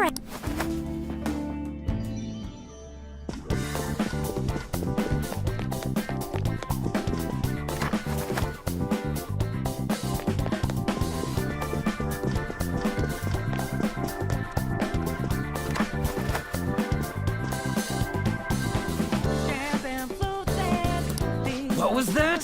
Alright. What was that?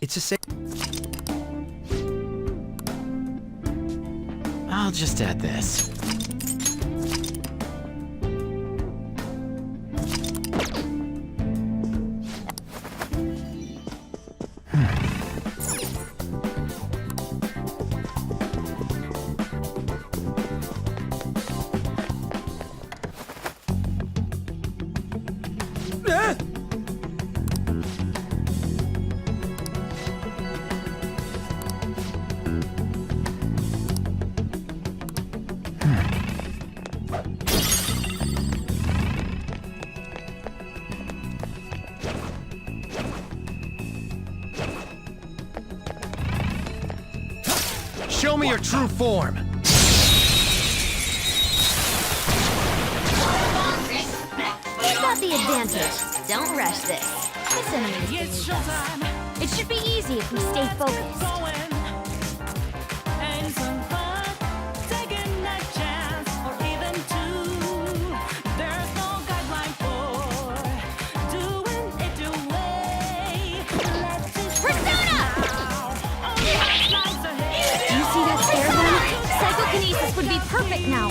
It's a sa- I'll just add this. Show me your true form! You got the advantage. Don't rush this. This enemy is beneath us. It should be easy if we stay focused. Psychokinesis would be perfect now. I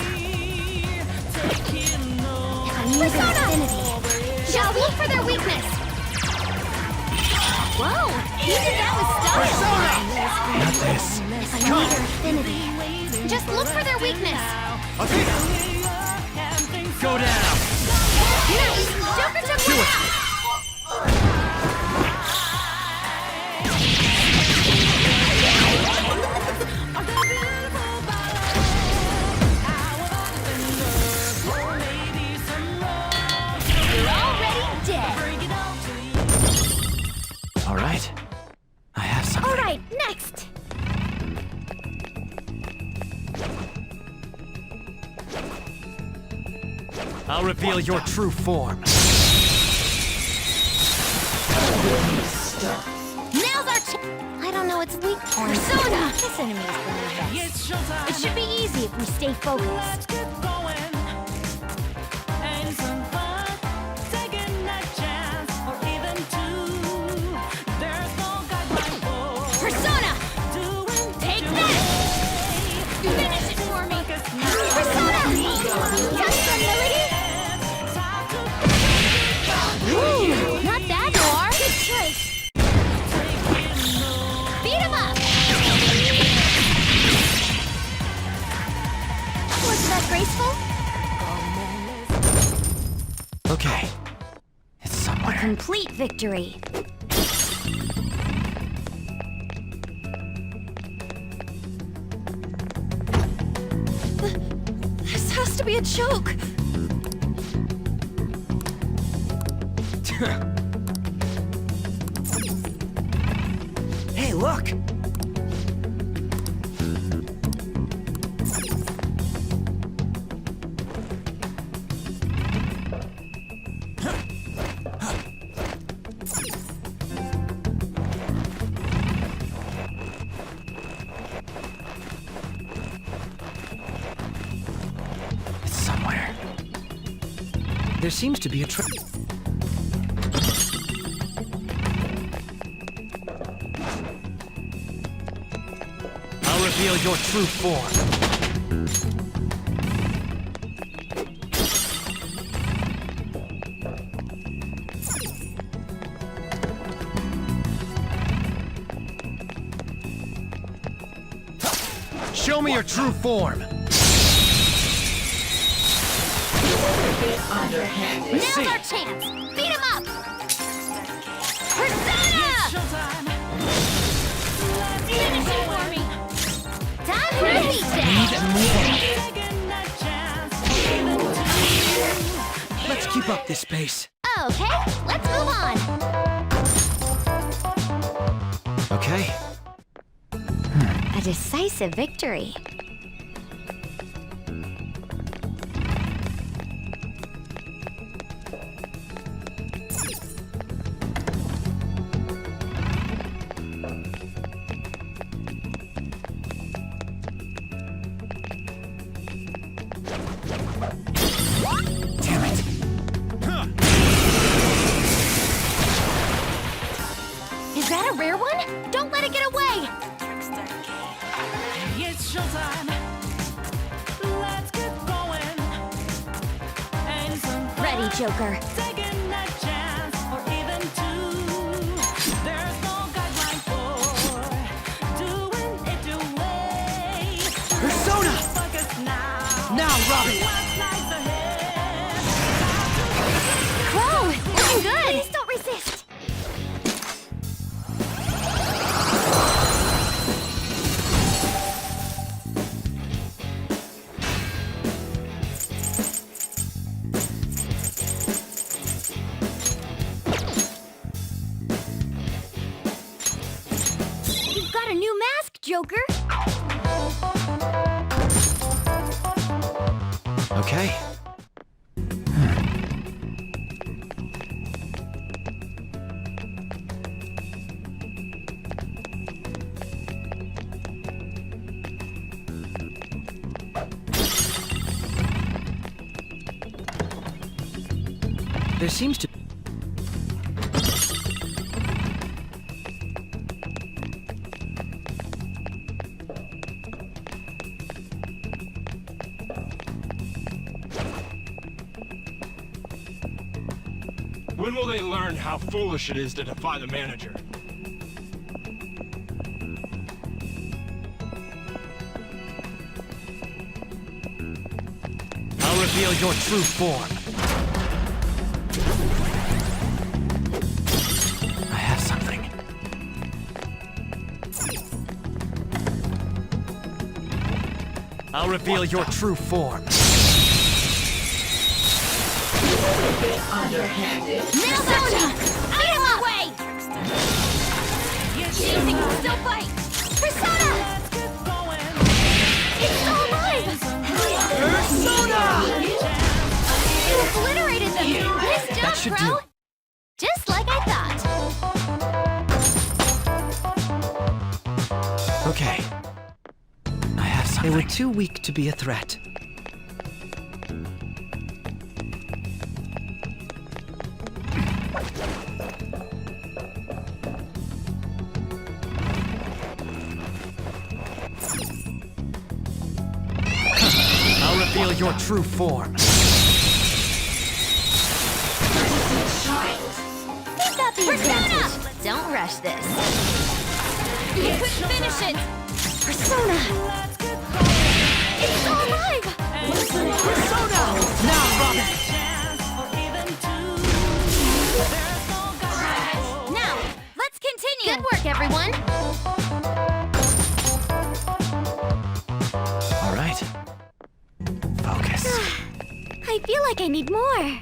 need infinity. Shall look for their weakness. Whoa, he did that with style. Not this. I need their infinity. Just look for their weakness. Go down! Now, Joker took one out. All right. I have something. All right, next. I'll reveal your true form. Now's our chance. I don't know its weak point. Persona! This enemy is beneath us. It should be easy if we stay focused. Persona! Take that! Finish it for me! Persona! Just ability? Ooh, not bad, Noir. Good choice. Beat him up! Was that graceful? Okay. It's somewhere. Complete victory. This has to be a joke. Hey, look! It's somewhere. There seems to be a trap. reveal your true form. Show me your true form. Now's our chance! Beat him up! Persona! Finish it for me! Time for a beatdown! Let's keep up this pace. Okay, let's move on! Okay. A decisive victory. Damn it. Is that a rare one? Don't let it get away! It's showtime. Let's get going. Ain't some fun Ready, Joker. taking a chance or even two. There's no guideline for doing it your way. Persona! Focus now. Now, Robin! What lies ahead? Crow! Looking good! Please don't resist! You've got a new mask, Joker! Okay. There seems to... When will they learn how foolish it is to defy the manager? I'll reveal your true form. I have something. I'll reveal your true form. Persona! Out of my way! Do you think you can still fight? Persona! Let's get going. It's still alive! Persona! You obliterated them! Nice job, That should Crow! do. Just like I thought. Okay. I have something. They were too weak to be a threat. I'll reveal your true form. We've got the advantage. Don't rush this. You couldn't finish it! Persona! Let's get going. It's still alive! Persona! Now, Robin! Chance or even two. There's no guideline for Now, let's continue! Good work, everyone! All right. Focus. I feel like I need more.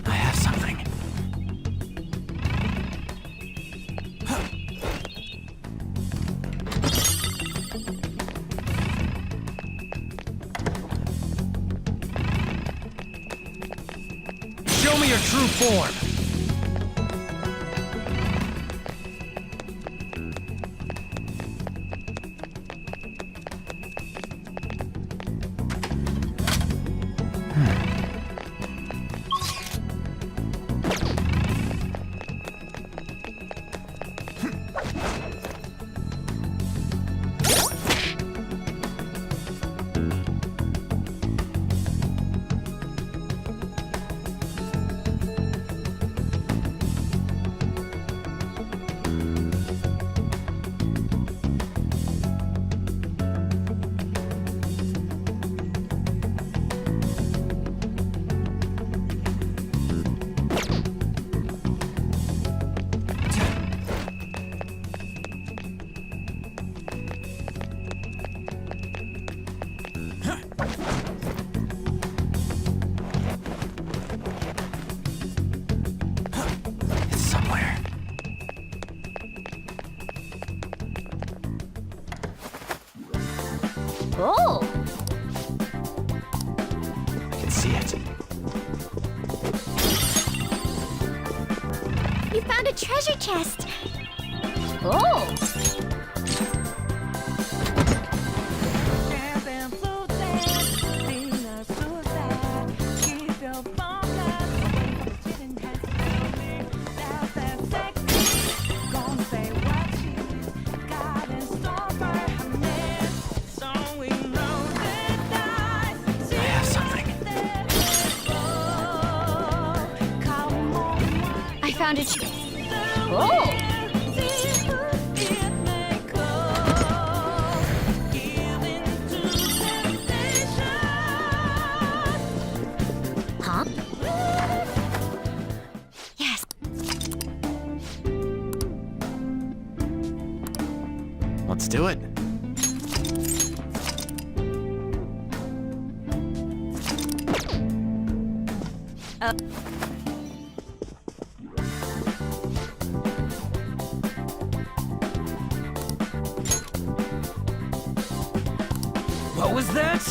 I have something. Show me your true form. see it. You found a treasure chest. Oh! Camping, floating, being a suicide. Keep your phone away from the chitting has to tell me that's that sexy. Gonna say what she's got in store for her man. So we know that I have something. come on, I found a Oh! Huh? Yes. Let's do it. What was that?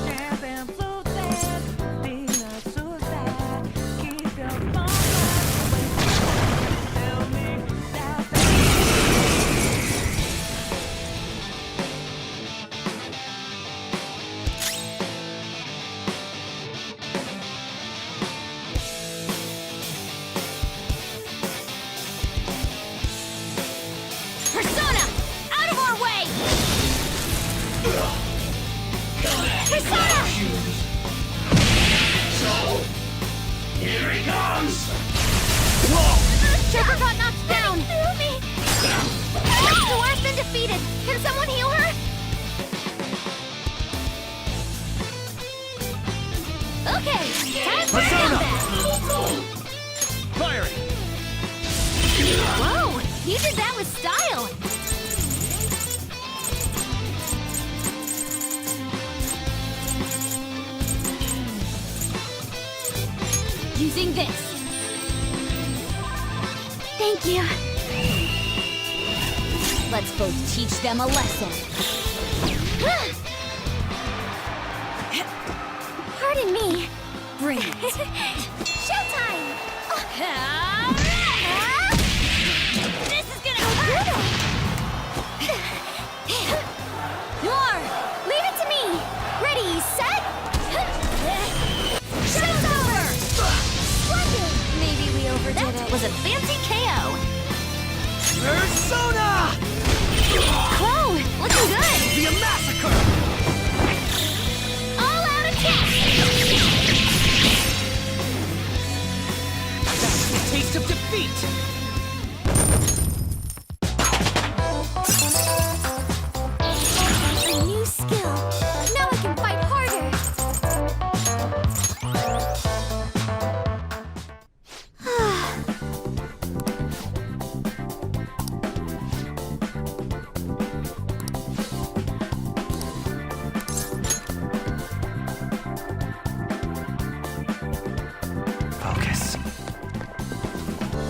Camping, floating, being a suicide. Keep your phone away from me. Tell me that's Persona! Out of our way! Persona! Here he comes! Joker got knocked down! Dolores been defeated! Can someone heal her? Okay, time for Persona! combat! Firing! Whoa! You did that with style! Using this. Thank you. Let's both teach them a lesson. Pardon me. Bring it. Showtime! This is gonna hurt! Noir, leave it to me! Ready, set? Show's over! Splendid! Maybe we overdid it. Was a fancy KO. Persona! Crow, looking good! Be a massacre! All out attack! That's the taste of defeat! A new skill. Now I can fight harder. Focus.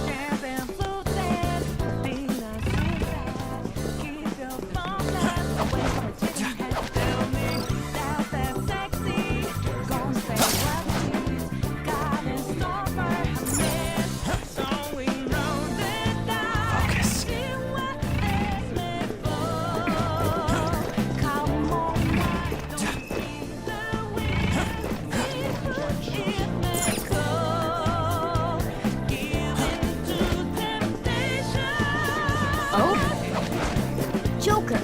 camping, floating, being a suicide. Keep your phone away from the chitting has to tell me that's that sexy. Gonna say what she's got in store for her man. So we know that Focus. what there's meant for. Come on, why don't we feel the wind? It may go. Give in to temptation. Oh? Joker.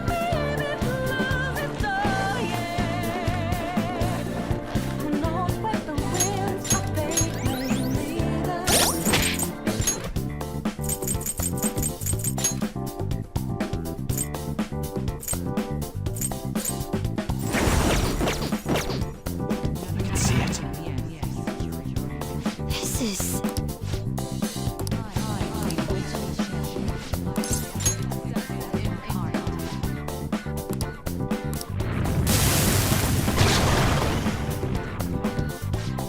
Baby, love is so, yeah. Who knows what the winds of fate may lead us? I can see it. This is...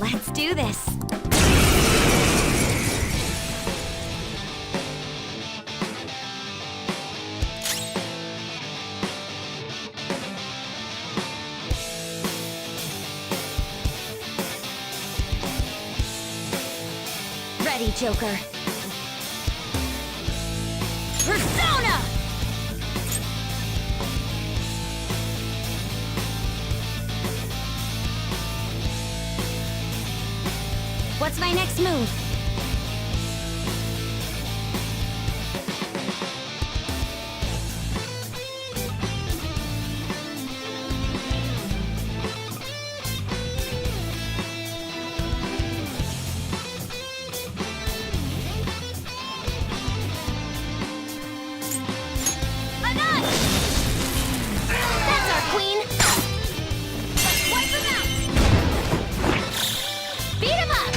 Let's do this. ready, Joker. Persona! What's my next move? That's our queen! Let's wipe him out! Beat him up!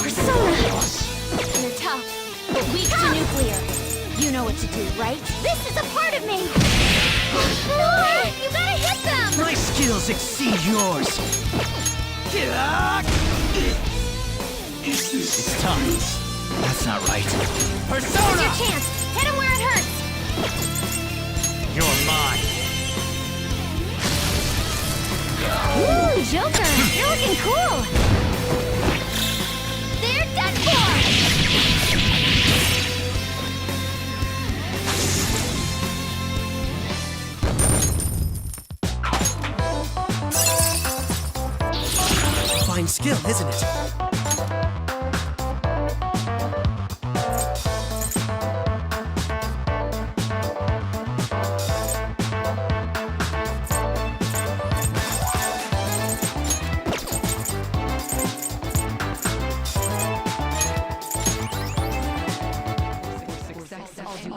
Persona! You're tough, but weak to nuclear. You know what to do, right? This is a part of me! No! You gotta hit them! My skills exceed yours. It's time. That's not right. Here's Persona! your chance! Hit him where it hurts! You're mine. Ooh, Joker! You're looking cool! They're done for! Fine skill, isn't it?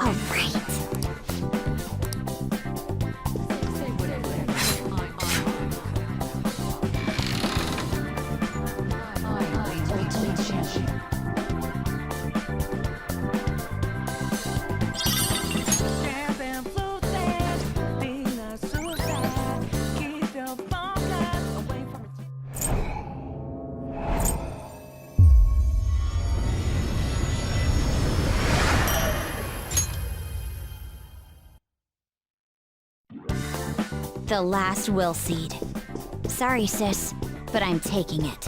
All right. Camping floating, being a suicide. Keep your bunkers away from it. The last will seed. Sorry, sis, but I'm taking it.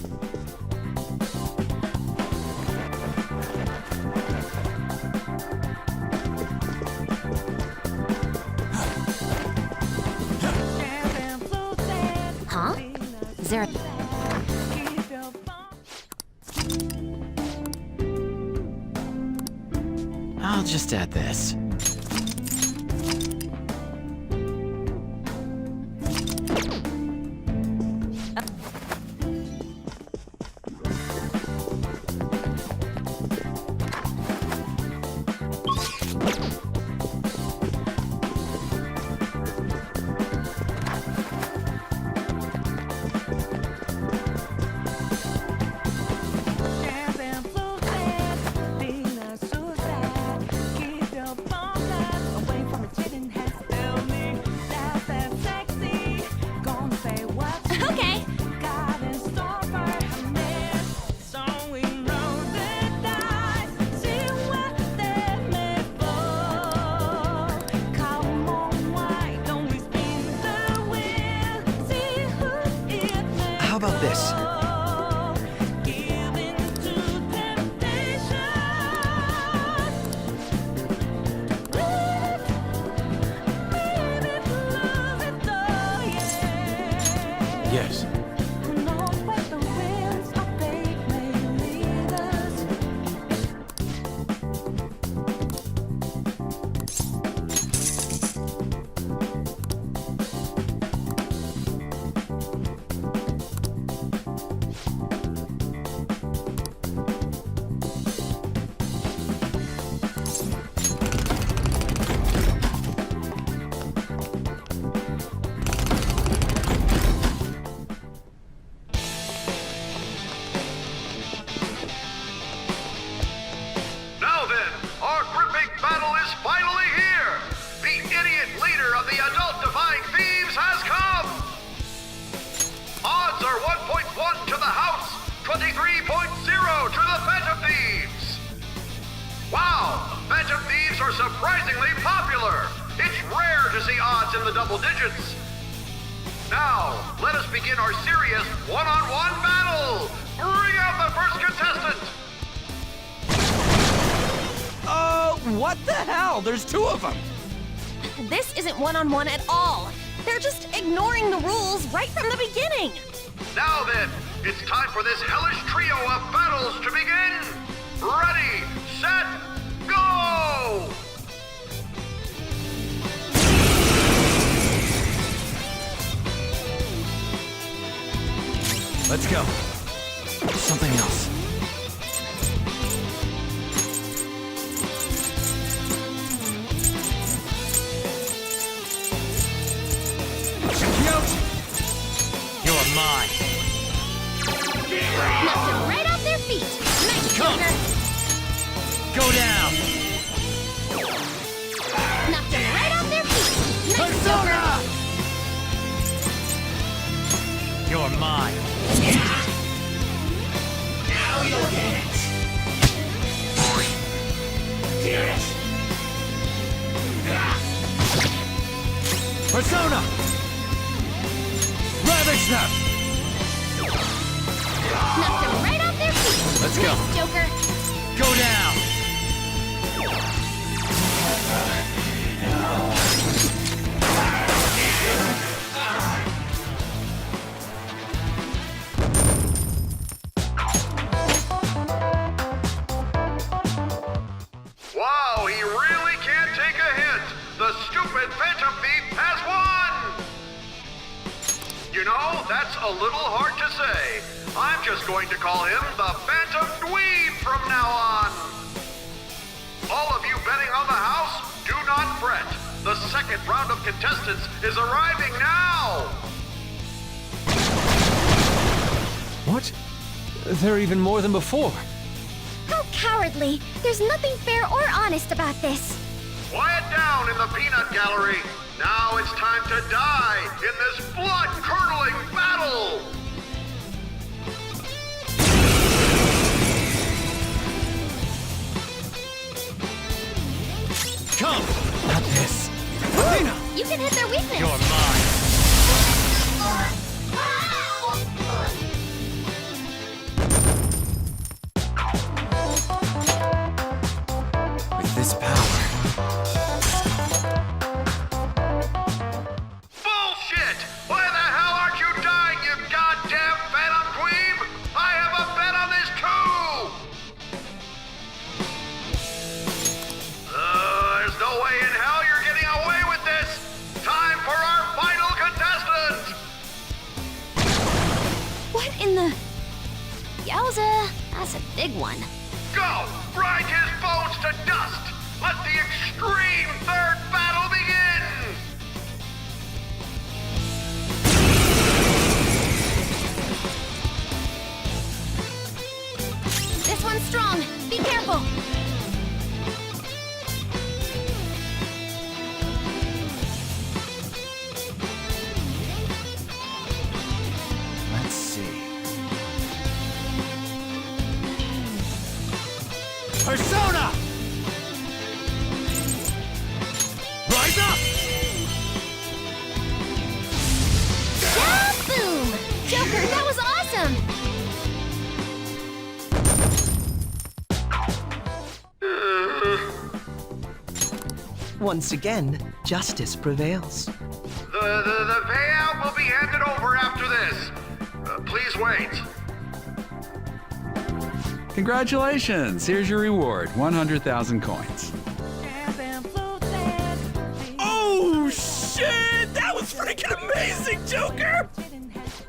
Camping floating, Huh? being a Is there a... keep your bunkers. I'll just add this. Camping floating, being a suicide. Keep your bunkers away from it. Didn't have to tell me that's that sexy. Gonna say what you Okay. got in store for her. So we know the dice. See what they're made for. Come on, why don't we spin the wheel? See who it may How about this? Give in to temptation. Maybe lose it though, yeah. Yes. Who knows where the winds of fate may lead us? Now then, our gripping battle is finally here! The idiot leader of the adult Divine Thieves has come! Odds are 1.1 to the House, 23.0 to the Phantom Thieves! Wow, the Phantom Thieves are surprisingly popular! It's rare to see odds in the double digits. Now, let us begin our serious one-on-one battle. Bring out the first contestant. What the hell? There's two of them! This isn't one-on-one at all. They're just ignoring the rules right from the beginning. Now then, it's time for this hellish trio of battles to begin. Ready, set, go! Let's go. Something else. You're mine. Knocked them right off their feet. Nice, Come. Joker. Go down. Knocked them right off their feet. Nice, Persona! Joker. You're mine. Now you'll get it. Hear it. Persona! Ravage them! Knocked them right off their feet. Let's go. Nice, Joker. Go down! Wow, he really can't take a hint. The stupid Phantom Thief has won! You know, that's a little hard to say. I'm just going to call him the Phantom Dweeb from now on. All of you betting on the house, do not fret. The second round of contestants is arriving now. What? They're even more than before. How cowardly. There's nothing fair or honest about this. Quiet down in the peanut gallery. Now it's time to die in this blood-curdling battle. Come! Not this. Athena! You can hit their weakness. You're mine. With this power, Bullshit! Why the hell aren't you dying, you goddamn Phantom Queen? I have a bet on this too! There's no way in hell you're getting away with this! Time for our final contestant! What in the... Yowza, that's a big one. Go! Grind his bones to dust! Let the extreme third battle begin! This one's strong. Be careful. let's see. Persona! Rise up! Yeah, boom! Joker, that was awesome! Once again, justice prevails. The payout will be handed over after this. Please wait. Congratulations! Here's your reward, 100,000 coins. Oh, shit! That was freaking amazing, Joker!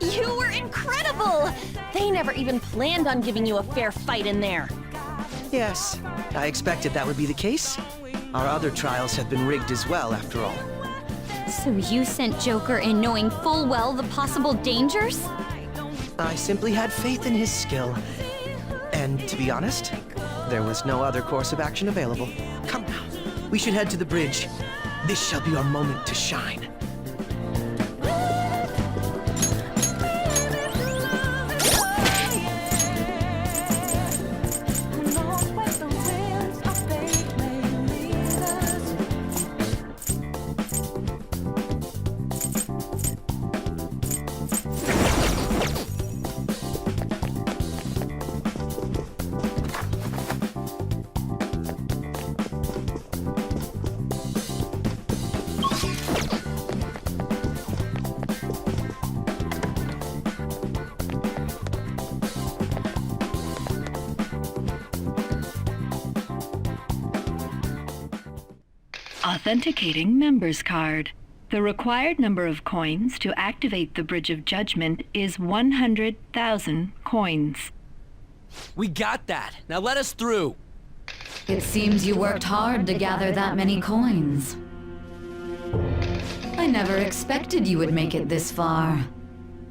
You were incredible! They never even planned on giving you a fair fight in there. Yes, I expected that would be the case. Our other trials have been rigged as well, after all. So you sent Joker in knowing full well the possible dangers? I simply had faith in his skill. And to be honest, there was no other course of action available. Come now, we should head to the bridge. This shall be our moment to shine. Authenticating member's card. The required number of coins to activate the Bridge of Judgment is 100,000 coins. We got that. Now let us through. It seems you worked hard to gather that many coins. I never expected you would make it this far.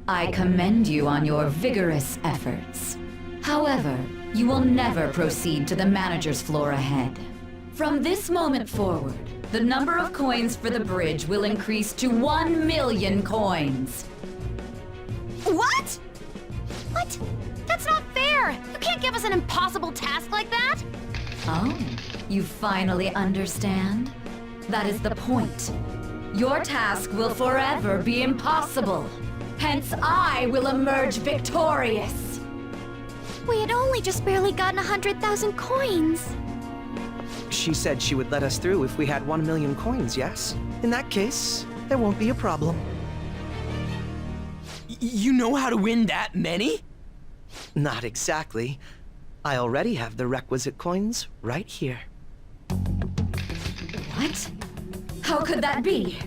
I commend you on your vigorous efforts. However, you will never proceed to the manager's floor ahead. From this moment forward, the number of coins for the bridge will increase to 1 million coins. What? What? That's not fair! You can't give us an impossible task like that! Oh, you finally understand? That is the point. Your task will forever be impossible. Hence, I will emerge victorious. We had only just barely gotten 100,000 coins. She said she would let us through if we had 1 million coins, yes? In that case, there won't be a problem. You know how to win that many? Not exactly. I already have the requisite coins right here. What? How could that be?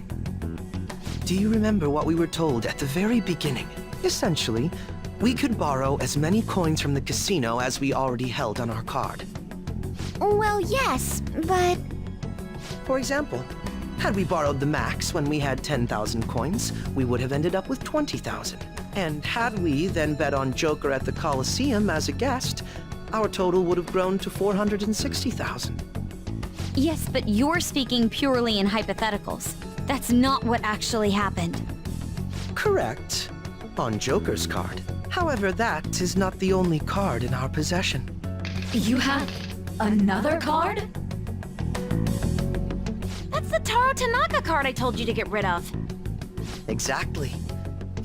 Do you remember what we were told at the very beginning? Essentially, we could borrow as many coins from the casino as we already held on our card. Well, yes, but... For example, had we borrowed the max when we had 10,000 coins, we would have ended up with 20,000. And had we then bet on Joker at the Coliseum as a guest, our total would have grown to 460,000. Yes, but you're speaking purely in hypotheticals. That's not what actually happened. Correct. On Joker's card. However, that is not the only card in our possession. You have another card? That's the Taro Tanaka card I told you to get rid of. Exactly.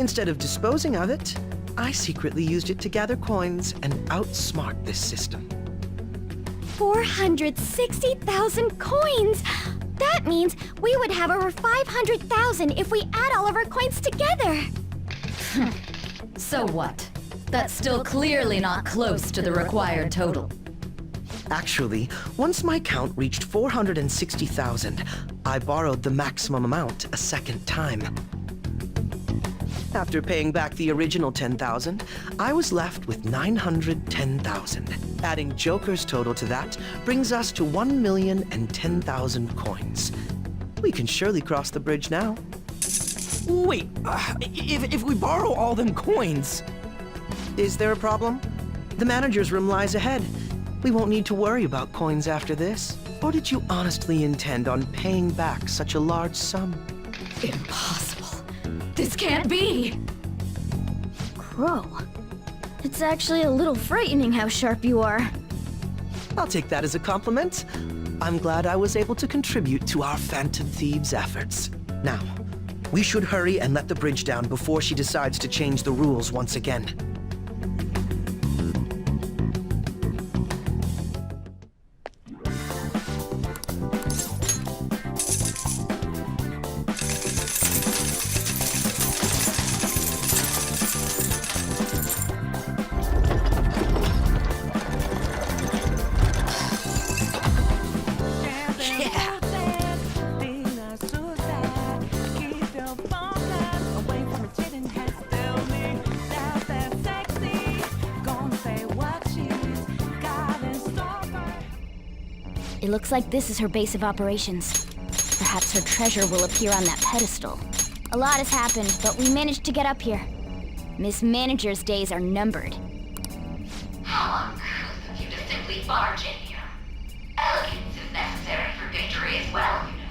Instead of disposing of it, I secretly used it to gather coins and outsmart this system. 460,000 coins! That means we would have over 500,000 if we add all of our coins together. So what? That's still clearly not close to the required total. Actually, once my count reached 460,000, I borrowed the maximum amount a second time. After paying back the original 10,000, I was left with 910,000. Adding Joker's total to that brings us to 1,010,000 coins. We can surely cross the bridge now. Wait, if we borrow all them coins... Is there a problem? The manager's room lies ahead. We won't need to worry about coins after this. Or did you honestly intend on paying back such a large sum? Impossible. This can't be! Crow, it's actually a little frightening how sharp you are. I'll take that as a compliment. I'm glad I was able to contribute to our Phantom Thieves' efforts. Now, we should hurry and let the bridge down before she decides to change the rules once again. It looks like this is her base of operations. Perhaps her treasure will appear on that pedestal. A lot has happened, but we managed to get up here. Miss Manager's days are numbered. How uncouth of you to simply barge in here. Elegance is necessary for victory as well, you know.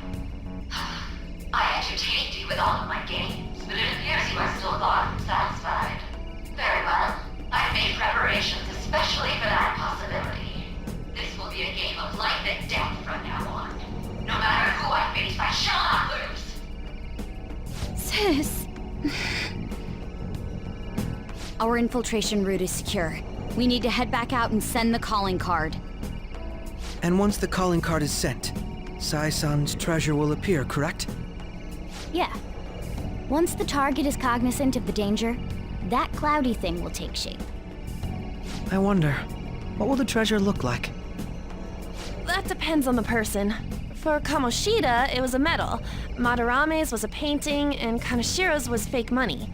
I entertained you with all of my games, but it appears you are still far from satisfied. Very well. I've made preparations especially for that possibility. This will be a game of life and death from now on. No matter who I face, I shall not lose. Sis. Our infiltration route is secure. We need to head back out and send the calling card. And once the calling card is sent, Sai-san's treasure will appear, correct? Yeah. Once the target is cognizant of the danger, that cloudy thing will take shape. I wonder, what will the treasure look like? That depends on the person. For Kamoshida, it was a medal. Madarame's was a painting, and Kanashiro's was fake money.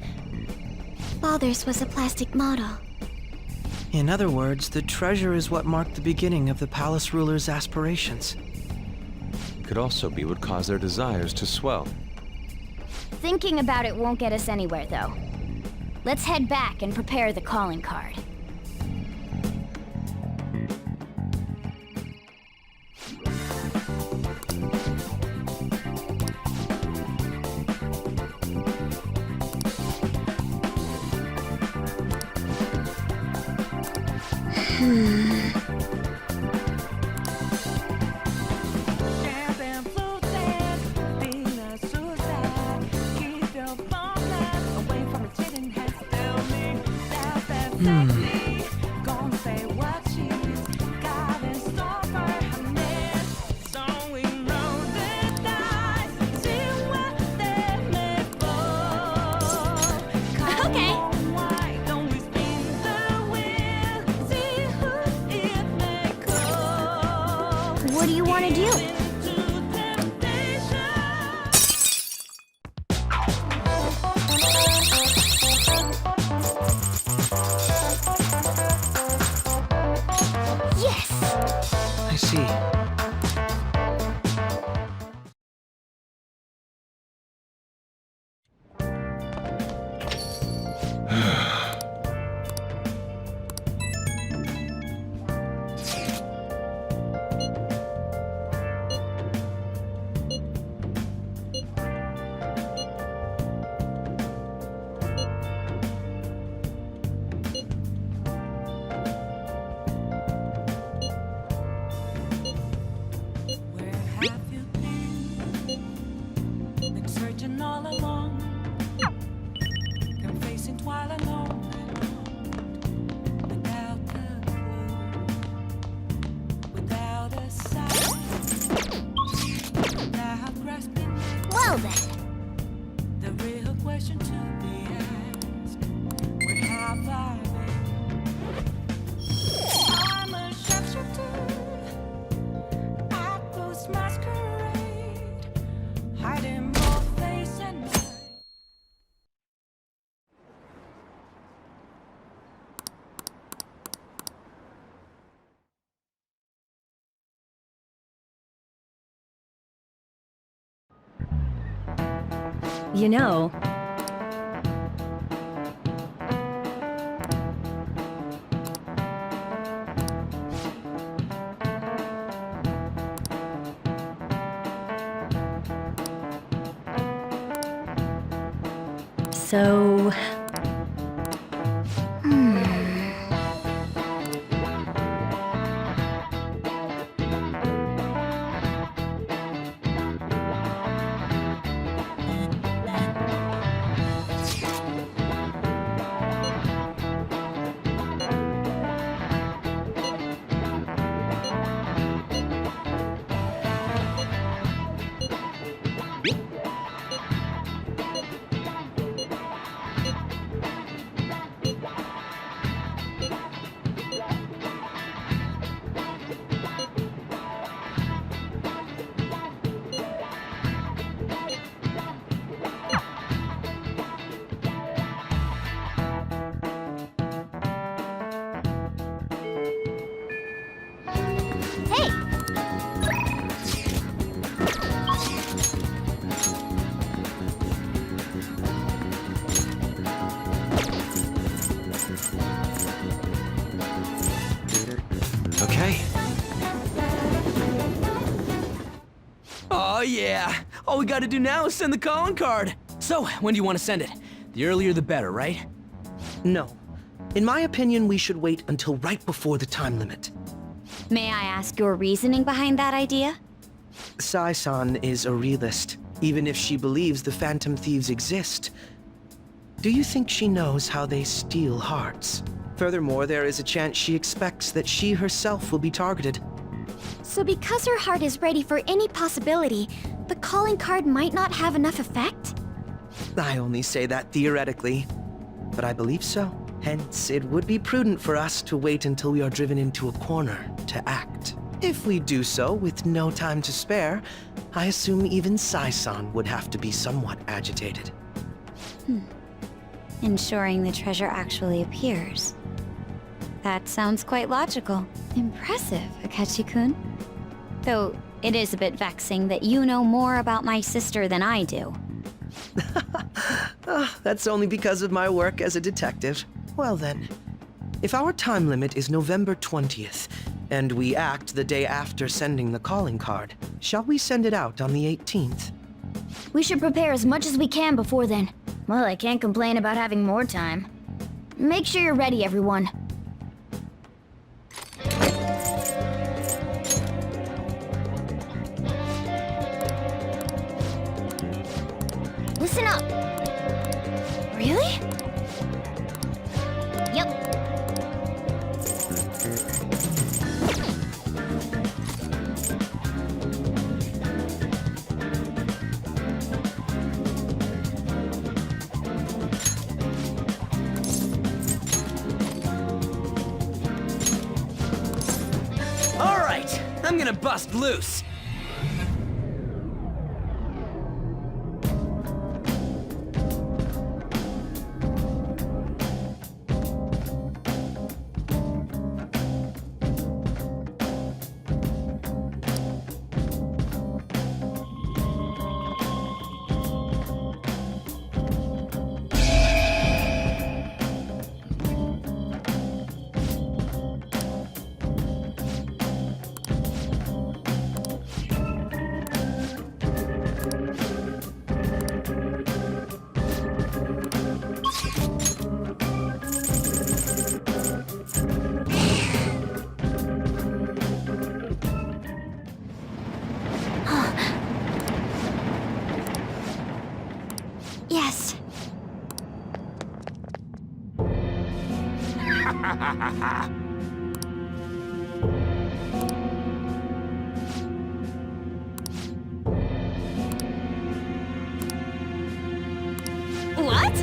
Father's was a plastic model. In other words, the treasure is what marked the beginning of the palace ruler's aspirations. Could also be what caused their desires to swell. Thinking about it won't get us anywhere, though. Let's head back and prepare the calling card. What do you want to do? Yes! I see. Well then. The real question to be asked, where have I been? I'm a sharpshooter at Ghost Masquerade, hiding both face and mind. You know, so... Okay. Oh yeah! All we gotta do now is send the calling card! So, when do you want to send it? The earlier the better, right? No. In my opinion, we should wait until right before the time limit. May I ask your reasoning behind that idea? Sai-san is a realist, even if she believes the Phantom Thieves exist. Do you think she knows how they steal hearts? Furthermore, there is a chance she expects that she herself will be targeted. So because her heart is ready for any possibility, the calling card might not have enough effect? I only say that theoretically, but I believe so. Hence, it would be prudent for us to wait until we are driven into a corner to act. If we do so with no time to spare, I assume even Sai-san would have to be somewhat agitated. Ensuring the treasure actually appears. That sounds quite logical. Impressive, Akechi-kun. Though, it is a bit vexing that you know more about my sister than I do. That's only because of my work as a detective. Well then, if our time limit is November 20th, and we act the day after sending the calling card, shall we send it out on the 18th? We should prepare as much as we can before then. Well, I can't complain about having more time. Make sure you're ready, everyone. Listen up! Really? Yep. All right, I'm gonna bust loose. Yes. What?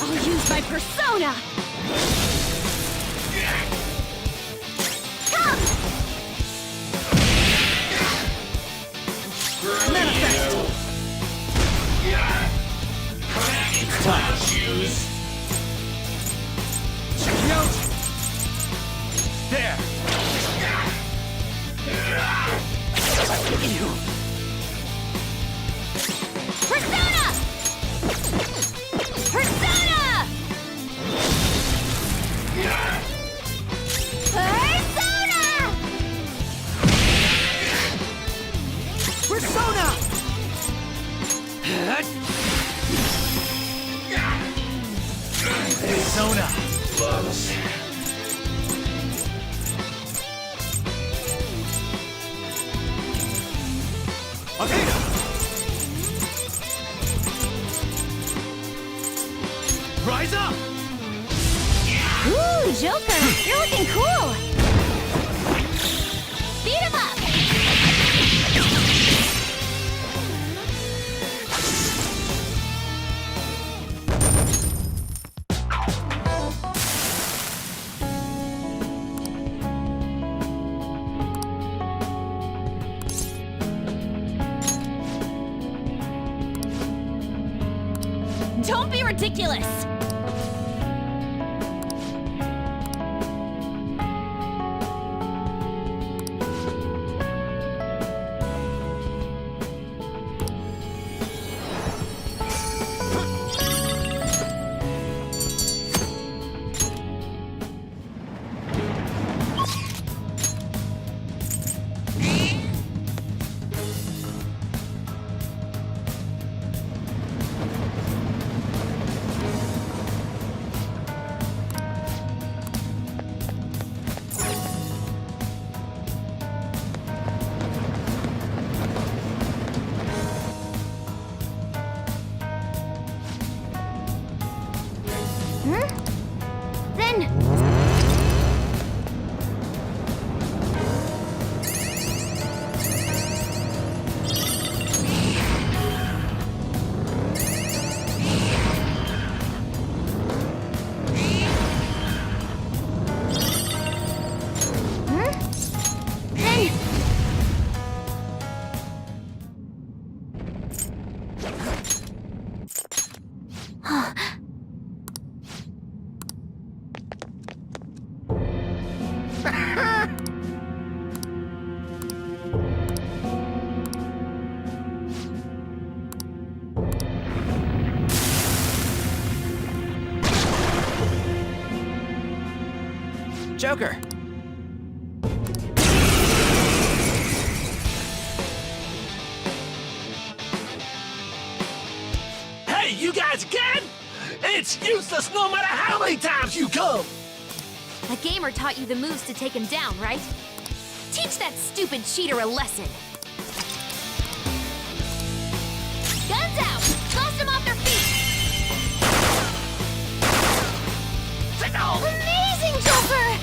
I'll use my persona! Come! Manifest! It's time. Shoes. Check me out! There! You! Persona! Persona! Persona! Persona! Persona! Okay! Rise up! Ooh, Joker, you're looking cool! Beat him up! Don't be ridiculous! Joker! Hey, you guys again? It's useless no matter how many times you come! The gamer taught you the moves to take him down, right? Teach that stupid cheater a lesson! Guns out! Bust them off their feet! Amazing, Joker!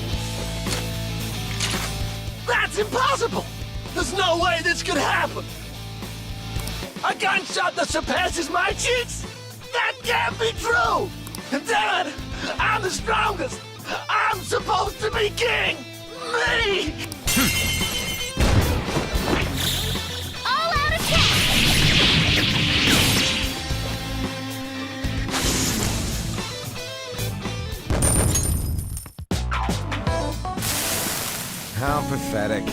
That's impossible! There's no way this could happen! A gunshot that surpasses my cheats? That can't be true! And damn it! I'm the strongest! I'm supposed to be king! Me! All out attack! How pathetic.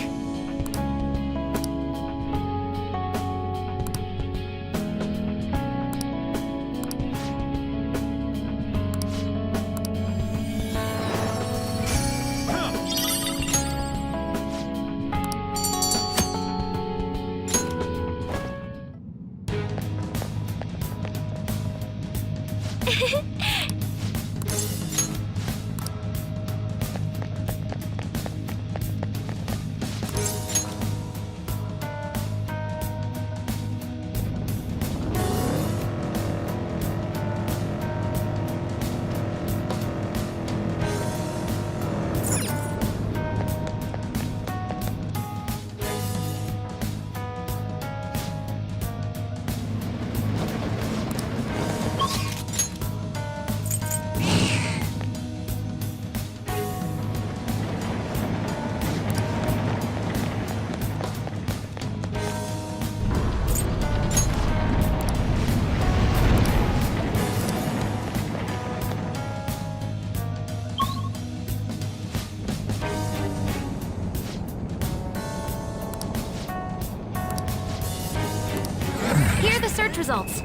Here are the search results.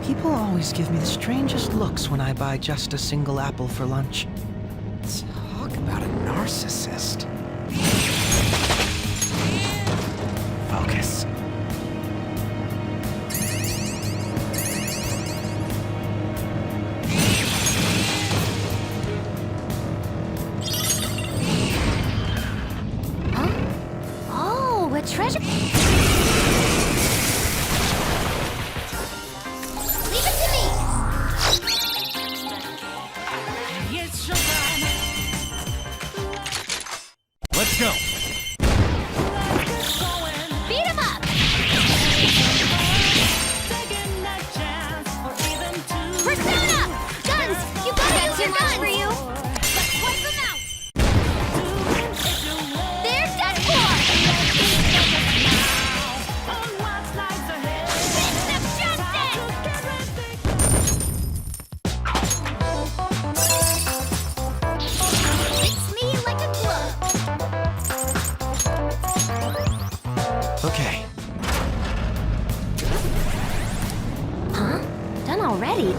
People always give me the strangest looks when I buy just a single apple for lunch. Talk about a narcissist. Focus. Oh, a treasure. Leave it to me. It's showtime. Let's go. Beat him up. Taking a chance or even two. Persona! Guns! You gotta use your guns! For you. Let's wipe them out. There's Deadpool! On what's lies ahead. Fist of justice! Fits me like a glove. Okay. Huh? Done already?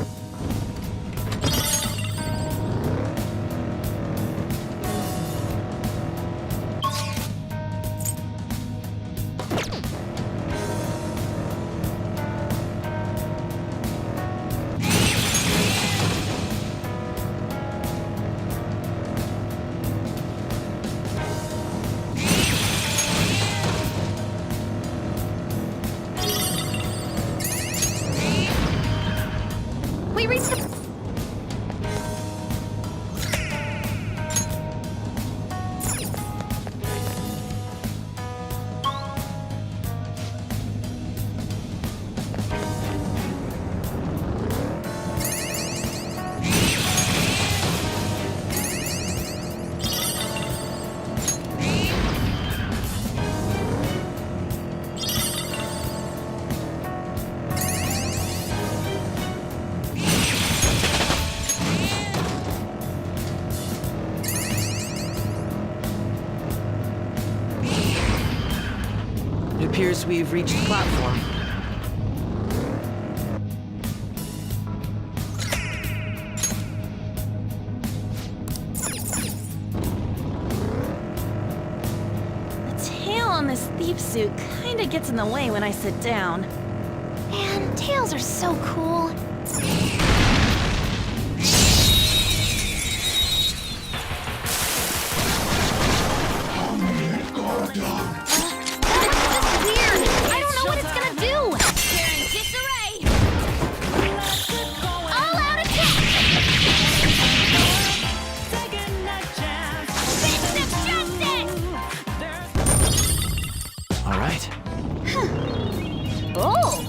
It appears we've reached the platform. The tail on this thief suit kinda gets in the way when I sit down. Man, tails are so cool. Weird! I don't know what it's gonna do! They're in disarray! All out attack! Fist of justice! All right. Oh!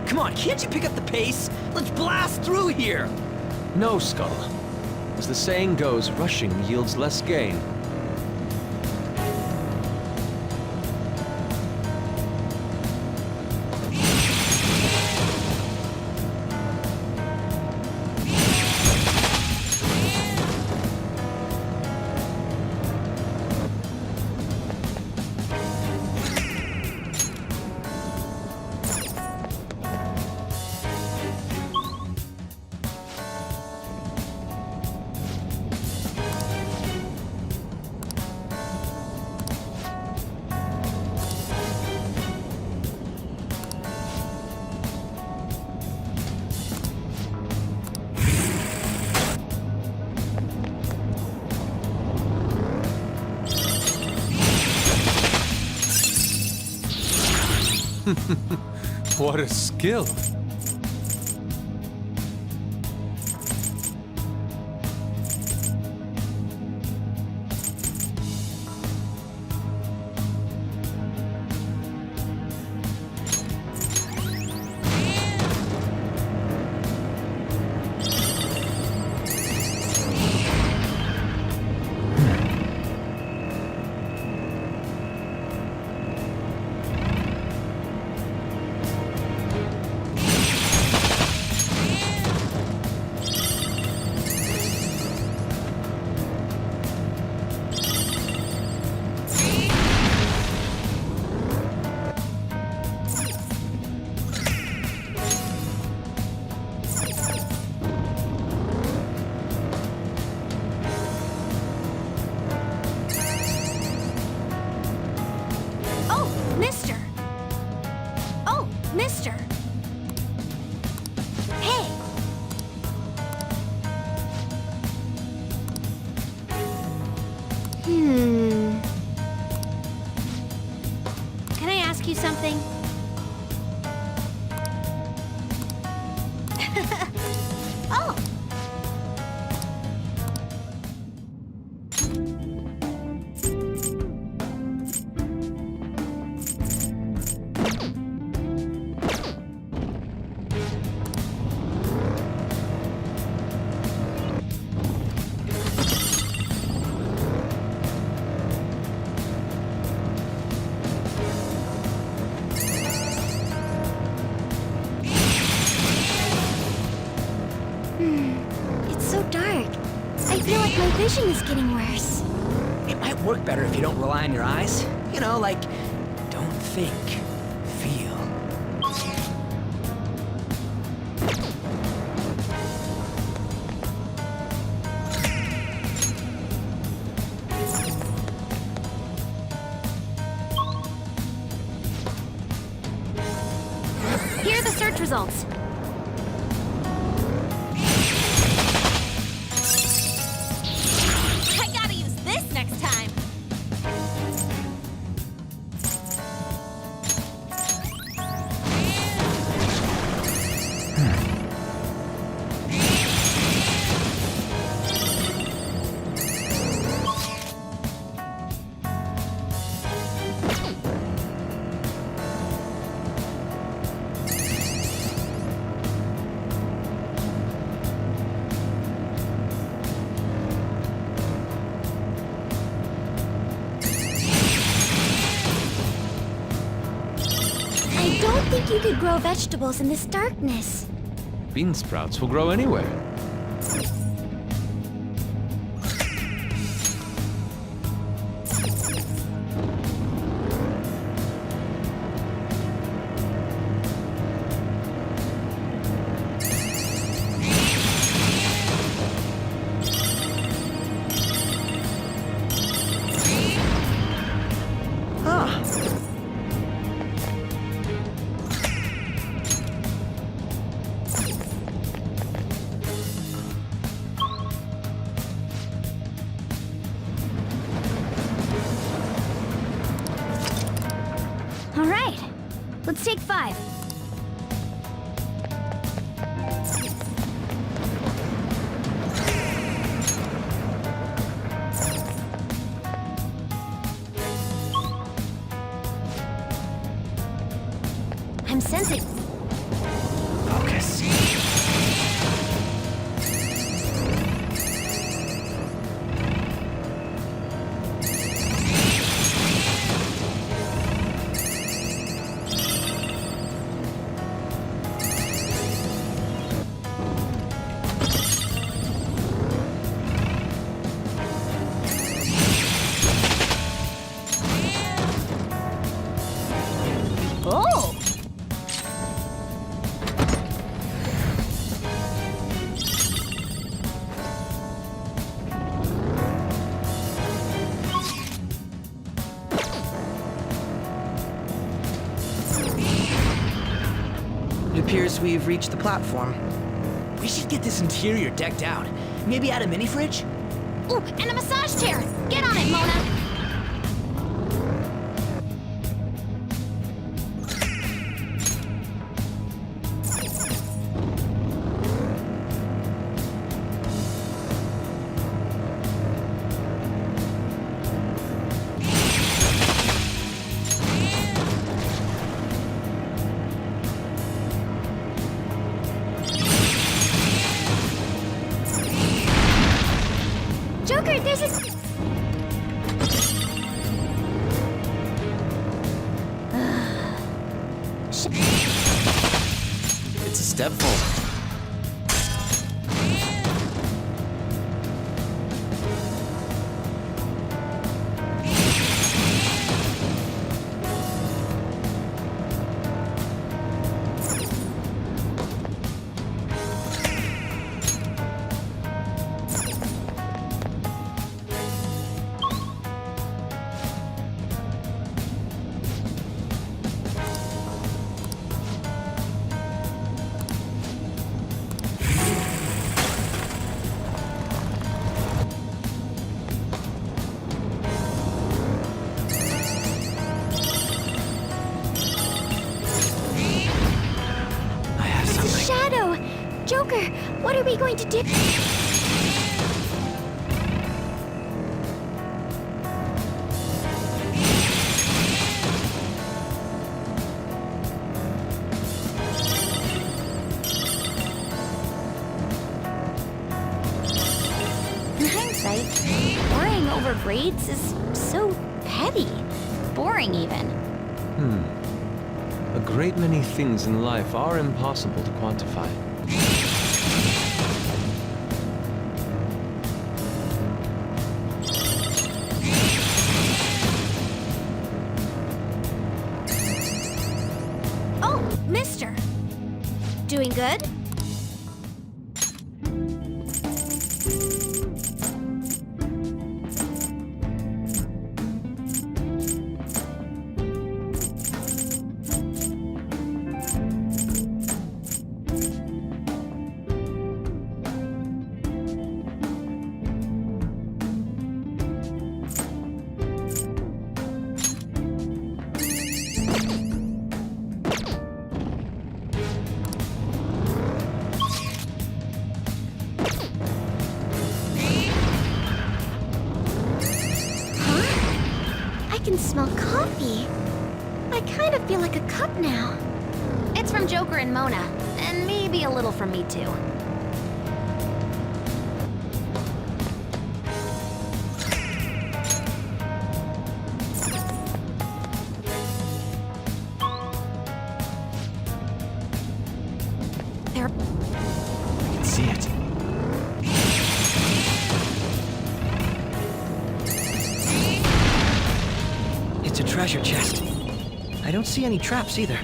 Come on, can't you pick up the pace? Let's blast through here! No, Skull. As the saying goes, rushing yields less gain. What a skill! Mister! Oh, Mister! Hey! Can I ask you something? Oh! It's so dark. I feel like my vision is getting worse. It might work better if you don't rely on your eyes. You know, like, don't think, feel. Here are the search results. I gotta use this next time. you could grow vegetables in this darkness. Bean sprouts will grow anywhere. All right, let's take 5. I'm sensing. Focus. Oh! It appears we've reached the platform. We should get this interior decked out. Maybe add a mini fridge? Ooh, and a massage chair! Get on it, Mona! Joker, there's a... It's a step forward. Shadow! Joker, what are we going to do? In hindsight, worrying over grades is so petty. Boring, even. A great many things in life are impossible to quantify. Oh, mister. Doing good? I can smell coffee. I kind of feel like a cup now. It's from Joker and Mona, and maybe a little from me too. see it. It's a treasure chest. I don't see any traps either.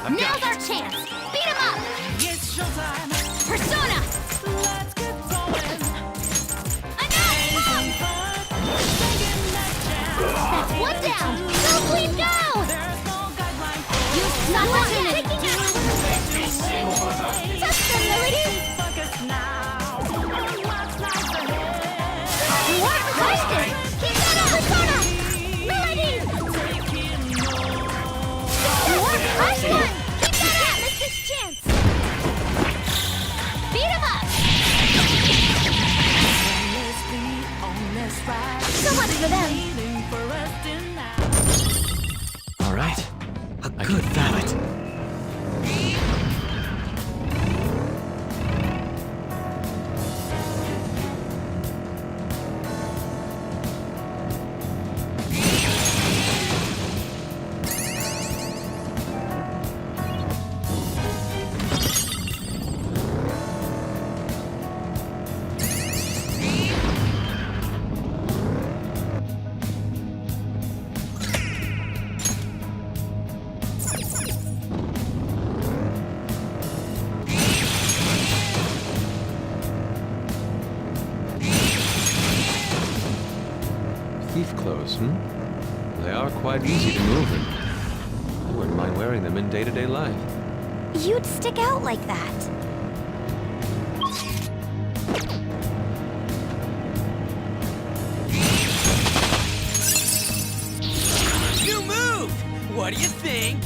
Now's our chance! Beat him up! It's showtime. Persona! Let's get going. Enough! That's one down! Go, Queen, go! There's no guideline. Use this opportunity! Touch them, Lily! Focus now on what's lies ahead. What question? Keep that up! Persona! Melody! What question? Keep that up! Miss this chance! Beat him up! Let's be on this ride. So much for them! Waiting for us tonight. All right. A good valet. Thief clothes, They are quite easy to move in. I wouldn't mind wearing them in day-to-day life. You'd stick out like that. New move! What do you think?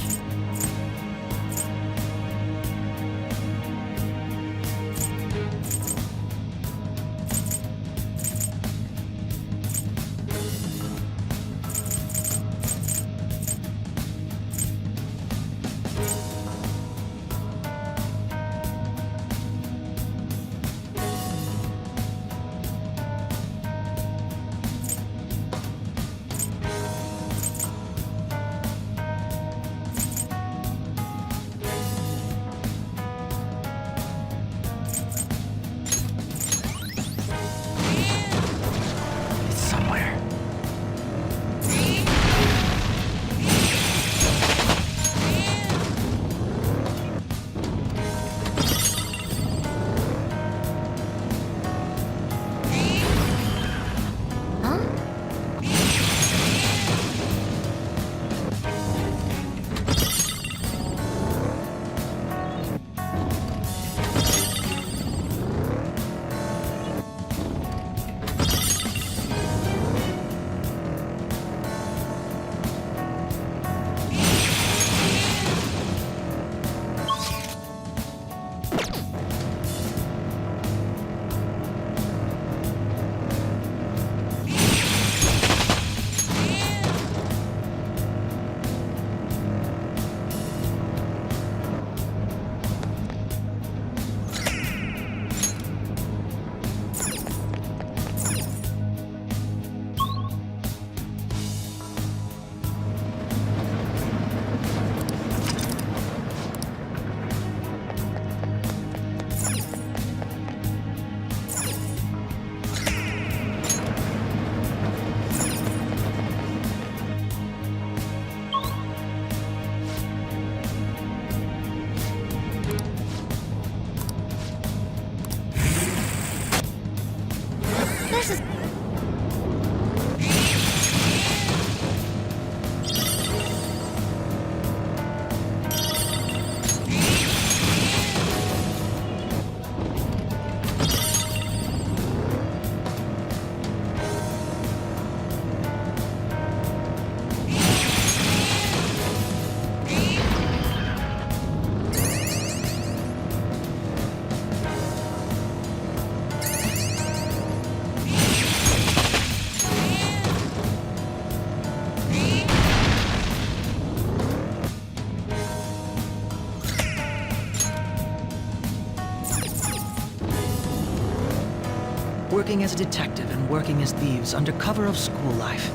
Working as a detective and working as thieves under cover of school life.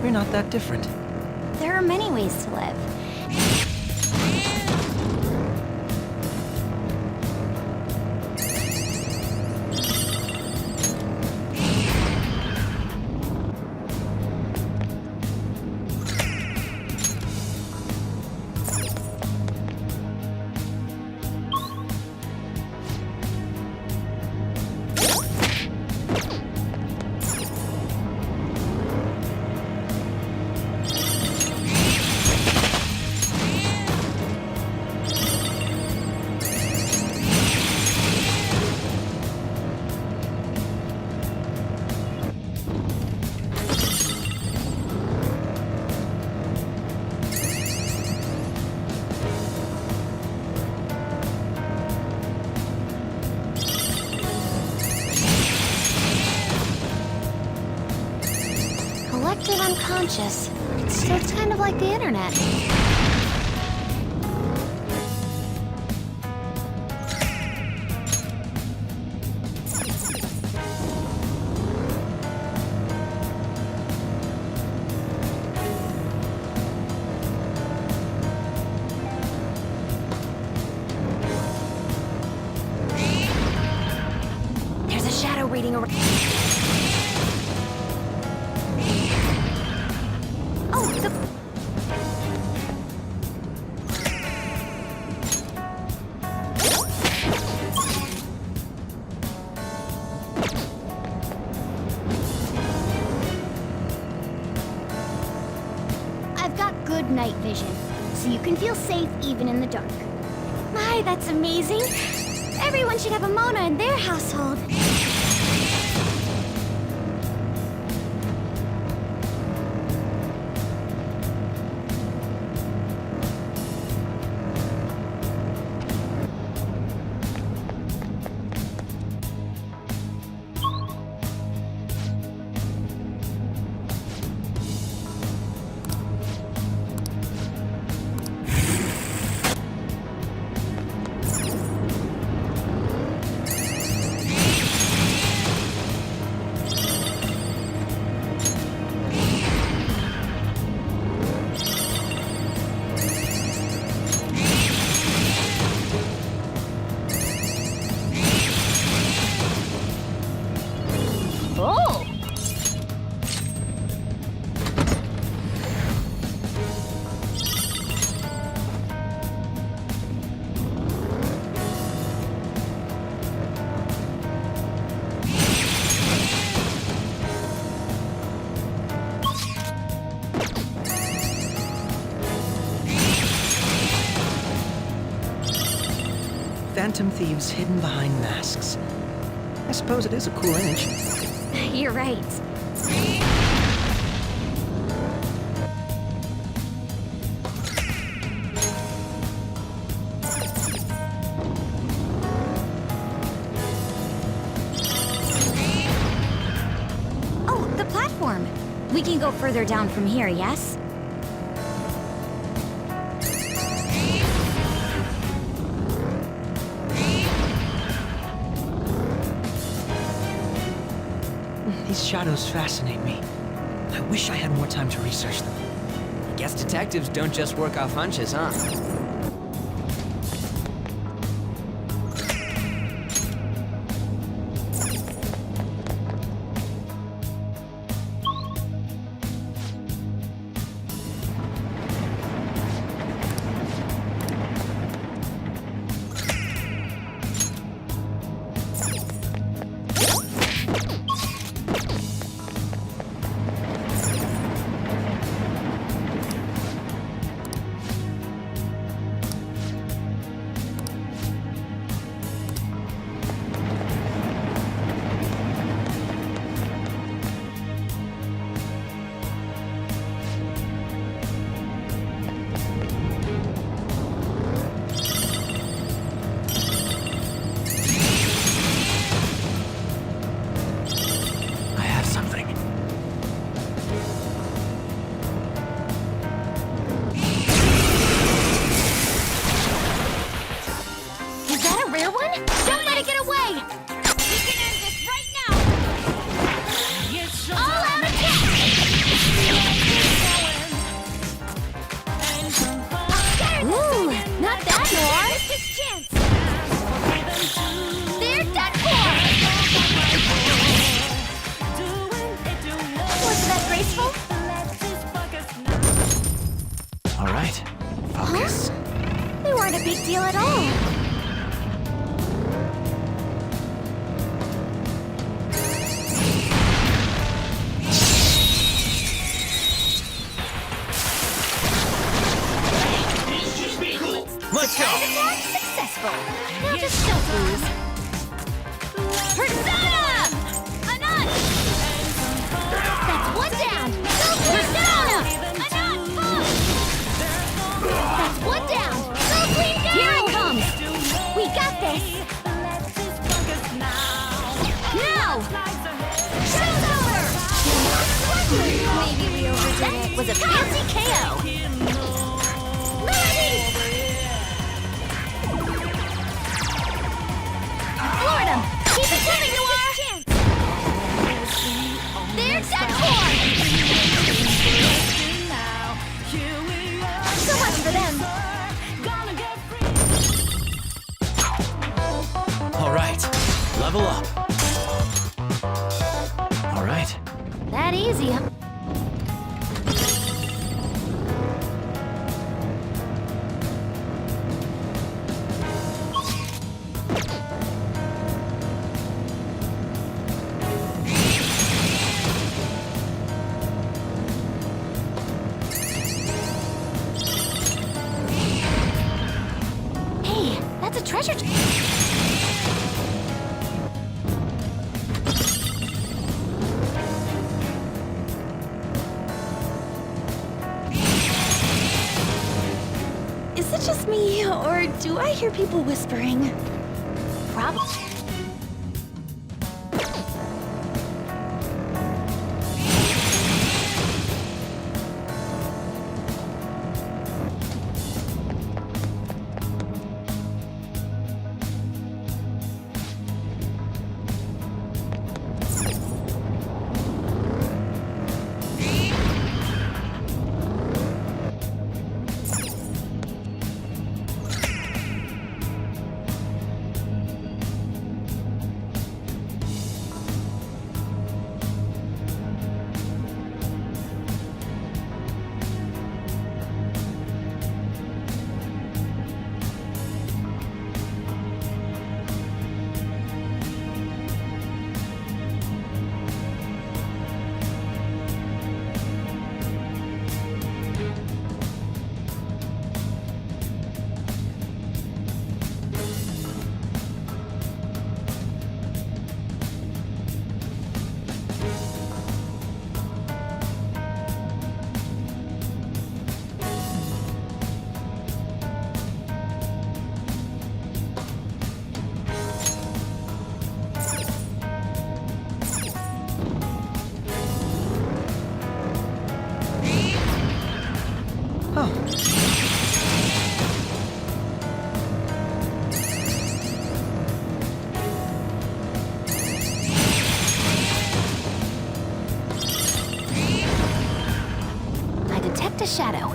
We're not that different. There are many ways to live. Collective unconscious. So it's kind of like the internet. There's a shadow reading around. I've got good night vision, so you can feel safe even in the dark. My, that's amazing! Everyone should have a Mona in their household. Oh! Phantom thieves hidden behind masks. I suppose it is a cool image. You're right. Oh, the platform. We can go further down from here, yes? These shadows fascinate me. I wish I had more time to research them. Guess detectives don't just work off hunches, huh? That was a fancy KO. Melody! Florida! Keep it coming, Noir! They're done for! So much for them. All right, level up. All right. That easy, huh? Hey, that's a treasure. Is it just me, or do I hear people whispering? Probably. I detect a shadow.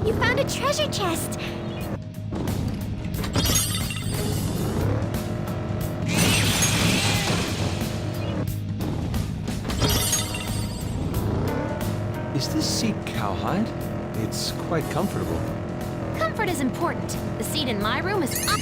You found a treasure chest! Is this seat cowhide? It's quite comfortable. Comfort is important. The seat in my room is up.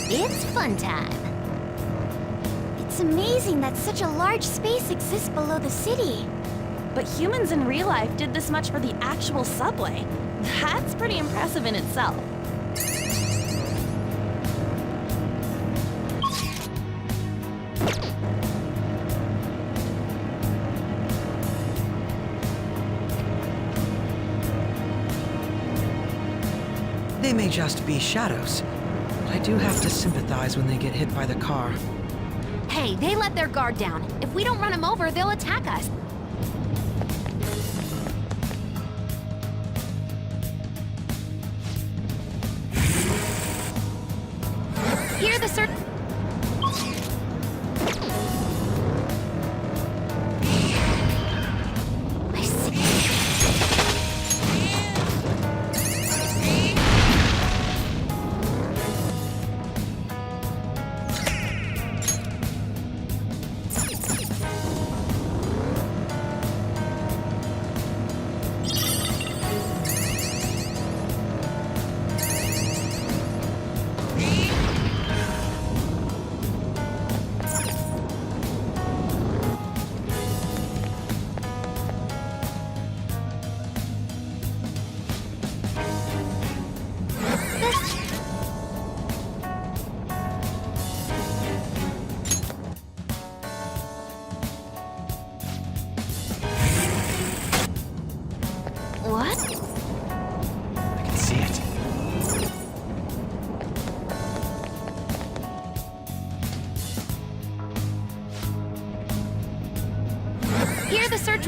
It's fun time. It's amazing that such a large space exists below the city. But humans in real life did this much for the actual subway. That's pretty impressive in itself. They may just be shadows, but I do have to sympathize when they get hit by the car. Hey, they let their guard down. If we don't run them over, they'll attack us. Hear the search. I see. What? I can see it. Hear the search.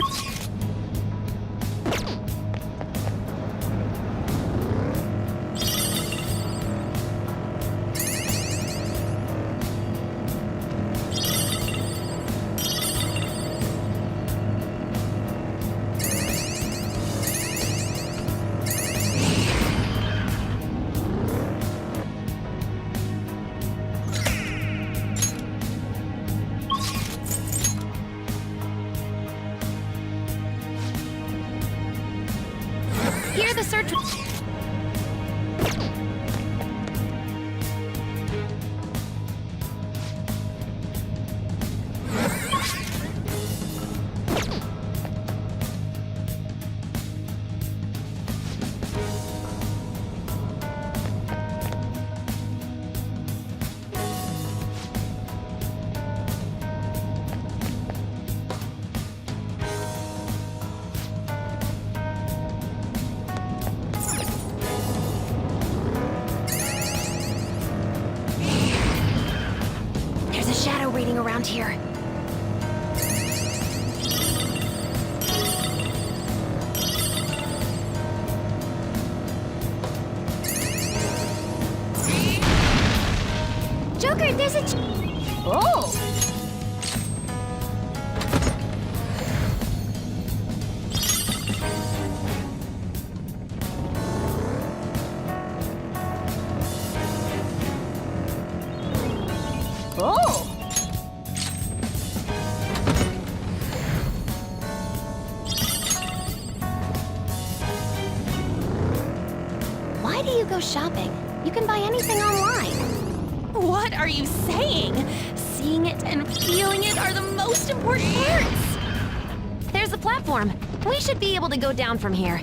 Hear the search. There's a shadow waiting around here. Joker, there's a... Oh! Oh! Why do you go shopping? You can buy anything online. What are you saying? Seeing it and feeling it are the most important parts. There's the platform. We should be able to go down from here.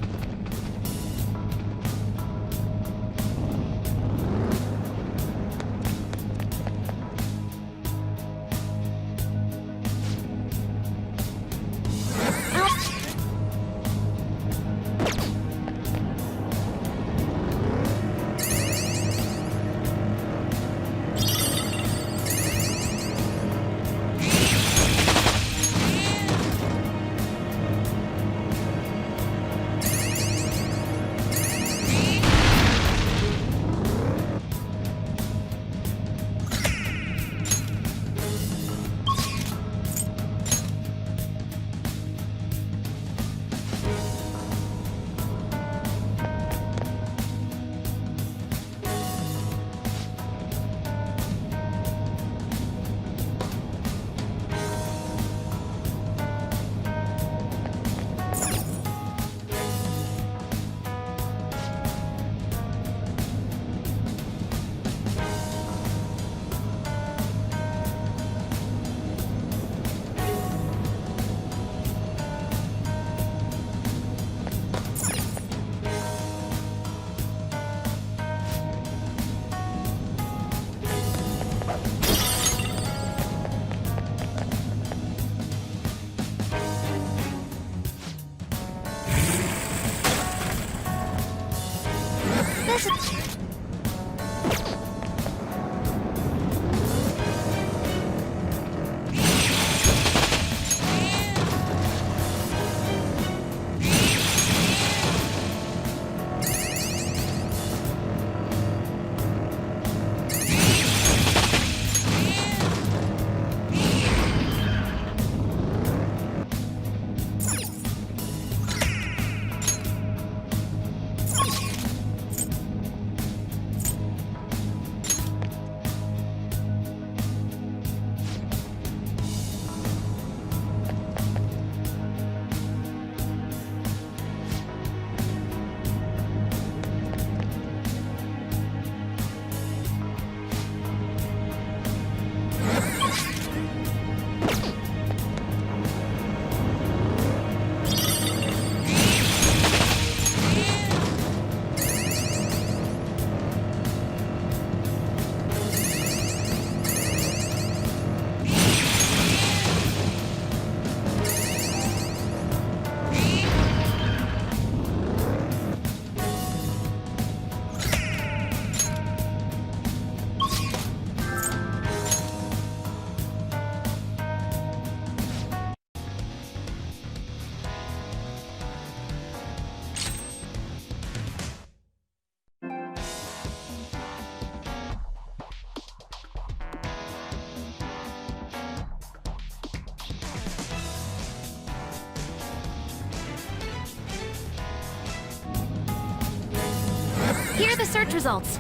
Here are the search results.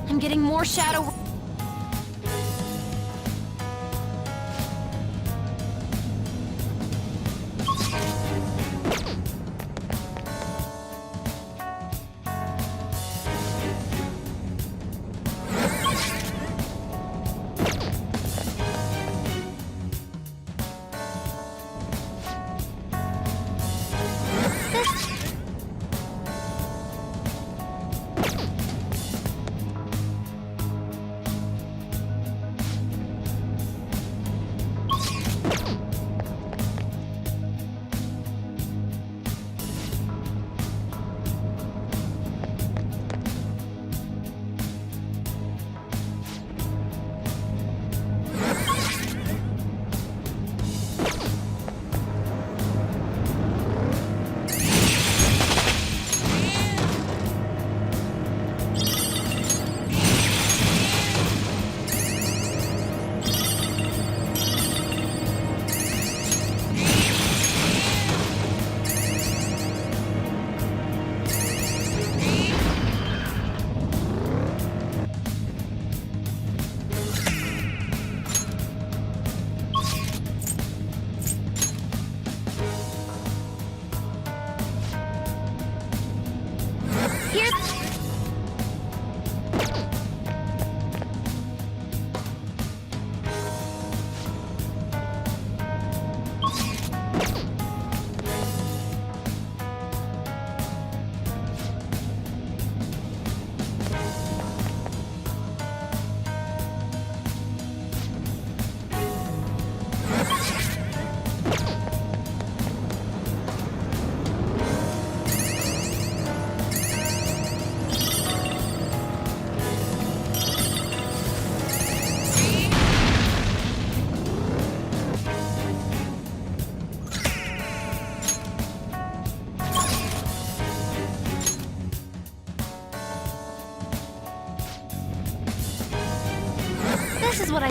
I'm getting more shadow. This is what I...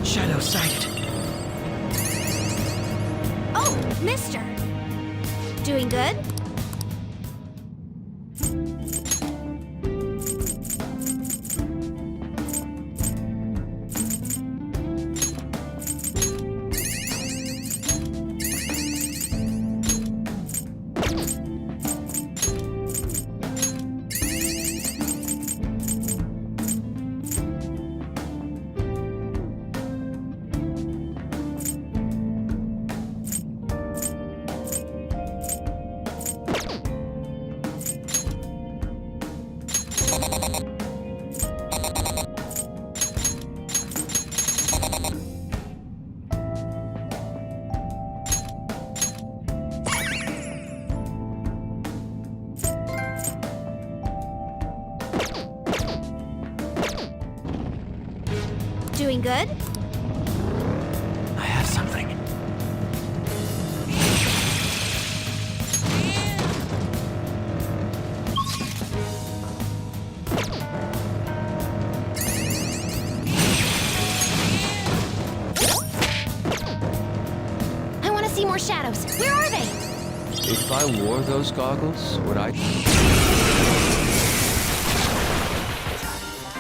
Shadow sighted. Oh, mister. Doing good? Doing good? I have something. I want to see more shadows. Where are they? If I wore those goggles, would I...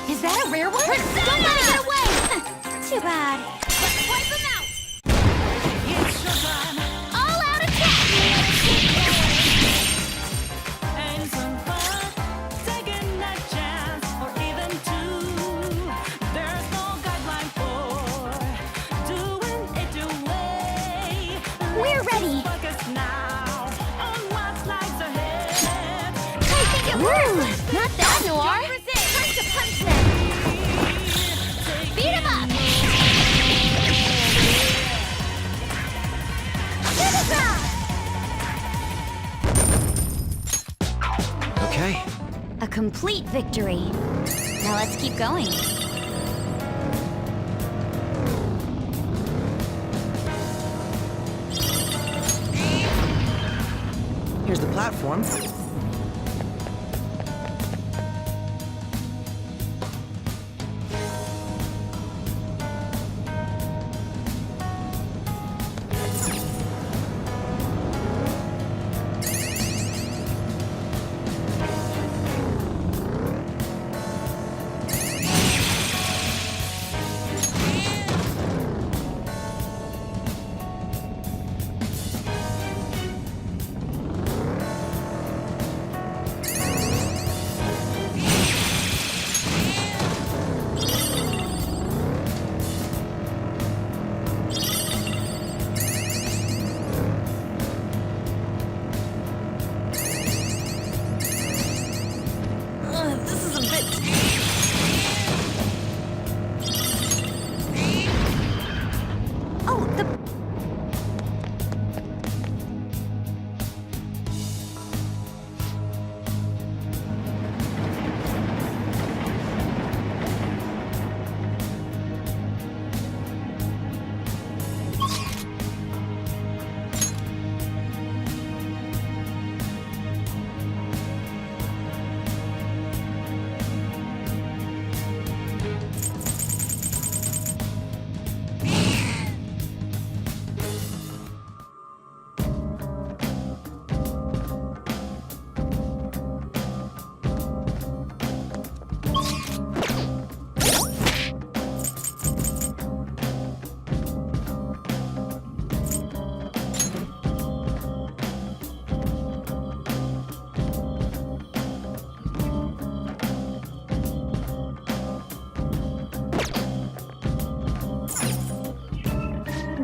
Is that a rare one? Don't let it get away! Too bad. Let's wipe them out! All out attack! And some fun. complete victory. Now let's keep going. Here's the platform. This is a bit... Oh, the...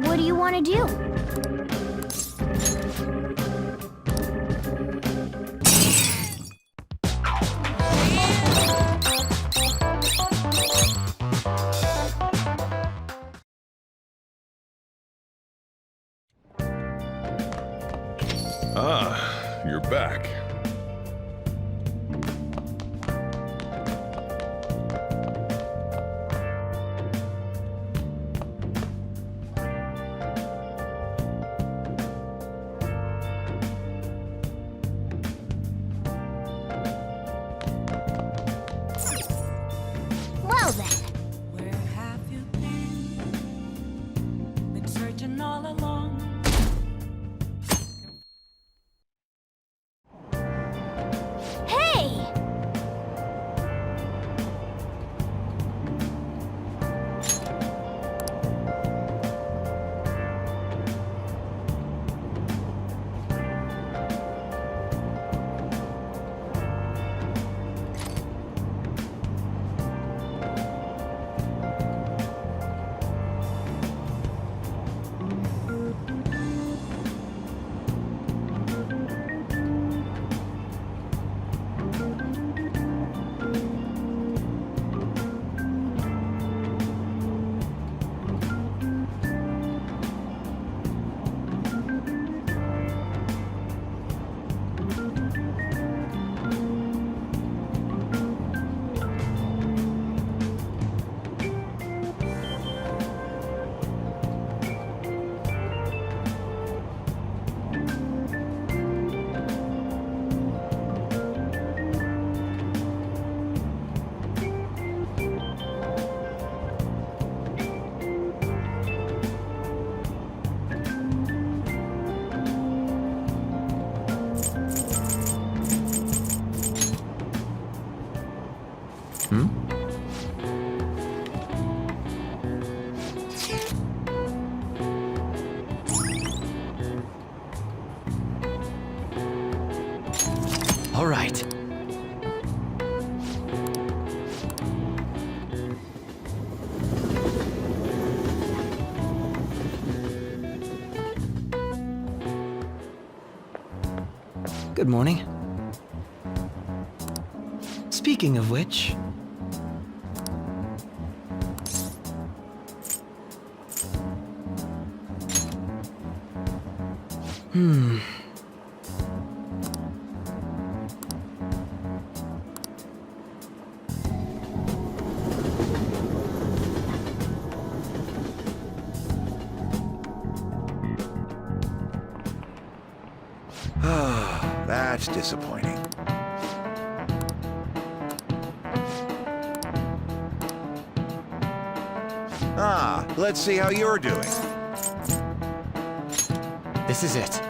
What do you want to do? Ah, you're back. Well then. Where have you been? Been searching all along. Hey! All right. Good morning. Speaking of which... That's disappointing. Ah, let's see how you're doing. This is it.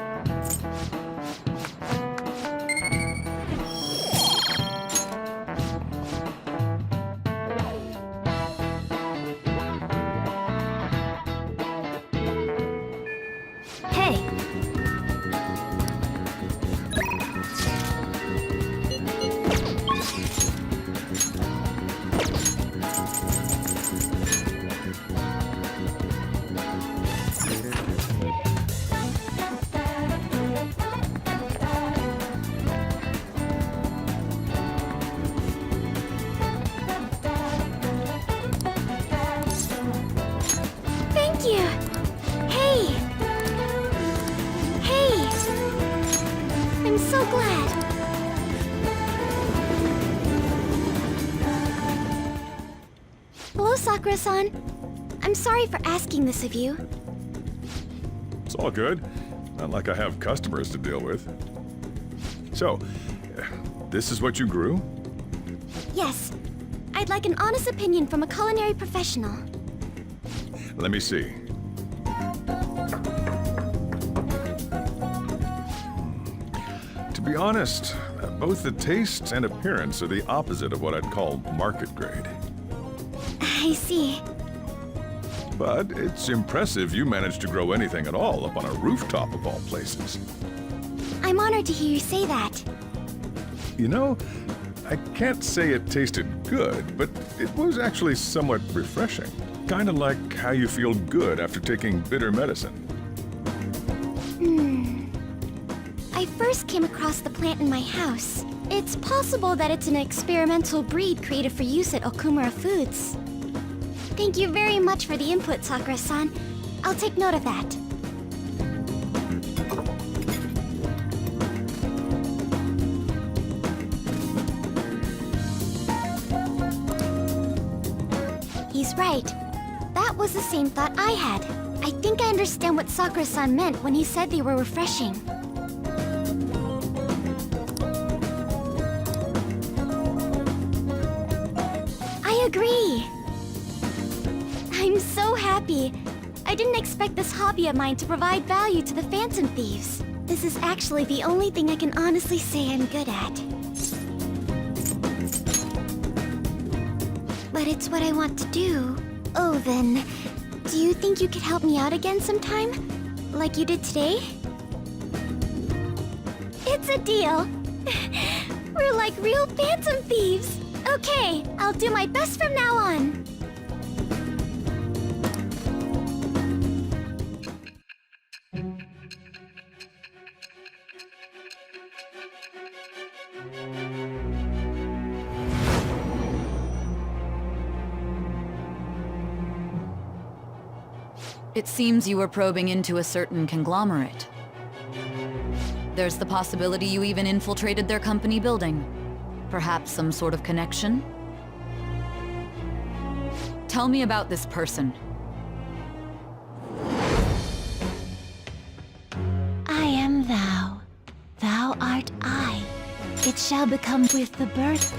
Hey, thank you. Hey. Hey. I'm so glad. Hello, Sakura-san. I'm sorry for asking this of you. It's all good. Not like I have customers to deal with. So, this is what you grew? Yes. I'd like an honest opinion from a culinary professional. Let me see. To be honest, both the taste and appearance are the opposite of what I'd call market grade. I see. But it's impressive you managed to grow anything at all up on a rooftop of all places. I'm honored to hear you say that. You know, I can't say it tasted good, but it was actually somewhat refreshing. Kind of like how you feel good after taking bitter medicine. I first came across the plant in my house. It's possible that it's an experimental breed created for use at Okumura Foods. Thank you very much for the input, Sakura-san. I'll take note of that. He's right. That was the same thought I had. I think I understand what Sakura-san meant when he said they were refreshing. I agree. I'm so happy. I didn't expect this hobby of mine to provide value to the Phantom Thieves. This is actually the only thing I can honestly say I'm good at. But it's what I want to do. Oh, then, do you think you could help me out again sometime? Like you did today? It's a deal. We're like real Phantom Thieves. Okay, I'll do my best from now on. It seems you were probing into a certain conglomerate. There's the possibility you even infiltrated their company building. Perhaps some sort of connection? Tell me about this person. I am thou. Thou art I. It shall become with the birth.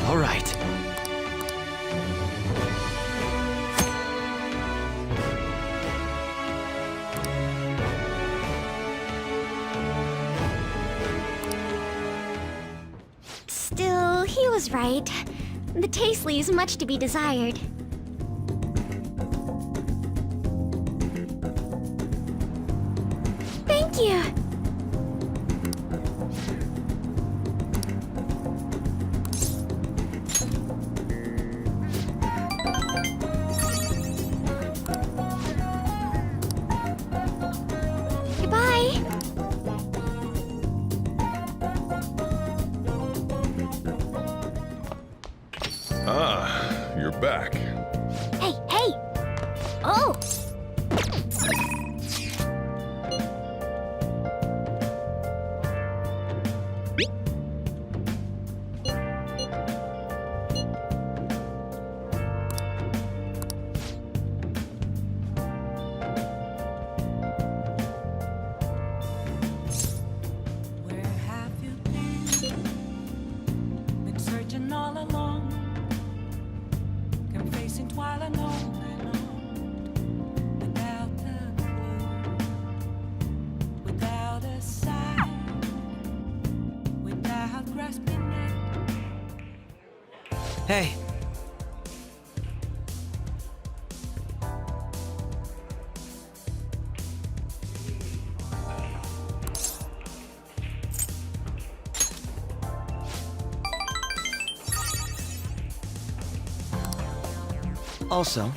All right. Still, he was right. The taste leaves much to be desired. Thank you! Goodbye! Ah, you're back. Hey, hey! Oh! done all along. Can face it while I know without the clue, without a sign, without grasping it. Hey. Also,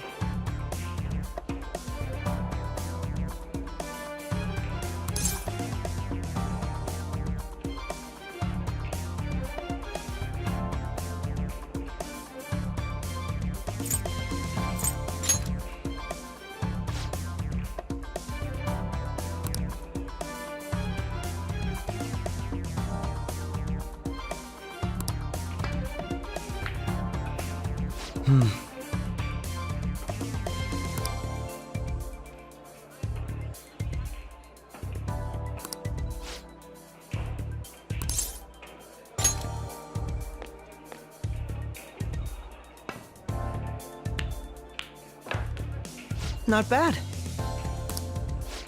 not bad.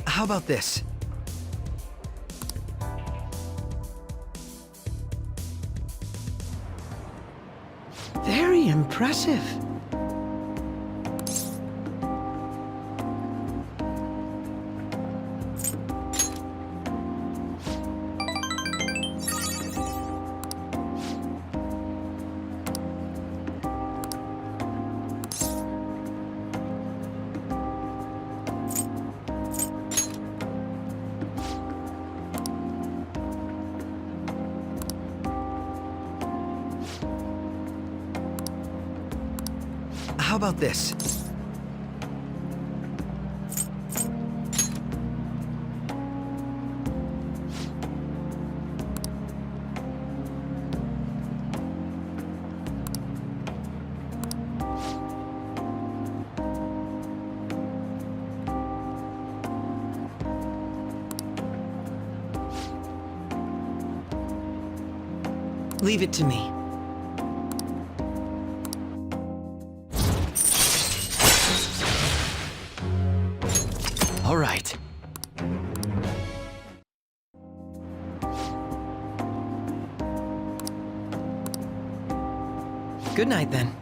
How about this? Very impressive. How about this? Leave it to me. All right. Good night, then.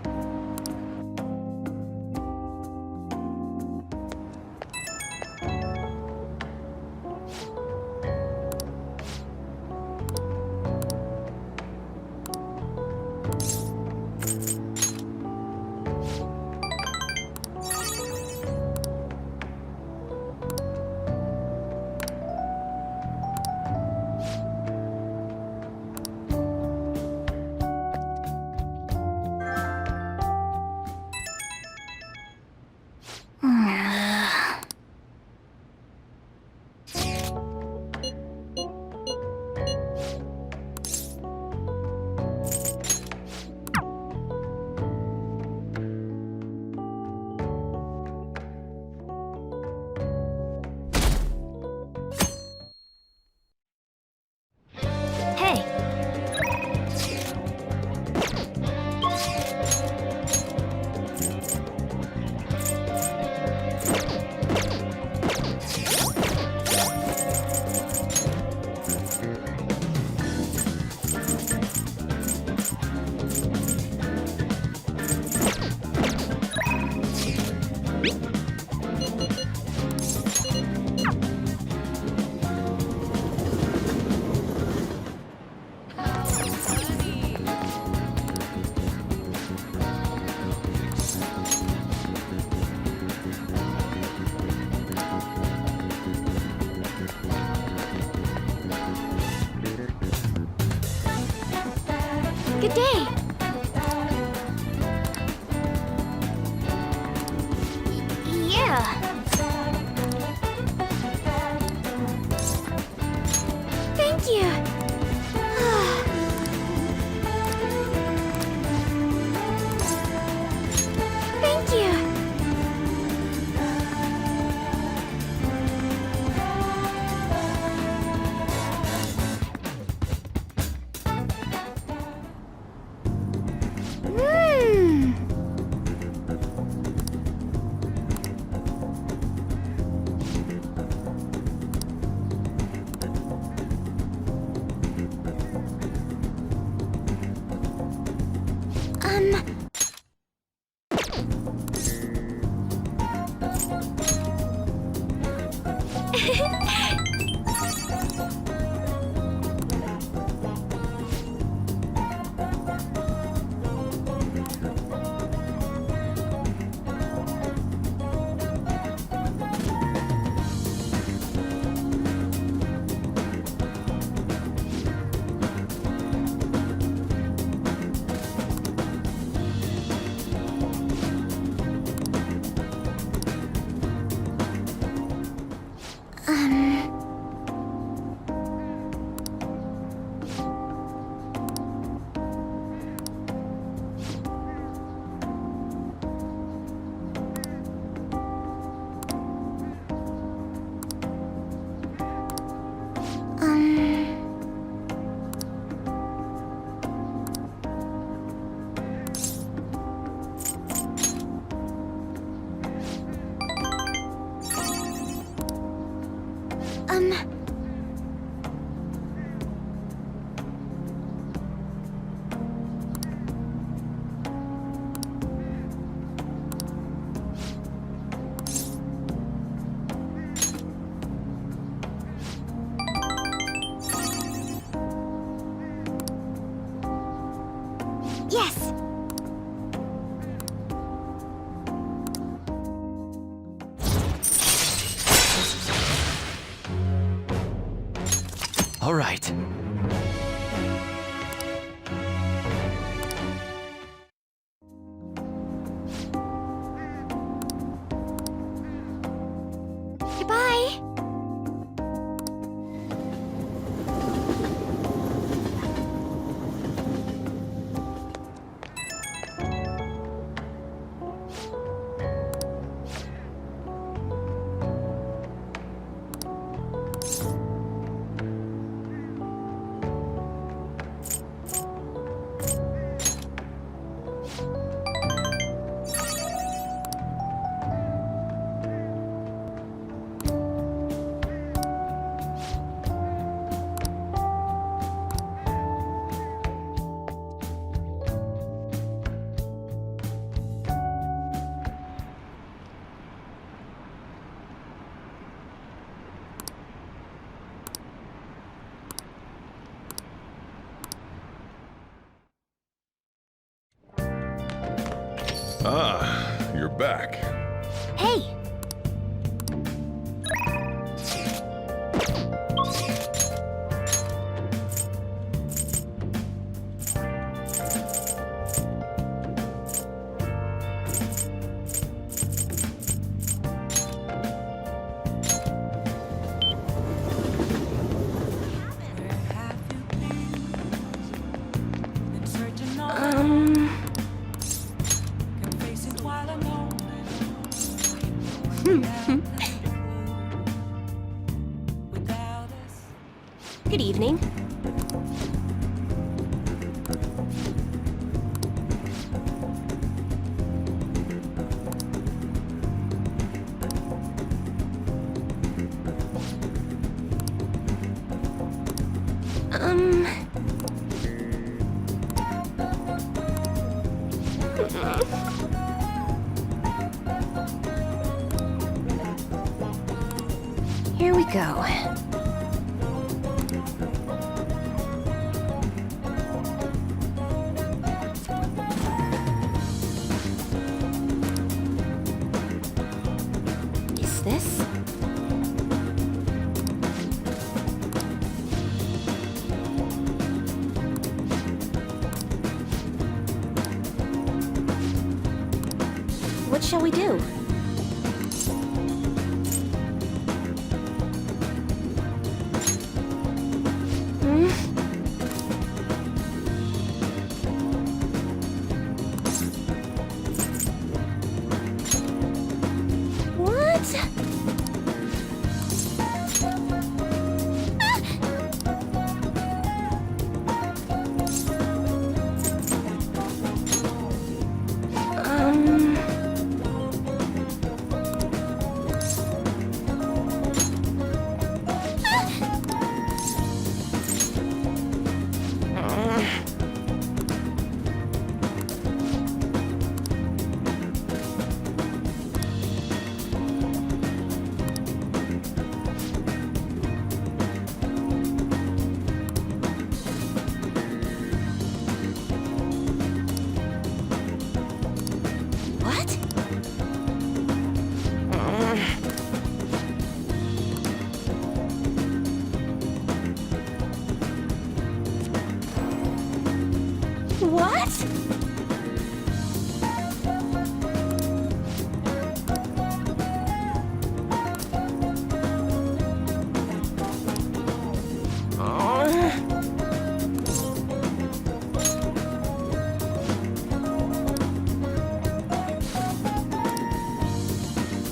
Good day. Yeah. Thank you. Thank you. Yes! All right. Goodbye! Ah, you're back. Hey! Good evening. Here we go. Is this? What shall we do? What?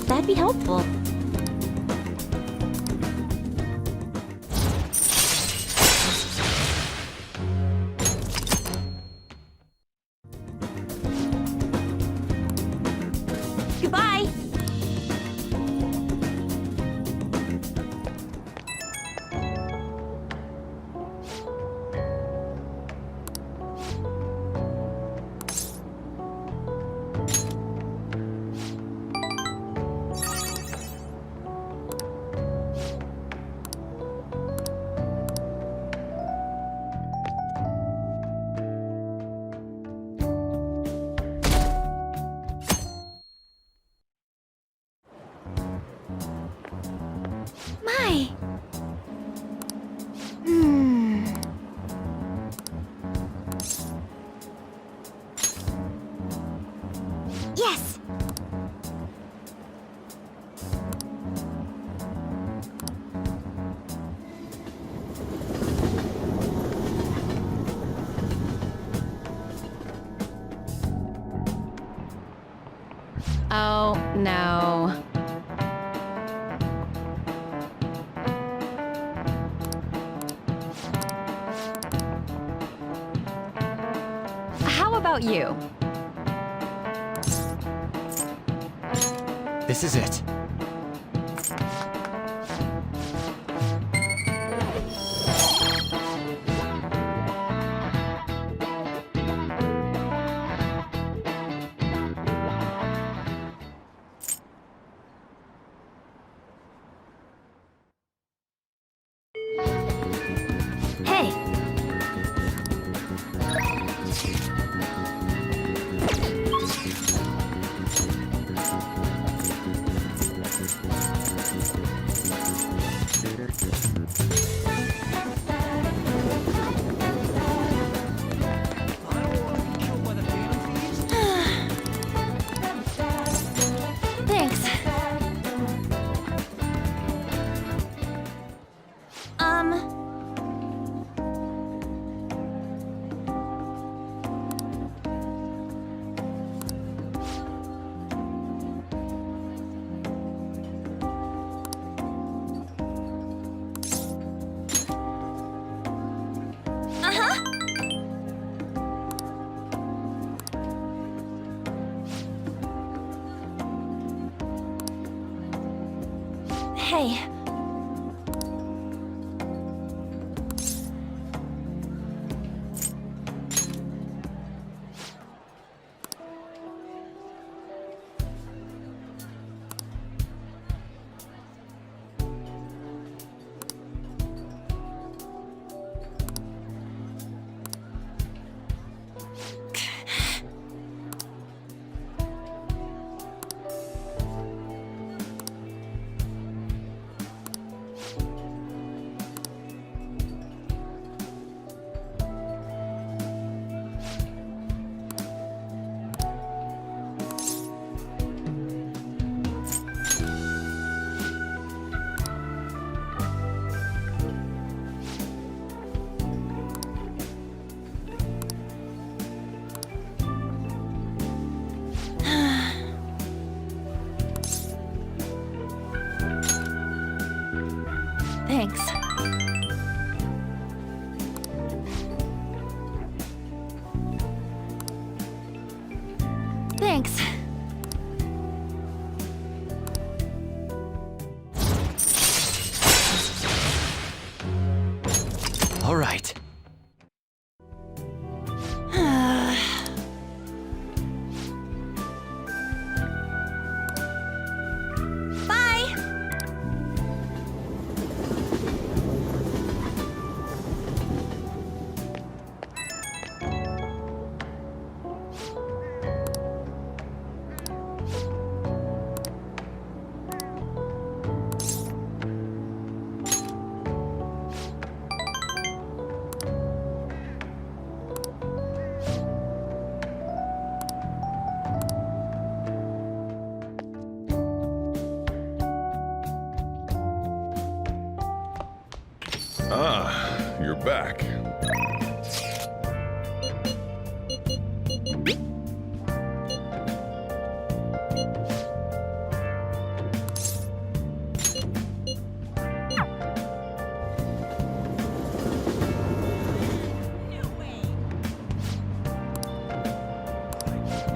That'd be helpful. Goodbye. My. Yes. Oh, no. How about you? This is it. Hey. Thanks. Uh-huh. Hey. Thanks. Thanks. All right. Bye. back.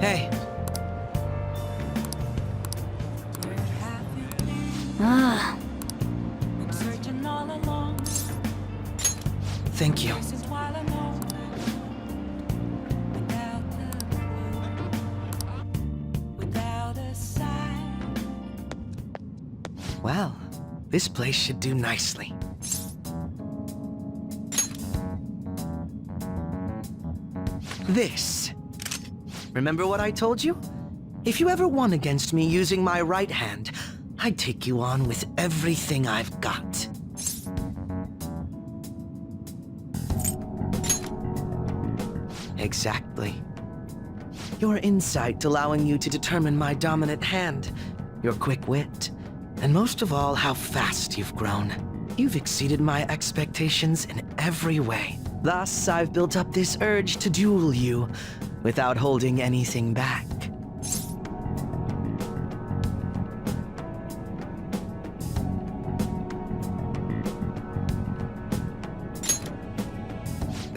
Hey. Ah, Been searching all along. Thank you. Since while alone. Without a clue. Without a sign. Well, this place should do nicely. This. Remember what I told you? If you ever won against me using my right hand, I'd take you on with everything I've got. Exactly. Your insight allowing you to determine my dominant hand, your quick wit, and most of all, how fast you've grown. You've exceeded my expectations in every way. Thus, I've built up this urge to duel you without holding anything back.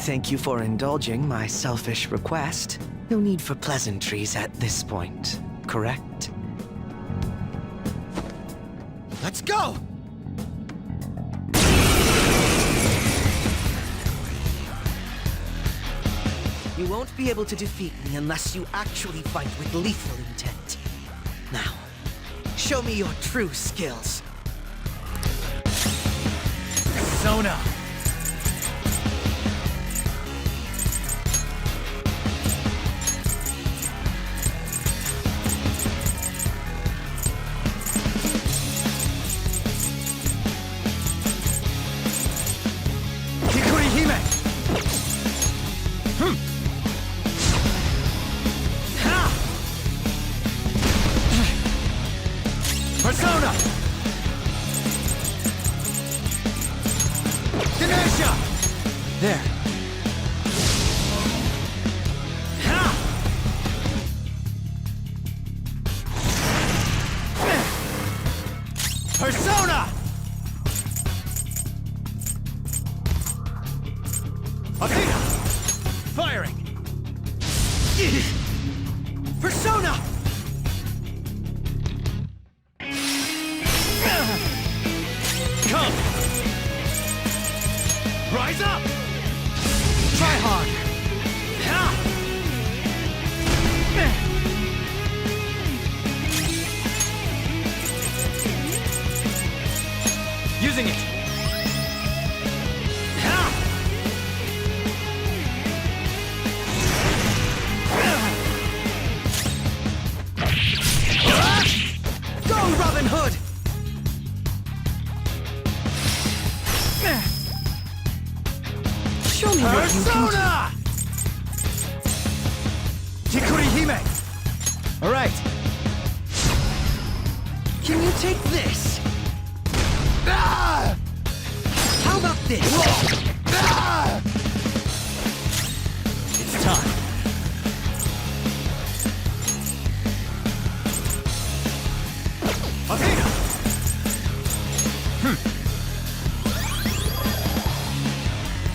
Thank you for indulging my selfish request. No need for pleasantries at this point, correct? Let's go! You won't be able to defeat me unless you actually fight with lethal intent. Now, show me your true skills. Persona! Hikuri Hime! Persona! Dementia! There. Ha! Persona! Athena! Firing! Persona! Come! Rise up! Try hard! Ha! Using it! Ha! Go, Robin Hood! Show me what you can do. Persona! Hikuri Hime! Alright. Can you take this? Ah! How about this? Ah! It's time. Athena!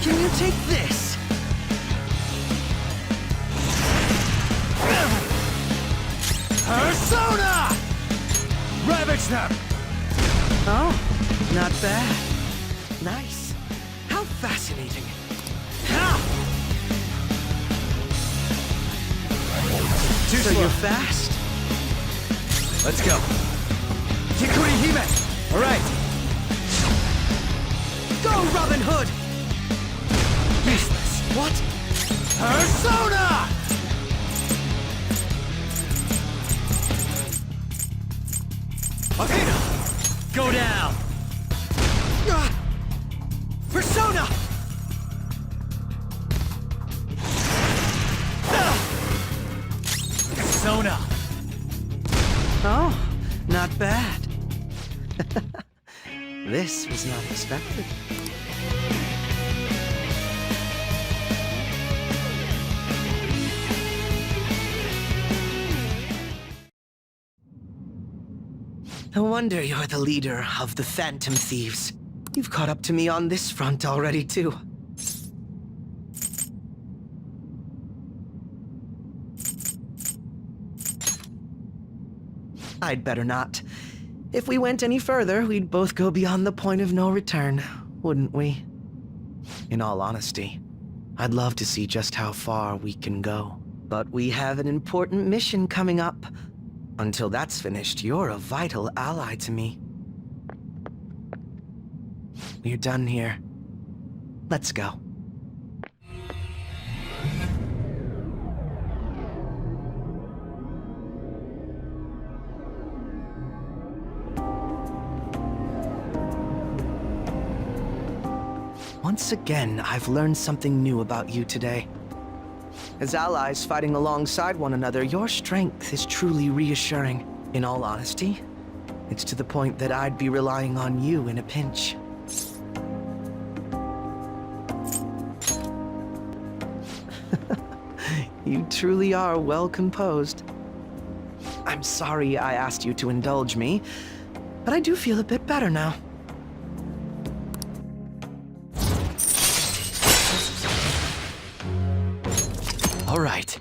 Can you take this? Persona! Ravage them! Oh, not bad. Nice. How fascinating. Ha! Too So slow. you're fast? Let's go. Hikuri Hime! Alright. Go, Robin Hood! Useless. What? Persona! Athena! Go down! Persona! Persona! Oh, not bad. This was not expected. No wonder you're the leader of the Phantom Thieves. You've caught up to me on this front already, too. I'd better not. If we went any further, we'd both go beyond the point of no return, wouldn't we? In all honesty, I'd love to see just how far we can go. But we have an important mission coming up. Until that's finished, you're a vital ally to me. We're done here. Let's go. Once again, I've learned something new about you today. As allies fighting alongside one another, your strength is truly reassuring. In all honesty, it's to the point that I'd be relying on you in a pinch. You truly are well composed. I'm sorry I asked you to indulge me, but I do feel a bit better now. All right.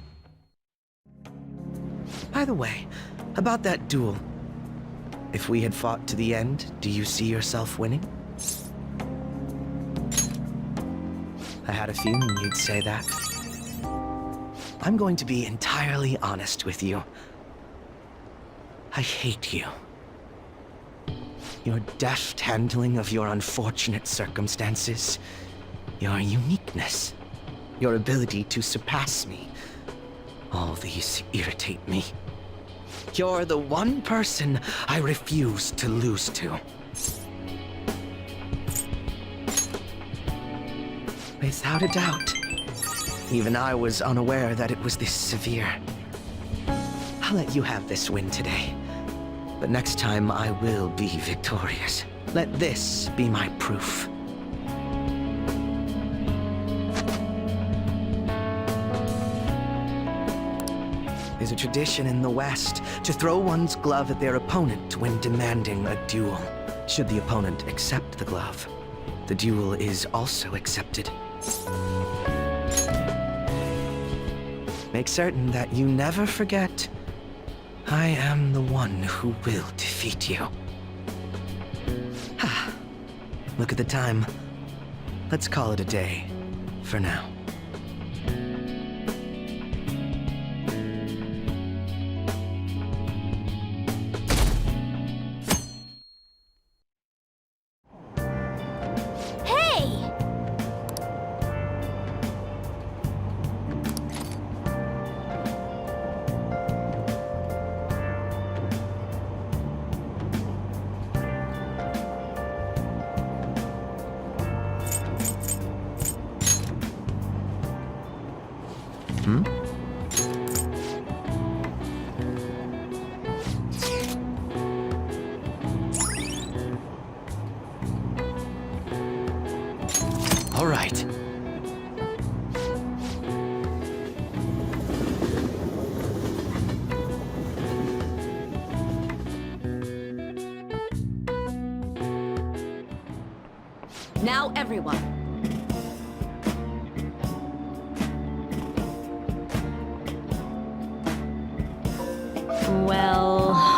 By the way, about that duel. If we had fought to the end, do you see yourself winning? I had a feeling you'd say that. I'm going to be entirely honest with you. I hate you. Your deft handling of your unfortunate circumstances, your uniqueness, your ability to surpass me. All these irritate me. You're the one person I refuse to lose to. Without a doubt. Even I was unaware that it was this severe. I'll let you have this win today. But next time I will be victorious. Let this be my proof. There's a tradition in the West to throw one's glove at their opponent when demanding a duel. Should the opponent accept the glove, the duel is also accepted. Make certain that you never forget, I am the one who will defeat you. Look at the time. Let's call it a day, for now. All right. Now, everyone. Well...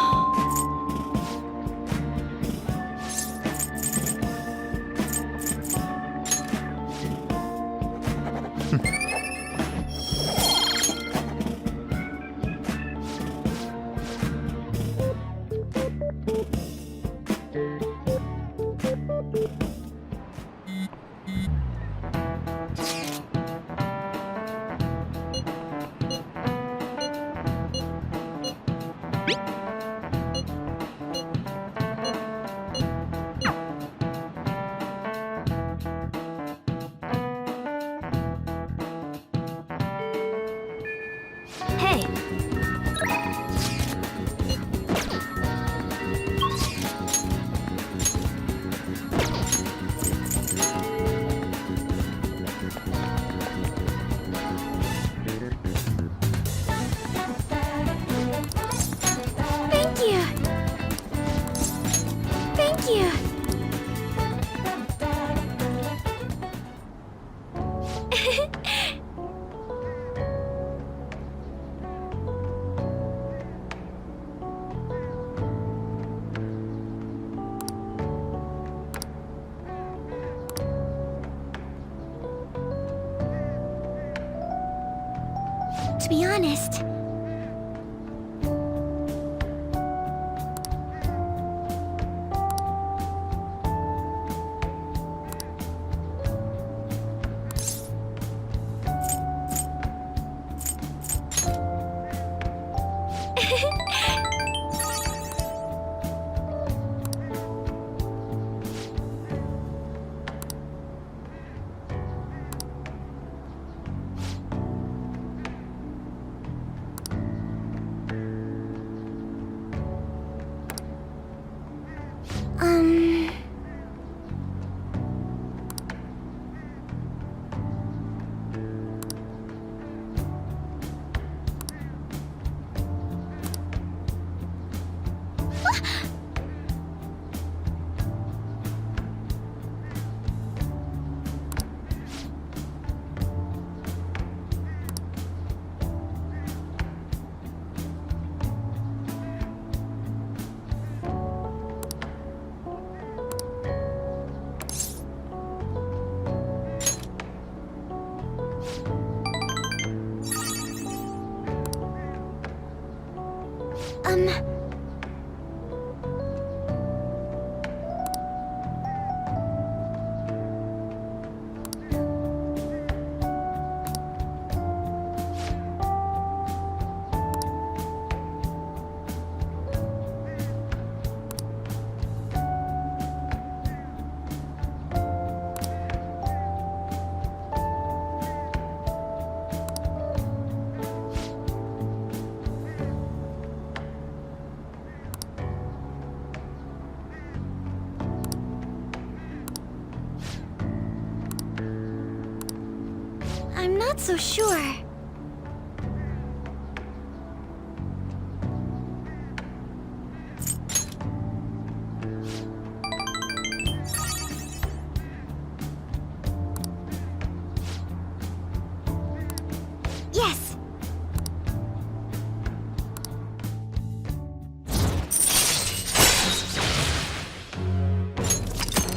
To be honest, I'm not so sure. Yes!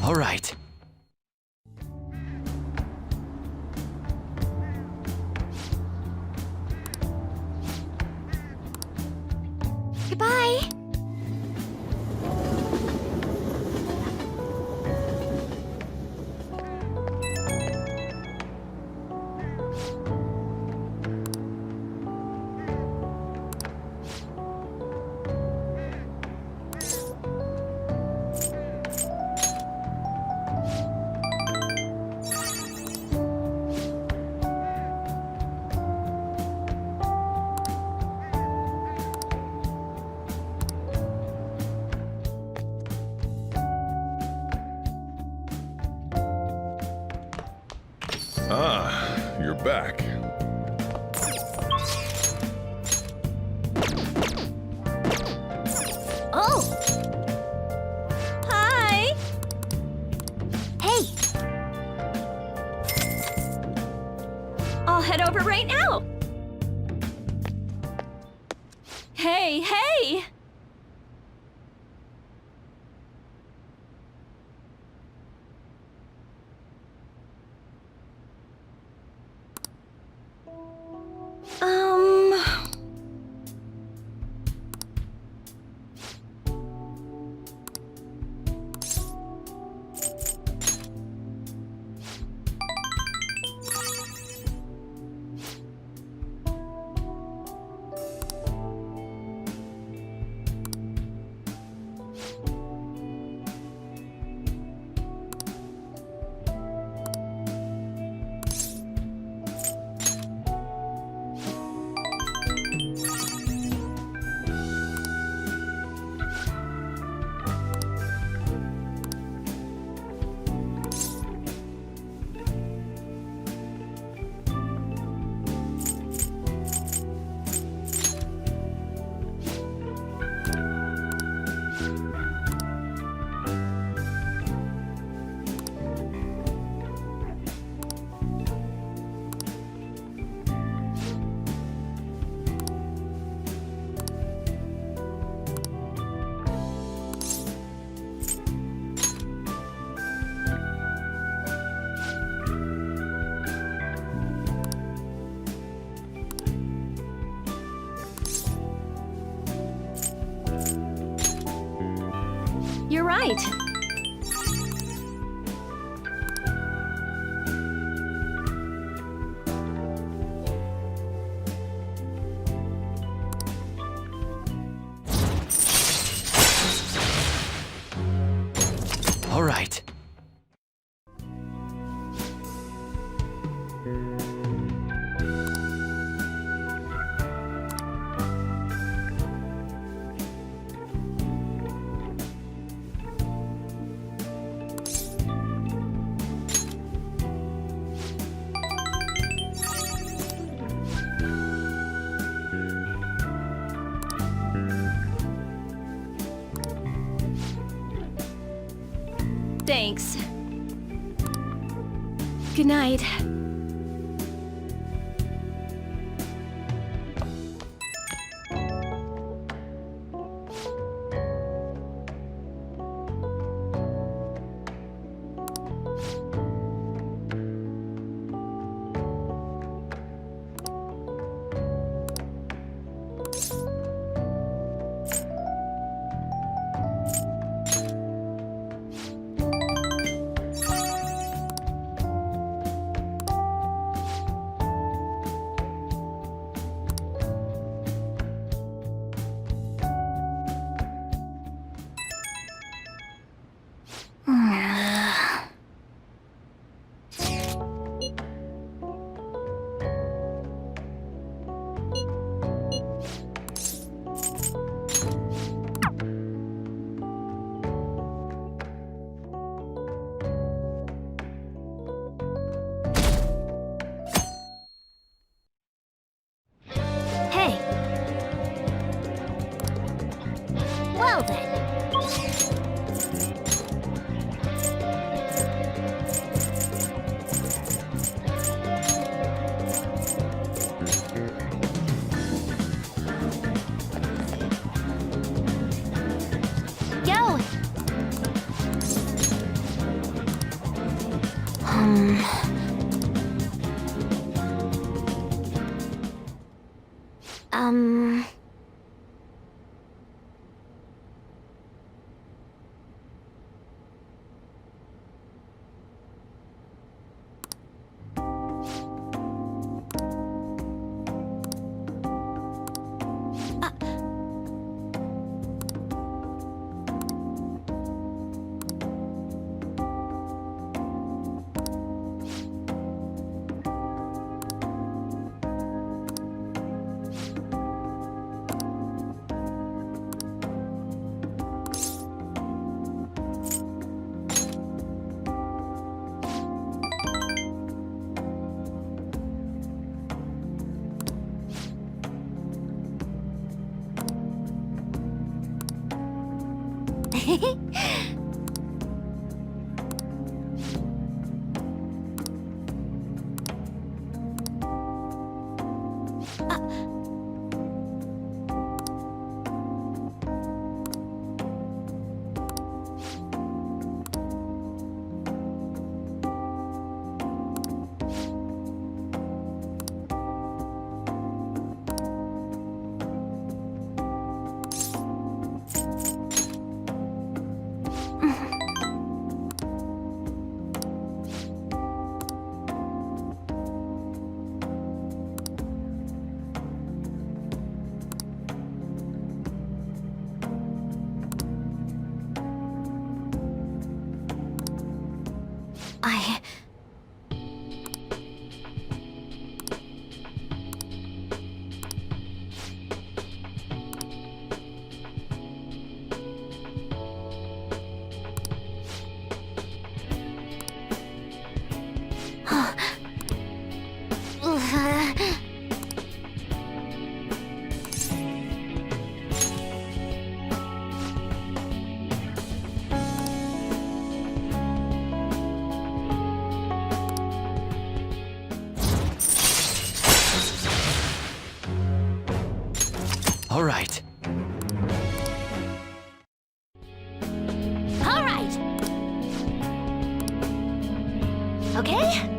All right. Goodbye! Ah, you're back. Oh! Hi! Hey! I'll head over right now! Hey, hey! night. All right. Thanks. Good night. Hey. Well then. Yo. Um... All right. All right. Okay?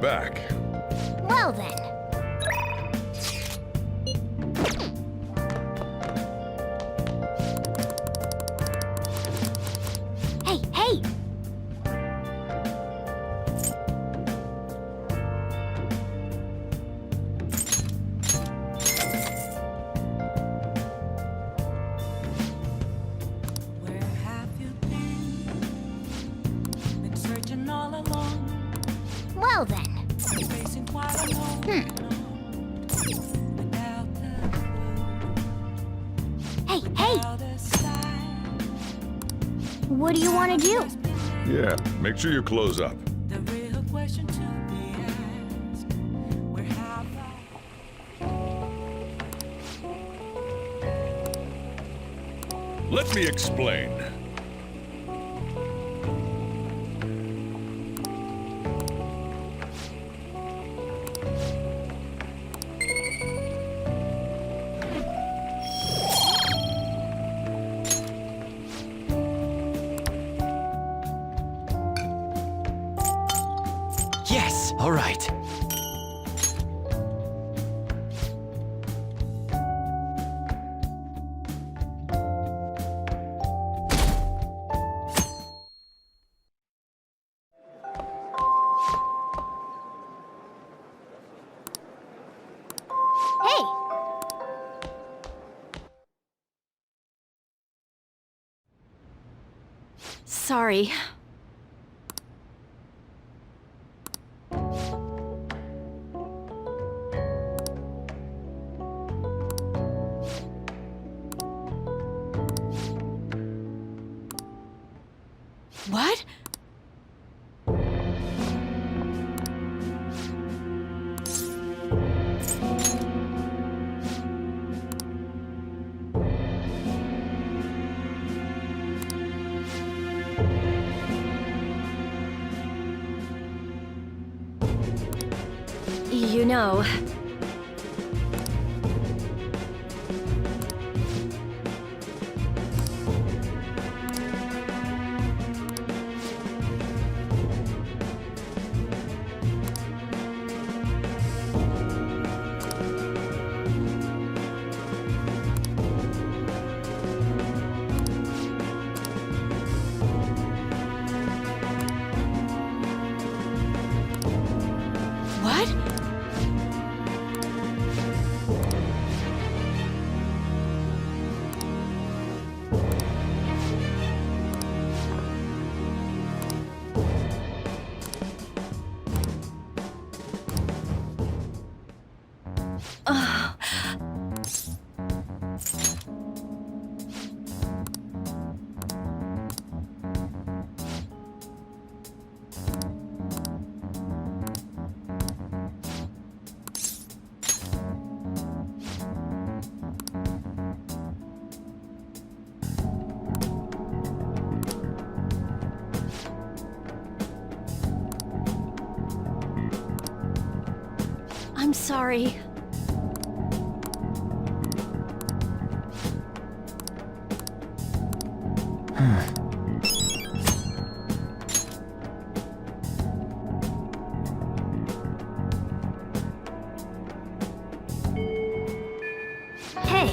back. Well then. Hey, hey! Where have you been? Been searching all along. Well then. Facing quite alone. Without the Hey, hey! without a sign. What do you want to do? Yeah, make sure you close up. The real question to be asked. Where have Let me explain. Yes! All right. Hey! Sorry. What? You know... What? Ugh. I'm sorry. Hey!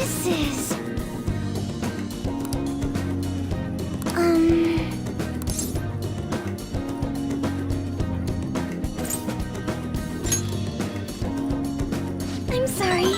This is... I'm sorry.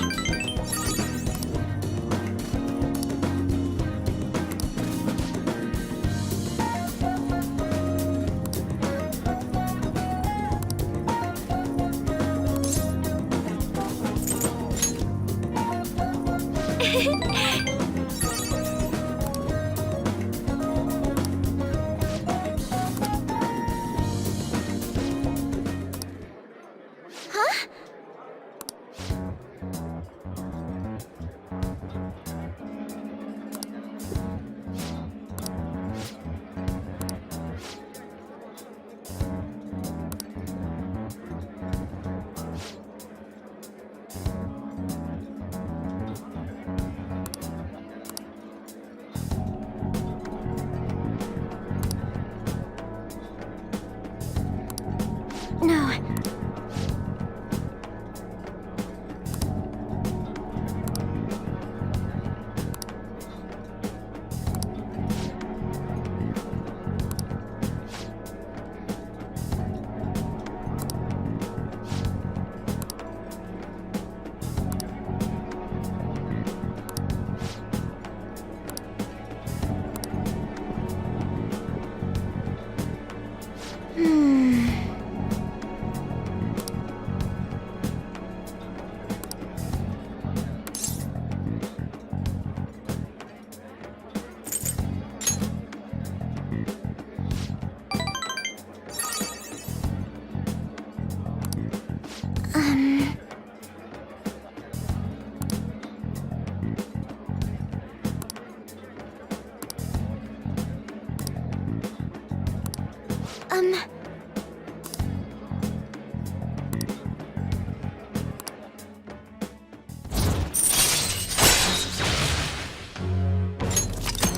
Huh? No.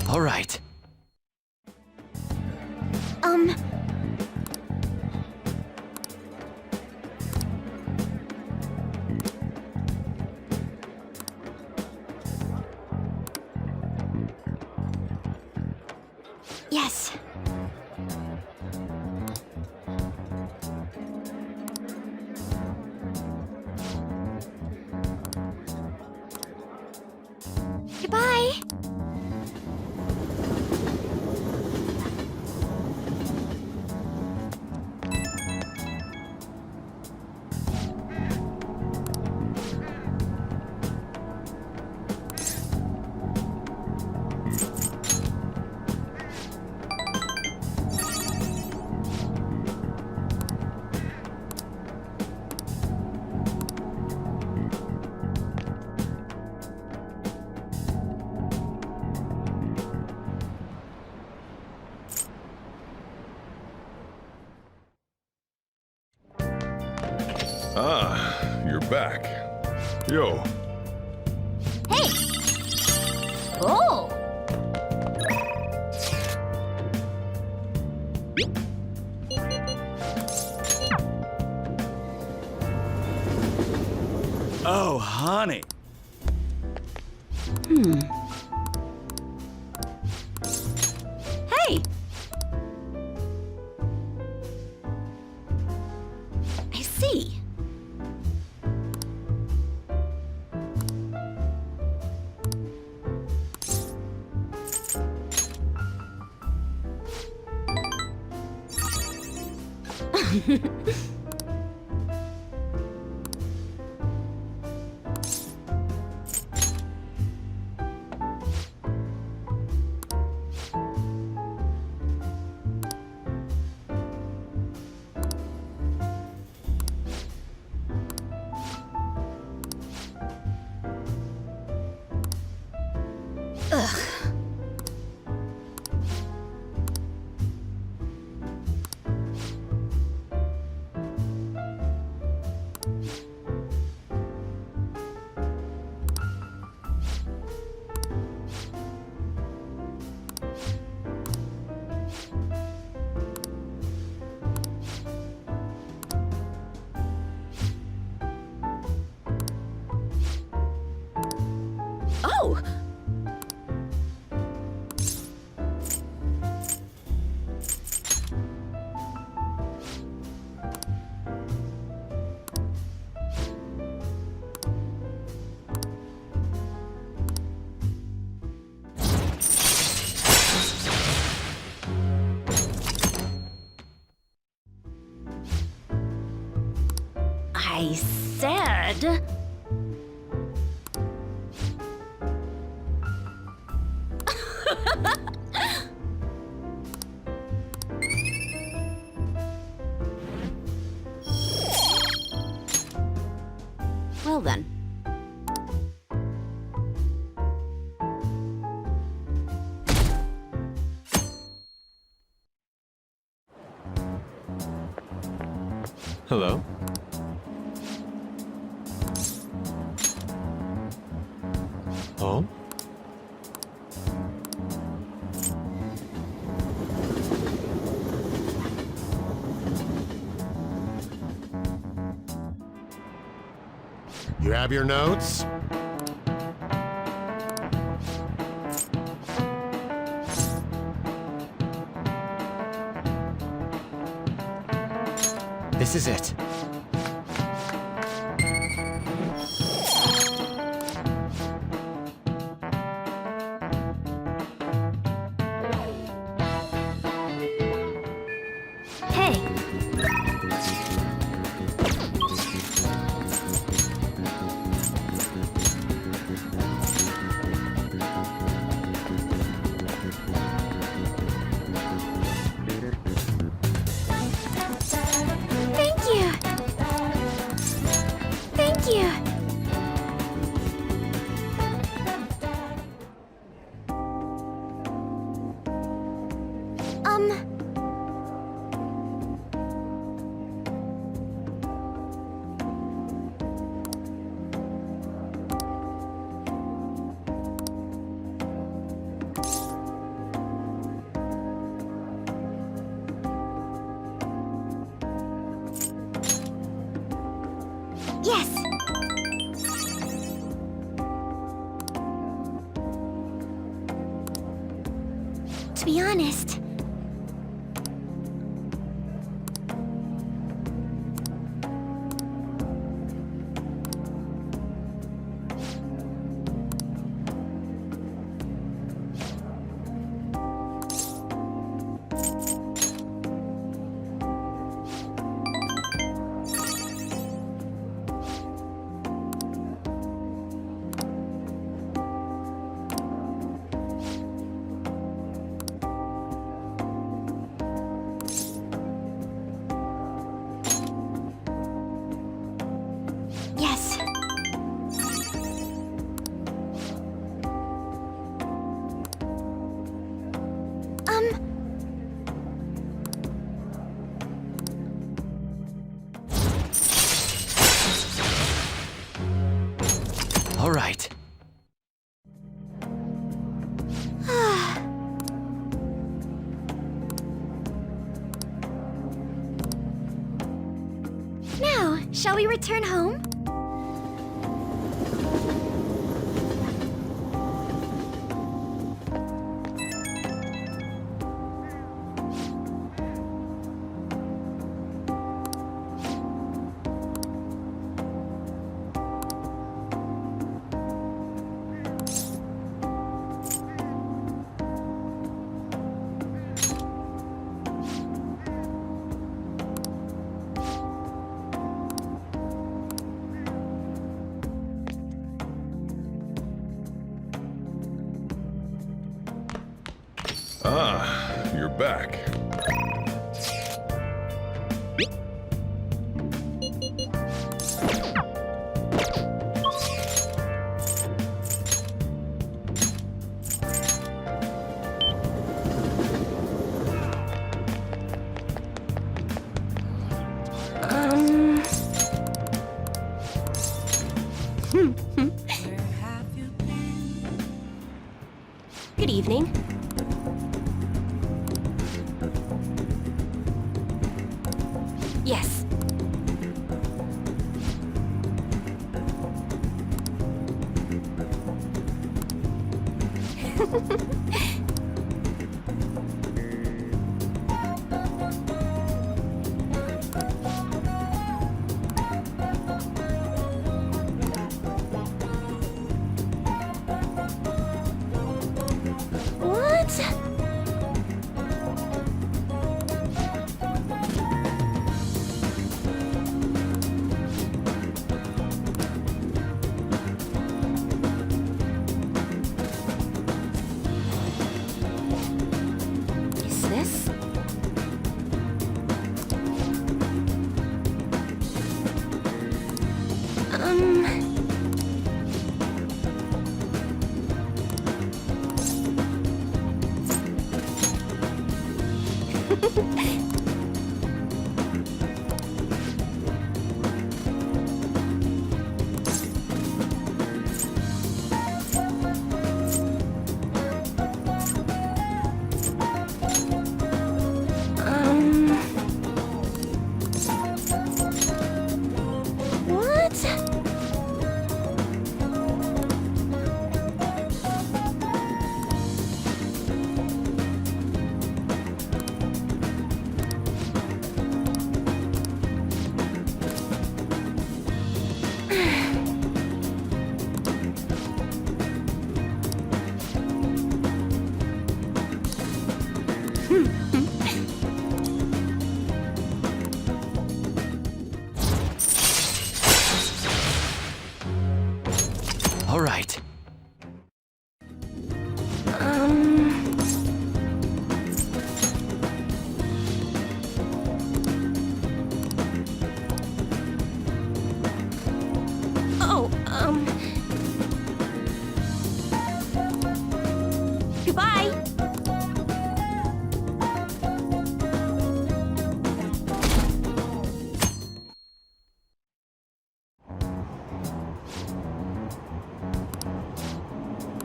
All right. Yes. Goodbye. Ah, you're back. Yo. Hey! Oh! Oh, honey. Hey! I see. Ugh. Oh! I said... Well then. Hello? Oh? You have your notes? This is it. Hey, thank you. Thank you. Yes. To be honest, yes. All right. Now, shall we return home? Ah, you're back. Good evening. Yes. What? Is this? What? All right. Oh, Goodbye.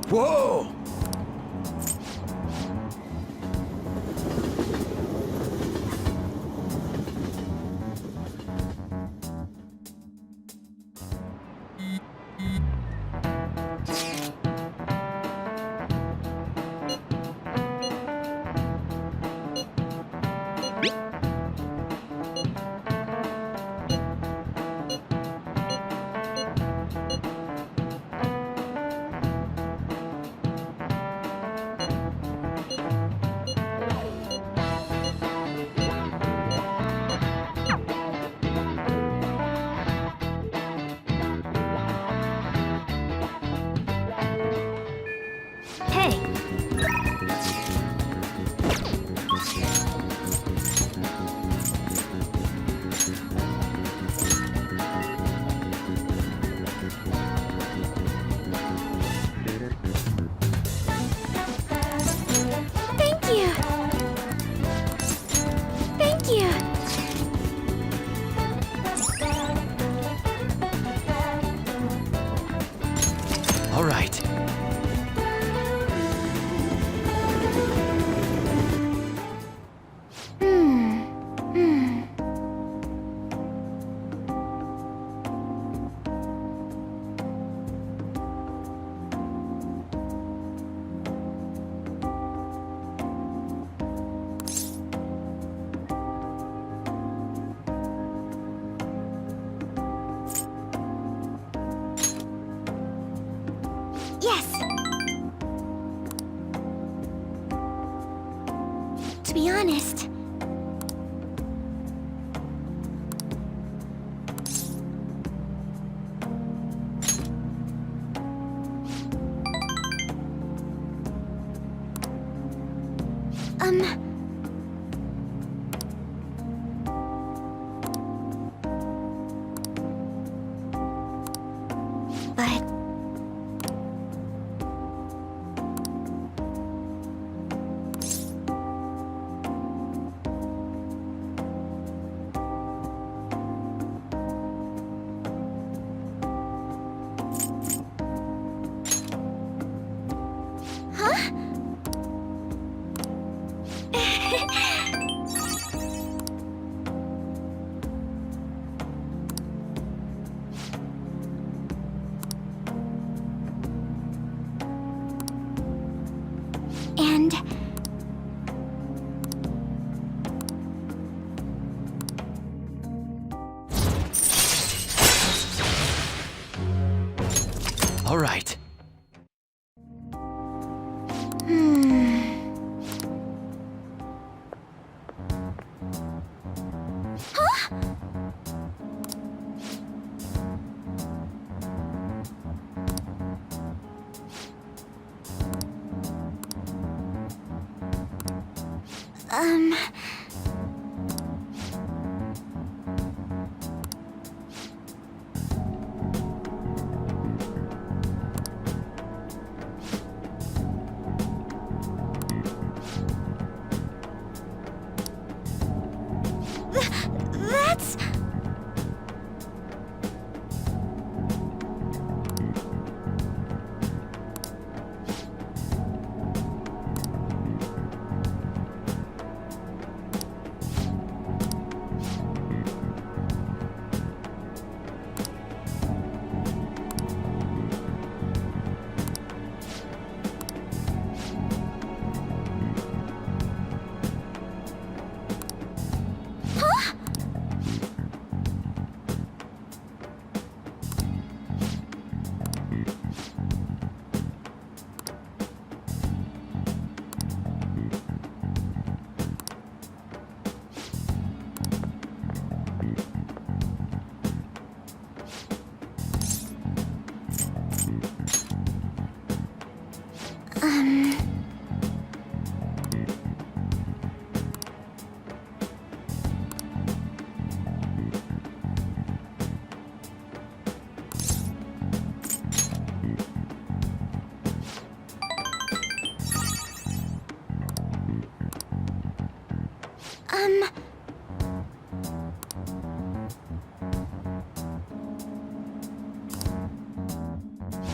Whoa! Hey. thank you. Thank you. All right. Yes. To be honest, but huh? And All right. that's...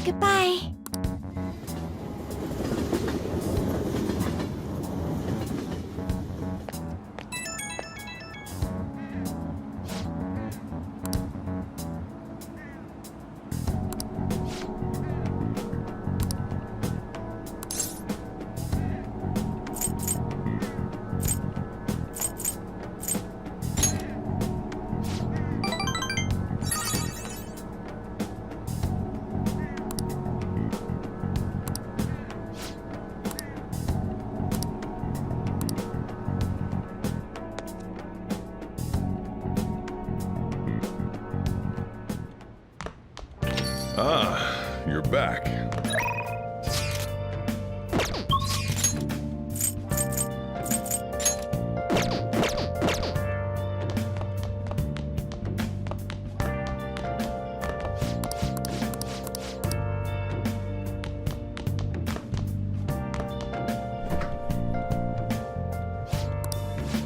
Goodbye. Ah, you're back.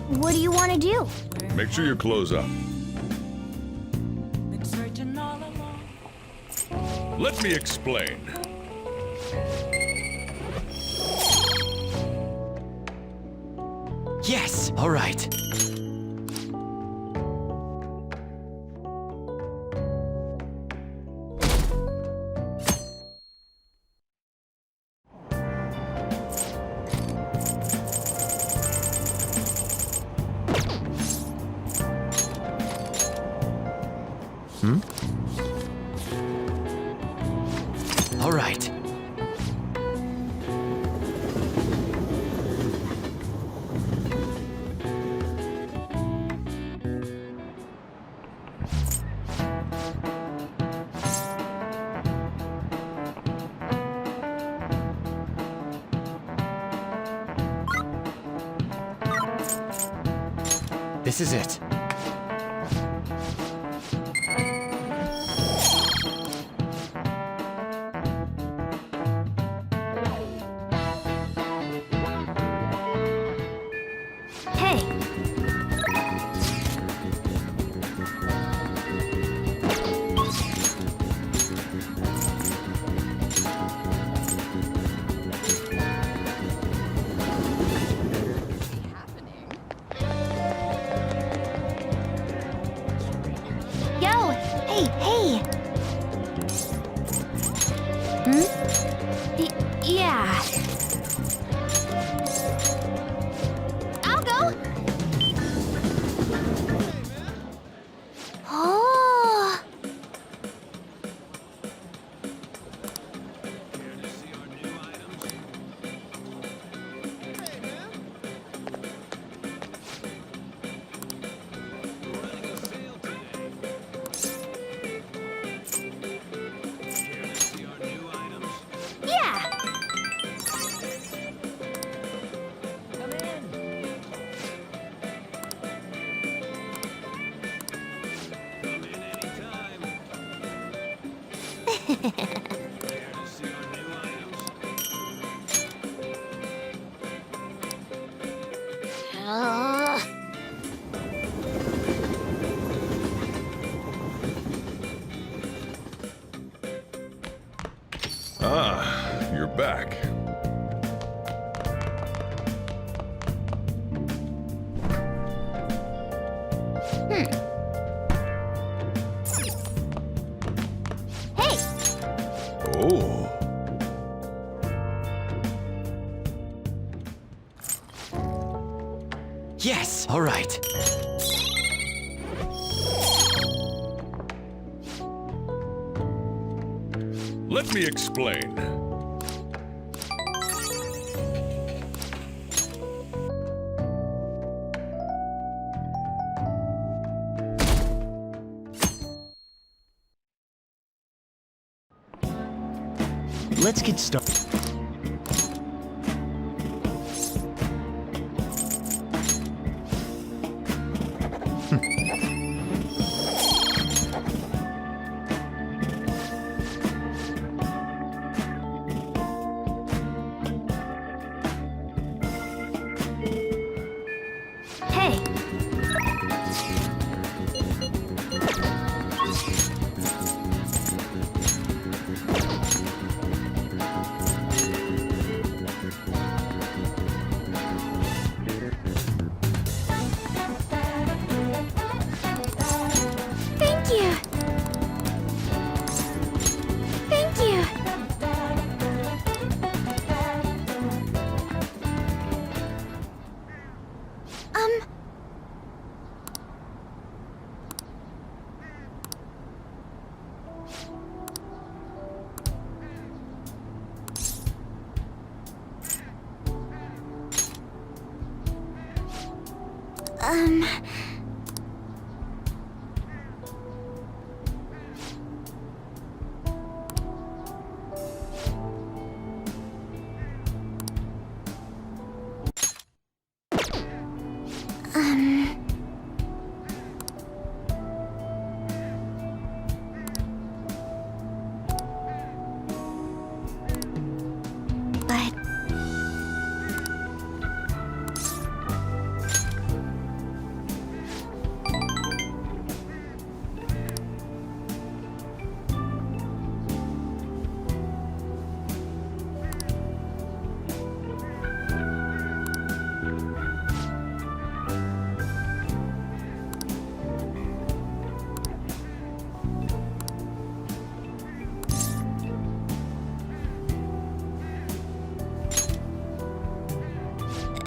What do you want to do? Make sure you close up. Been searching all along. Let me explain. Yes! All right. All right. This is it. Hey, yo, hey. Yeah. Ah, you're back. Hey! Oh. Yes, all right. Let me explain. Let's get started. Hey! Thank you! Thank you! Um... But...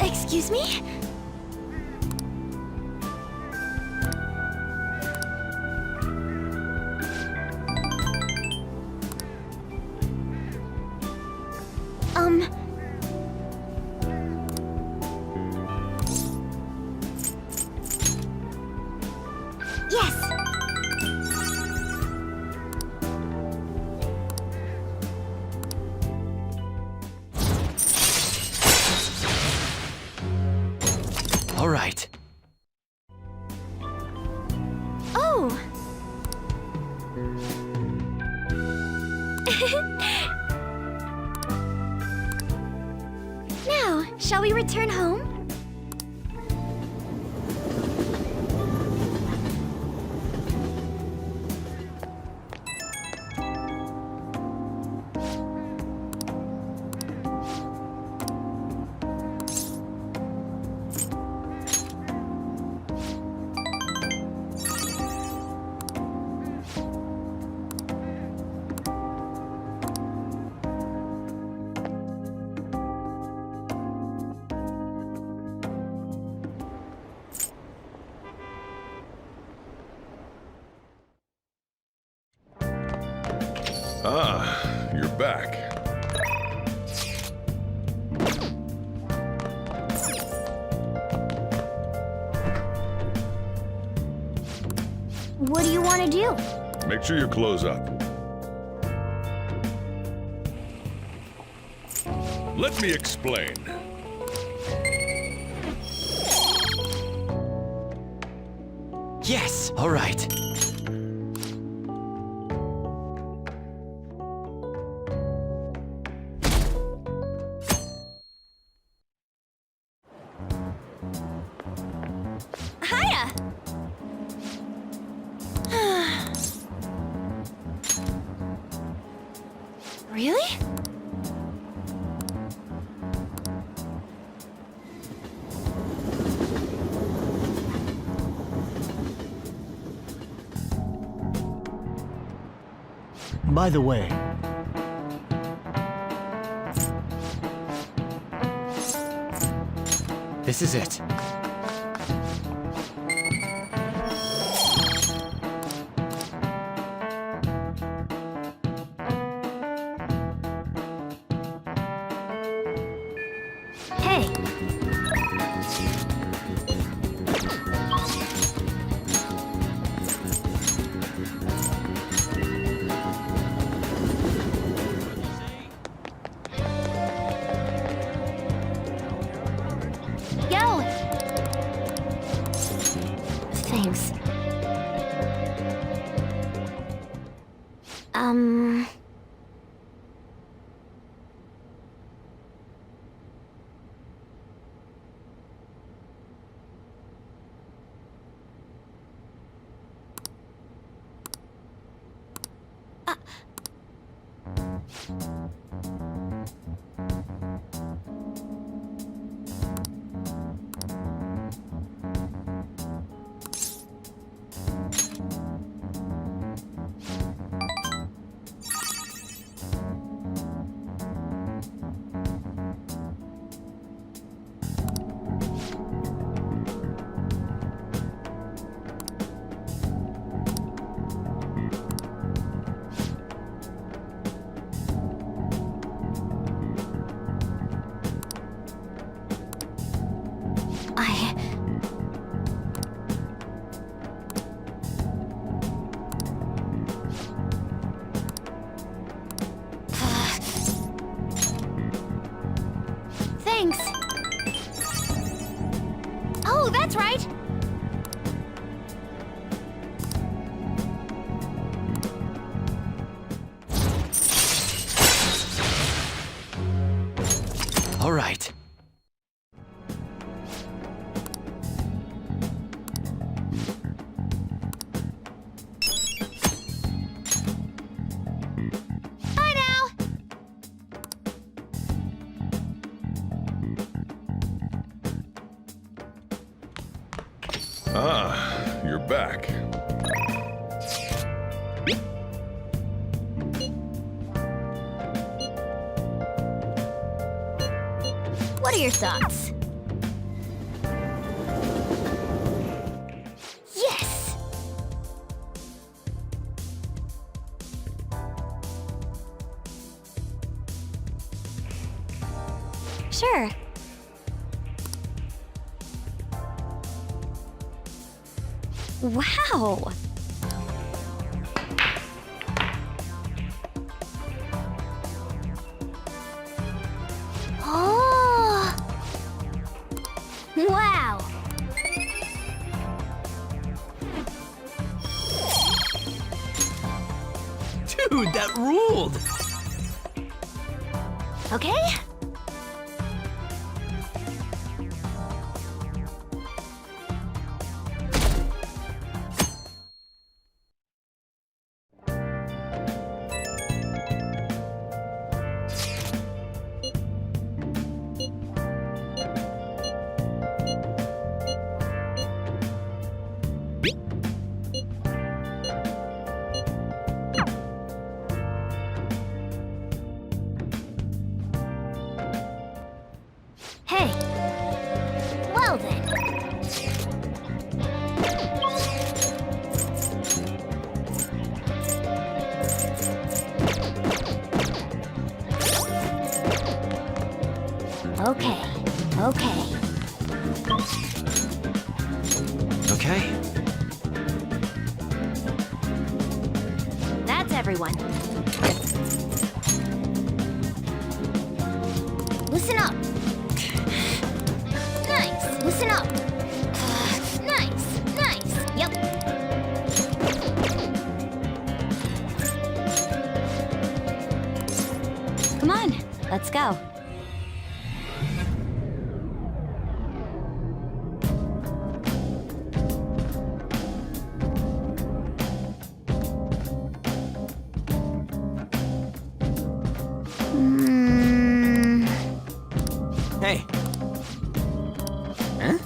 Excuse me? Yes! All right. Oh! Now, shall we return home? Ah, you're back. What do you want to do? Make sure you close up. Let me explain. Yes, all right. By the way, This is it. Hey, yo! Thanks. Thanks. Oh, that's right. All right. Bye now. Ah, you're back. What are your thoughts? Yes! Sure. Wow! Oh! Wow! Dude, that ruled! Okay? Hey. Well then. Okay. Okay. Okay. That's everyone. Listen up. Nice. Listen up. Nice. Nice. Yep. Come on. Let's go. Hey. Huh?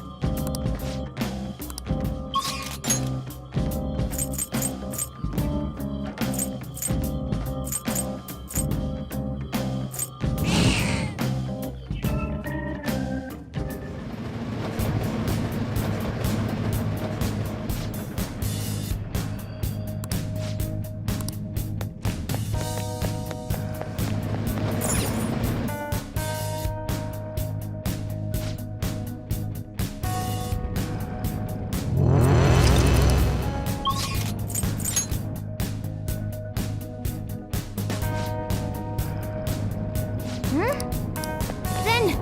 Then...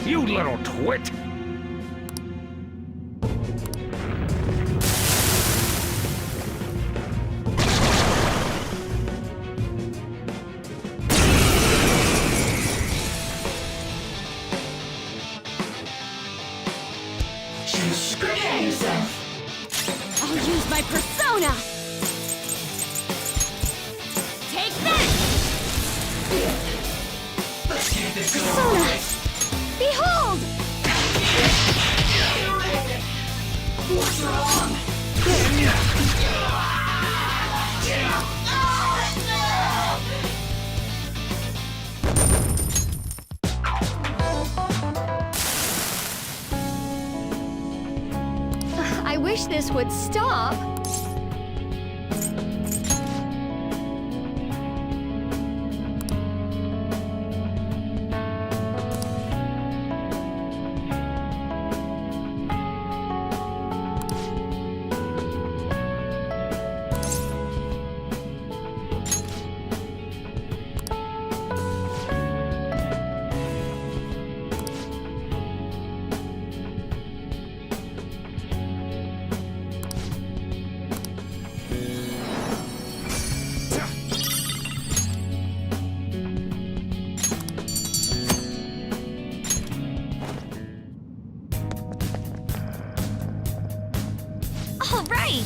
You little twit! I'll use my persona! Take that! Persona! Behold! What's wrong? I wish this would stop. All right!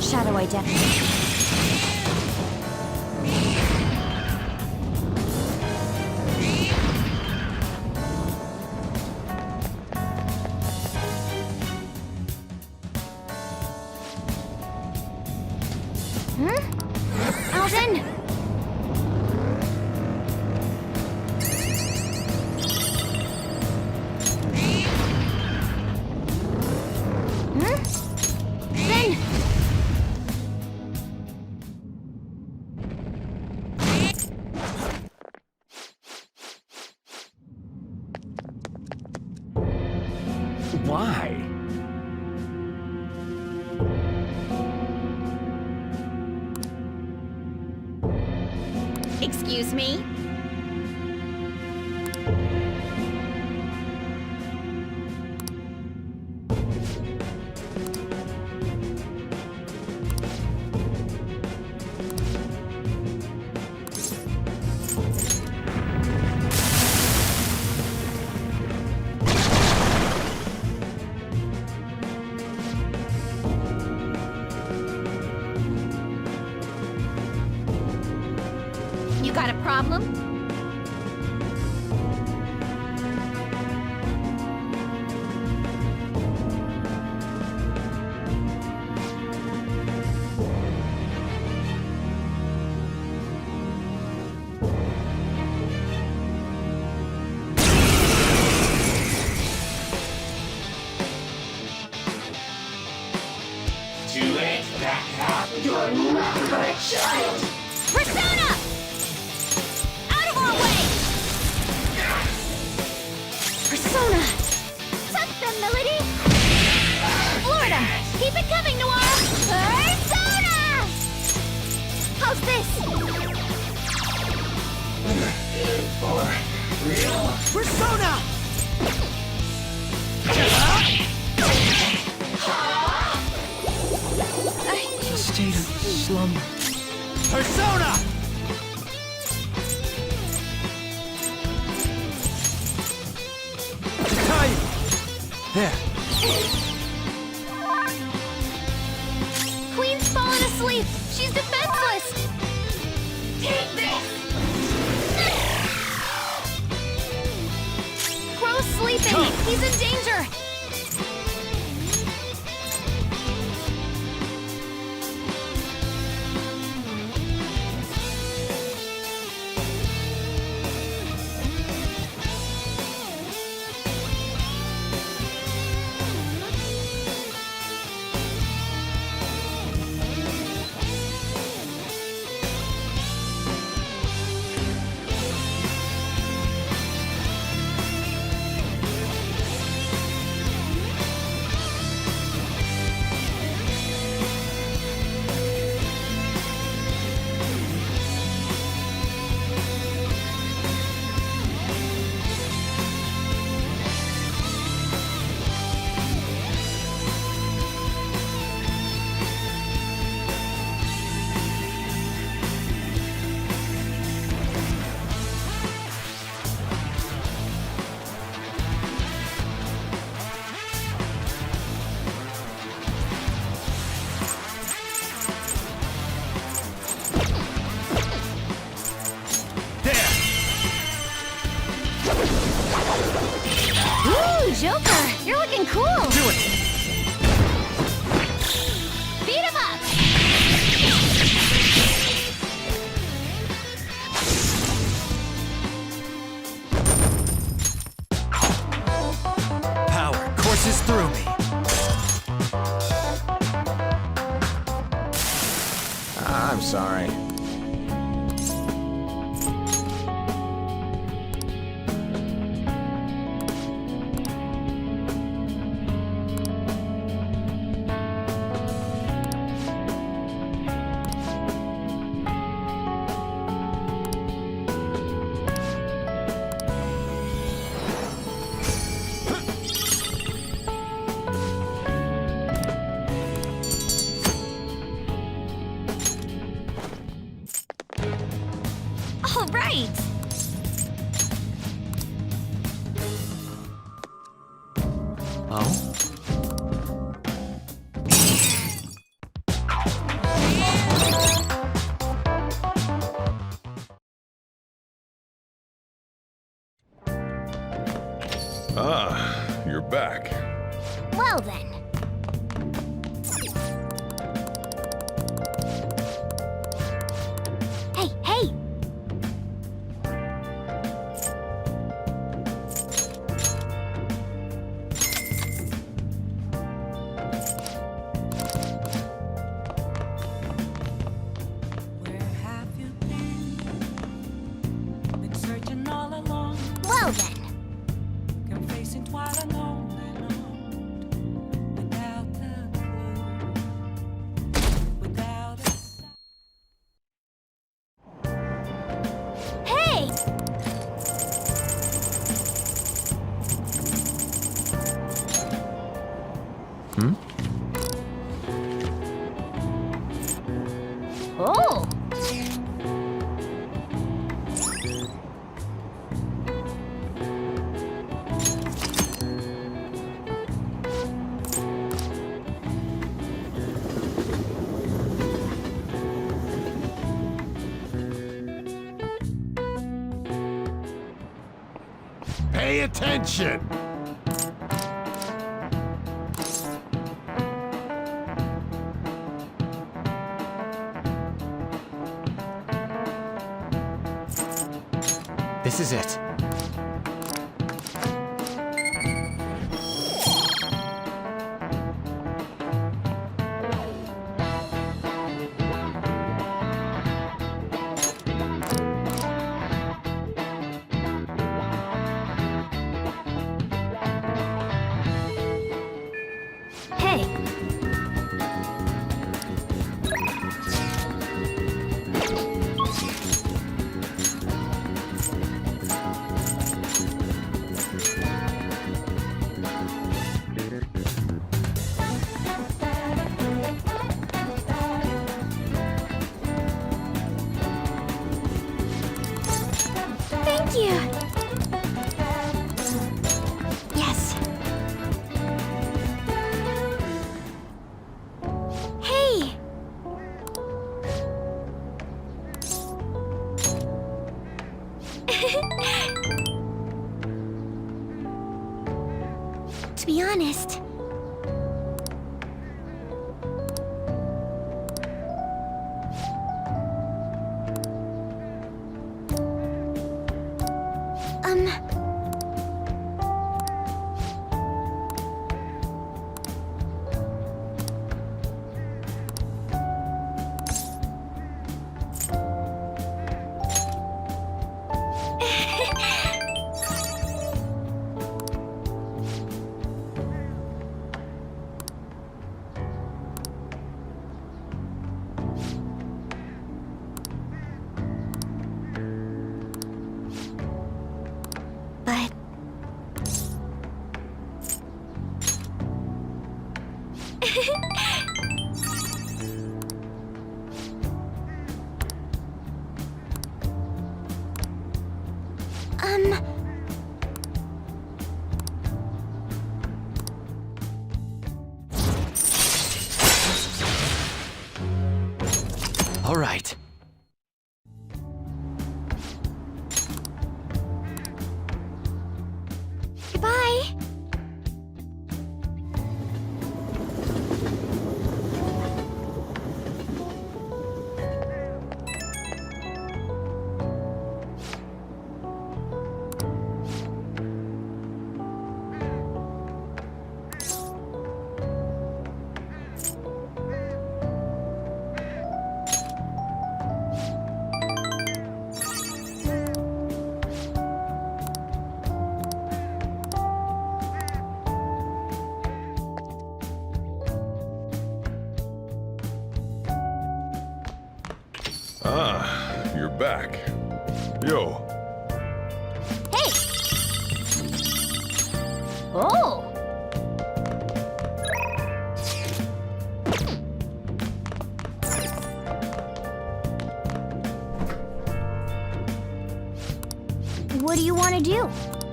Shadow identity. Alden! Then... Why? Excuse me? You got a problem? You're not my child! Persona! Out of our way! Persona! Tuck them, Melody! Florida! Keep it coming, Noir! Persona! How's this? For real? Persona! A state of slumber. Persona! Time! There. Queen's fallen asleep! She's defenseless! Take this! Crow's sleeping! He's in danger! Ooh, Joker! You're looking cool! Do it! Beat him up! Power courses through me. I'm sorry. All right! Oh? Ah, you're back. Well then. Hey, hey! Where have you been? Been searching all along. Well then. Come facing twilight alone and on. Without a clue. Without a sign. Hey! Hmm? Oh! Pay attention! This is it. Hey, thank you. Yes. Hey. To be honest, but All right. goodbye. Ah, you're back. Yo, Hey. Oh. What do you want to do?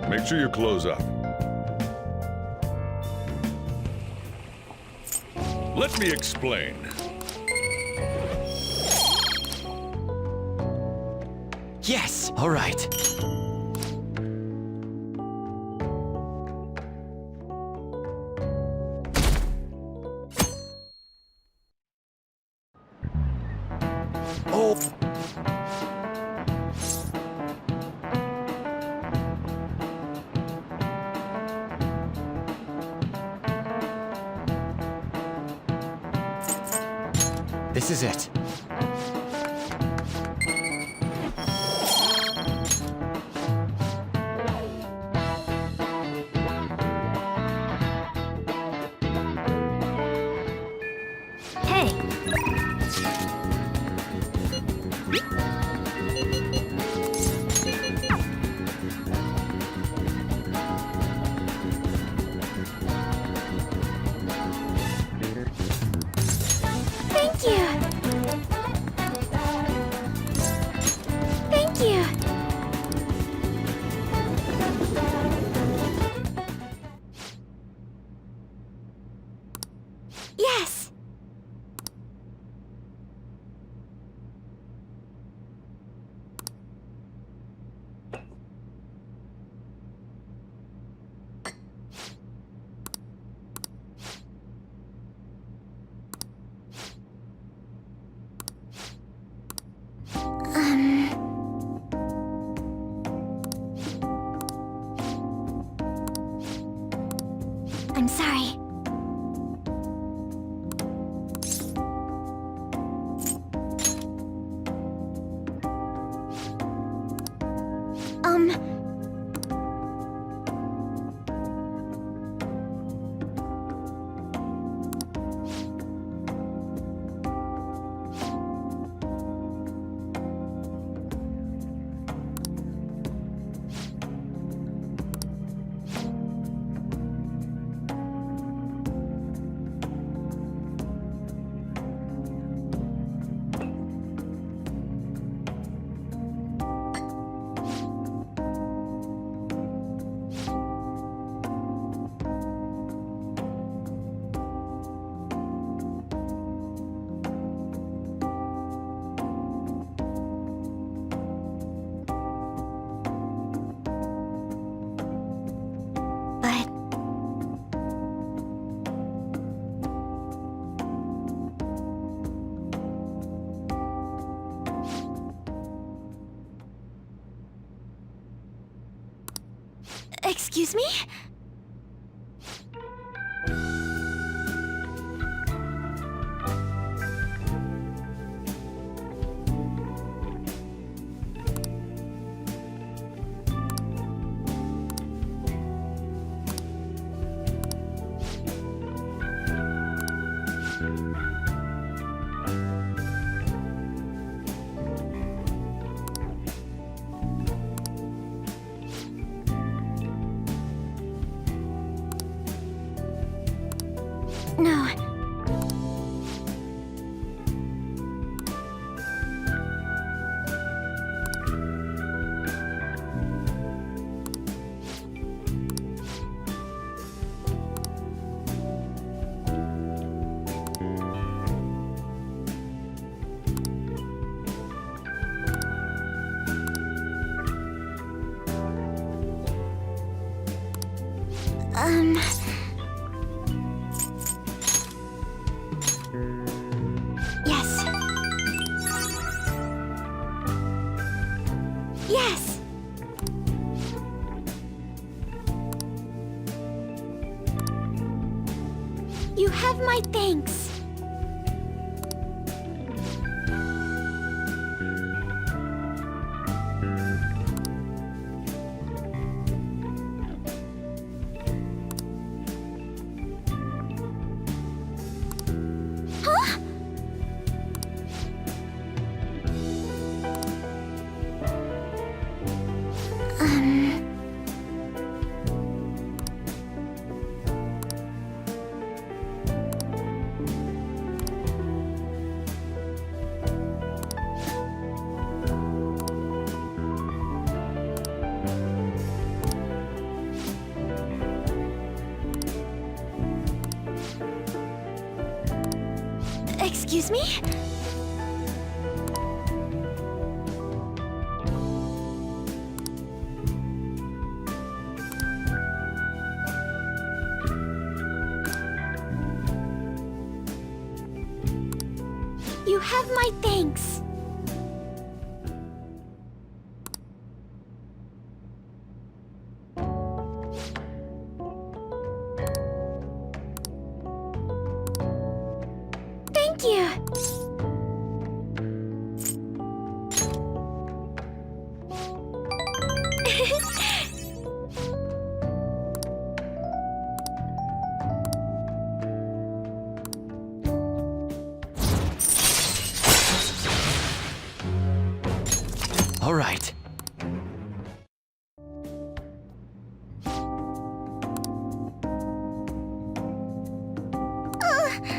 make sure you close up. Let me explain. Yes, all right. Oh. This is it. Hey. Thank you. I'm sorry. Excuse me? No. Yes. Yes. You have my thanks. Huh? Excuse me? You have my thanks. Thank you. All right. Huh?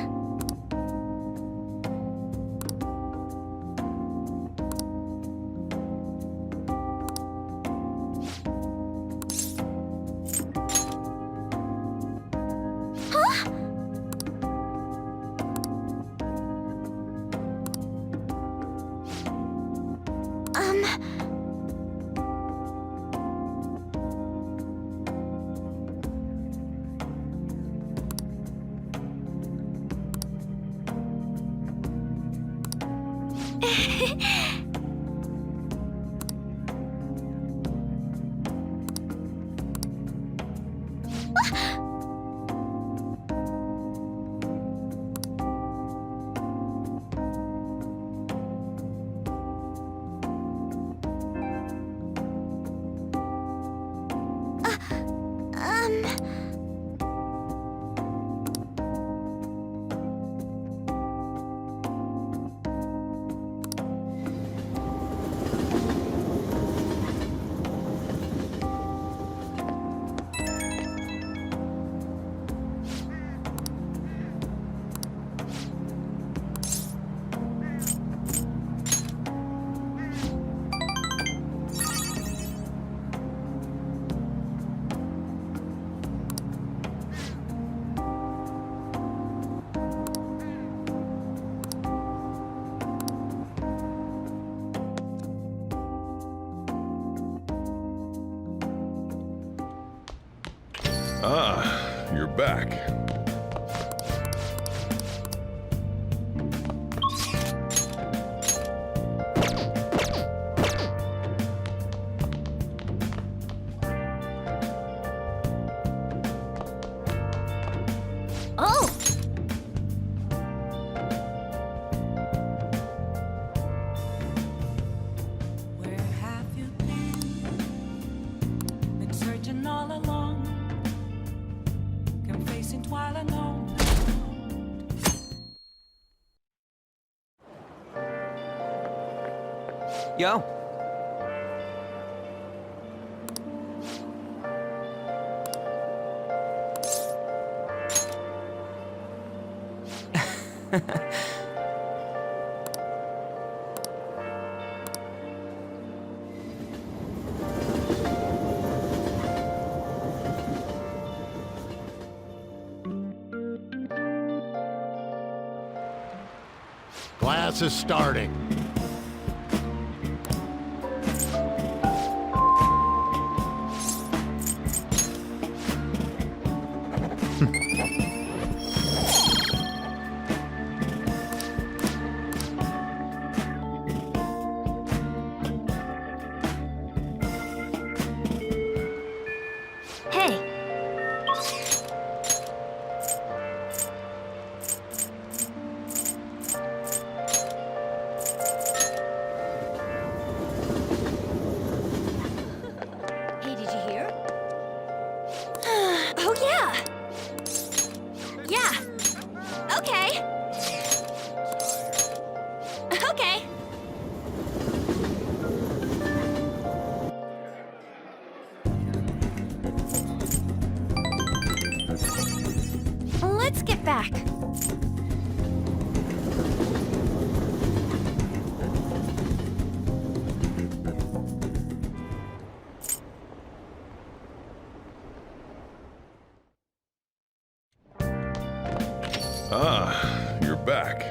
Ah, you're back. Oh! Where have you been? Been searching all along, confessing while alone. Yo. Class is starting. Hey! Hey, did you hear? Oh, yeah! Yeah! Okay! Okay! Let's get back. Ah, you're back.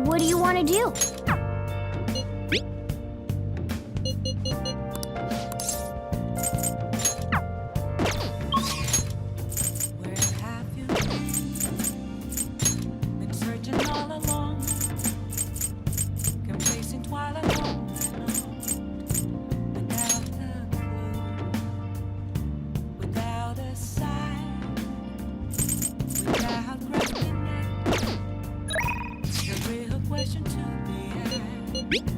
What do you want to do? Where have you been? Been searching all along, confessing while alone. Without a clue, without a sign, without grasping it. The real question to be asked: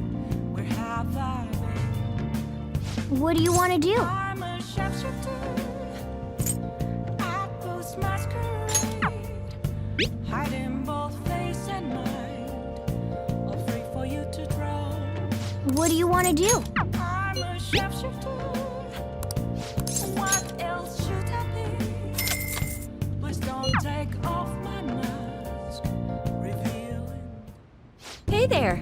where have I been? What do you want to do? I'm a sharpshooter. I post masquerade, hiding both face and mind, all free for you to draw. What do you want to do? I'm a sharpshooter. What else should I be? Please don't take off my mask, revealing. Hey there.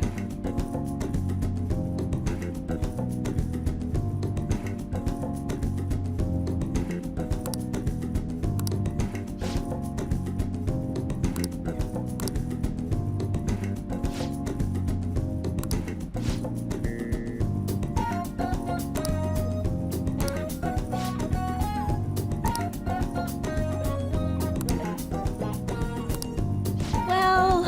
Well,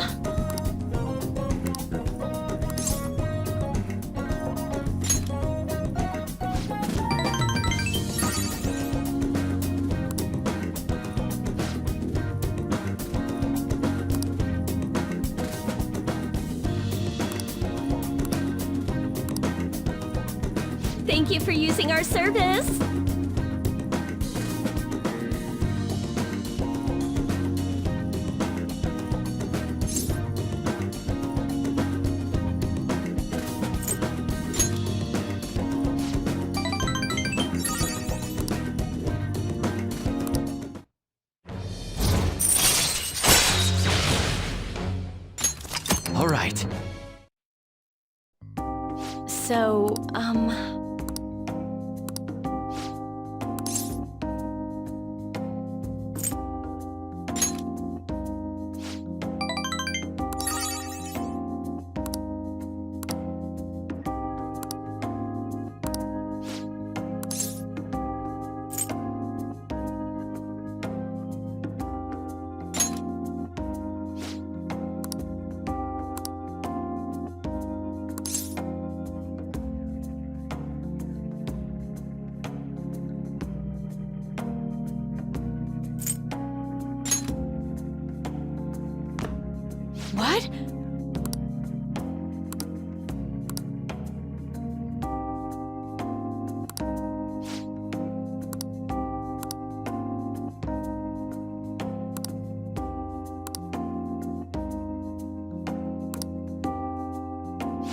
thank you for using our service. All right. So, What?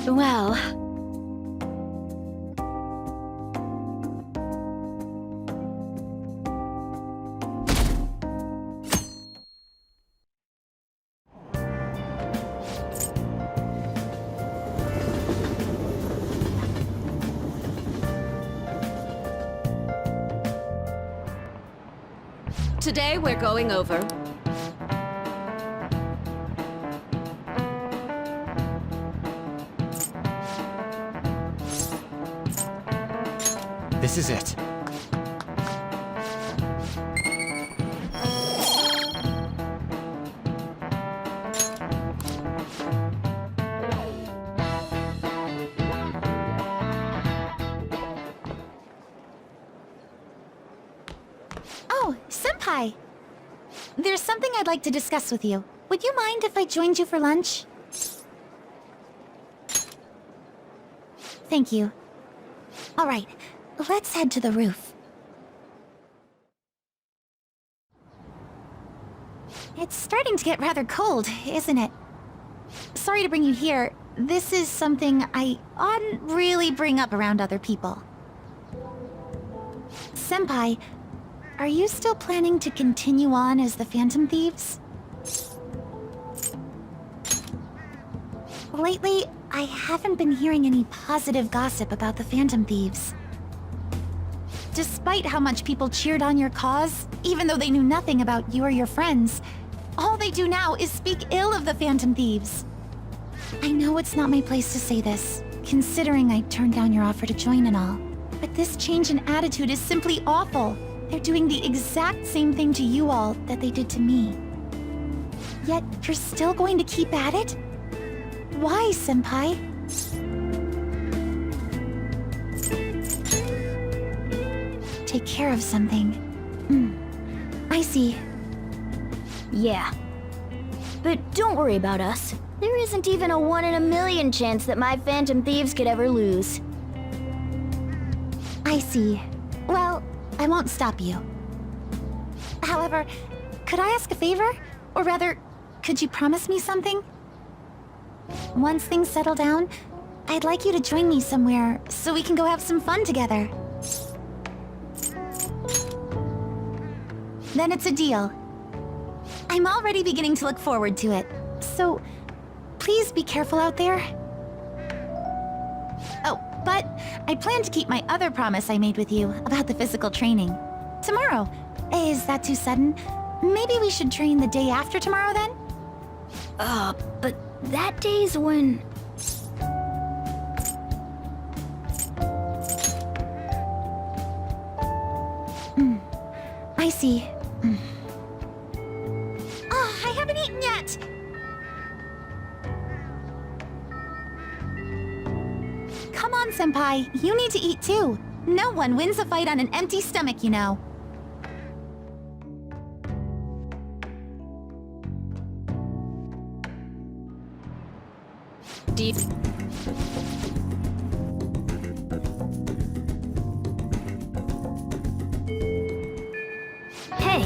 Well, today we're going over This is it. Oh, Senpai! There's something I'd like to discuss with you. Would you mind if I joined you for lunch? Thank you. All right, let's head to the roof. It's starting to get rather cold, isn't it? Sorry to bring you here. This is something I oughtn't really bring up around other people. Senpai, are you still planning to continue on as the Phantom Thieves? Lately, I haven't been hearing any positive gossip about the Phantom Thieves. Despite how much people cheered on your cause, even though they knew nothing about you or your friends, all they do now is speak ill of the Phantom Thieves. I know it's not my place to say this, considering I turned down your offer to join and all, but this change in attitude is simply awful. They're doing the exact same thing to you all that they did to me. Yet, you're still going to keep at it? Why, Senpai? Take care of something. I see. Yeah. But don't worry about us. There isn't even a 1 in a million chance that my Phantom Thieves could ever lose. I see. Well, I won't stop you. However, could I ask a favor? Or rather, could you promise me something? Once things settle down, I'd like you to join me somewhere so we can go have some fun together. Then it's a deal. I'm already beginning to look forward to it, so please be careful out there. Oh, but I plan to keep my other promise I made with you about the physical training. Tomorrow. Is that too sudden? Maybe we should train the day after tomorrow then? But that day's when... I see. Oh, I haven't eaten yet! Come on, Senpai. You need to eat too. No one wins a fight on an empty stomach, you know. deep. Hey!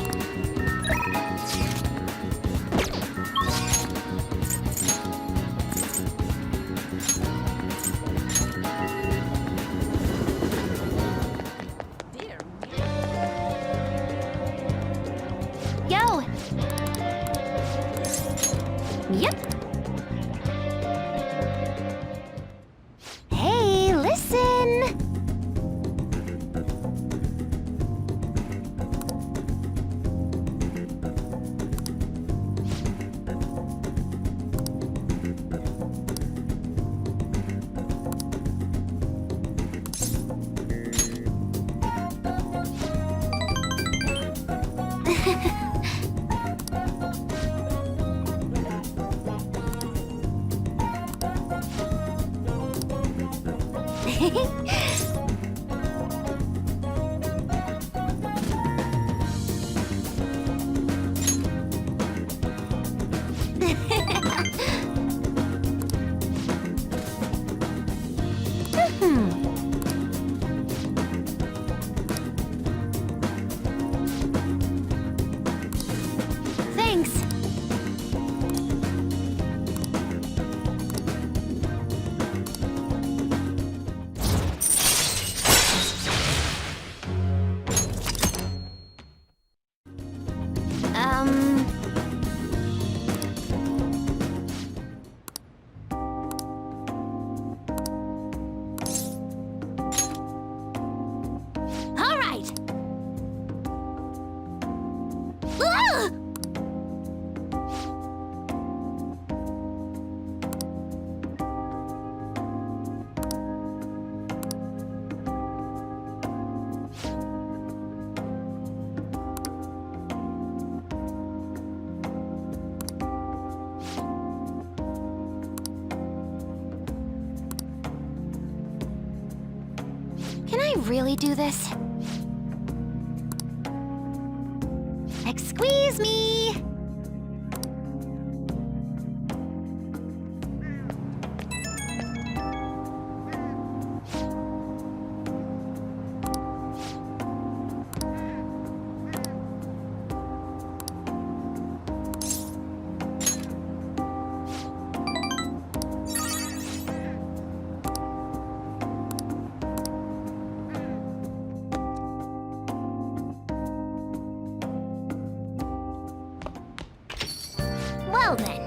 Yo! Yep. Hey, listen! really do this? Excuse me! Well then.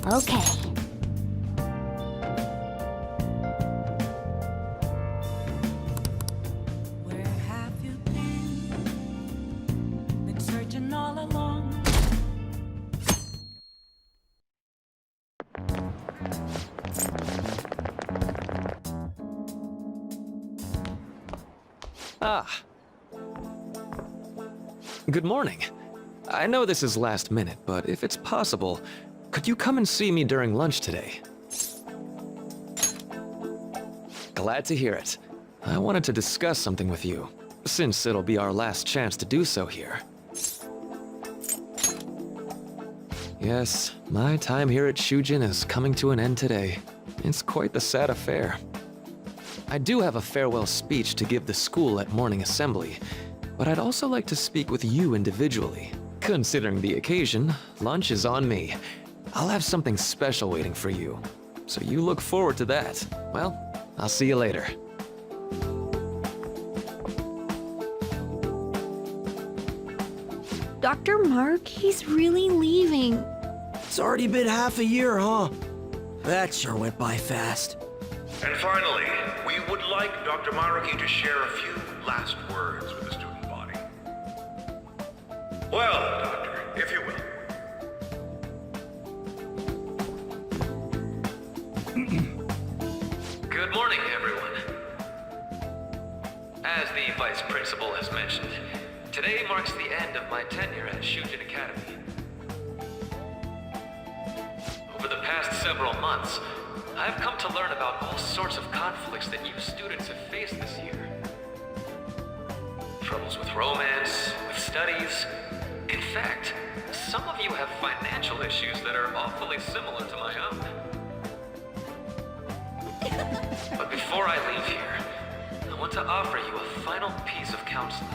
Okay. Where have you been? Been searching all along. Ah. Good morning. I know this is last minute, but if it's possible, could you come and see me during lunch today? Glad to hear it. I wanted to discuss something with you, since it'll be our last chance to do so here. Yes, my time here at Shujin is coming to an end today. It's quite the sad affair. I do have a farewell speech to give the school at morning assembly, but I'd also like to speak with you individually. Considering the occasion, lunch is on me. I'll have something special waiting for you, so you look forward to that. Well, I'll see you later. Dr. Mark, he's really leaving. It's already been half a year, huh? That sure went by fast. And finally, we would like Dr. Maruki to share a few last words with the student body. Well, Doctor, if you will. Good morning, everyone. As the Vice Principal has mentioned, today marks the end of my tenure at Shujin Academy. Over the past several months, I've come to learn about all sorts of conflicts that you students have faced this year. Troubles with romance, with studies. In fact, some of you have financial issues that are awfully similar to my own. But before I leave here, I want to offer you a final piece of counseling.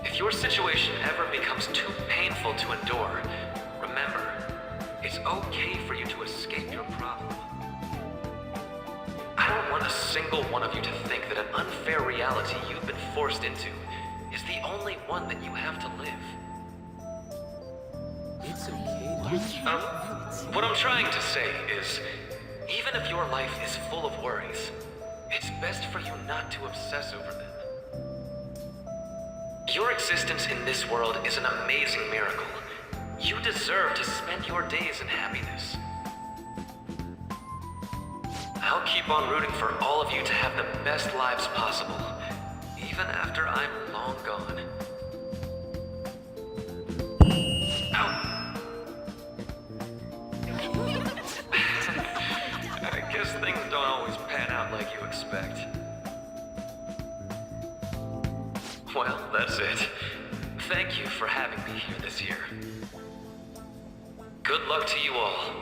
If your situation ever becomes too painful to endure, remember, it's okay for you to escape your problem. I don't want a single one of you to think that an unfair reality you've been forced into is the only one that you have to live. It's okay. What I'm trying to say is, even if your life is full of worries, it's best for you not to obsess over them. Your existence in this world is an amazing miracle. You deserve to spend your days in happiness. I'll keep on rooting for all of you to have the best lives possible, even after I'm long gone. Ow! I guess things don't always pan out like you expect. Well, that's it. Thank you for having me here this year. Good luck to you all.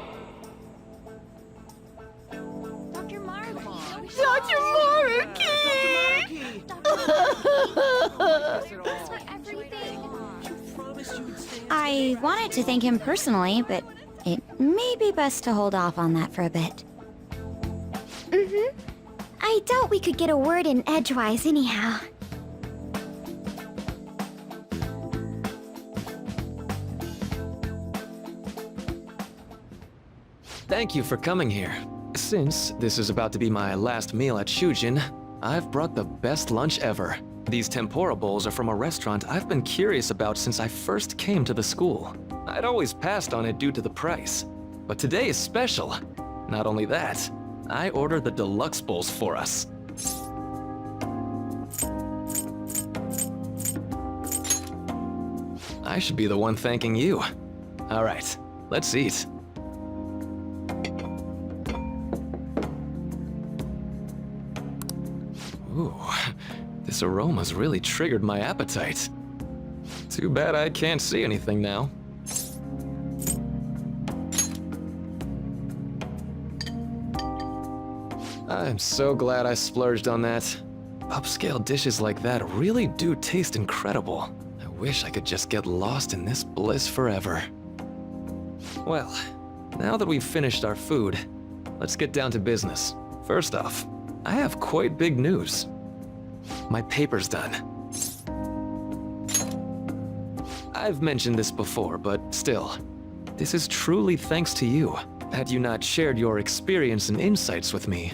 Dr. Mark! Dr. Maruki! I wanted to thank him personally, but it may be best to hold off on that for a bit. I doubt we could get a word in edgewise anyhow. Thank you for coming here. Since this is about to be my last meal at Shujin, I've brought the best lunch ever. These tempura bowls are from a restaurant I've been curious about since I first came to the school. I'd always passed on it due to the price. But today is special. Not only that, I ordered the deluxe bowls for us. I should be the one thanking you. All right, let's eat. Ooh, this aroma's really triggered my appetite. Too bad I can't see anything now. I'm so glad I splurged on that. Upscale dishes like that really do taste incredible. I wish I could just get lost in this bliss forever. Well, now that we've finished our food, let's get down to business. First off, I have quite big news. My paper's done. I've mentioned this before, but still, this is truly thanks to you. Had you not shared your experience and insights with me,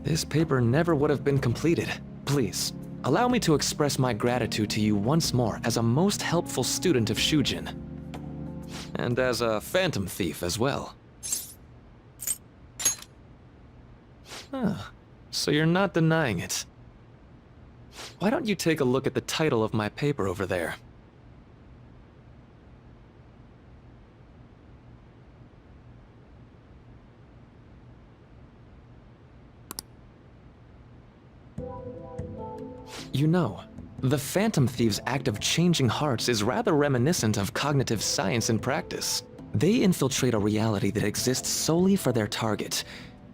this paper never would have been completed. Please, allow me to express my gratitude to you once more as a most helpful student of Shujin. And as a phantom thief as well. Huh. So you're not denying it. Why don't you take a look at the title of my paper over there? You know, the Phantom Thieves' act of changing hearts is rather reminiscent of cognitive science in practice. They infiltrate a reality that exists solely for their target,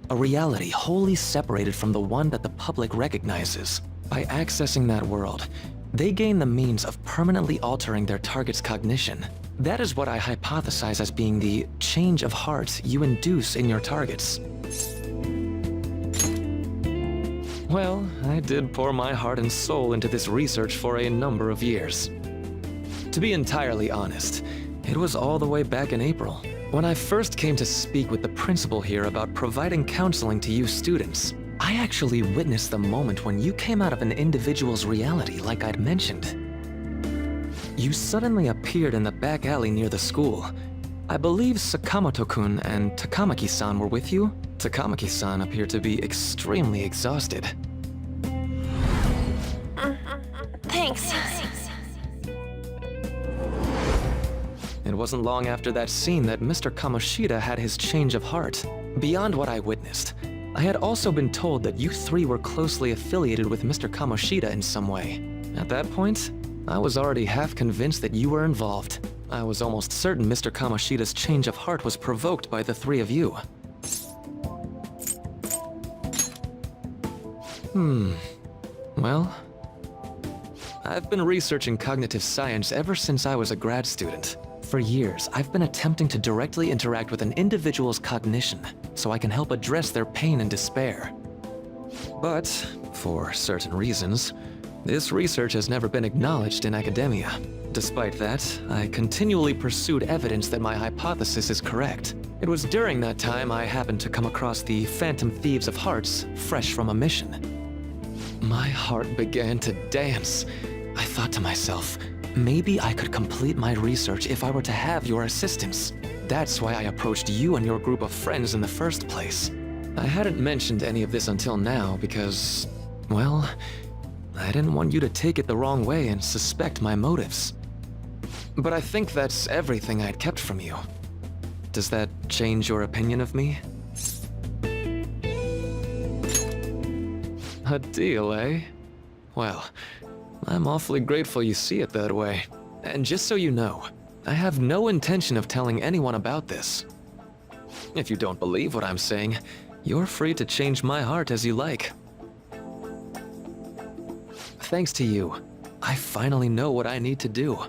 a reality wholly separated from the one that the public recognizes. By accessing that world, they gain the means of permanently altering their target's cognition. That is what I hypothesize as being the change of heart you induce in your targets. Well, I did pour my heart and soul into this research for a number of years. To be entirely honest, it was all the way back in April, when I first came to speak with the principal here about providing counseling to you students. I actually witnessed the moment when you came out of an individual's reality like I'd mentioned. You suddenly appeared in the back alley near the school. I believe Sakamoto-kun and Takamaki-san were with you? Takamaki-san appeared to be extremely exhausted. Thanks. It wasn't long after that scene that Mr. Kamoshida had his change of heart. Beyond what I witnessed, I had also been told that you three were closely affiliated with Mr. Kamoshida in some way. At that point, I was already half convinced that you were involved. I was almost certain Mr. Kamoshida's change of heart was provoked by the three of you. Well, I've been researching cognitive science ever since I was a grad student. For years, I've been attempting to directly interact with an individual's cognition so I can help address their pain and despair. But, for certain reasons, this research has never been acknowledged in academia. Despite that, I continually pursued evidence that my hypothesis is correct. It was during that time I happened to come across the Phantom Thieves of Hearts, fresh from a mission. My heart began to dance. I thought to myself, maybe I could complete my research if I were to have your assistance. That's why I approached you and your group of friends in the first place. I hadn't mentioned any of this until now because, well, I didn't want you to take it the wrong way and suspect my motives. But I think that's everything I'd kept from you. Does that change your opinion of me? A deal, eh? Well, I'm awfully grateful you see it that way. And just so you know, I have no intention of telling anyone about this. If you don't believe what I'm saying, you're free to change my heart as you like. Thanks to you, I finally know what I need to do.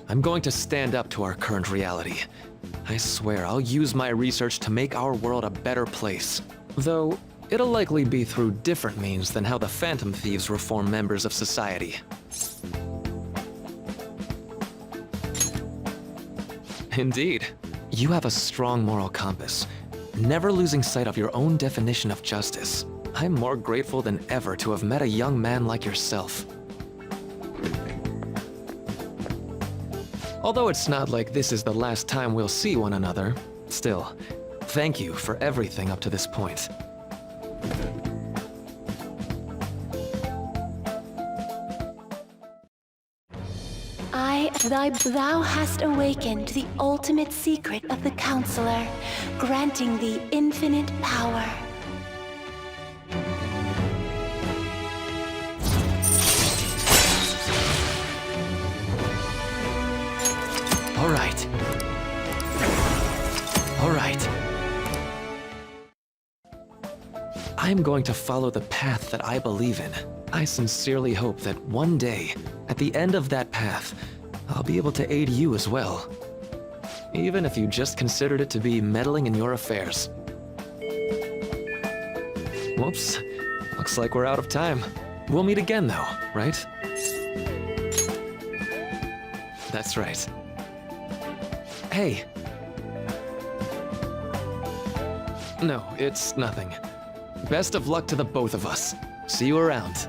I'm going to stand up to our current reality. I swear I'll use my research to make our world a better place. Though, it'll likely be through different means than how the Phantom Thieves reform members of society. Indeed, you have a strong moral compass, never losing sight of your own definition of justice. I'm more grateful than ever to have met a young man like yourself. Although it's not like this is the last time we'll see one another, still, thank you for everything up to this point. Thou hast awakened the ultimate secret of the Counselor, granting thee infinite power. All right. All right. I'm going to follow the path that I believe in. I sincerely hope that one day, at the end of that path, I'll be able to aid you as well. Even if you just considered it to be meddling in your affairs. Whoops. Looks like we're out of time. We'll meet again though, right? That's right. Hey. No, it's nothing. Best of luck to the both of us. See you around.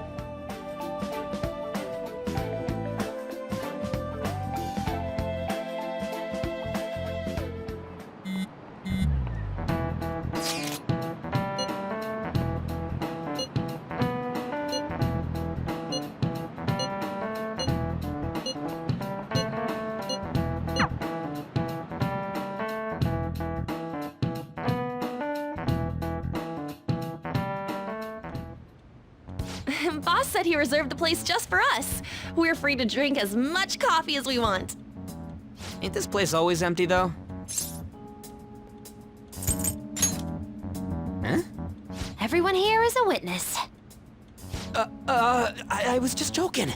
Boss said he reserved the place just for us. We're free to drink as much coffee as we want. Ain't this place always empty, though? Huh? Everyone here is a witness. I was just joking.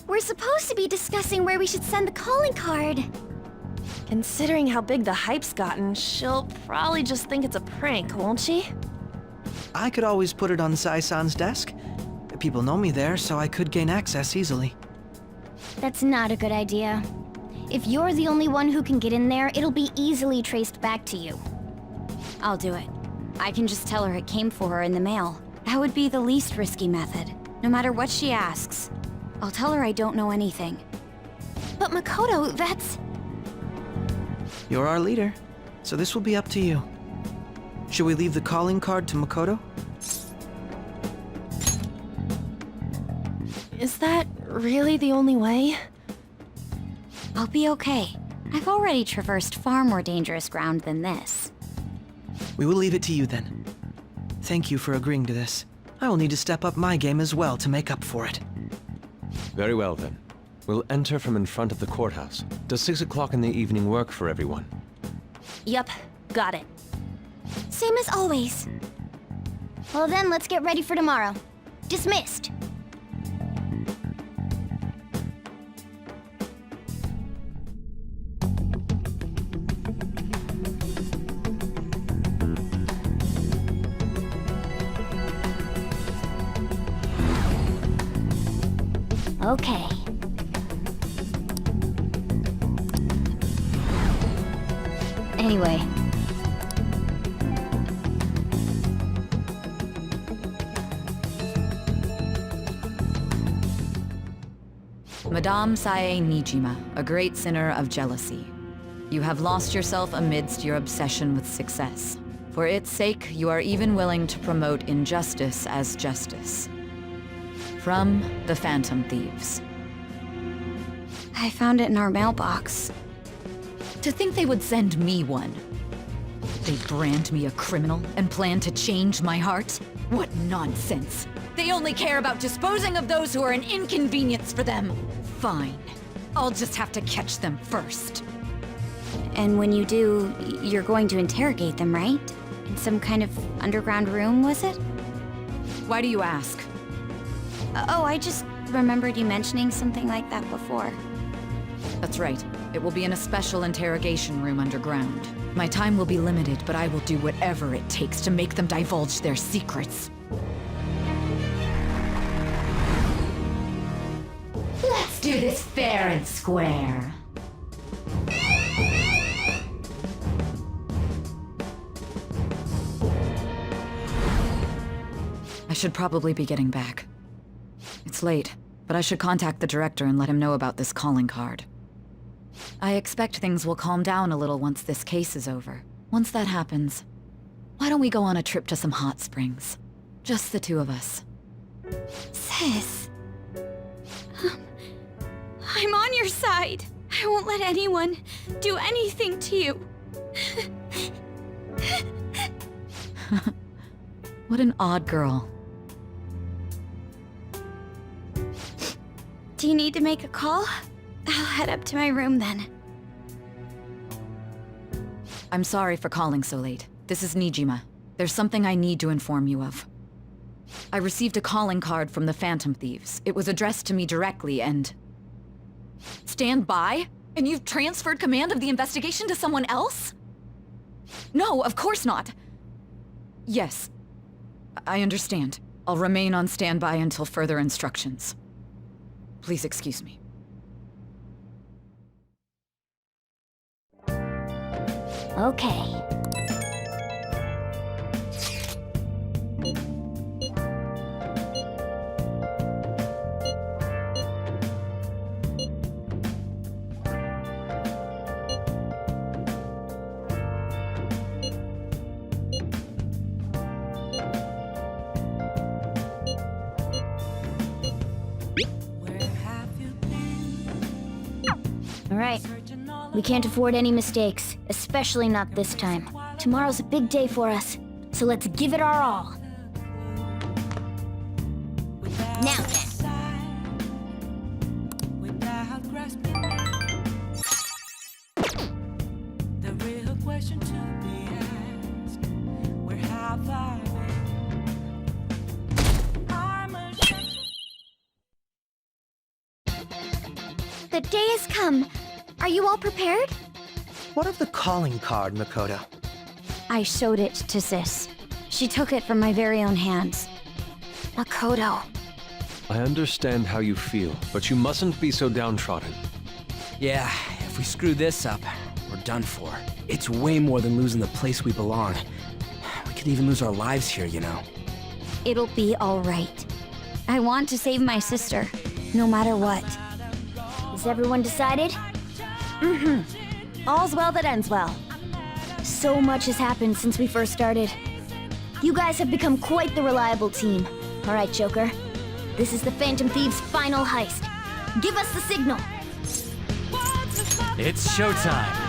We're supposed to be discussing where we should send the calling card. Considering how big the hype's gotten, she'll probably just think it's a prank, won't she? I could always put it on Sai-san's desk. People know me there, so I could gain access easily. That's not a good idea. If you're the only one who can get in there, it'll be easily traced back to you. I'll do it. I can just tell her it came for her in the mail. That would be the least risky method, no matter what she asks. I'll tell her I don't know anything. But Makoto, that's... You're our leader, so this will be up to you. Should we leave the calling card to Makoto? Is that really the only way? I'll be okay. I've already traversed far more dangerous ground than this. We will leave it to you then. Thank you for agreeing to this. I will need to step up my game as well to make up for it. Very well then. We'll enter from in front of the courthouse. Does 6 o'clock in the evening work for everyone? Yup, got it. Same as always. Well then, let's get ready for tomorrow. Dismissed. Okay. Anyway. Madame Sae Nijima, a great sinner of jealousy. You have lost yourself amidst your obsession with success. For its sake, you are even willing to promote injustice as justice. From the Phantom Thieves. I found it in our mailbox. To think they would send me one. They brand me a criminal and plan to change my heart? What nonsense! They only care about disposing of those who are an inconvenience for them. Fine. I'll just have to catch them first. And when you do, you're going to interrogate them, right? In some kind of underground room, was it? Why do you ask? Oh, I just remembered you mentioning something like that before. That's right. It will be in a special interrogation room underground. My time will be limited, but I will do whatever it takes to make them divulge their secrets. Let's do this fair and square. I should probably be getting back. It's late, but I should contact the director and let him know about this calling card. I expect things will calm down a little once this case is over. Once that happens, why don't we go on a trip to some hot springs? Just the two of us. Sis. I'm on your side. I won't let anyone do anything to you. What an odd girl. Do you need to make a call? I'll head up to my room then. I'm sorry for calling so late. This is Nijima. There's something I need to inform you of. I received a calling card from the Phantom Thieves. It was addressed to me directly and... Stand by? And you've transferred command of the investigation to someone else? No, of course not. Yes, I understand. I'll remain on standby until further instructions. Please excuse me. Okay. All right. We can't afford any mistakes, especially not this time. Tomorrow's a big day for us, so let's give it our all. Now then. The real question to be asked, where have I been? I'm ashamed. The day has come. Are you all prepared? What of the calling card, Makoto? I showed it to Sis. She took it from my very own hands. Makoto. I understand how you feel, but you mustn't be so downtrodden. Yeah, if we screw this up, we're done for. It's way more than losing the place we belong. We could even lose our lives here, you know. It'll be all right. I want to save my sister, no matter what. Is everyone decided? All's well that ends well. So much has happened since we first started. You guys have become quite the reliable team. All right, Joker. This is the Phantom Thieves' final heist. Give us the signal. It's showtime.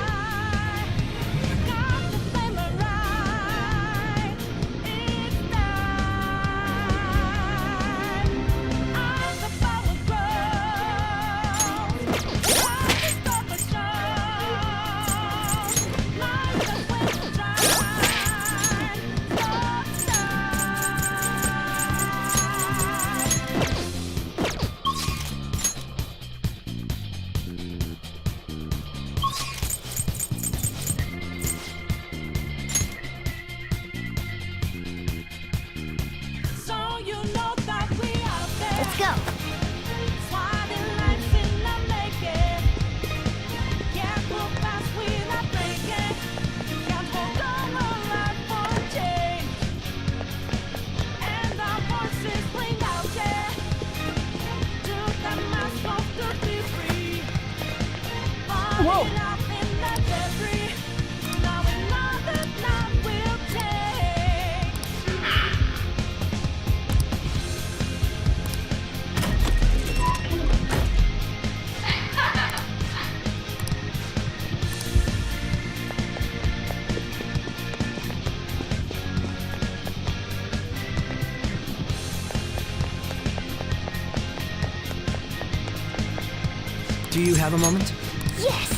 Do you have a moment? Yes!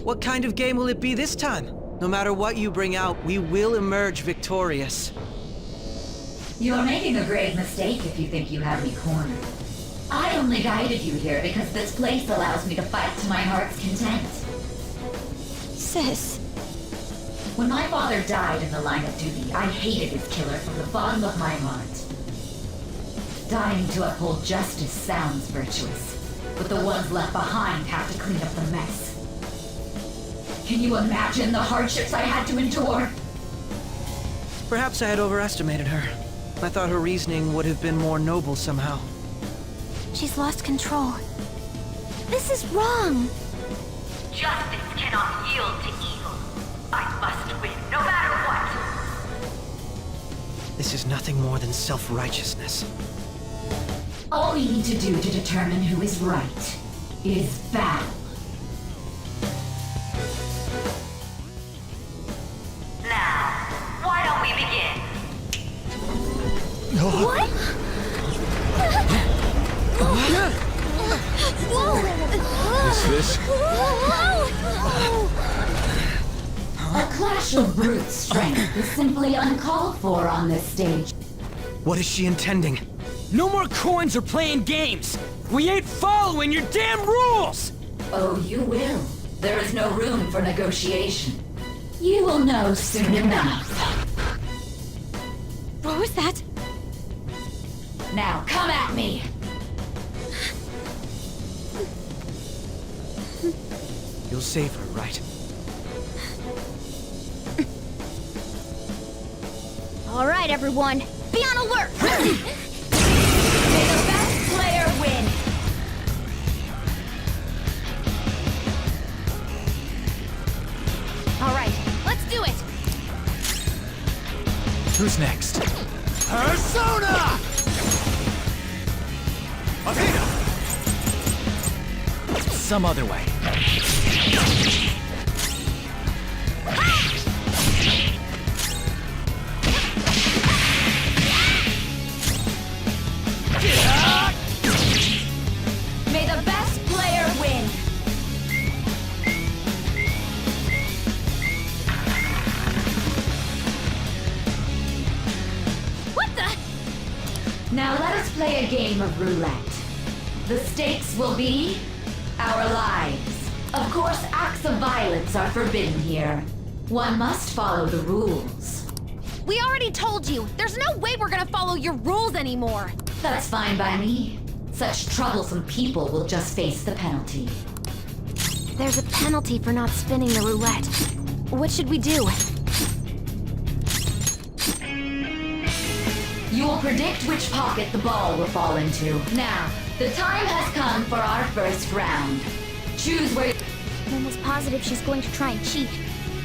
What kind of game will it be this time? No matter what you bring out, we will emerge victorious. You're making a grave mistake if you think you have me cornered. I only guided you here because this place allows me to fight to my heart's content. Sis. When my father died in the line of duty, I hated his killer from the bottom of my heart. Dying to uphold justice sounds virtuous, but the ones left behind have to clean up the mess. Can you imagine the hardships I had to endure? Perhaps I had overestimated her. I thought her reasoning would have been more noble somehow. She's lost control. This is wrong. Justice cannot yield to evil. I must win, no matter what. This is nothing more than self-righteousness. All we need to do to determine who is right is battle. Now, why don't we begin? What? Is this? A clash of brute strength is simply uncalled for on this stage. What is she intending? No more coins or playing games! We ain't following your damn rules! Oh, you will. There is no room for negotiation. You will know soon enough. What was that? Now, come at me! You'll save her, right? All right, everyone, be on alert! May the best player win! All right, let's do it! Who's next? Persona! Athena! Some other way. May the best player win! What the? Now let us play a game of roulette. The stakes will be our lives. Of course, acts of violence are forbidden here. One must follow the rules. We already told you, there's no way we're gonna follow your rules anymore. That's fine by me. Such troublesome people will just face the penalty. There's a penalty for not spinning the roulette. What should we do? You will predict which pocket the ball will fall into. Now, the time has come for our first round. Choose where... I'm almost positive she's going to try and cheat.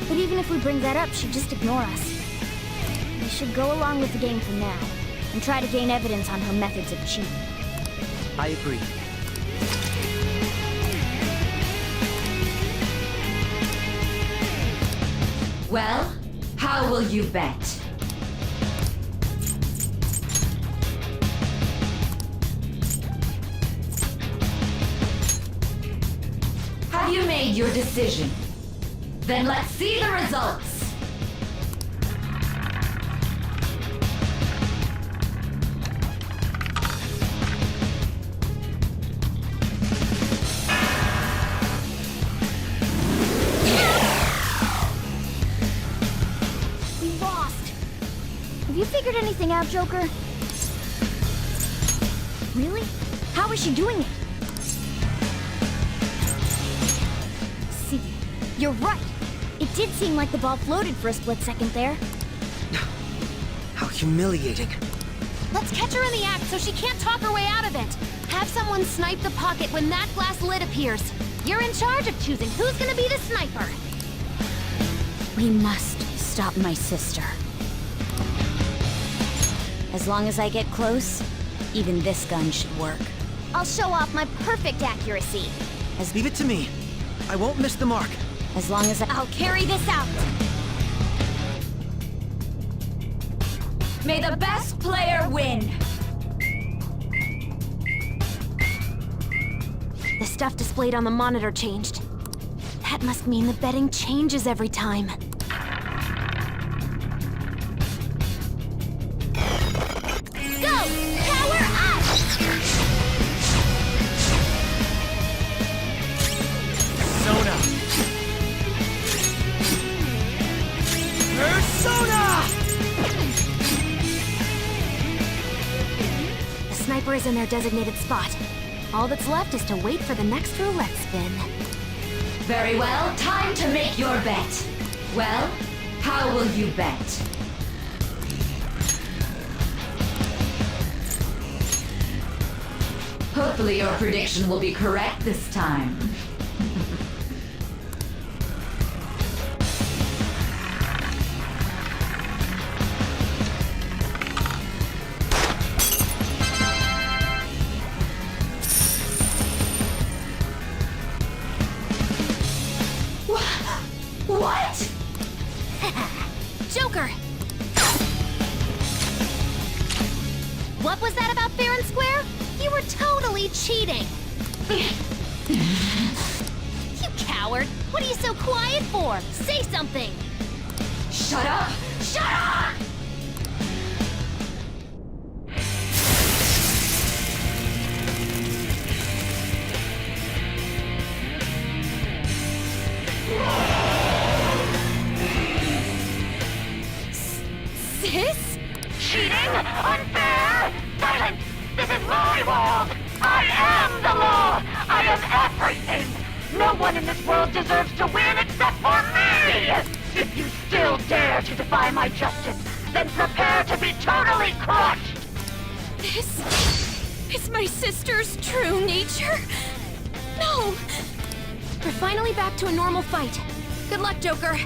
But even if we bring that up, she'd just ignore us. We should go along with the game for now, and try to gain evidence on her methods of cheating. I agree. Well, how will you bet? Have you made your decision? Then let's see the results! We lost! Have you figured anything out, Joker? Really? How is she doing it? See, you're right. It did seem like the ball floated for a split second there. How humiliating. Let's catch her in the act so she can't talk her way out of it. Have someone snipe the pocket when that glass lid appears. You're in charge of choosing who's gonna be the sniper. We must stop my sister. As long as I get close, even this gun should work. I'll show off my perfect accuracy. Leave it to me. I won't miss the mark. As long as I'll carry this out. May the best player win! The stuff displayed on the monitor changed. That must mean the betting changes every time. Go! Power up! Persona! Persona! The sniper is in their designated spot. All that's left is to wait for the next roulette spin. Very well, time to make your bet. Well, how will you bet? Hopefully your prediction will be correct this time. What? Joker! What was that about fair and square? You were totally cheating! You coward! What are you so quiet for? Say something! Shut up! Shut up! Sis? Cheating? Unfair? Silence! This is my world! I am the law! I am everything! No one in this world deserves to win except for me! If you still dare to defy my justice, then prepare to be totally crushed! This is my sister's true nature? No! We're finally back to a normal fight. Good luck, Joker.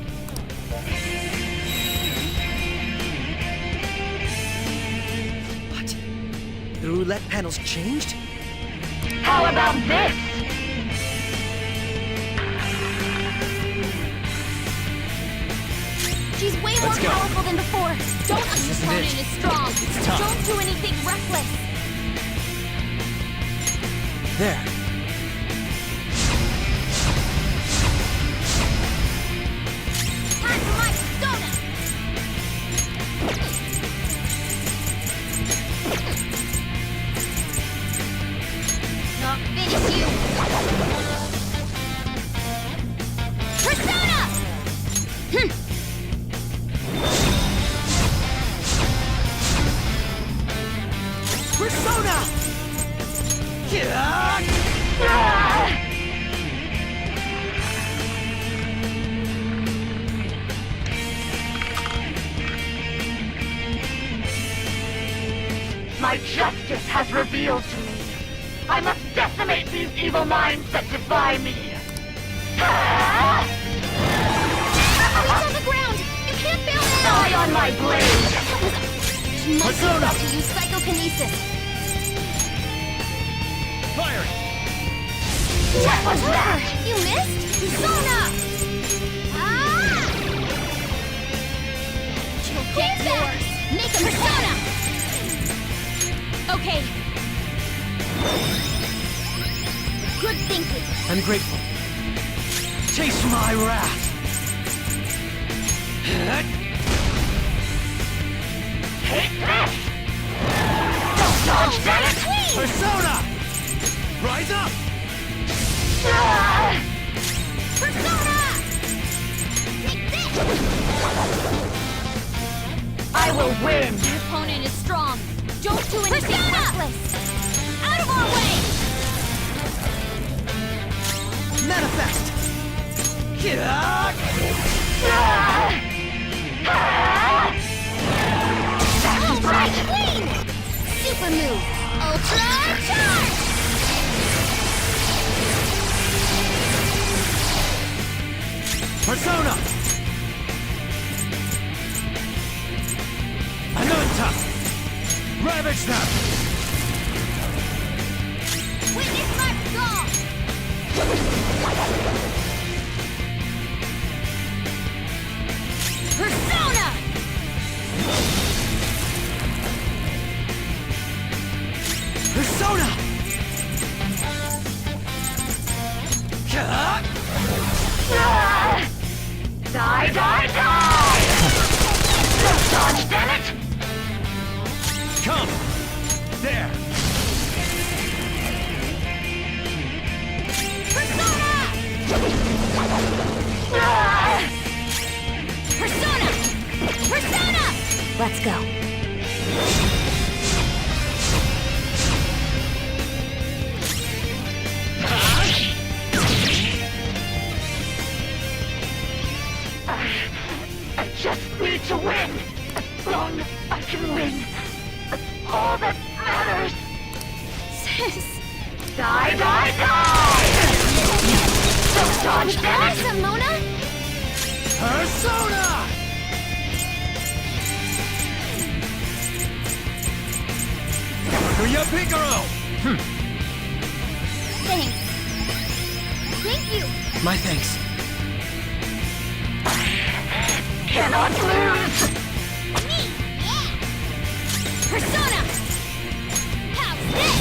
What? The roulette panel's changed? How about this? She's way more Let's go. powerful than before. Don't This isn't opponent it. is strong. It's tough. Don't do anything reckless. There. Time for my persona! Not finish you! Persona! Persona! My justice has revealed to me. I must decimate these evil minds that defy me. Reach on the ground! You can't fail now! Die on my blade! She might be about to use psychokinesis. Firing! What was that? You missed? Persona! Ah! She'll get yours! Make a persona! Okay. Good thinking. I'm grateful. Taste my wrath! Take this! Don't dodge that! Persona! Rise up! Persona! Take this! I will win! Your opponent is strong. Don't do anything reckless. Out of our way! Manifest! That's right! Clean! Super move. Ultra charge! Persona! Ananta! Ravage them! Witness my resolve! Persona! Persona! Die, die, die! Don't dodge, damn it! Simona? Persona! Kaguya Picaro! Thanks. Thank you. My thanks. Cannot lose! Me! Yeah! Persona! How's this?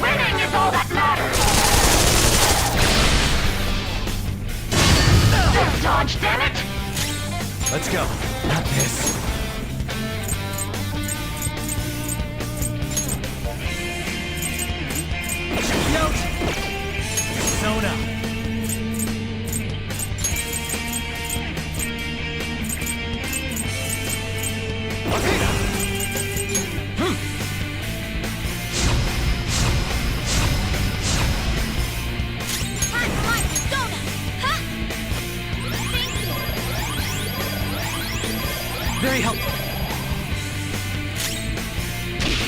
Winning is all that matters! Don't dodge, damn it! Let's go. Not this. Note! Persona! Akira! Time for my Persona! Huh? Thank you. Very helpful.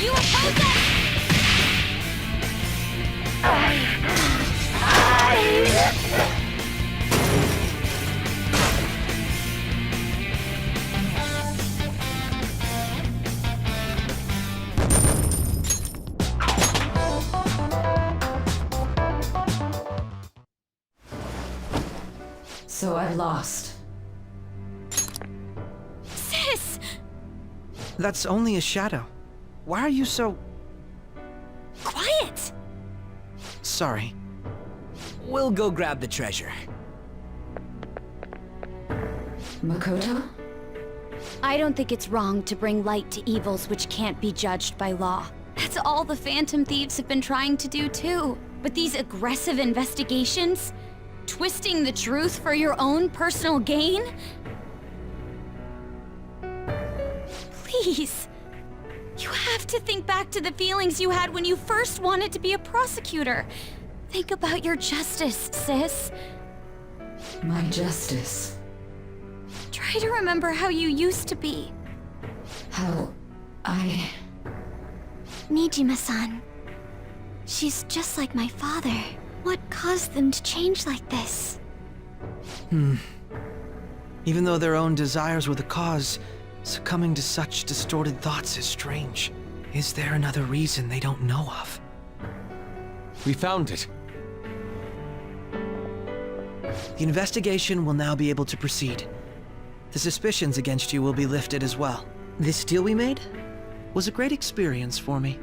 You oppose us! So I've lost. Sis! That's only a shadow. Why are you so... Quiet! sorry? We'll go grab the treasure. Makoto? I don't think it's wrong to bring light to evils which can't be judged by law. That's all the Phantom Thieves have been trying to do too. But these aggressive investigations? Twisting the truth for your own personal gain? Please. You have to think back to the feelings you had when you first wanted to be a prosecutor. Think about your justice, sis. My justice. Try to remember how you used to be. How I... Nijima-san. She's just like my father. What caused them to change like this? Even though their own desires were the cause, succumbing to such distorted thoughts is strange. Is there another reason they don't know of? We found it. The investigation will now be able to proceed. The suspicions against you will be lifted as well. This deal we made was a great experience for me.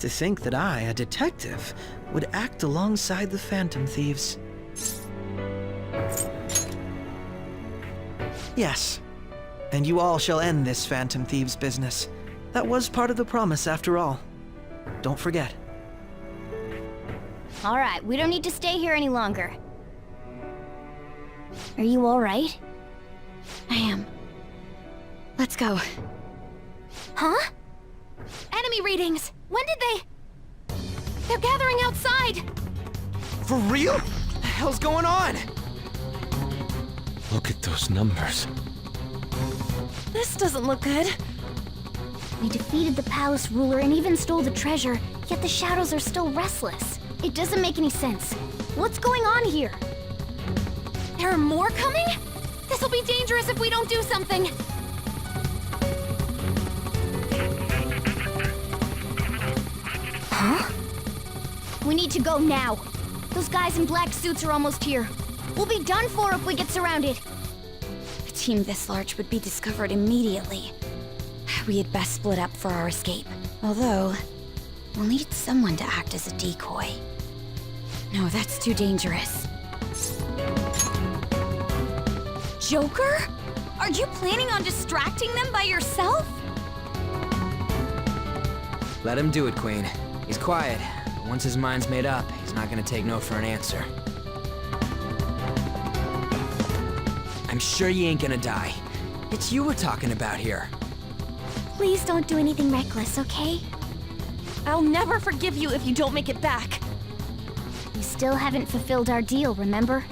To think that I, a detective, would act alongside the Phantom Thieves. Yes, and you all shall end this Phantom Thieves business. That was part of the promise after all. Don't forget. All right, we don't need to stay here any longer. Are you all right? I am. Let's go. Huh? Enemy readings! When did they... They're gathering outside! For real? What the hell's going on? Look at those numbers. This doesn't look good. We defeated the palace ruler and even stole the treasure, yet the shadows are still restless. It doesn't make any sense. What's going on here? There are more coming? This'll be dangerous if we don't do something! Huh? We need to go now. Those guys in black suits are almost here. We'll be done for if we get surrounded. A team this large would be discovered immediately. We had best split up for our escape. Although, we'll need someone to act as a decoy. No, that's too dangerous. Joker? Are you planning on distracting them by yourself? Let him do it, Queen. He's quiet. But once his mind's made up, he's not gonna take no for an answer. I'm sure you ain't gonna die. It's you we're talking about here. Please don't do anything reckless, okay? I'll never forgive you if you don't make it back. We still haven't fulfilled our deal, remember?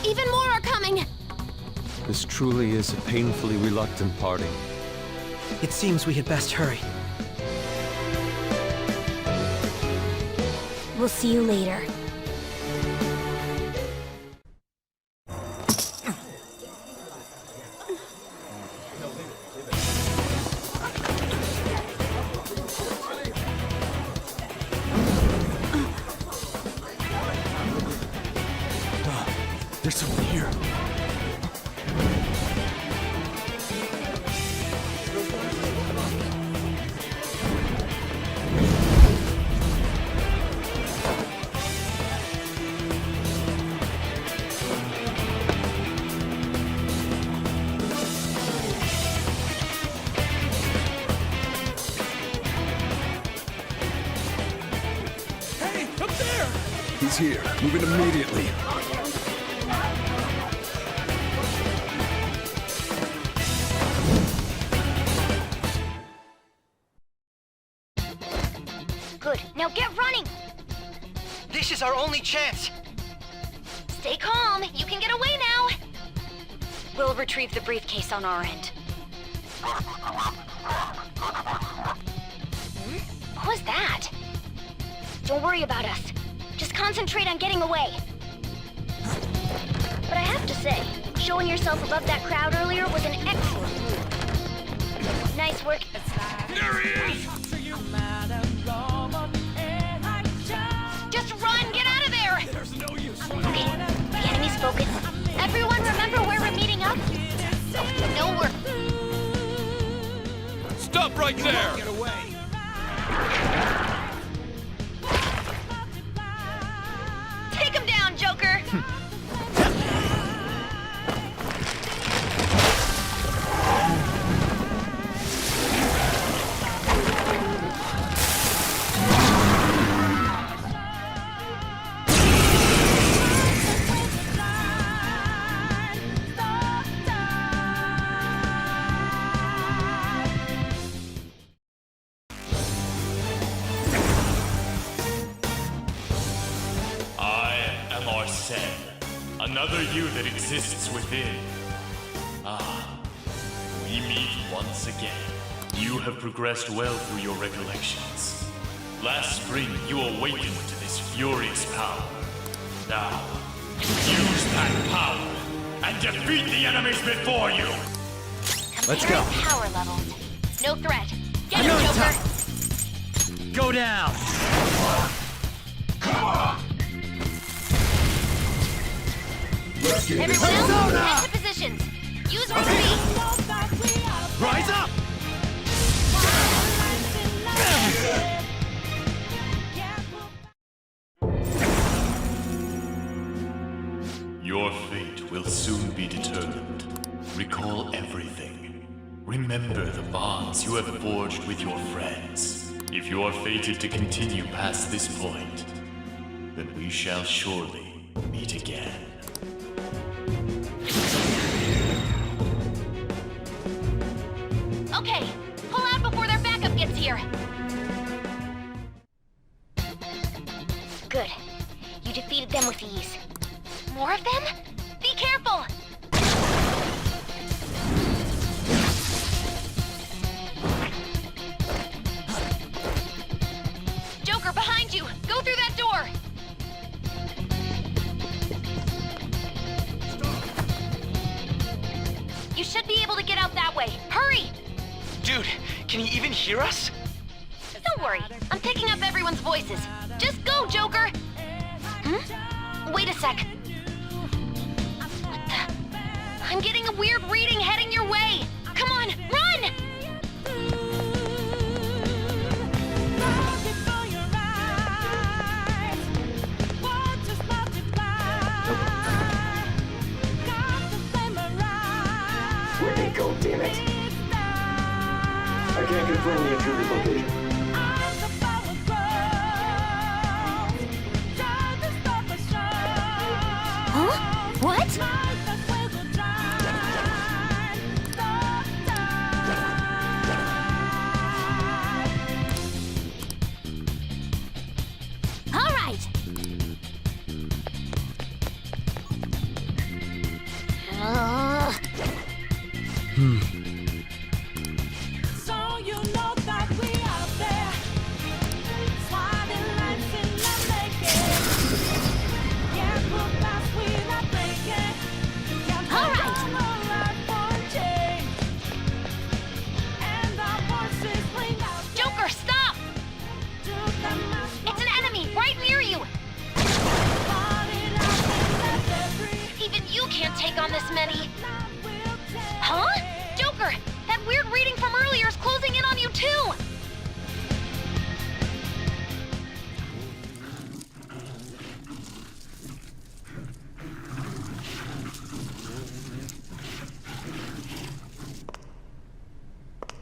Even more are coming! This truly is a painfully reluctant parting. It seems we had best hurry. We'll see you later. There's someone here. Hey, up there! He's here. Move in immediately. Good. Now get running! This is our only chance! Stay calm. You can get away now. We'll retrieve the briefcase on our end. What was that? Don't worry about us. Just concentrate on getting away. But I have to say, showing yourself above that crowd earlier was an excellent move. Nice work. There he is! Just run! Get out of there! There's no use. Okay, the enemy's focused. Everyone remember where we're meeting up? No work. Stop right there! Get away! Take him down, Joker! Another you that exists within. Ah, we meet once again. You have progressed well through your recollections. Last spring, you awakened to this furious power. Now, use that power and defeat the enemies before you! Let's go. Power levels. No threat. Get I him, know it's Joker! up. Go down! Everyone else, head to positions. Use your speed. Rise up! Your fate will soon be determined. Recall everything. Remember the bonds you have forged with your friends. If you are fated to continue past this point, then we shall surely meet again. Okay, pull out before their backup gets here. Good. You defeated them with ease. More of them? Be careful! Joker, behind you! Go through that door! You should be able to get out that way. Hurry! Dude, can you even hear us? Don't worry, I'm picking up everyone's voices. Just go, Joker! Wait a sec. What the? I'm getting a weird reading heading your way. Come on, run! Where'd they go, damn it? I can't confirm the intruder's location. Huh? What? All right.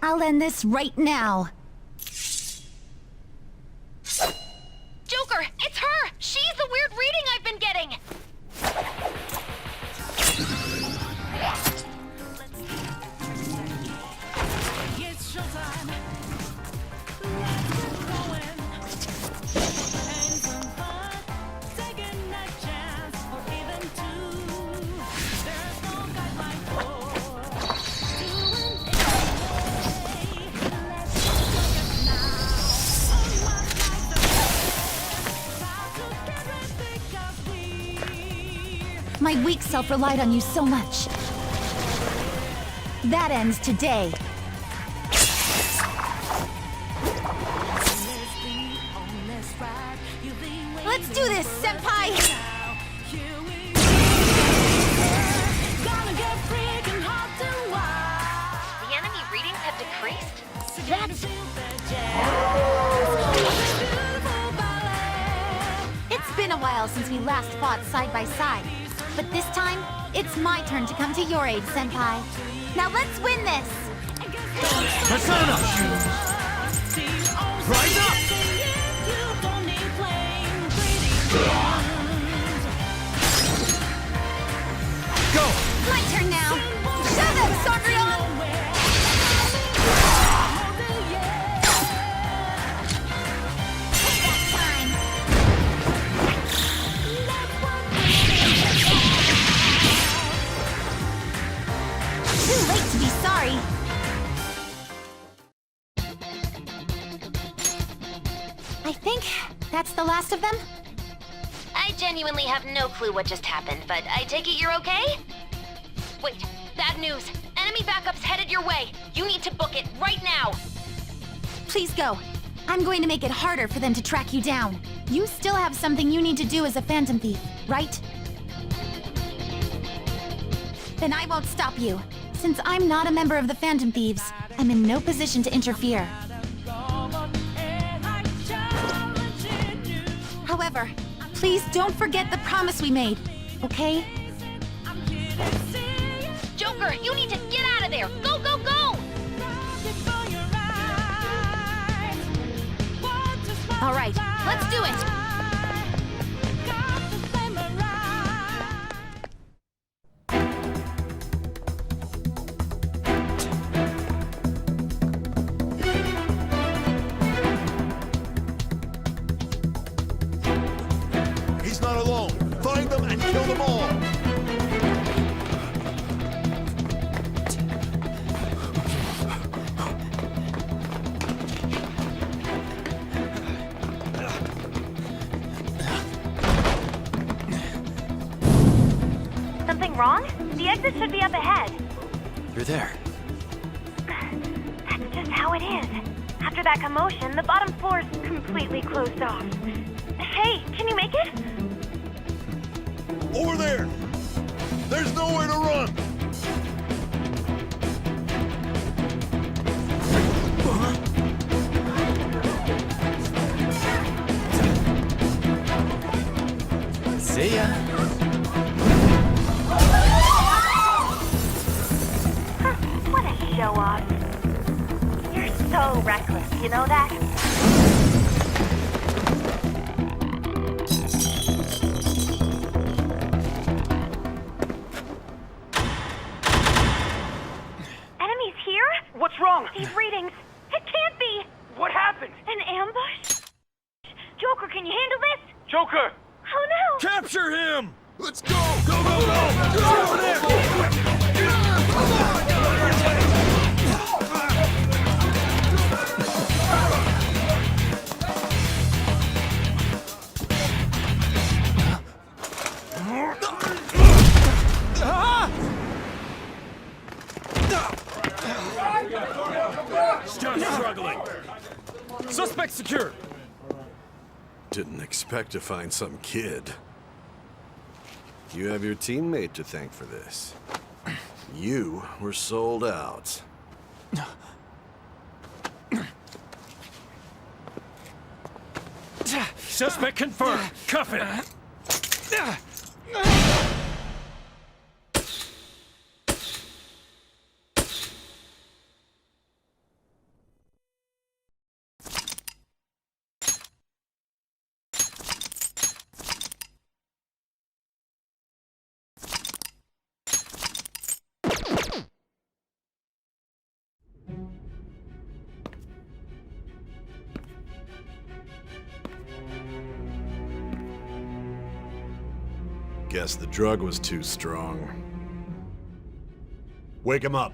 I'll end this right now. Joker, it's her! She's the weird reading I've been getting! It's showtime. Let's get going. Having some fun, taking a chance, or even two. There's no guideline for doing anything. Let's look at now. Only one life to live. Proud to carry because My weak self relied on you so much. That ends today. Let's do this, Senpai! The enemy readings have decreased? That's... It's been a while since we last fought side by side. But this time, it's my turn to come to your aid, Senpai. Now let's win this! Persona! Rise up! Go! My turn now! Shut up, Sakuyon! Too late to be sorry. I think that's the last of them. I genuinely have no clue what just happened, but I take it you're okay? Wait, bad news. Enemy backup's headed your way. You need to book it right now. Please go. I'm going to make it harder for them to track you down. You still have something you need to do as a Phantom Thief, right? Then I won't stop you. Since I'm not a member of the Phantom Thieves, I'm in no position to interfere. However, please don't forget the promise we made, okay? Joker, you need to get out of there. Go, go, go! All right, let's do it. He's not alone. Find them and kill them all. Something wrong? The exit should be up ahead. You're there. That's just how it is. After that commotion, the bottom floor's completely closed off. Hey, can you make it? Over there! There's nowhere to run! See ya. What a show off. You're so reckless, you know that? Enemies here? What's wrong? These readings. It can't be. What happened? An ambush? Joker, can you handle this? Joker! Oh no! Capture him! Let's go! Go, go, go! Get over there! Still struggling. Suspect secure. Didn't expect to find some kid. You have your teammate to thank for this. You were sold out. Suspect confirmed. Cuff it. Guess the drug was too strong. Wake him up.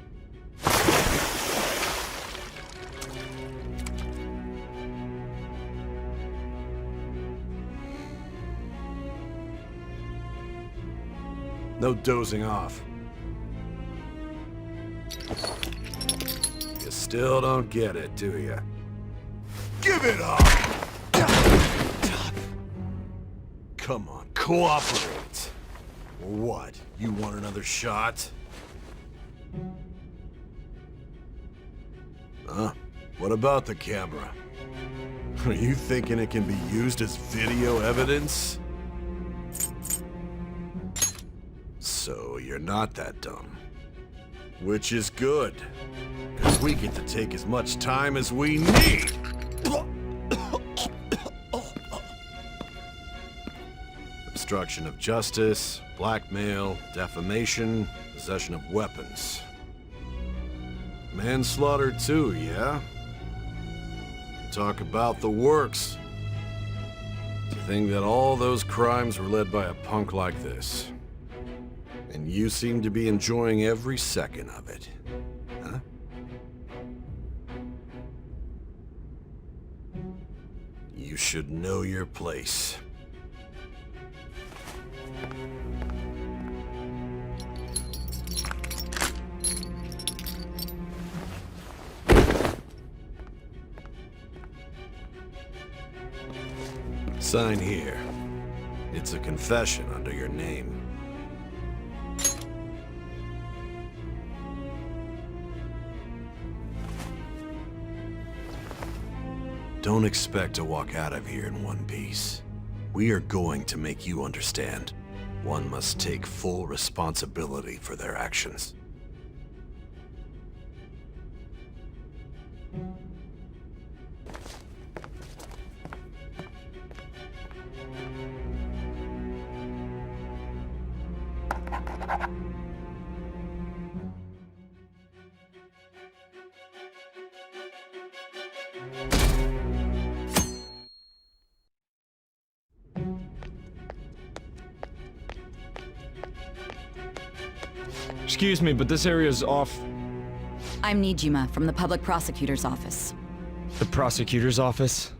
No dozing off. You still don't get it, do you? Give it up! Come on, cooperate. Or what? You want another shot? Huh? What about the camera? Are you thinking it can be used as video evidence? So you're not that dumb. Which is good. Because we get to take as much time as we need. Obstruction of justice, blackmail, defamation, possession of weapons. Manslaughter too, yeah? Talk about the works. To think that all those crimes were led by a punk like this. And you seem to be enjoying every second of it. Huh? You should know your place. Sign here. It's a confession under your name. Don't expect to walk out of here in one piece. We are going to make you understand. One must take full responsibility for their actions. Excuse me, but this area's off. I'm Nijima from the Public Prosecutor's Office. The prosecutor's office?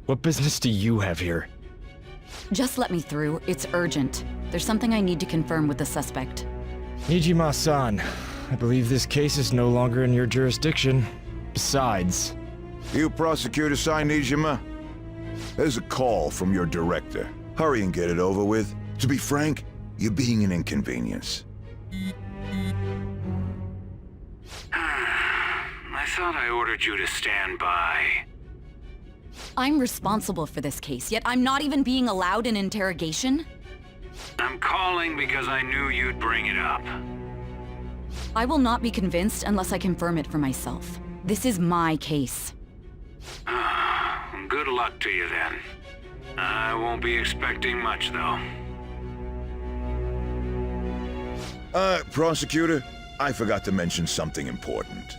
What business do you have here? Just let me through. It's urgent. There's something I need to confirm with the suspect. Nijima-san, I believe this case is no longer in your jurisdiction. Besides... You prosecutor, Nijima? There's a call from your director. Hurry and get it over with. To be frank, you're being an inconvenience. I thought I ordered you to stand by. I'm responsible for this case, yet I'm not even being allowed an interrogation? I'm calling because I knew you'd bring it up. I will not be convinced unless I confirm it for myself. This is my case. Good luck to you then. I won't be expecting much, though. Prosecutor, I forgot to mention something important.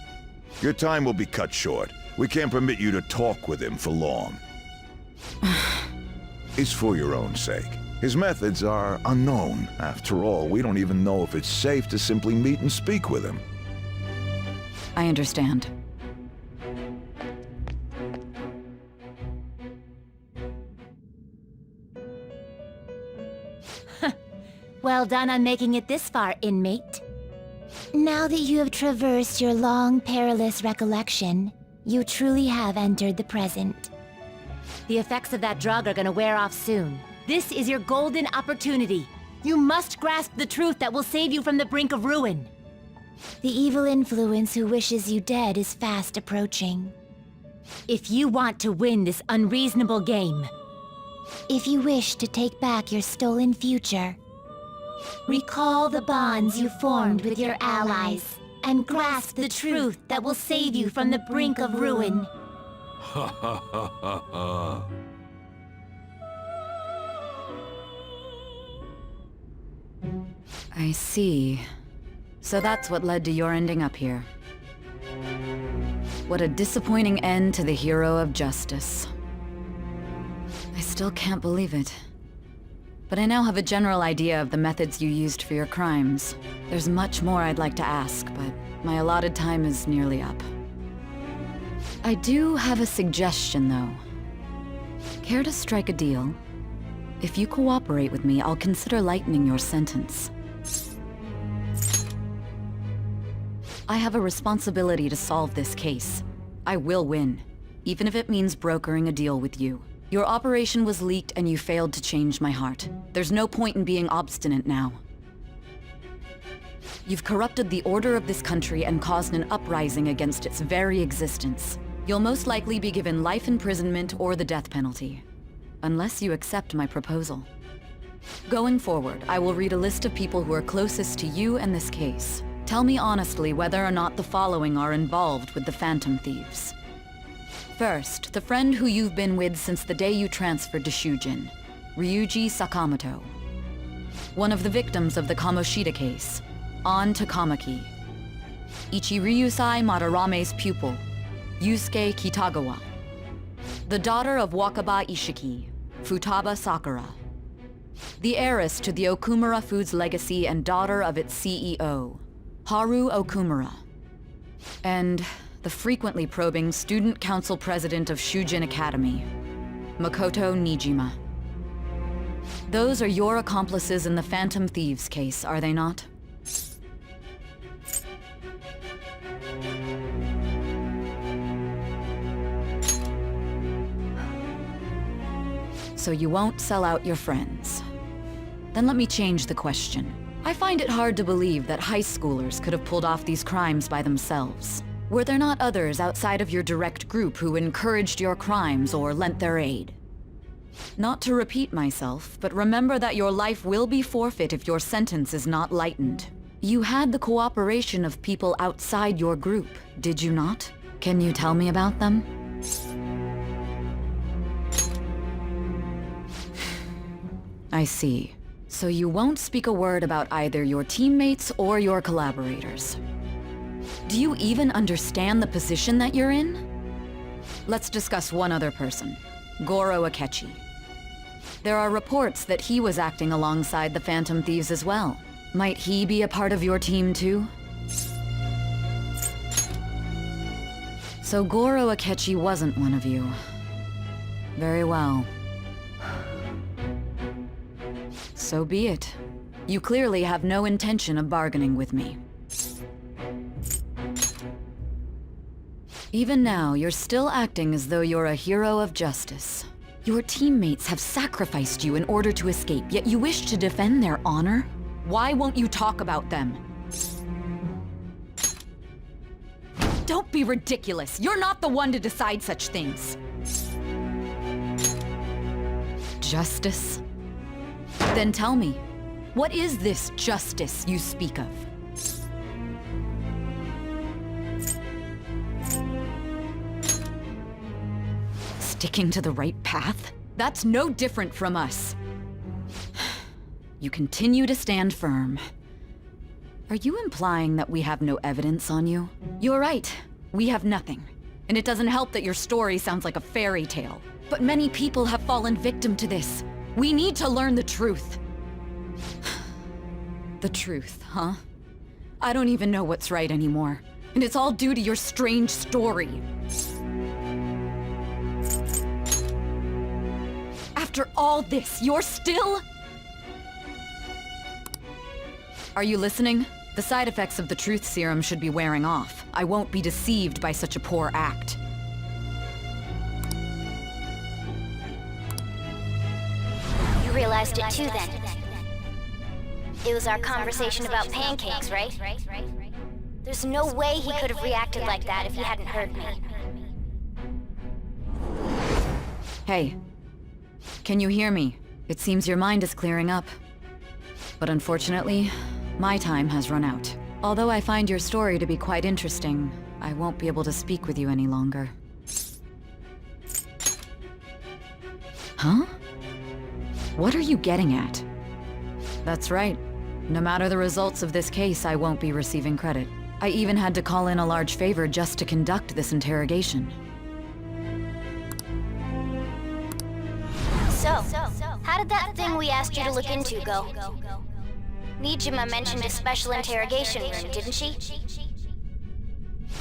Your time will be cut short. We can't permit you to talk with him for long. It's for your own sake. His methods are unknown. After all, we don't even know if it's safe to simply meet and speak with him. I understand. Well done on making it this far, inmate. Now that you have traversed your long, perilous recollection, you truly have entered the present. The effects of that drug are gonna wear off soon. This is your golden opportunity. You must grasp the truth that will save you from the brink of ruin. The evil influence who wishes you dead is fast approaching. If you want to win this unreasonable game, if you wish to take back your stolen future, recall the bonds you formed with your allies, and grasp the truth that will save you from the brink of ruin. Ha ha ha ha ha. I see. So that's what led to your ending up here. What a disappointing end to the hero of justice. I still can't believe it. but I now have a general idea of the methods you used for your crimes. There's much more I'd like to ask, but my allotted time is nearly up. I do have a suggestion, though. Care to strike a deal? If you cooperate with me, I'll consider lightening your sentence. I have a responsibility to solve this case. I will win, even if it means brokering a deal with you. Your operation was leaked and you failed to change my heart. There's no point in being obstinate now. You've corrupted the order of this country and caused an uprising against its very existence. You'll most likely be given life imprisonment or the death penalty, unless you accept my proposal. Going forward, I will read a list of people who are closest to you and this case. Tell me honestly whether or not the following are involved with the Phantom Thieves. First, the friend who you've been with since the day you transferred to Shujin, Ryuji Sakamoto. One of the victims of the Kamoshida case, An Takamaki. Ichiryusai Madarame's pupil, Yusuke Kitagawa. The daughter of Wakaba Ishiki, Futaba Sakura. The heiress to the Okumura Foods legacy and daughter of its CEO, Haru Okumura. And the frequently probing student council president of Shujin Academy, Makoto Nijima. Those are your accomplices in the Phantom Thieves case, are they not? So you won't sell out your friends. Then let me change the question. I find it hard to believe that high schoolers could have pulled off these crimes by themselves. Were there not others outside of your direct group who encouraged your crimes or lent their aid? Not to repeat myself, but remember that your life will be forfeit if your sentence is not lightened. You had the cooperation of people outside your group, did you not? Can you tell me about them? I see. So you won't speak a word about either your teammates or your collaborators. Do you even understand the position that you're in? Let's discuss one other person, Goro Akechi. There are reports that he was acting alongside the Phantom Thieves as well. Might he be a part of your team too? So Goro Akechi wasn't one of you. Very well. So be it. You clearly have no intention of bargaining with me. Even now, you're still acting as though you're a hero of justice. Your teammates have sacrificed you in order to escape, yet you wish to defend their honor? Why won't you talk about them? Don't be ridiculous! You're not the one to decide such things! Justice? Then tell me, what is this justice you speak of? Sticking to the right path? That's no different from us. You continue to stand firm. Are you implying that we have no evidence on you? You're right, we have nothing. And it doesn't help that your story sounds like a fairy tale. But many people have fallen victim to this. We need to learn the truth. The truth, huh? I don't even know what's right anymore. And it's all due to your strange story. After all this, you're still... Are you listening? The side effects of the truth serum should be wearing off. I won't be deceived by such a poor act. You realized it too then. It was our conversation about pancakes, right? There's no way he could have reacted like that if he hadn't heard me. Hey. Can you hear me? It seems your mind is clearing up. But unfortunately, my time has run out. Although I find your story to be quite interesting, I won't be able to speak with you any longer. Huh? What are you getting at? That's right. No matter the results of this case, I won't be receiving credit. I even had to call in a large favor just to conduct this interrogation. So, How did that thing we asked you to look into go? Nijima mentioned a special interrogation room, didn't she?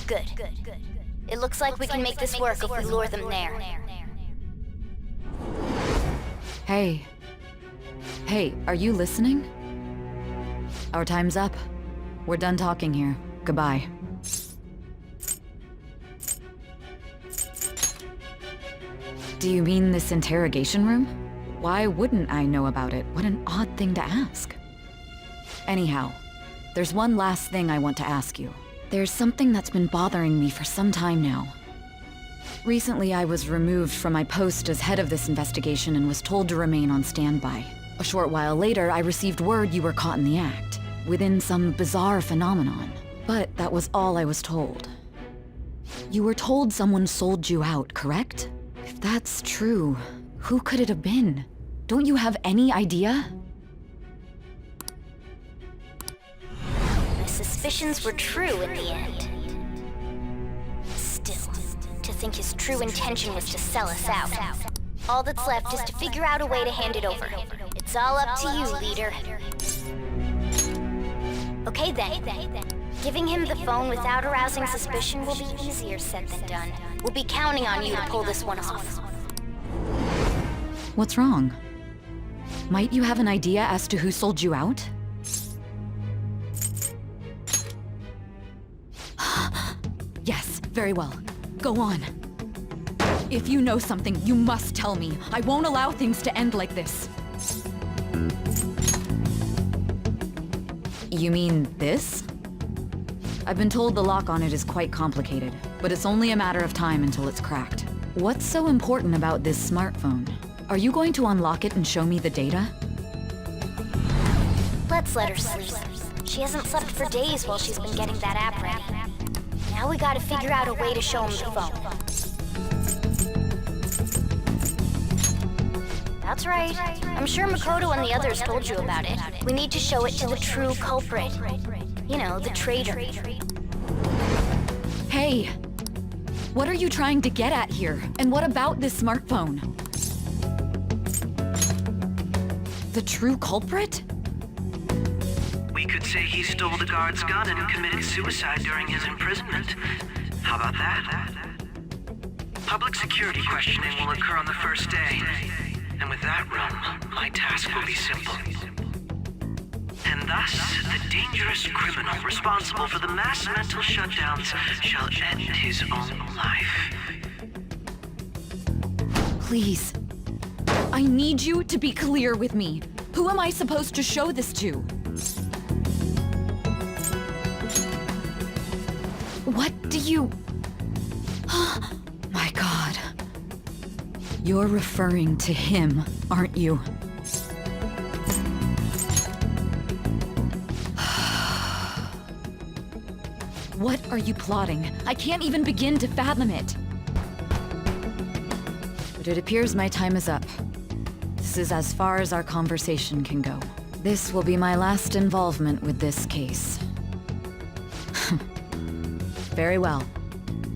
Good. It looks like we can make this work if we lure them there. Hey. Hey, are you listening? Our time's up. We're done talking here. Goodbye. Do you mean this interrogation room? Why wouldn't I know about it? What an odd thing to ask. Anyhow, there's one last thing I want to ask you. There's something that's been bothering me for some time now. Recently, I was removed from my post as head of this investigation and was told to remain on standby. A short while later, I received word you were caught in the act, within some bizarre phenomenon. But that was all I was told. You were told someone sold you out, correct? If that's true, who could it have been? Don't you have any idea? My suspicions were true in the end. Still, to think his true intention was to sell us out. All that's left is to figure out a way to hand it over. It's all up to you, leader. Okay then. Giving him the phone without arousing suspicion will be easier said than done. We'll be counting on you to pull this one off. What's wrong? Might you have an idea as to who sold you out? Yes, very well. Go on. If you know something, you must tell me. I won't allow things to end like this. You mean this? I've been told the lock on it is quite complicated, but it's only a matter of time until it's cracked. What's so important about this smartphone? Are you going to unlock it and show me the data? Let's let her sleep. She hasn't slept for days while she's been getting that app ready. Now we gotta figure out a way to show him the phone. That's right. I'm sure Makoto and the others told you about it. We need to show it to the true culprit. You know, the traitor. Hey! What are you trying to get at here? And what about this smartphone? The true culprit? We could say he stole the guard's gun and committed suicide during his imprisonment. How about that? Public security questioning will occur on the first day. And with that run, my task will be simple. And thus, the dangerous criminal responsible for the mass mental shutdowns shall end his own life. Please. I need you to be clear with me. Who am I supposed to show this to? What do you... My God. You're referring to him, aren't you? What are you plotting? I can't even begin to fathom it. But it appears my time is up. This is as far as our conversation can go. This will be my last involvement with this case. Very well.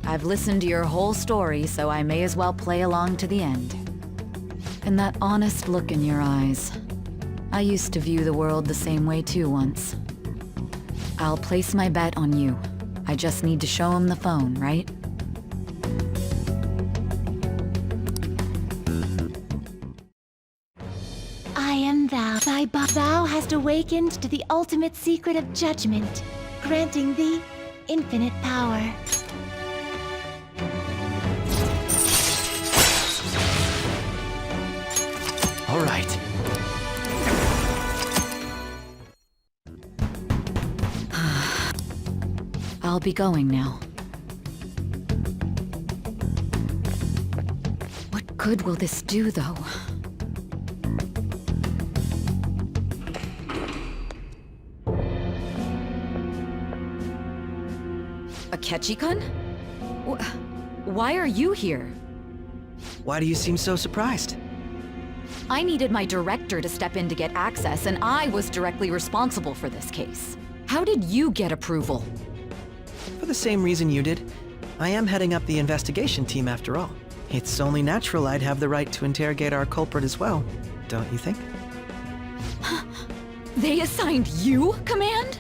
I've listened to your whole story, so I may as well play along to the end. And that honest look in your eyes. I used to view the world the same way too once. I'll place my bet on you. I just need to show him the phone, right? I am thou. Thou hast awakened to the ultimate secret of judgment, granting thee infinite power. All right. I'll be going now. What good will this do, though? Akechi-kun? Why are you here? Why do you seem so surprised? I needed my director to step in to get access, and I was directly responsible for this case. How did you get approval? For the same reason you did. I am heading up the investigation team after all. It's only natural I'd have the right to interrogate our culprit as well. don't you think? They assigned you command?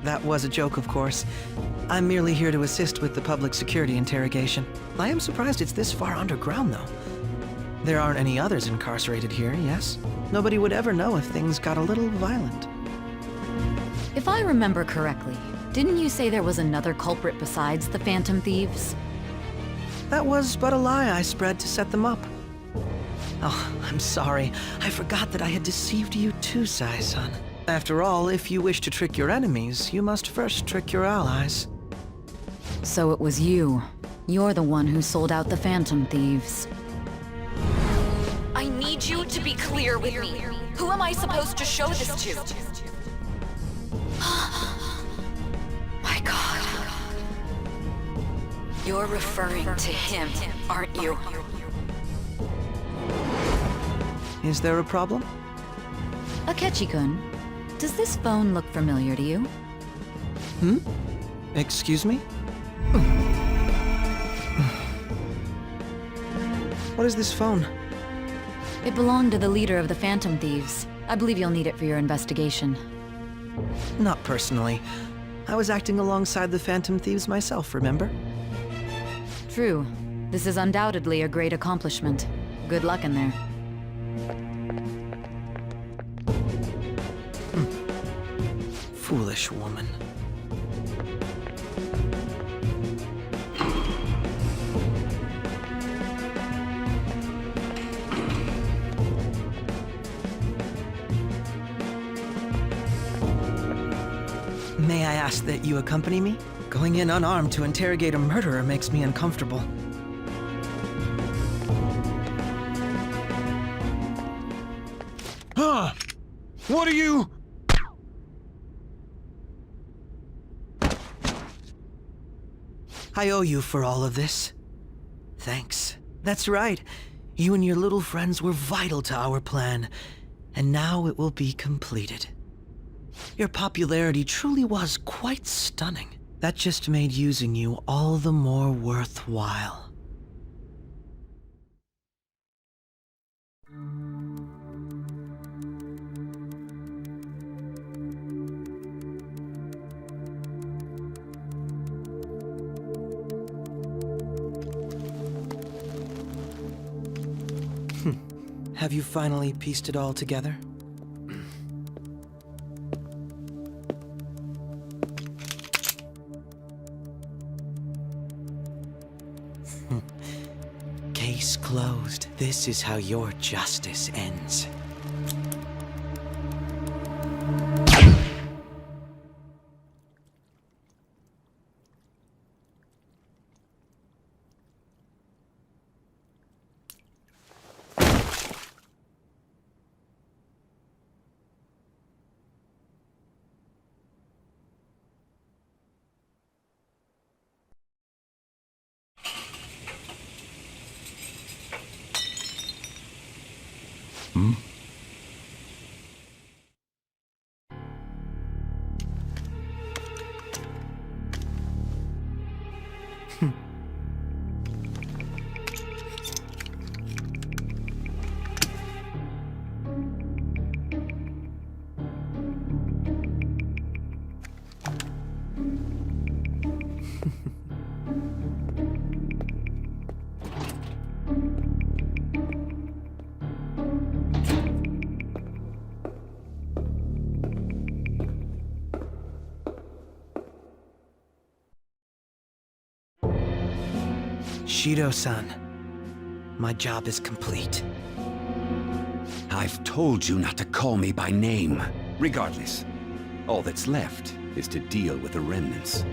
That was a joke, of course. I'm merely here to assist with the public security interrogation. I am surprised it's this far underground, though. There aren't any others incarcerated here, yes? Nobody would ever know if things got a little violent. If I remember correctly, didn't you say there was another culprit besides the Phantom Thieves? That was but a lie I spread to set them up. Oh, I'm sorry. I forgot that I had deceived you too, Sai-san. After all, if you wish to trick your enemies, you must first trick your allies. So it was you. You're the one who sold out the Phantom Thieves. I need you to be clear with me. Who am I supposed to show this to? My God. You're referring to him, aren't you? Is there a problem? Akechi-kun, does this phone look familiar to you? Hmm? Excuse me? What is this phone? It belonged to the leader of the Phantom Thieves. I believe you'll need it for your investigation. Not personally. I was acting alongside the Phantom Thieves myself, remember? True. This is undoubtedly a great accomplishment. Good luck in there. Foolish woman. May I ask that you accompany me? Going in unarmed to interrogate a murderer makes me uncomfortable. Huh? What are you... I owe you for all of this. Thanks. That's right. You and your little friends were vital to our plan, and now it will be completed. Your popularity truly was quite stunning. That just made using you all the more worthwhile. Have you finally pieced it all together? Case closed. This is how your justice ends. Hmm? Shido-san, my job is complete. I've told you not to call me by name. Regardless, all that's left is to deal with the remnants.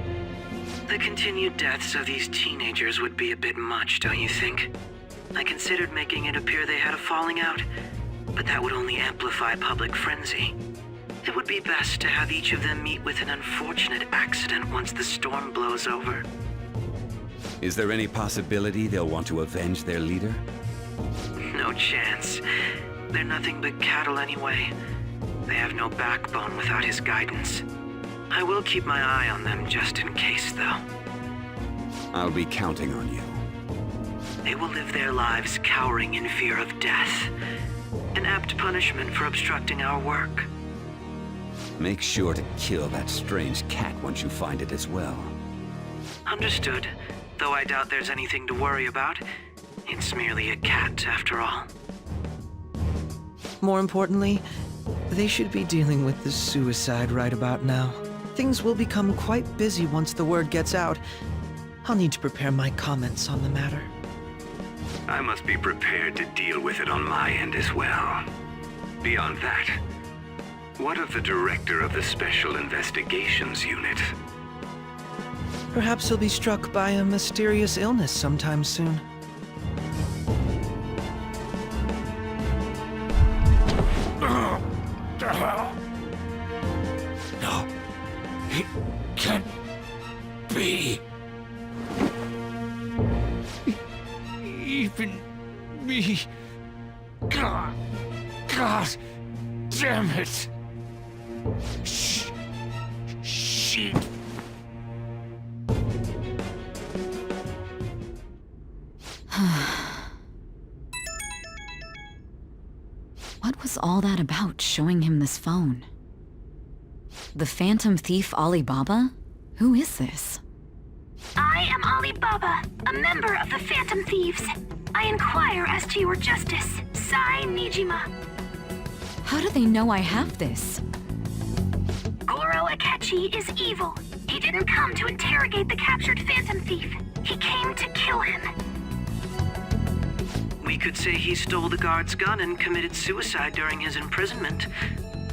The continued deaths of these teenagers would be a bit much, don't you think? I considered making it appear they had a falling out, but that would only amplify public frenzy. It would be best to have each of them meet with an unfortunate accident once the storm blows over. Is there any possibility they'll want to avenge their leader? No chance. They're nothing but cattle anyway. They have no backbone without his guidance. I will keep my eye on them just in case, though. I'll be counting on you. they will live their lives cowering in fear of death. An apt punishment for obstructing our work. Make sure to kill that strange cat once you find it as well. Understood. Though I doubt there's anything to worry about. It's merely a cat, after all. More importantly, they should be dealing with the suicide right about now. Things will become quite busy once the word gets out. I'll need to prepare my comments on the matter. I must be prepared to deal with it on my end as well. Beyond that, what of the director of the Special Investigations Unit? Perhaps he'll be struck by a mysterious illness sometime soon. No, it can't be. Even me. God damn it. She. What was all that about, showing him this phone? The Phantom Thief Alibaba? Who is this? I am Alibaba, a member of the Phantom Thieves. I inquire as to your justice, Sai Nijima. How do they know I have this? Goro Akechi is evil. He didn't come to interrogate the captured Phantom Thief. He came to kill him. We could say he stole the guard's gun and committed suicide during his imprisonment.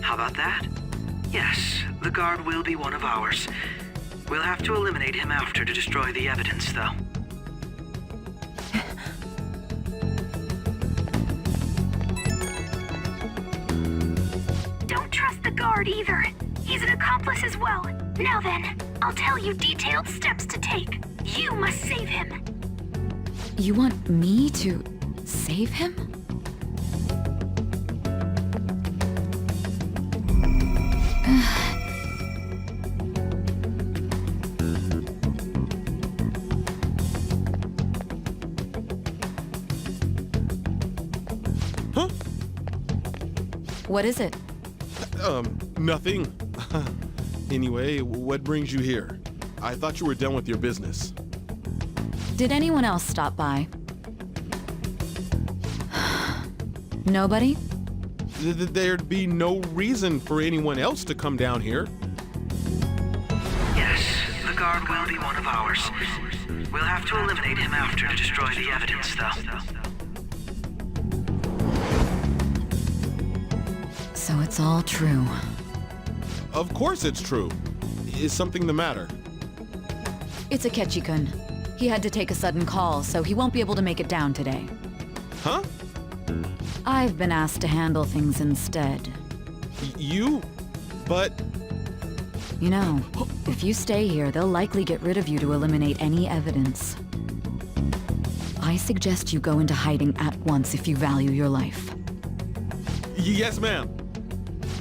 How about that? Yes, the guard will be one of ours. We'll have to eliminate him after to destroy the evidence, though. Don't trust the guard either. He's an accomplice as well. Now then, I'll tell you detailed steps to take. You must save him. You want me to save him? Huh? What is it? Nothing. Anyway, what brings you here? I thought you were done with your business. Did anyone else stop by? Nobody? There'd be no reason for anyone else to come down here. Yes, the guard will be one of ours. We'll have to eliminate him after to destroy the evidence, though. So it's all true. Of course it's true. Is something the matter? It's Akechi-kun. He had to take a sudden call, so he won't be able to make it down today. Huh? I've been asked to handle things instead. You? But... You know, if you stay here, they'll likely get rid of you to eliminate any evidence. I suggest you go into hiding at once if you value your life. Yes, ma'am.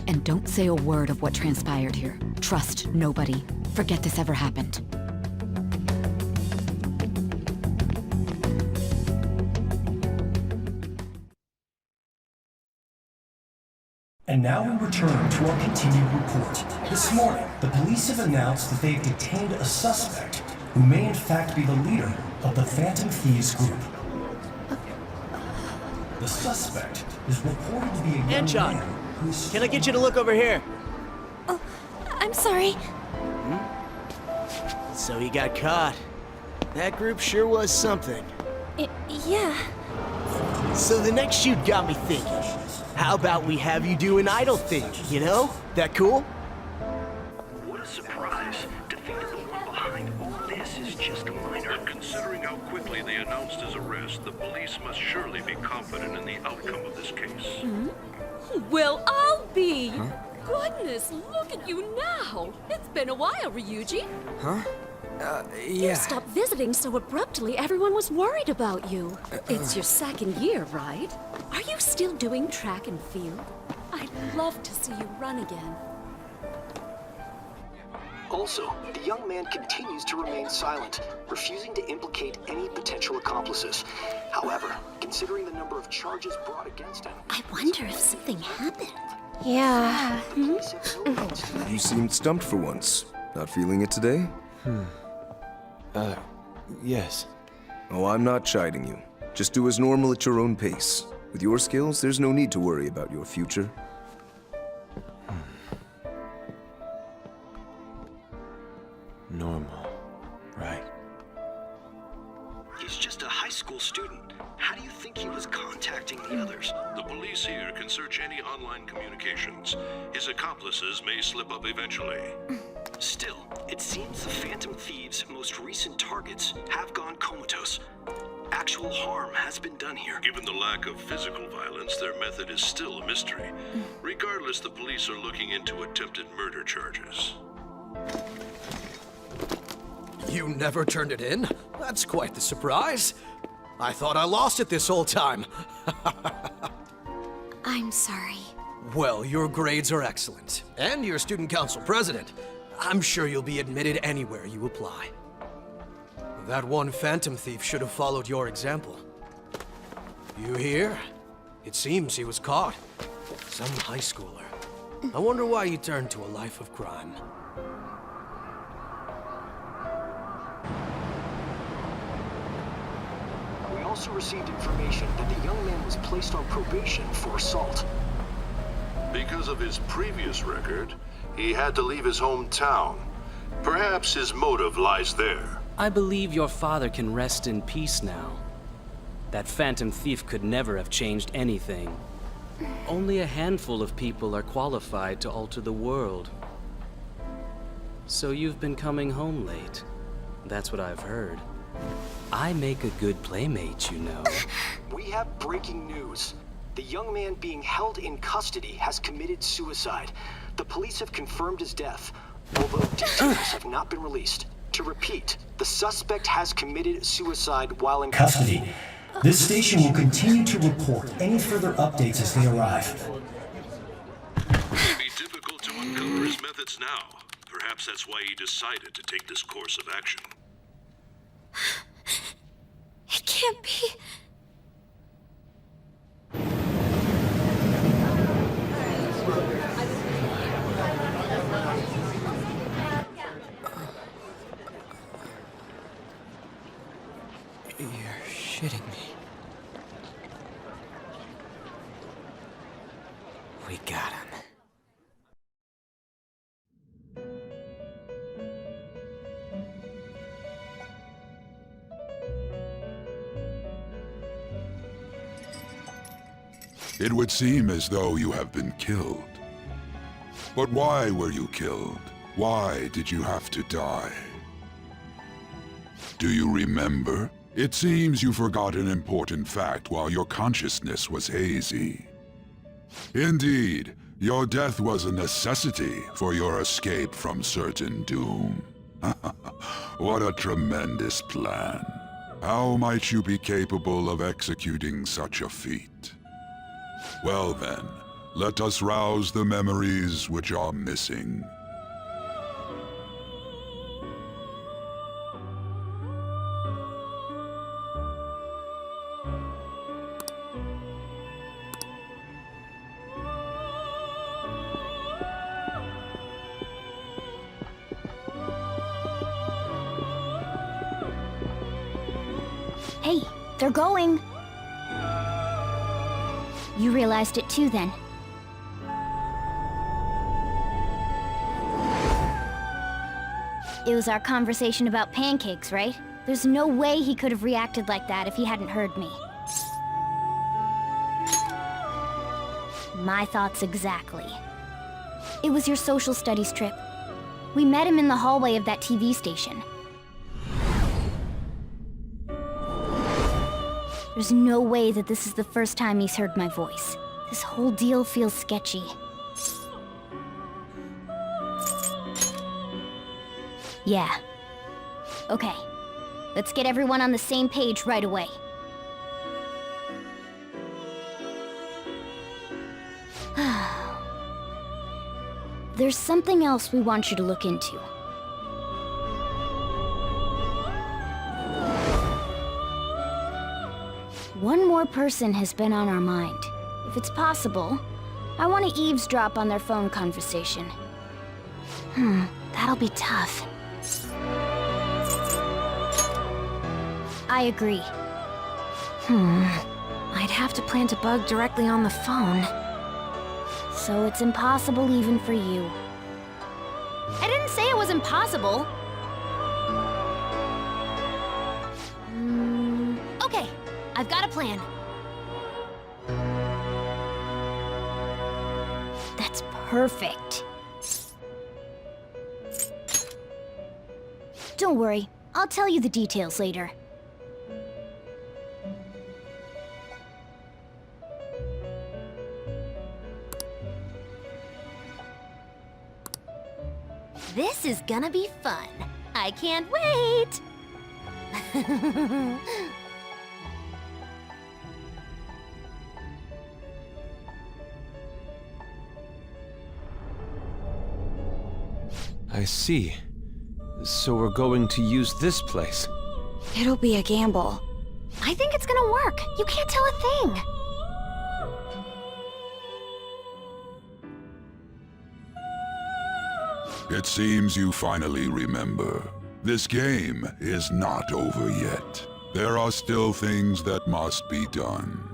And don't say a word of what transpired here. Trust nobody. Forget this ever happened. And now we return to our continued report. This morning, the police have announced that they have detained a suspect who may in fact be the leader of the Phantom Thieves group. The suspect is reported to be a young man who is... Can I get you to look over here? Oh, I'm sorry. So he got caught. That group sure was something. Yeah. So the next shoot got me thinking. How about we have you do an idol thing, you know? That cool? What a surprise. Defeated the one behind all this is just a minor. Considering how quickly they announced his arrest, the police must surely be confident in the outcome of this case. Well, I'll be! Goodness, look at you now! It's been a while, Ryuji. Huh? You stopped visiting so abruptly, everyone was worried about you. It's your second year, right? Are you still doing track and field? I'd love to see you run again. Also, the young man continues to remain silent, refusing to implicate any potential accomplices. However, considering the number of charges brought against him... I wonder if something happened. Yeah. You seemed stumped for once. Not feeling it today? Yes. Oh, I'm not chiding you. Just do as normal at your own pace. With your skills, there's no need to worry about your future. Normal. Right. He's just a high school student. How do you think he was contacting the others? The police here can search any online communications. His accomplices may slip up eventually. Still, it seems the Phantom Thieves' most recent targets have gone comatose. Actual harm has been done here. Given the lack of physical violence, their method is still a mystery. Regardless, the police are looking into attempted murder charges. You never turned it in? That's quite the surprise. I thought I lost it this whole time. I'm sorry. Well, your grades are excellent. And you're student council president. I'm sure you'll be admitted anywhere you apply. That one Phantom Thief should have followed your example. You hear? It seems he was caught. Some high schooler. I wonder why he turned to a life of crime. We also received information that the young man was placed on probation for assault. Because of his previous record, he had to leave his hometown. Perhaps his motive lies there. I believe your father can rest in peace now. That Phantom Thief could never have changed anything. Only a handful of people are qualified to alter the world. So you've been coming home late. That's what I've heard. I make a good playmate, you know. We have breaking news. The young man being held in custody has committed suicide. The police have confirmed his death, although details have not been released. To repeat, the suspect has committed suicide while in custody. This station will continue to report any further updates as they arrive. It would be difficult to uncover his methods now. Perhaps that's why he decided to take this course of action. It can't be. You're shitting me. We got him. It would seem as though you have been killed. But why were you killed? Why did you have to die? Do you remember? It seems you forgot an important fact while your consciousness was hazy. Indeed, your death was a necessity for your escape from certain doom. What a tremendous plan. How might you be capable of executing such a feat? Well then, let us rouse the memories which are missing. Hey, they're going. You realized it too, then. It was our conversation about pancakes, right? There's no way he could have reacted like that if he hadn't heard me. My thoughts exactly. It was your social studies trip. We met him in the hallway of that TV station. There's no way that this is the first time he's heard my voice. This whole deal feels sketchy. Yeah. Okay. Let's get everyone on the same page right away. There's something else we want you to look into. One more person has been on our mind. If it's possible, I want to eavesdrop on their phone conversation. That'll be tough. I agree. I'd have to plant a bug directly on the phone. So it's impossible even for you. I didn't say it was impossible. Okay, I've got a plan. That's perfect. Don't worry, I'll tell you the details later. This is gonna be fun. I can't wait! I see. So we're going to use this place. It'll be a gamble. I think it's gonna work. You can't tell a thing. It seems you finally remember. This game is not over yet. There are still things that must be done.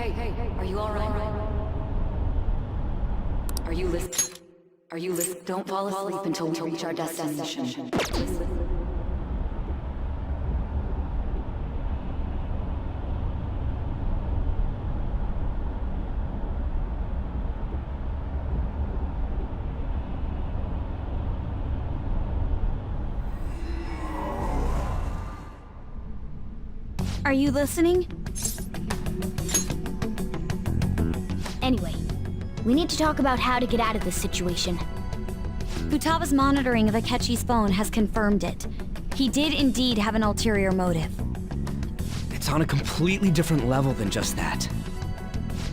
Hey, are you alright? Are you listening? Are you listening? Don't fall asleep until we reach our destination. Are you listening? Anyway, we need to talk about how to get out of this situation. Futaga's monitoring of Akechi's phone has confirmed it. He did indeed have an ulterior motive. It's on a completely different level than just that.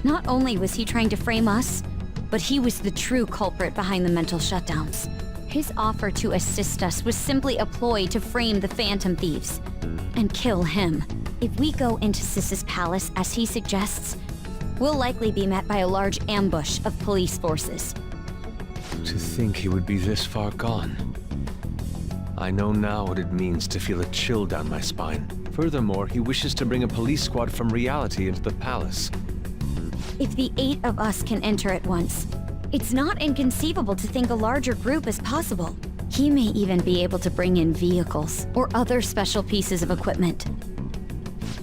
Not only was he trying to frame us, but he was the true culprit behind the mental shutdowns. His offer to assist us was simply a ploy to frame the Phantom Thieves and kill him. If we go into Sis's palace as he suggests, we'll likely be met by a large ambush of police forces. To think he would be this far gone. I know now what it means to feel a chill down my spine. Furthermore, he wishes to bring a police squad from reality into the palace. If the 8 of us can enter at once, it's not inconceivable to think a larger group is possible. He may even be able to bring in vehicles or other special pieces of equipment.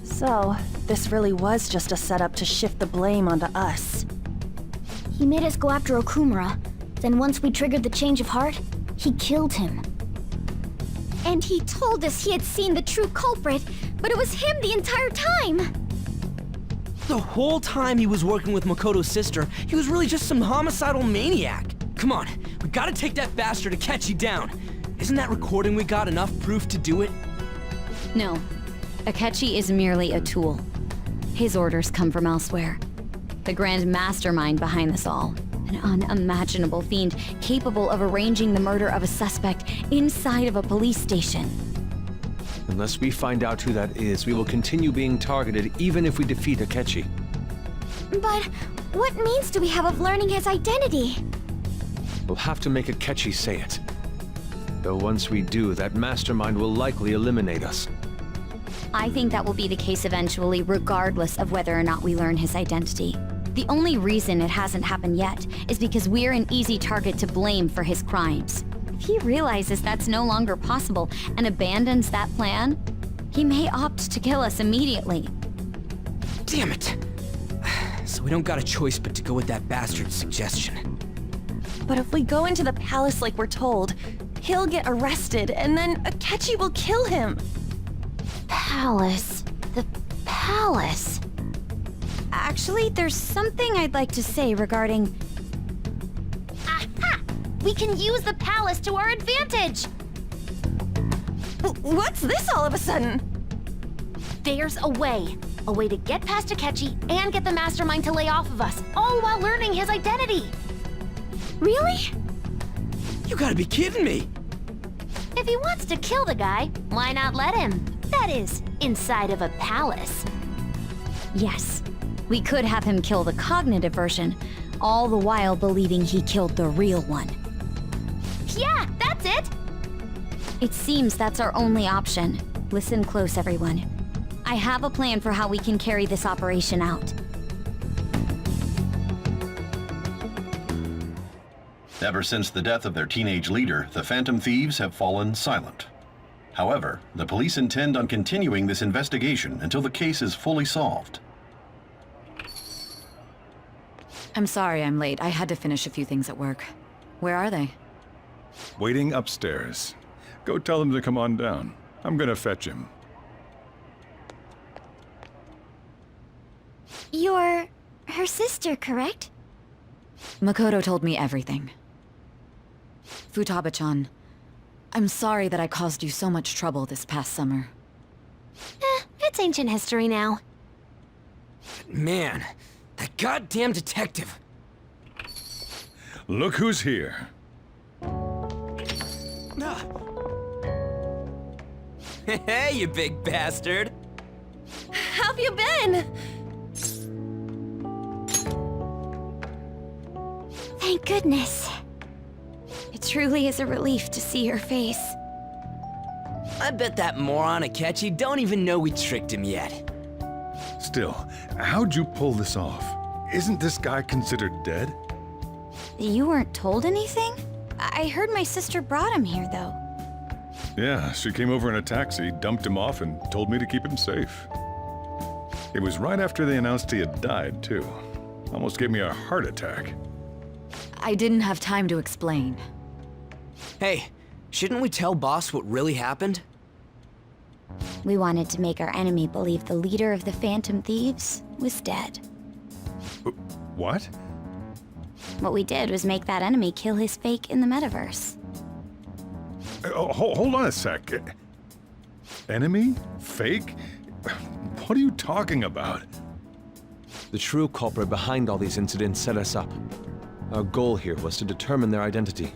So, this really was just a setup to shift the blame onto us. He made us go after Okumura. Then once we triggered the change of heart, he killed him. And he told us he had seen the true culprit, but it was him the entire time! The whole time he was working with Makoto's sister, he was really just some homicidal maniac. Come on, we gotta take that bastard Akechi down. Isn't that recording we got enough proof to do it? No. Akechi is merely a tool. His orders come from elsewhere. The grand mastermind behind this all. An unimaginable fiend capable of arranging the murder of a suspect inside of a police station. Unless we find out who that is, we will continue being targeted even if we defeat Akechi. But what means do we have of learning his identity? We'll have to make Akechi say it. Though once we do, that mastermind will likely eliminate us. I think that will be the case eventually, regardless of whether or not we learn his identity. The only reason it hasn't happened yet is because we're an easy target to blame for his crimes. If he realizes that's no longer possible and abandons that plan, he may opt to kill us immediately. Damn it! So we don't got a choice but to go with that bastard's suggestion. But if we go into the palace like we're told, he'll get arrested, and then Akechi will kill him. Palace. The palace. Actually, there's something I'd like to say regarding... Aha! We can use the palace to our advantage! What's this all of a sudden? There's a way. A way to get past Akechi and get the mastermind to lay off of us, all while learning his identity. Really? You gotta be kidding me! If he wants to kill the guy, why not let him? That is, inside of a palace. Yes, we could have him kill the cognitive version, all the while believing he killed the real one. Yeah, that's it! It seems that's our only option. Listen close, everyone. I have a plan for how we can carry this operation out. Ever since the death of their teenage leader, the Phantom Thieves have fallen silent. However, the police intend on continuing this investigation until the case is fully solved. I'm sorry I'm late. I had to finish a few things at work. Where are they? Waiting upstairs. Go tell them to come on down. I'm gonna fetch him. You're her sister, correct? Makoto told me everything. Futaba-chan, I'm sorry that I caused you so much trouble this past summer. It's ancient history now. Man, that goddamn detective. Look who's here. Hey, you big bastard! How've you been? Thank goodness. It truly is a relief to see your face. I bet that moron Akechi don't even know we tricked him yet. Still, how'd you pull this off? Isn't this guy considered dead? You weren't told anything? I heard my sister brought him here, though. Yeah, she came over in a taxi, dumped him off, and told me to keep him safe. It was right after they announced he had died, too. Almost gave me a heart attack. I didn't have time to explain. Hey, shouldn't we tell Boss what really happened? We wanted to make our enemy believe the leader of the Phantom Thieves was dead. What? What we did was make that enemy kill his fake in the metaverse. Hold on a sec. Enemy? Fake? What are you talking about? The true culprit behind all these incidents set us up. Our goal here was to determine their identity.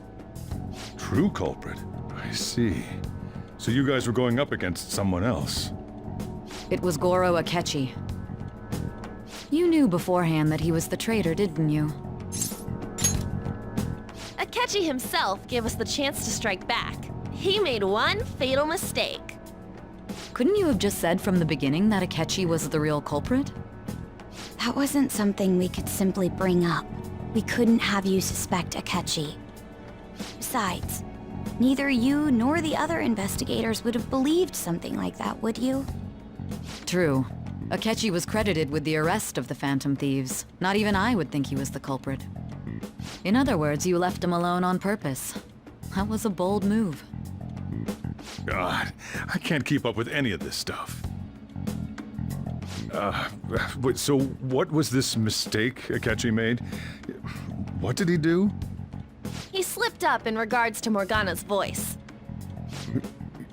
True culprit? I see. So you guys were going up against someone else? It was Goro Akechi. You knew beforehand that he was the traitor, didn't you? Akechi himself gave us the chance to strike back. He made one fatal mistake. Couldn't you have just said from the beginning that Akechi was the real culprit? That wasn't something we could simply bring up. We couldn't have you suspect Akechi. Besides, neither you nor the other investigators would have believed something like that, would you? True. Akechi was credited with the arrest of the Phantom Thieves. Not even I would think he was the culprit. In other words, you left him alone on purpose. That was a bold move. God, I can't keep up with any of this stuff. So what was this mistake Akechi made? What did he do? He slipped up in regards to Morgana's voice.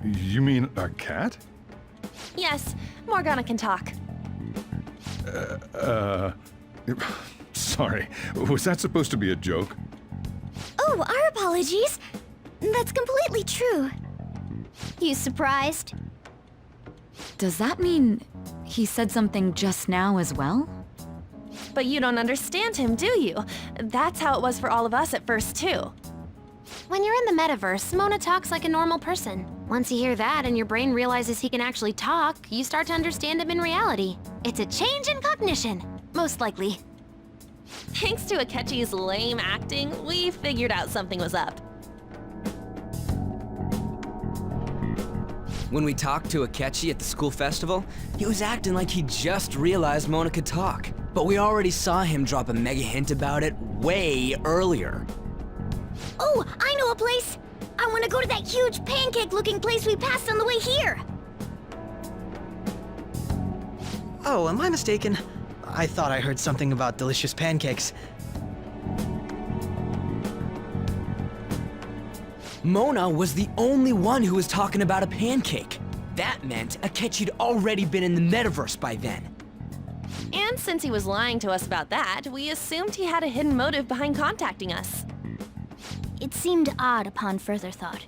You mean a cat? Yes, Morgana can talk. Sorry, was that supposed to be a joke? Oh, our apologies. That's completely true. You surprised? Does that mean he said something just now as well? But you don't understand him, do you? That's how it was for all of us at first, too. When you're in the metaverse, Mona talks like a normal person. Once you hear that and your brain realizes he can actually talk, you start to understand him in reality. It's a change in cognition, most likely. Thanks to Akechi's lame acting, we figured out something was up. When we talked to Akechi at the school festival, he was acting like he just realized Mona could talk. But we already saw him drop a mega hint about it way earlier. Oh, I know a place! I want to go to that huge pancake-looking place we passed on the way here! Oh, am I mistaken? I thought I heard something about delicious pancakes. Mona was the only one who was talking about a pancake. That meant Akechi'd already been in the metaverse by then. And since he was lying to us about that, we assumed he had a hidden motive behind contacting us. It seemed odd upon further thought.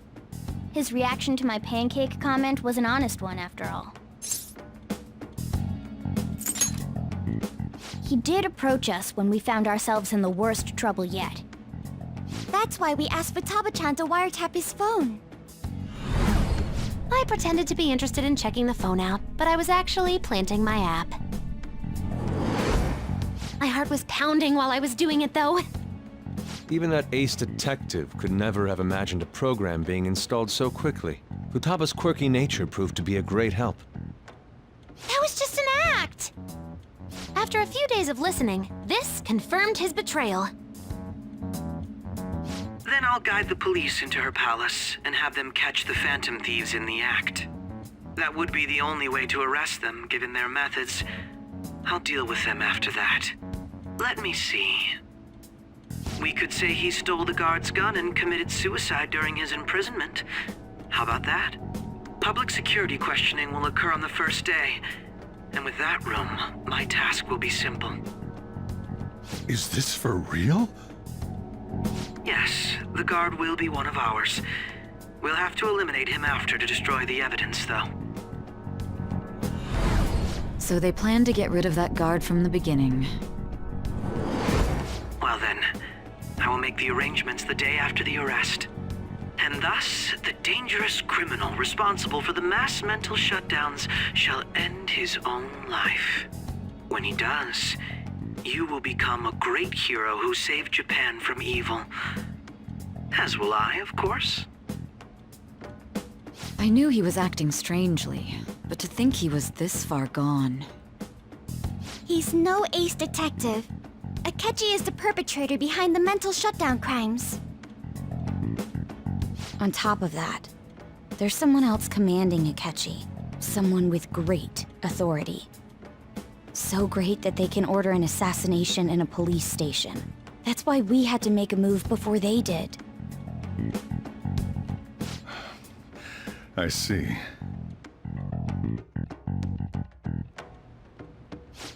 His reaction to my pancake comment was an honest one, after all. He did approach us when we found ourselves in the worst trouble yet. That's why we asked Futaba-chan to wiretap his phone. I pretended to be interested in checking the phone out, but I was actually planting my app. My heart was pounding while I was doing it, though. Even that ace detective could never have imagined a program being installed so quickly. Futaba's quirky nature proved to be a great help. That was just an act! After a few days of listening, this confirmed his betrayal. Then I'll guide the police into her palace and have them catch the Phantom Thieves in the act. That would be the only way to arrest them, given their methods. I'll deal with them after that. Let me see. We could say he stole the guard's gun and committed suicide during his imprisonment. How about that? Public security questioning will occur on the first day. And with that room, my task will be simple. Is this for real? Yes, the guard will be one of ours. We'll have to eliminate him after to destroy the evidence, though. So they planned to get rid of that guard from the beginning. Well then, I will make the arrangements the day after the arrest. And thus, the dangerous criminal responsible for the mass mental shutdowns shall end his own life. When he does, you will become a great hero who saved Japan from evil. As will I, of course. I knew he was acting strangely, but to think he was this far gone. He's no ace detective. Akechi is the perpetrator behind the mental shutdown crimes. On top of that, there's someone else commanding Akechi. Someone with great authority. So great that they can order an assassination in a police station. That's why we had to make a move before they did. I see.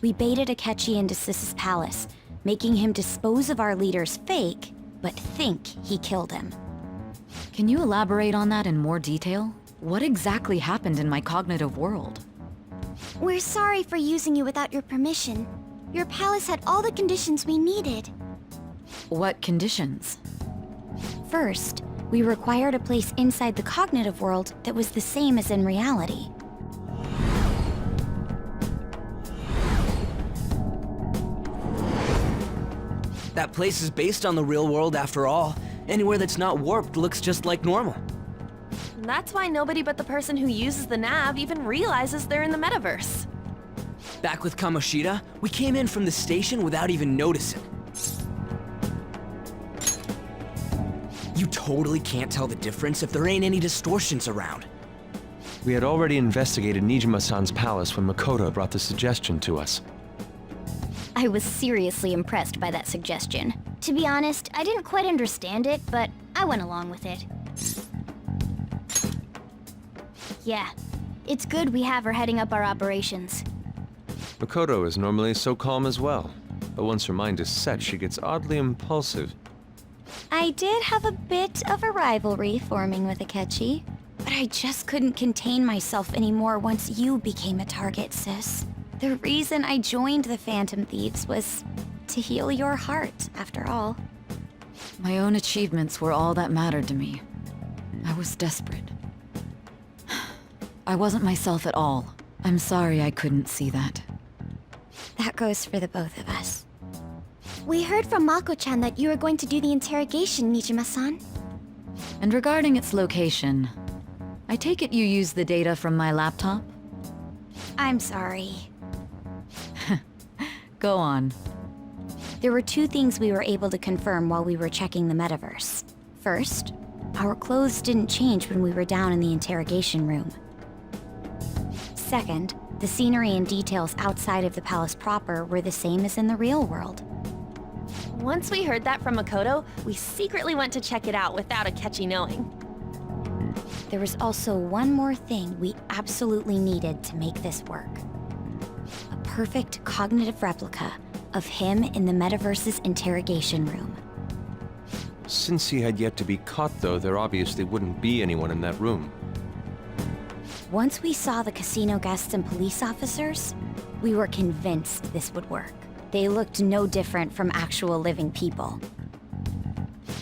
We baited Akechi into Sis's palace, making him dispose of our leader's fake, but think he killed him. Can you elaborate on that in more detail? What exactly happened in my cognitive world? We're sorry for using you without your permission. Your palace had all the conditions we needed. What conditions? First, we required a place inside the cognitive world that was the same as in reality. That place is based on the real world after all. Anywhere that's not warped looks just like normal. That's why nobody but the person who uses the nav even realizes they're in the metaverse. Back with Kamoshida, we came in from the station without even noticing. You totally can't tell the difference if there ain't any distortions around. We had already investigated Nijima-san's palace when Makoto brought the suggestion to us. I was seriously impressed by that suggestion. To be honest, I didn't quite understand it, but I went along with it. Yeah, it's good we have her heading up our operations. Makoto is normally so calm as well, but once her mind is set, she gets oddly impulsive. I did have a bit of a rivalry forming with Akechi, but I just couldn't contain myself anymore once you became a target, sis. The reason I joined the Phantom Thieves was to heal your heart, after all. My own achievements were all that mattered to me. I was desperate. I wasn't myself at all. I'm sorry I couldn't see that. That goes for the both of us. We heard from Mako-chan that you were going to do the interrogation, Nijima-san. And regarding its location, I take it you used the data from my laptop? I'm sorry. Go on. There were two things we were able to confirm while we were checking the metaverse. First, our clothes didn't change when we were down in the interrogation room. Second, the scenery and details outside of the palace proper were the same as in the real world. Once we heard that from Makoto, we secretly went to check it out without Akechi knowing. There was also one more thing we absolutely needed to make this work. A perfect cognitive replica of him in the metaverse's interrogation room. Since he had yet to be caught, though, there obviously wouldn't be anyone in that room. Once we saw the casino guests and police officers, we were convinced this would work. They looked no different from actual living people.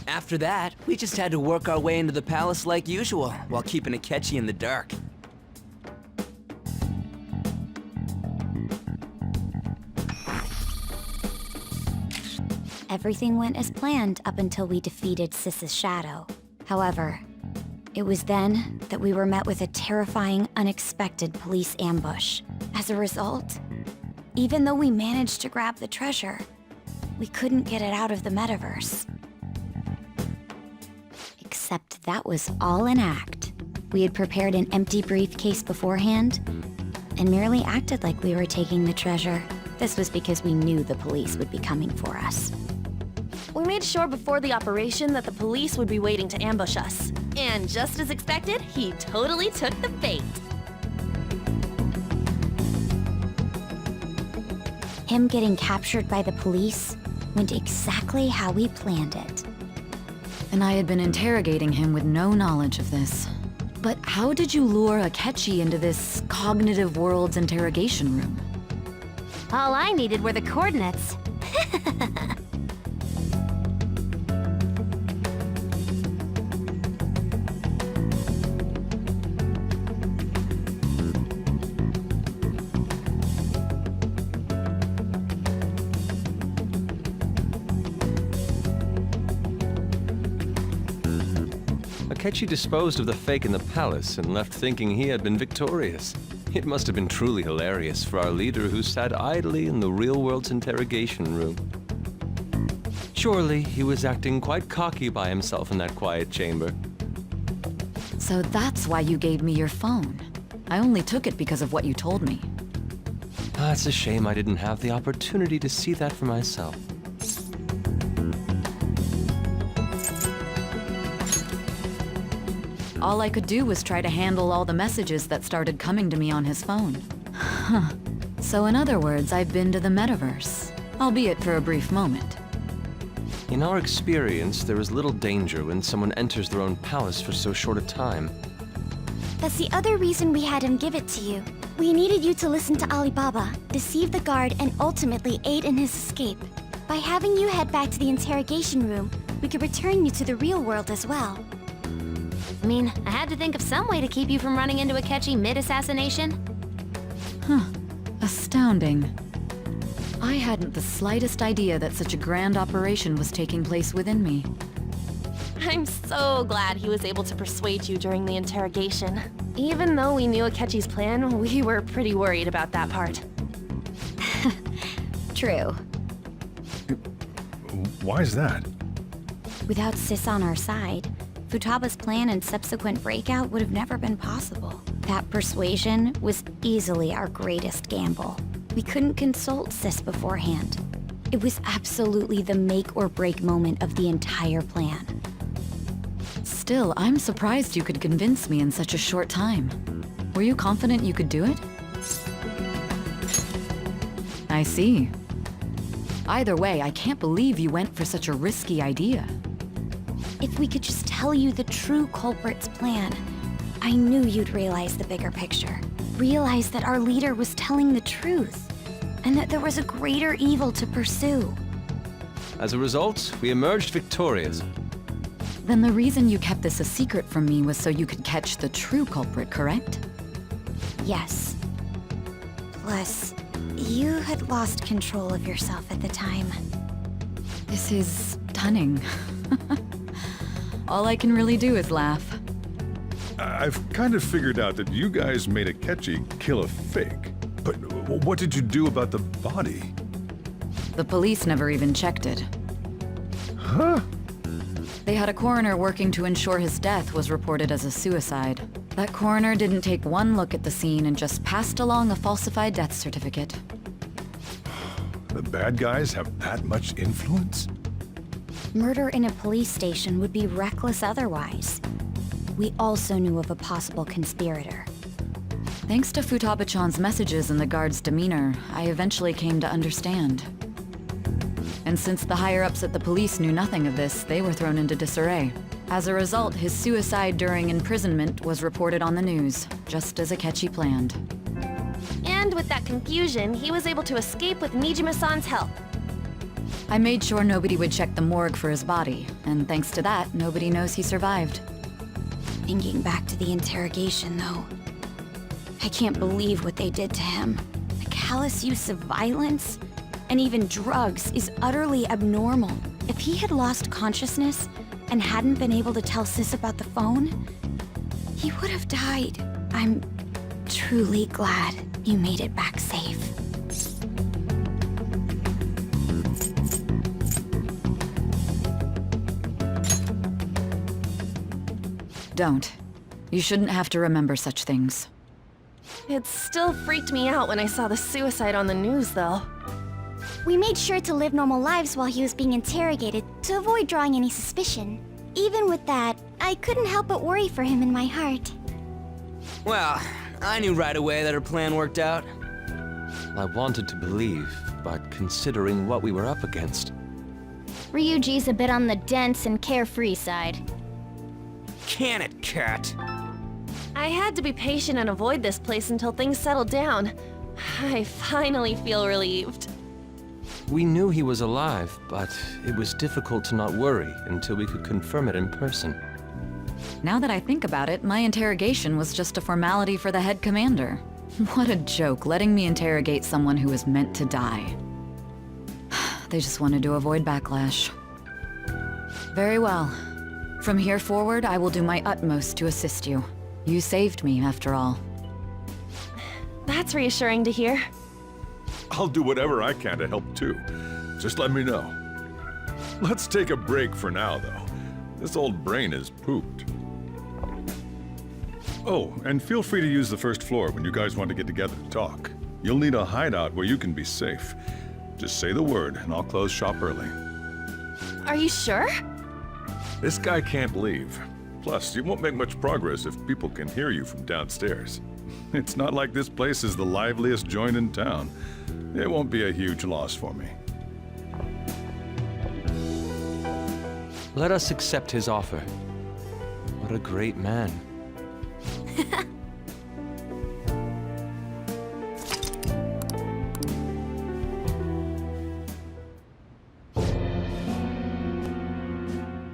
After that, we just had to work our way into the palace like usual, while keeping Akechi in the dark. Everything went as planned up until we defeated Sis's shadow. However, it was then that we were met with a terrifying, unexpected police ambush. As a result, even though we managed to grab the treasure, we couldn't get it out of the metaverse. Except that was all an act. We had prepared an empty briefcase beforehand and merely acted like we were taking the treasure. This was because we knew the police would be coming for us. We made sure before the operation that the police would be waiting to ambush us. And just as expected, he totally took the bait. Him getting captured by the police went exactly how we planned it. And I had been interrogating him with no knowledge of this. But how did you lure Akechi into this cognitive world's interrogation room? All I needed were the coordinates. Akechi disposed of the fake in the palace and left thinking he had been victorious. It must have been truly hilarious for our leader who sat idly in the real world's interrogation room. Surely he was acting quite cocky by himself in that quiet chamber. So that's why you gave me your phone. I only took it because of what you told me. It's a shame I didn't have the opportunity to see that for myself. All I could do was try to handle all the messages that started coming to me on his phone. Huh. So in other words, I've been to the metaverse, albeit for a brief moment. In our experience, there is little danger when someone enters their own palace for so short a time. That's the other reason we had him give it to you. We needed you to listen to Alibaba, deceive the guard, and ultimately aid in his escape. By having you head back to the interrogation room, we could return you to the real world as well. I mean, I had to think of some way to keep you from running into Akechi mid-assassination. Huh. Astounding. I hadn't the slightest idea that such a grand operation was taking place within me. I'm so glad he was able to persuade you during the interrogation. Even though we knew Akechi's plan, we were pretty worried about that part. True. Why is that? Without Sis on our side, Futaba's plan and subsequent breakout would have never been possible. That persuasion was easily our greatest gamble. We couldn't consult Sis beforehand. It was absolutely the make or break moment of the entire plan. Still, I'm surprised you could convince me in such a short time. Were you confident you could do it? I see. Either way, I can't believe you went for such a risky idea. If we could just tell you the true culprit's plan, I knew you'd realize the bigger picture. Realize that our leader was telling the truth, and that there was a greater evil to pursue. As a result, we emerged victorious. Then the reason you kept this a secret from me was so you could catch the true culprit, correct? Yes. Plus, you had lost control of yourself at the time. This is stunning. All I can really do is laugh. I've kind of figured out that you guys made Akechi kill a fake. But what did you do about the body? The police never even checked it. Huh? They had a coroner working to ensure his death was reported as a suicide. That coroner didn't take one look at the scene and just passed along a falsified death certificate. The bad guys have that much influence? Murder in a police station would be reckless otherwise. We also knew of a possible conspirator. Thanks to Futaba-chan's messages and the guard's demeanor, I eventually came to understand. And since the higher-ups at the police knew nothing of this, they were thrown into disarray. As a result, his suicide during imprisonment was reported on the news, just as Akechi planned. And with that confusion, he was able to escape with Nijima-san's help. I made sure nobody would check the morgue for his body, and thanks to that, nobody knows he survived. Thinking back to the interrogation, though, I can't believe what they did to him. The callous use of violence, and even drugs, is utterly abnormal. If he had lost consciousness and hadn't been able to tell Sis about the phone, he would have died. I'm truly glad you made it back safe. Don't. You shouldn't have to remember such things. It still freaked me out when I saw the suicide on the news, though. We made sure to live normal lives while he was being interrogated to avoid drawing any suspicion. Even with that, I couldn't help but worry for him in my heart. Well, I knew right away that her plan worked out. I wanted to believe, but considering what we were up against... Ryuji's a bit on the dense and carefree side. Can it, Cat? I had to be patient and avoid this place until things settled down. I finally feel relieved. We knew he was alive, but it was difficult to not worry until we could confirm it in person. Now that I think about it, my interrogation was just a formality for the head commander. What a joke, letting me interrogate someone who was meant to die. They just wanted to avoid backlash. Very well. From here forward, I will do my utmost to assist you. You saved me, after all. That's reassuring to hear. I'll do whatever I can to help too. Just let me know. Let's take a break for now, though. This old brain is pooped. Oh, and feel free to use the first floor when you guys want to get together to talk. You'll need a hideout where you can be safe. Just say the word, and I'll close shop early. Are you sure? This guy can't leave. Plus, you won't make much progress if people can hear you from downstairs. It's not like this place is the liveliest joint in town. It won't be a huge loss for me. Let us accept his offer. What a great man.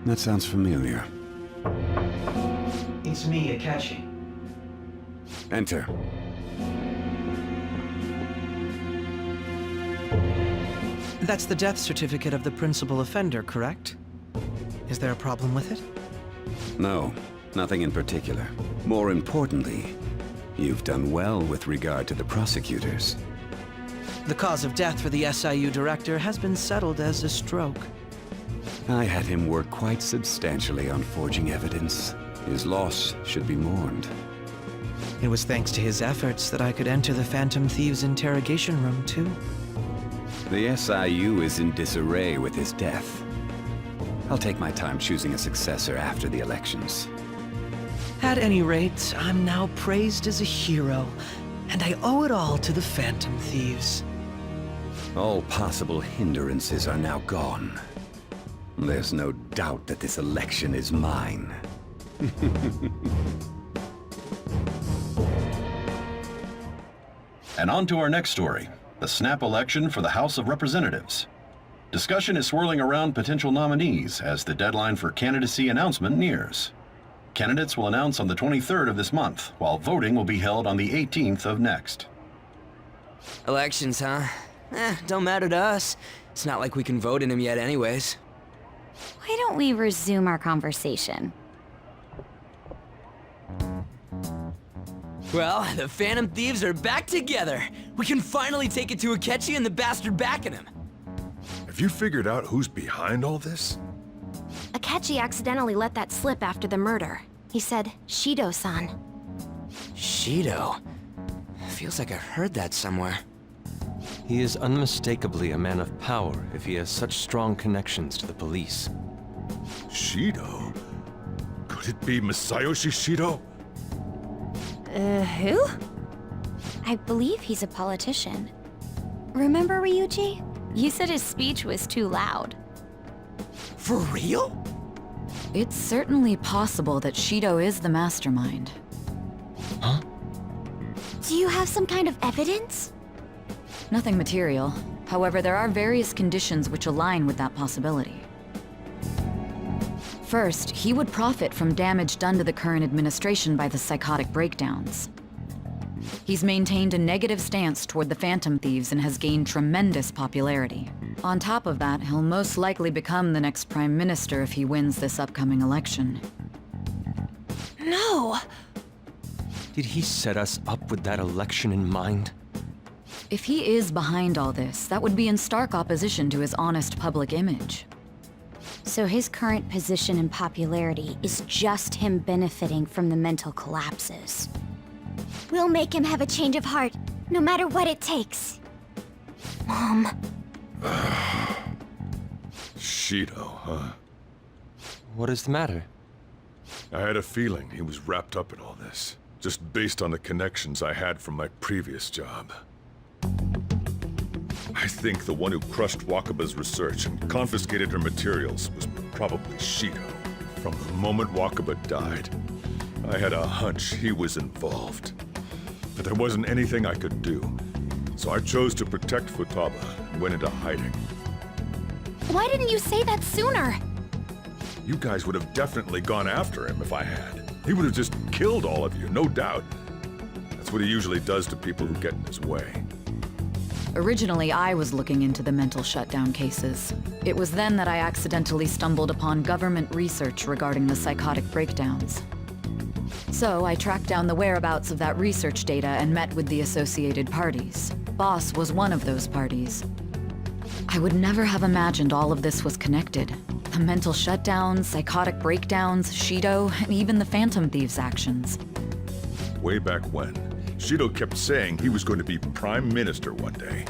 That sounds familiar. It's me, Akechi. Enter. That's the death certificate of the principal offender, correct? Is there a problem with it? No, nothing in particular. More importantly, you've done well with regard to the prosecutors. The cause of death for the SIU director has been settled as a stroke. I had him work quite substantially on forging evidence. His loss should be mourned. It was thanks to his efforts that I could enter the Phantom Thieves' interrogation room, too. The SIU is in disarray with his death. I'll take my time choosing a successor after the elections. At any rate, I'm now praised as a hero, and I owe it all to the Phantom Thieves. All possible hindrances are now gone. There's no doubt that this election is mine. And on to our next story, the snap election for the House of Representatives. Discussion is swirling around potential nominees as the deadline for candidacy announcement nears. Candidates will announce on the 23rd of this month, while voting will be held on the 18th of next. Elections, huh? Don't matter to us. It's not like we can vote in them yet anyways. Why don't we resume our conversation? Well, the Phantom Thieves are back together. We can finally take it to Akechi and the bastard backing him. Have you figured out who's behind all this? Akechi accidentally let that slip after the murder. He said, Shido-san. Shido? Feels like I heard that somewhere. He is unmistakably a man of power if he has such strong connections to the police. Shido? Could it be Masayoshi Shido? Who? I believe he's a politician. Remember Ryuji? You said his speech was too loud. For real? It's certainly possible that Shido is the mastermind. Huh? Do you have some kind of evidence? Nothing material. However, there are various conditions which align with that possibility. First, he would profit from damage done to the current administration by the psychotic breakdowns. He's maintained a negative stance toward the Phantom Thieves and has gained tremendous popularity. On top of that, he'll most likely become the next Prime Minister if he wins this upcoming election. No! Did he set us up with that election in mind? If he is behind all this, that would be in stark opposition to his honest public image. So his current position and popularity is just him benefiting from the mental collapses. We'll make him have a change of heart, no matter what it takes. Mom. Shido, huh? What is the matter? I had a feeling he was wrapped up in all this, just based on the connections I had from my previous job. I think the one who crushed Wakaba's research and confiscated her materials was probably Shido. From the moment Wakaba died, I had a hunch he was involved. But there wasn't anything I could do, so I chose to protect Futaba and went into hiding. Why didn't you say that sooner? You guys would have definitely gone after him if I had. He would have just killed all of you, no doubt. That's what he usually does to people who get in his way. Originally, I was looking into the mental shutdown cases. It was then that I accidentally stumbled upon government research regarding the psychotic breakdowns. So I tracked down the whereabouts of that research data and met with the associated parties. Boss was one of those parties. I would never have imagined all of this was connected. The mental shutdowns, psychotic breakdowns, Shido, and even the Phantom Thieves' actions. Way back when, Shido kept saying he was going to be Prime Minister one day.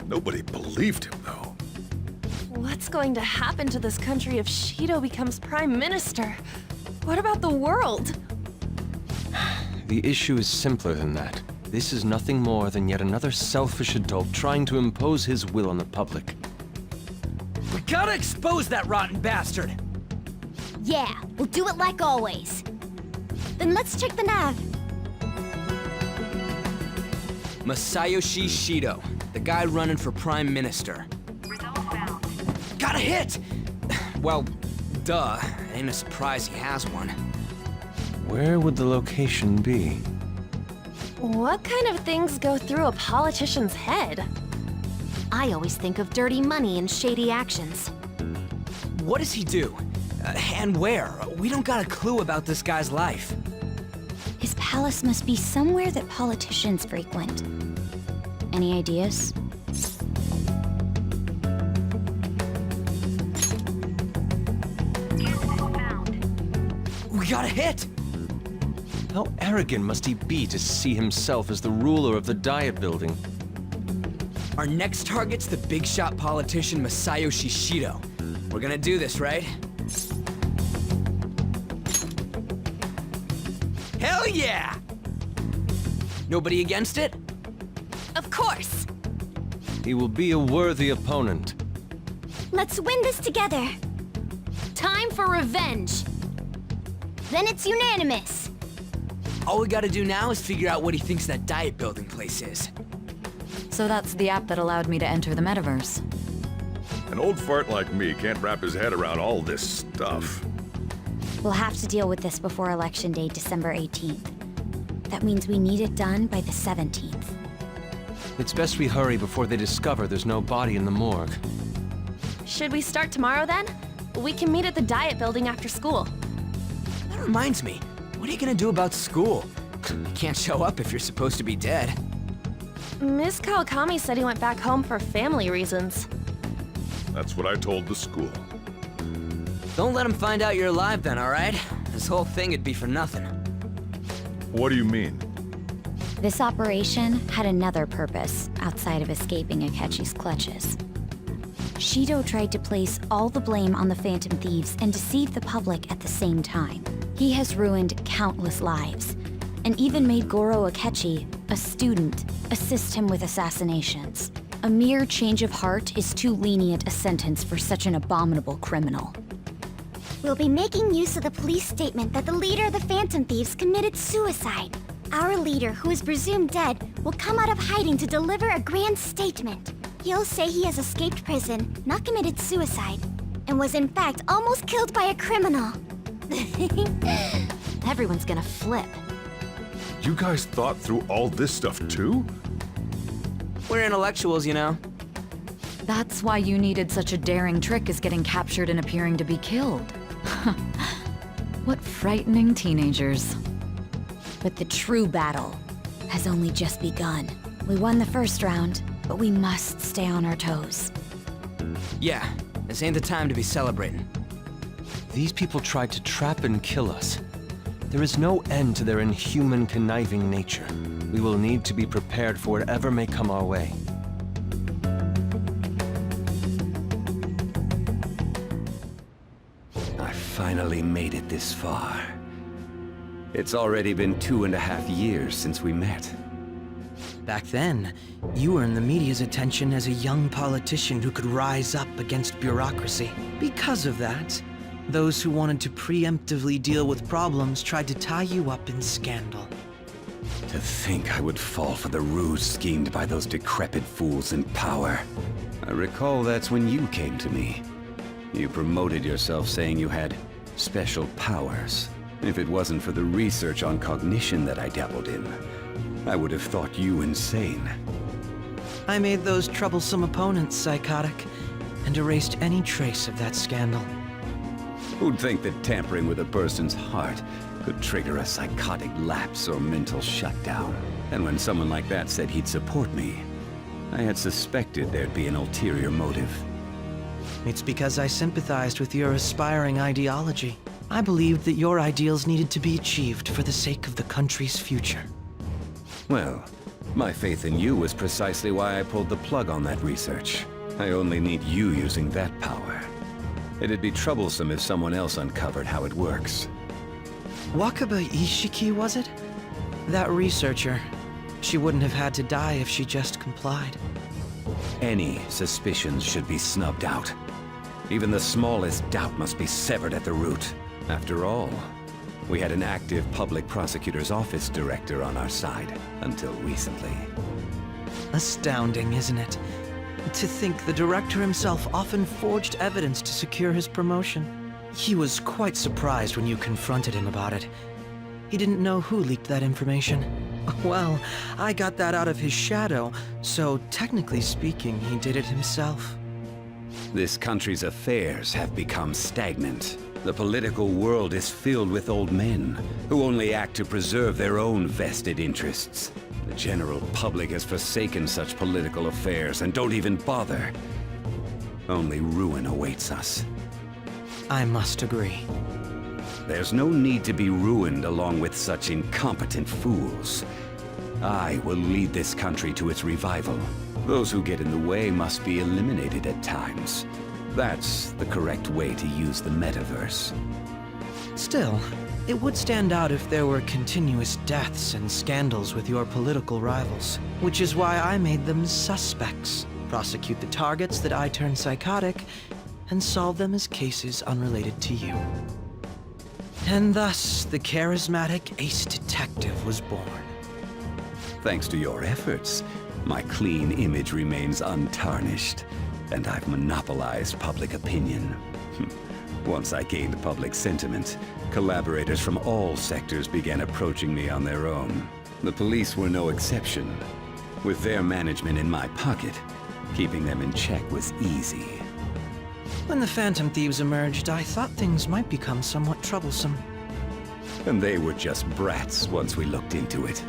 Nobody believed him, though. What's going to happen to this country if Shido becomes Prime Minister? What about the world? The issue is simpler than that. This is nothing more than yet another selfish adult trying to impose his will on the public. We gotta expose that rotten bastard! Yeah, we'll do it like always. Then let's check the nav. Masayoshi Shido, the guy running for Prime Minister. Got a hit! Well, duh. Ain't a surprise he has one. Where would the location be? What kind of things go through a politician's head? I always think of dirty money and shady actions. What does he do? And where? We don't got a clue about this guy's life. His palace must be somewhere that politicians frequent. Any ideas? We got a hit! How arrogant must he be to see himself as the ruler of the Diet Building? Our next target's the big shot politician Masayoshi Shido. We're gonna do this, right? Hell yeah! Nobody against it? Of course! He will be a worthy opponent. Let's win this together! Time for revenge! Then it's unanimous! All we gotta do now is figure out what he thinks that Diet Building place is. So that's the app that allowed me to enter the metaverse. An old fart like me can't wrap his head around all this stuff. We'll have to deal with this before Election Day, December 18th. That means we need it done by the 17th. It's best we hurry before they discover there's no body in the morgue. Should we start tomorrow then? We can meet at the Diet Building after school. That reminds me, what are you gonna do about school? You can't show up if you're supposed to be dead. Miss Kawakami said he went back home for family reasons. That's what I told the school. Don't let him find out you're alive then, alright? This whole thing would be for nothing. What do you mean? This operation had another purpose outside of escaping Akechi's clutches. Shido tried to place all the blame on the Phantom Thieves and deceive the public at the same time. He has ruined countless lives, and even made Goro Akechi, a student, assist him with assassinations. A mere change of heart is too lenient a sentence for such an abominable criminal. We'll be making use of the police statement that the leader of the Phantom Thieves committed suicide. Our leader, who is presumed dead, will come out of hiding to deliver a grand statement. He'll say he has escaped prison, not committed suicide, and was in fact almost killed by a criminal. Everyone's gonna flip. You guys thought through all this stuff too? We're intellectuals, you know. That's why you needed such a daring trick as getting captured and appearing to be killed. What frightening teenagers. But the true battle has only just begun. We won the first round, but we must stay on our toes. Yeah, this ain't the time to be celebrating. These people tried to trap and kill us. There is no end to their inhuman, conniving nature. We will need to be prepared for whatever may come our way. I finally made it this far. It's already been 2.5 years since we met. Back then, you were in the media's attention as a young politician who could rise up against bureaucracy. Because of that, those who wanted to preemptively deal with problems tried to tie you up in scandal. To think I would fall for the ruse schemed by those decrepit fools in power. I recall that's when you came to me. You promoted yourself saying you had special powers. If it wasn't for the research on cognition that I dabbled in, I would have thought you insane. I made those troublesome opponents psychotic, and erased any trace of that scandal. Who'd think that tampering with a person's heart could trigger a psychotic lapse or mental shutdown? And when someone like that said he'd support me, I had suspected there'd be an ulterior motive. It's because I sympathized with your aspiring ideology. I believed that your ideals needed to be achieved for the sake of the country's future. Well, my faith in you was precisely why I pulled the plug on that research. I only need you using that power. It'd be troublesome if someone else uncovered how it works. Wakaba Ishiki, was it? That researcher. She wouldn't have had to die if she just complied. Any suspicions should be snubbed out. Even the smallest doubt must be severed at the root. After all, we had an active public prosecutor's office director on our side, until recently. Astounding, isn't it? To think the director himself often forged evidence to secure his promotion. He was quite surprised when you confronted him about it. He didn't know who leaked that information. Well, I got that out of his shadow, so technically speaking, he did it himself. This country's affairs have become stagnant. The political world is filled with old men who only act to preserve their own vested interests. The general public has forsaken such political affairs and don't even bother. Only ruin awaits us. I must agree. There's no need to be ruined along with such incompetent fools. I will lead this country to its revival. Those who get in the way must be eliminated at times. That's the correct way to use the metaverse. Still, it would stand out if there were continuous deaths and scandals with your political rivals, which is why I made them suspects. Prosecute the targets that I turn psychotic, and solve them as cases unrelated to you. And thus, the charismatic ace detective was born. Thanks to your efforts, my clean image remains untarnished, and I've monopolized public opinion. Once I gained public sentiment, collaborators from all sectors began approaching me on their own. The police were no exception. With their management in my pocket, keeping them in check was easy. When the Phantom Thieves emerged, I thought things might become somewhat troublesome. And they were just brats once we looked into it.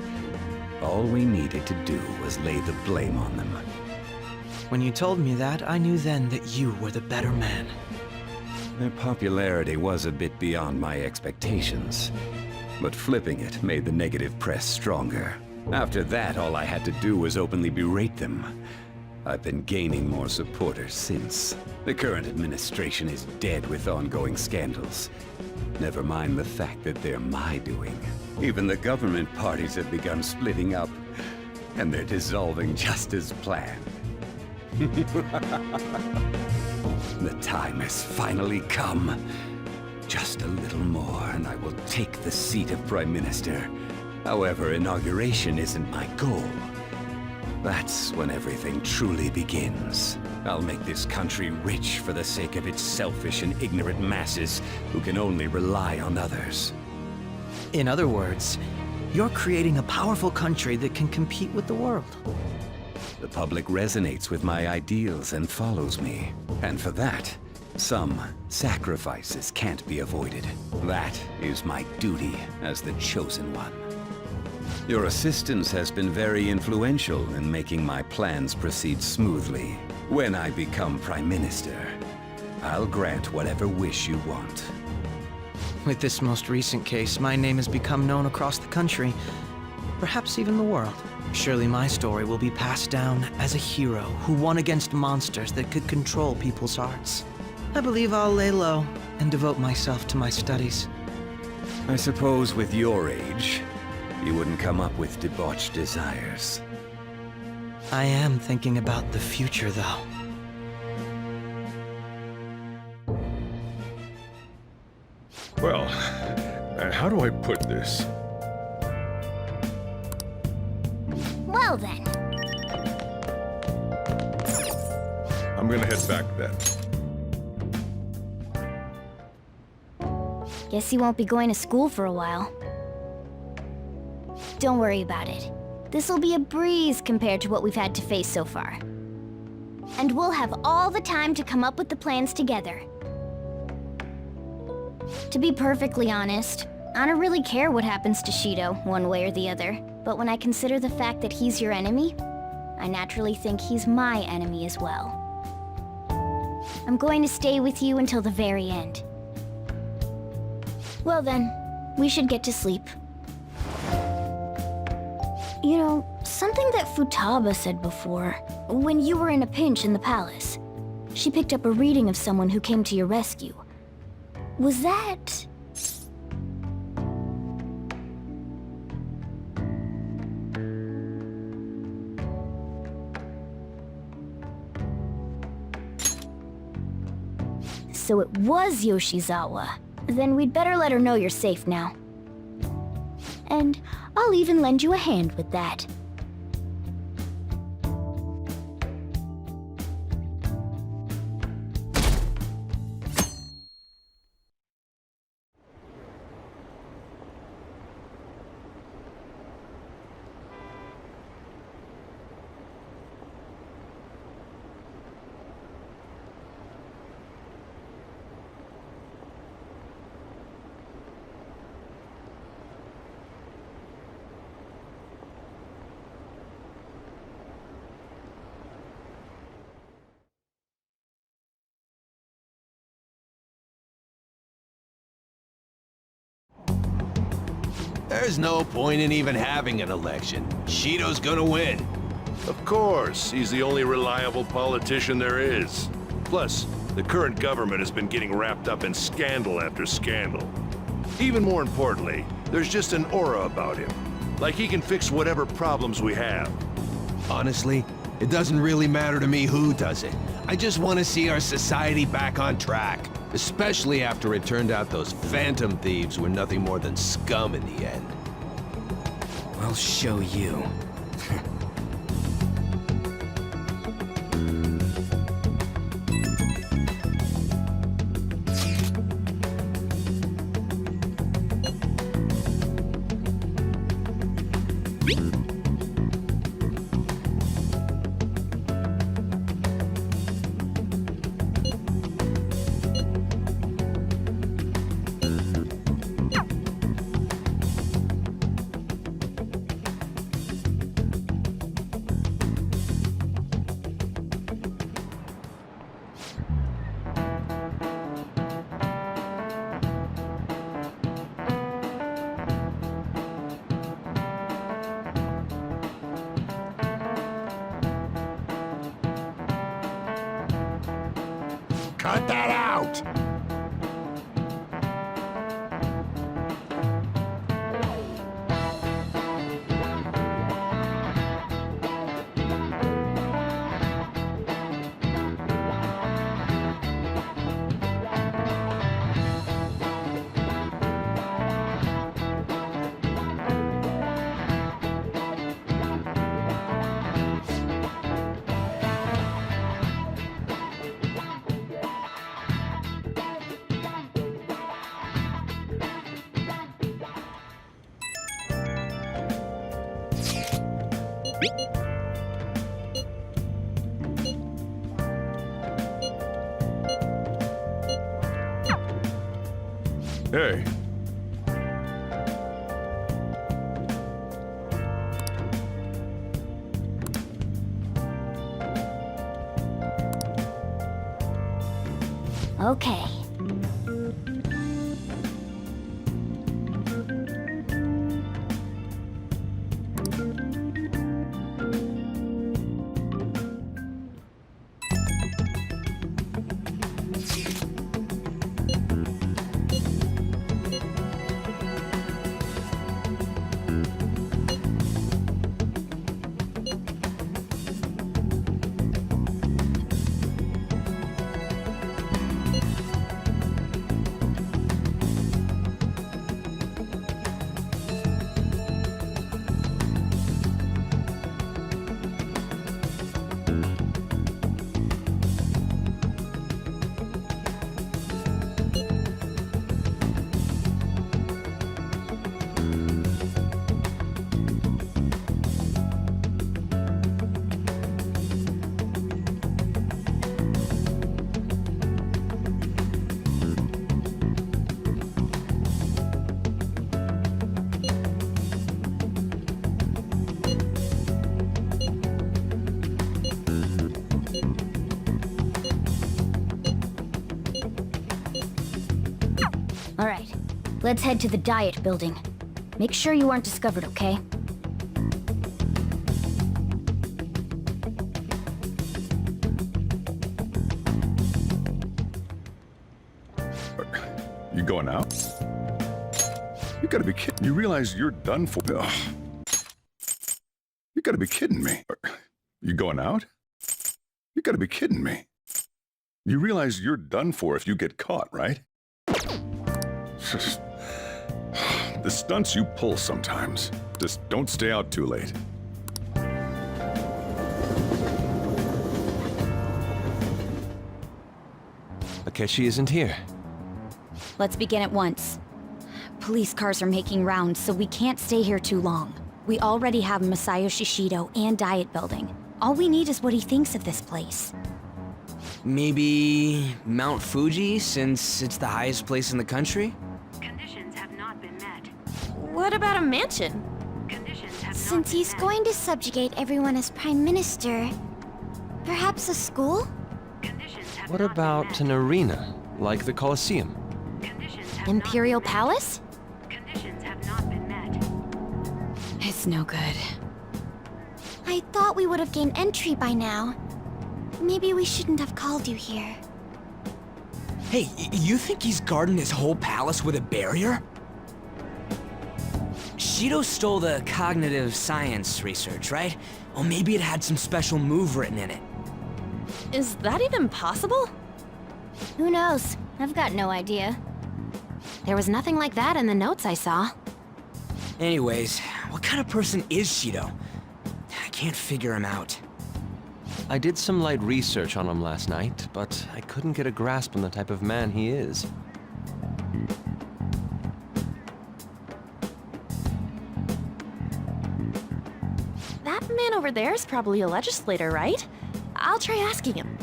All we needed to do was lay the blame on them. When you told me that, I knew then that you were the better man. Their popularity was a bit beyond my expectations. But flipping it made the negative press stronger. After that, all I had to do was openly berate them. I've been gaining more supporters since. The current administration is dead with ongoing scandals. Never mind the fact that they're my doing. Even the government parties have begun splitting up, and they're dissolving just as planned. The time has finally come. Just a little more, and I will take the seat of Prime Minister. However, inauguration isn't my goal. That's when everything truly begins. I'll make this country rich for the sake of its selfish and ignorant masses who can only rely on others. In other words, you're creating a powerful country that can compete with the world. The public resonates with my ideals and follows me. And for that, some sacrifices can't be avoided. That is my duty as the Chosen One. Your assistance has been very influential in making my plans proceed smoothly. When I become Prime Minister, I'll grant whatever wish you want. With this most recent case, my name has become known across the country, perhaps even the world. Surely my story will be passed down as a hero who won against monsters that could control people's hearts. I believe I'll lay low and devote myself to my studies. I suppose with your age, you wouldn't come up with debauched desires. I am thinking about the future, though. Well, how do I put this? Well then. I'm gonna head back then. Guess you won't be going to school for a while. Don't worry about it. This'll be a breeze compared to what we've had to face so far. And we'll have all the time to come up with the plans together. To be perfectly honest, I don't really care what happens to Shido, one way or the other. But when I consider the fact that he's your enemy, I naturally think he's my enemy as well. I'm going to stay with you until the very end. Well then, we should get to sleep. You know, something that Futaba said before, when you were in a pinch in the palace, she picked up a reading of someone who came to your rescue. Was that... So it was Yoshizawa. Then we'd better let her know you're safe now. And I'll even lend you a hand with that. There's no point in even having an election. Shido's gonna win. Of course, he's the only reliable politician there is. Plus, the current government has been getting wrapped up in scandal after scandal. Even more importantly, there's just an aura about him. Like he can fix whatever problems we have. Honestly, it doesn't really matter to me who does it. I just want to see our society back on track. Especially after it turned out those Phantom Thieves were nothing more than scum in the end. I'll show you. Cut that out! Hey. Okay. All right, let's head to the Diet Building. Make sure you aren't discovered, okay? You going out? You gotta be kidding. You realize you're done for. Ugh. You gotta be kidding me. You going out? You gotta be kidding me. You realize you're done for if you get caught, right? The stunts you pull sometimes. Just don't stay out too late. Akechi isn't here. Let's begin at once. Police cars are making rounds, so we can't stay here too long. We already have Masayoshi Shido and Diet Building. All we need is what he thinks of this place. Maybe Mount Fuji, since it's the highest place in the country? What about a mansion? Since he's going to subjugate everyone as Prime Minister, perhaps a school? What about an arena, like the Colosseum? Imperial Palace? It's no good. I thought we would have gained entry by now. Maybe we shouldn't have called you here. Hey, you think he's guarding his whole palace with a barrier? Shido stole the cognitive science research, right? Well, maybe it had some special move written in it. Is that even possible? Who knows? I've got no idea. There was nothing like that in the notes I saw. Anyways, what kind of person is Shido? I can't figure him out. I did some light research on him last night, but I couldn't get a grasp on the type of man he is. That man over there is probably a legislator, right? I'll try asking him.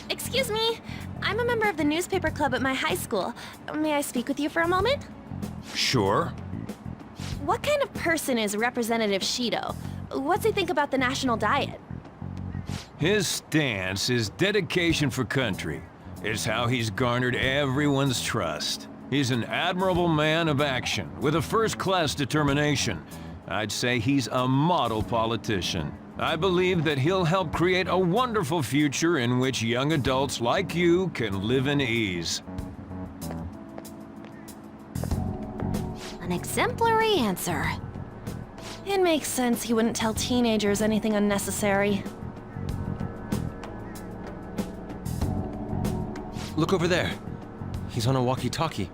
Excuse me, I'm a member of the newspaper club at my high school. May I speak with you for a moment? Sure. What kind of person is Representative Shido? What's he think about the national diet? His stance is dedication for country. It's how he's garnered everyone's trust. He's an admirable man of action, with a first-class determination. I'd say he's a model politician. I believe that he'll help create a wonderful future in which young adults like you can live in ease. An exemplary answer. It makes sense he wouldn't tell teenagers anything unnecessary. Look over there. He's on a walkie-talkie.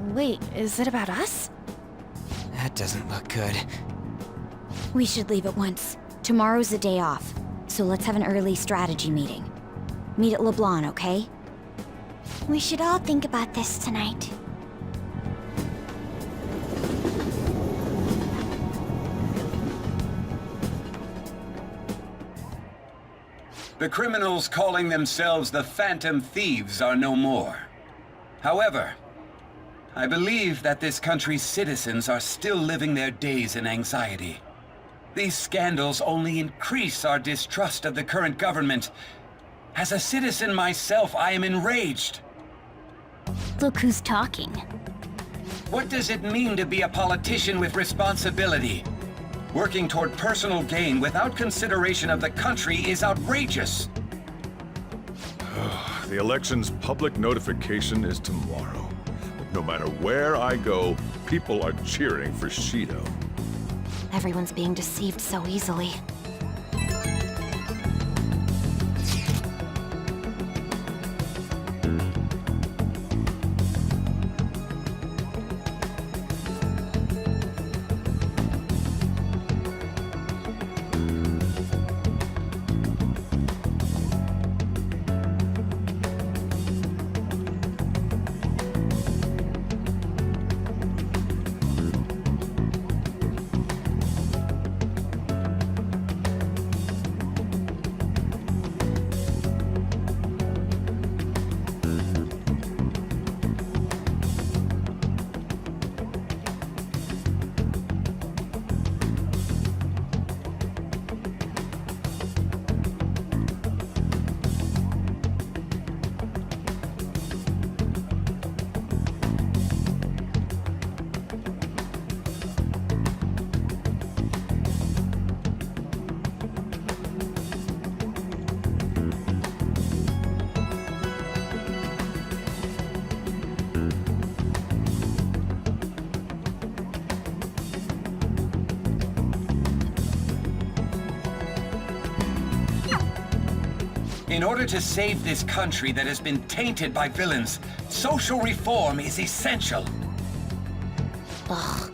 Wait, is it about us? That doesn't look good. We should leave at once. Tomorrow's a day off, so let's have an early strategy meeting. Meet at LeBlanc, okay? We should all think about this tonight. The criminals calling themselves the Phantom Thieves are no more. However, I believe that this country's citizens are still living their days in anxiety. These scandals only increase our distrust of the current government. As a citizen myself, I am enraged. Look who's talking. What does it mean to be a politician with responsibility? Working toward personal gain without consideration of the country is outrageous. The election's public notification is tomorrow. No matter where I go, people are cheering for Shido. Everyone's being deceived so easily. In order to save this country that has been tainted by villains, social reform is essential. Ugh.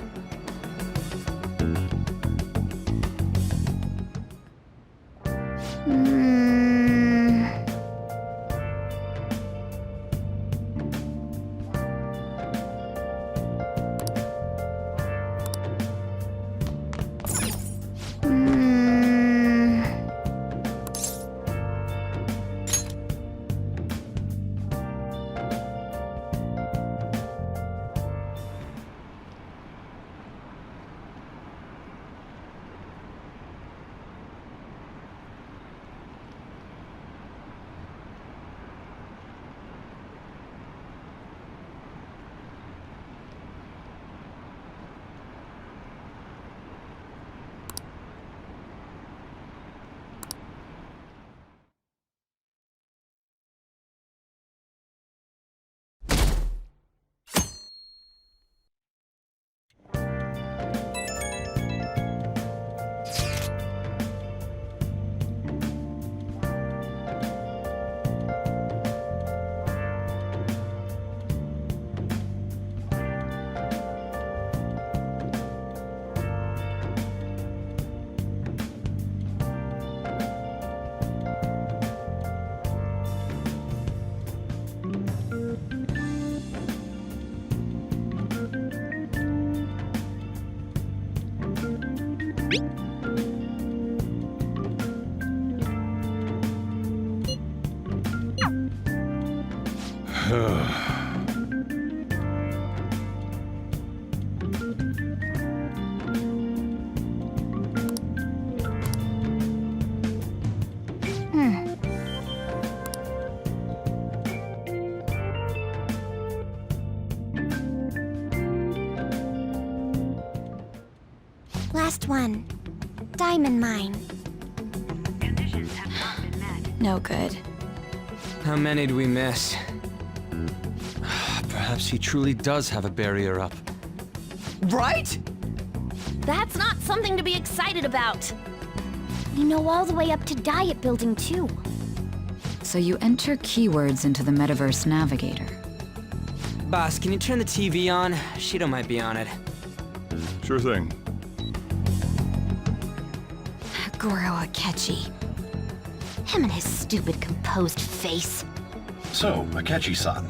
Last one. Diamond mine. No good. How many do we miss? Perhaps he truly does have a barrier up. Right? That's not something to be excited about. We know all the way up to Diet Building, too. So you enter keywords into the Metaverse Navigator. Boss, can you turn the TV on? Shido might be on it. Sure thing. Goro Akechi. Him and his stupid composed face. So, Akechi-san,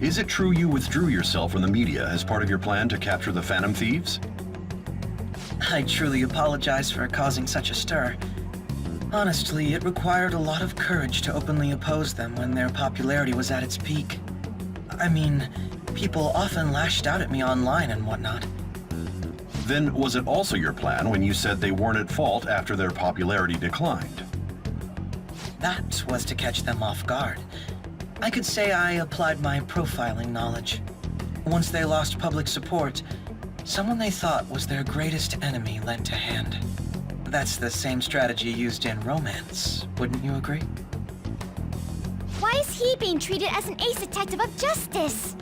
is it true you withdrew yourself from the media as part of your plan to capture the Phantom Thieves? I truly apologize for causing such a stir. Honestly, it required a lot of courage to openly oppose them when their popularity was at its peak. I mean, people often lashed out at me online and whatnot. Then was it also your plan when you said they weren't at fault after their popularity declined? That was to catch them off guard. I could say I applied my profiling knowledge. Once they lost public support, someone they thought was their greatest enemy lent a hand. That's the same strategy used in romance, wouldn't you agree? Why is he being treated as an ace detective of justice?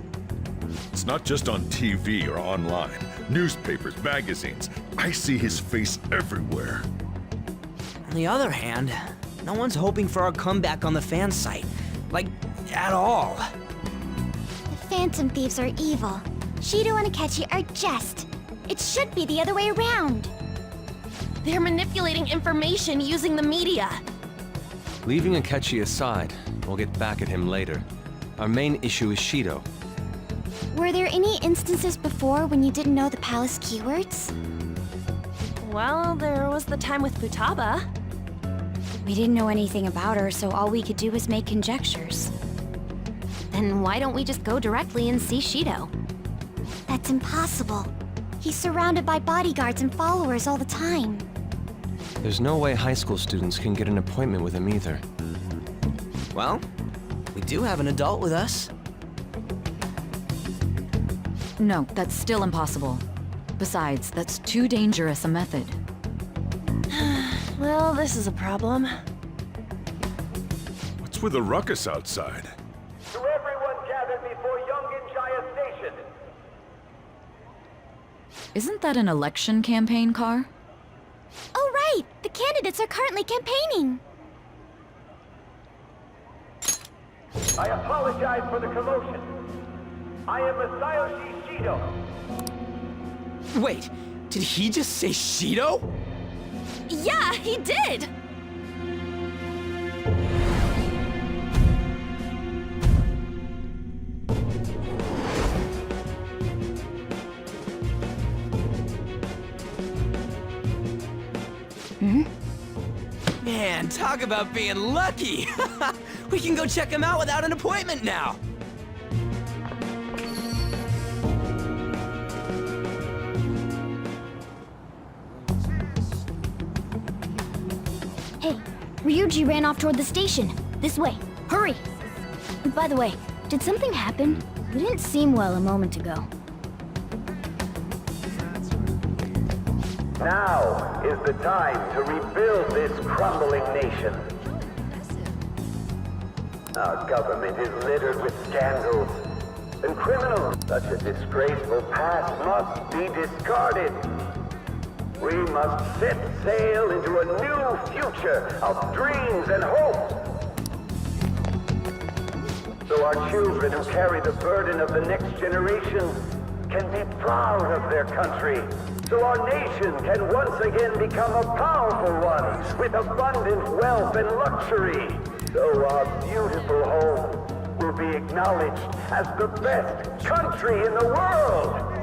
It's not just on TV or online. Newspapers, magazines. I see his face everywhere. On the other hand, no one's hoping for our comeback on the fan site. Like, at all. The Phantom Thieves are evil. Shido and Akechi are just. It should be the other way around. They're manipulating information using the media. Leaving Akechi aside, we'll get back at him later. Our main issue is Shido. Were there any instances before when you didn't know the palace keywords? Well, there was the time with Futaba. We didn't know anything about her, so all we could do was make conjectures. Then why don't we just go directly and see Shido? That's impossible. He's surrounded by bodyguards and followers all the time. There's no way high school students can get an appointment with him either. Well, we do have an adult with us. No, that's still impossible. Besides, that's too dangerous a method. Well, this is a problem. What's with the ruckus outside? To everyone gathered before Yongin Jaya Station. Isn't that an election campaign car? Oh, right! The candidates are currently campaigning! I apologize for the commotion. I am Masayoshi Shido. Wait, did he just say Shido? Yeah, he did! Man, talk about being lucky! We can go check him out without an appointment now! Hey, Ryuji ran off toward the station. This way. Hurry! By the way, did something happen? You didn't seem well a moment ago. Now is the time to rebuild this crumbling nation. Our government is littered with scandals, and criminals. Such a disgraceful past must be discarded. We must set sail into a new future of dreams and hope. So our children who carry the burden of the next generation can be proud of their country. So our nation can once again become a powerful one with abundant wealth and luxury. So our beautiful home will be acknowledged as the best country in the world.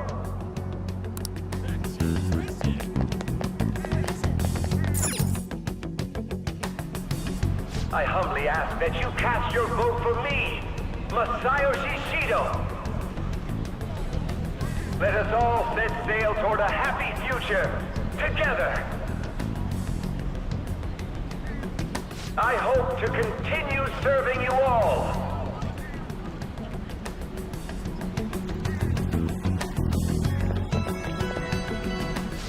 I humbly ask that you cast your vote for me, Masayoshi Shido. Let us all set sail toward a happy future, together. I hope to continue serving you all.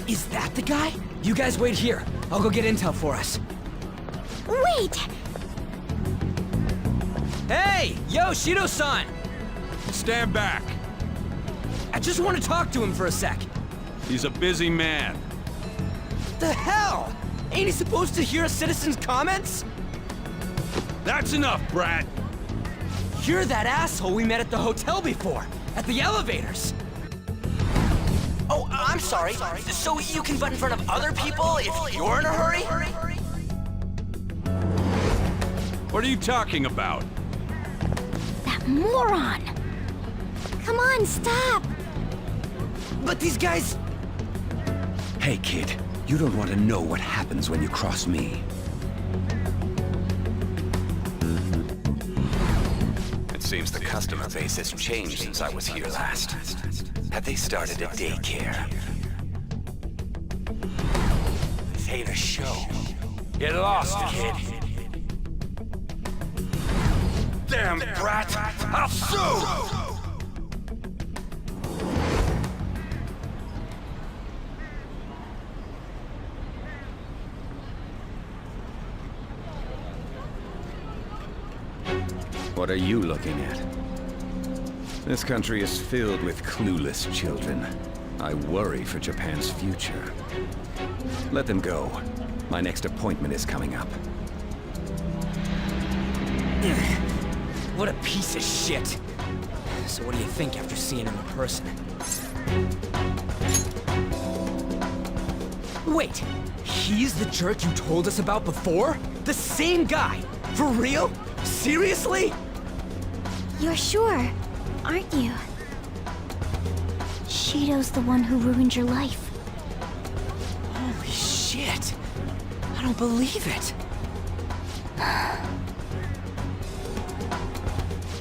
Is that the guy? You guys wait here. I'll go get intel for us. Wait! Hey! Yo, Shido-san! Stand back. I just want to talk to him for a sec. He's a busy man. The hell? Ain't he supposed to hear a citizen's comments? That's enough, Brad. You're that asshole we met at the hotel before, at the elevators. Oh, I'm sorry. So you can butt in front of other people if you're in a hurry? What are you talking about? That moron! Come on, stop! But these guys... Hey, kid. You don't want to know what happens when you cross me. It seems the customer base has changed since I was here last. Have they started a daycare? This ain't a show. Get lost, kid. Damn brat! I'll sue! What are you looking at? This country is filled with clueless children. I worry for Japan's future. Let them go. My next appointment is coming up. What a piece of shit. So what do you think after seeing him in person? Wait, he's the jerk you told us about before? The same guy? For real? Seriously? You're sure, aren't you? Shido's the one who ruined your life. Holy shit. I don't believe it.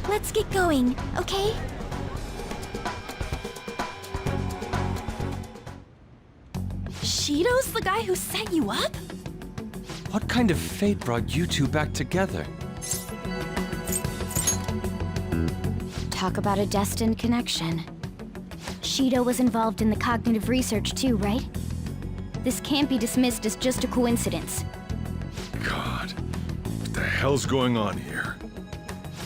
Let's get going, okay? Shido's the guy who set you up? What kind of fate brought you two back together? Talk about a destined connection. Shido was involved in the cognitive research too, right? This can't be dismissed as just a coincidence. God, what the hell's going on here?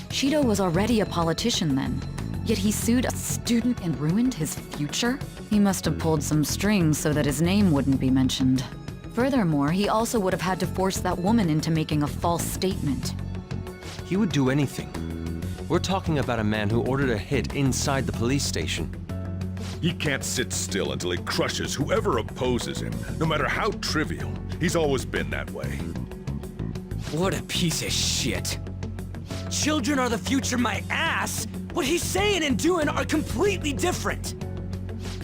Shido was already a politician then, yet he sued a student and ruined his future? He must have pulled some strings so that his name wouldn't be mentioned. Furthermore, he also would have had to force that woman into making a false statement. He would do anything. We're talking about a man who ordered a hit inside the police station. He can't sit still until he crushes whoever opposes him, no matter how trivial. He's always been that way. What a piece of shit. Children are the future, my ass! What he's saying and doing are completely different!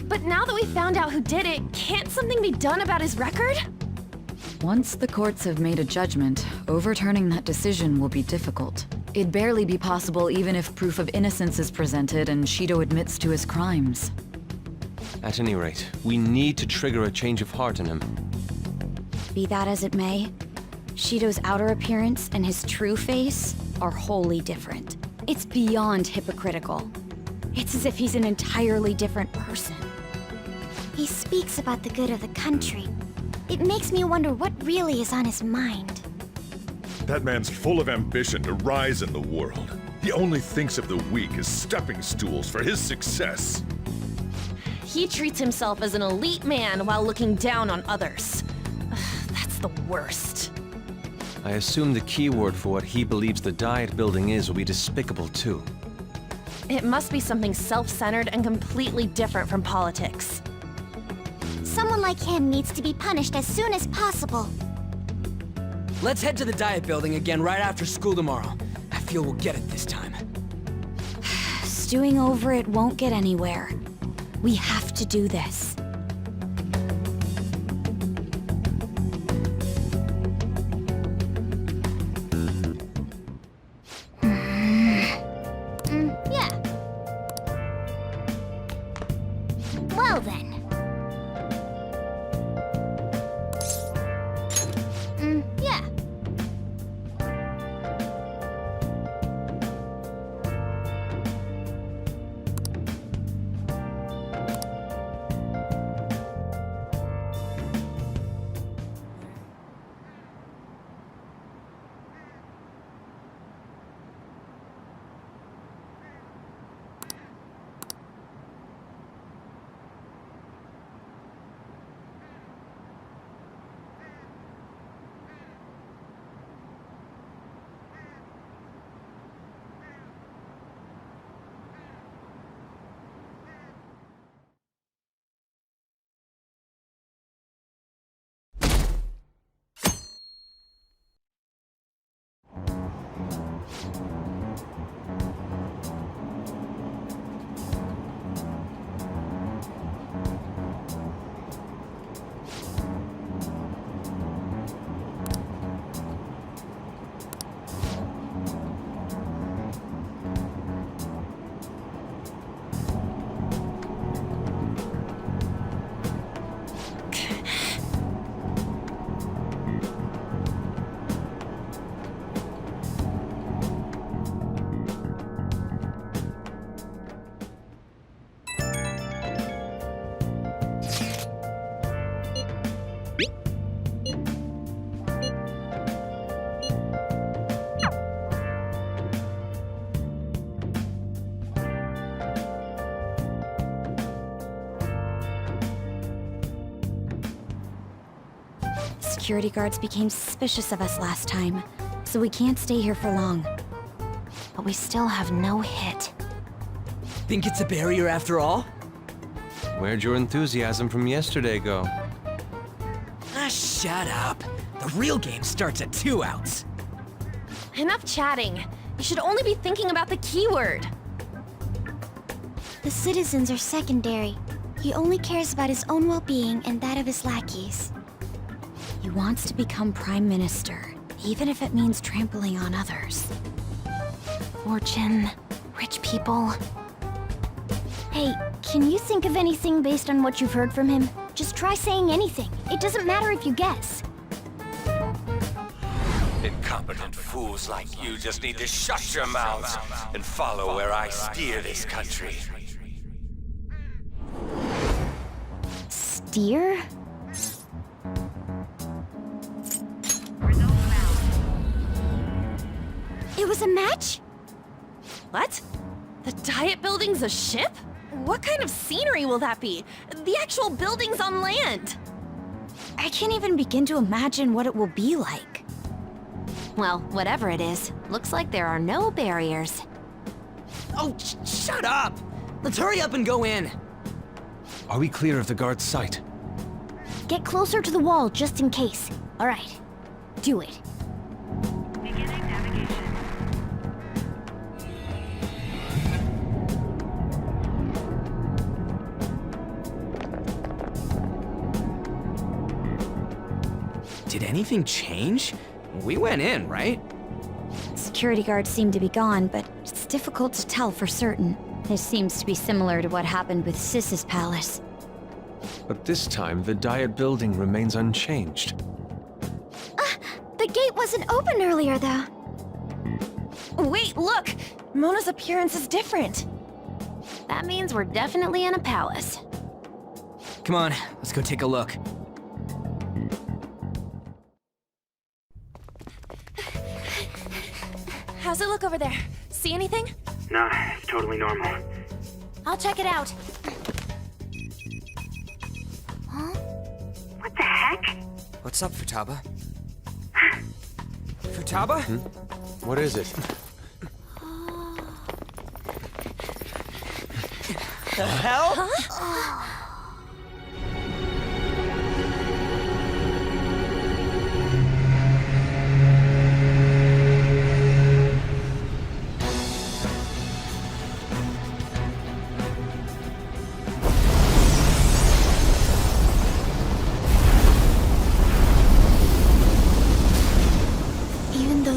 But now that we found out who did it, can't something be done about his record? Once the courts have made a judgment, overturning that decision will be difficult. It'd barely be possible even if proof of innocence is presented and Shido admits to his crimes. At any rate, we need to trigger a change of heart in him. Be that as it may, Shido's outer appearance and his true face are wholly different. It's beyond hypocritical. It's as if he's an entirely different person. He speaks about the good of the country. It makes me wonder what really is on his mind. That man's full of ambition to rise in the world. He only thinks of the weak as stepping stools for his success. He treats himself as an elite man while looking down on others. Ugh, that's the worst. I assume the key word for what he believes the Diet Building is will be despicable too. It must be something self-centered and completely different from politics. Someone like him needs to be punished as soon as possible. Let's head to the Diet Building again right after school tomorrow. I feel we'll get it this time. Stewing over it won't get anywhere. We have to do this. security guards became suspicious of us last time, so we can't stay here for long. But we still have no hit. Think it's a barrier after all? Where'd your enthusiasm from yesterday go? Ah, shut up. The real game starts at 2 outs. Enough chatting. You should only be thinking about the keyword. The citizens are secondary. He only cares about his own well-being and that of his lackeys. He wants to become Prime Minister, even if it means trampling on others. Fortune, rich people. Hey, can you think of anything based on what you've heard from him? Just try saying anything. It doesn't matter if you guess. Incompetent fools like you just need to shut your mouths and follow where I steer this country. Steer? It was a match? What? The Diet Building's a ship? What kind of scenery will that be? The actual building's on land. I can't even begin to imagine what it will be like. Well, whatever it is, looks like there are no barriers. Oh, shut up! Let's hurry up and go in. Are we clear of the guard's sight? Get closer to the wall just in case. All right, do it. Did anything change? We went in, right? Security guards seem to be gone, but it's difficult to tell for certain. This seems to be similar to what happened with Sis's palace. But this time, the Diet Building remains unchanged. The gate wasn't open earlier, though. Wait, look! Mona's appearance is different. That means we're definitely in a palace. Come on, let's go take a look. How's it look over there? See anything? Nah, it's totally normal. I'll check it out. Huh? What the heck? What's up, Futaba? Futaba? What is it? The hell? Huh?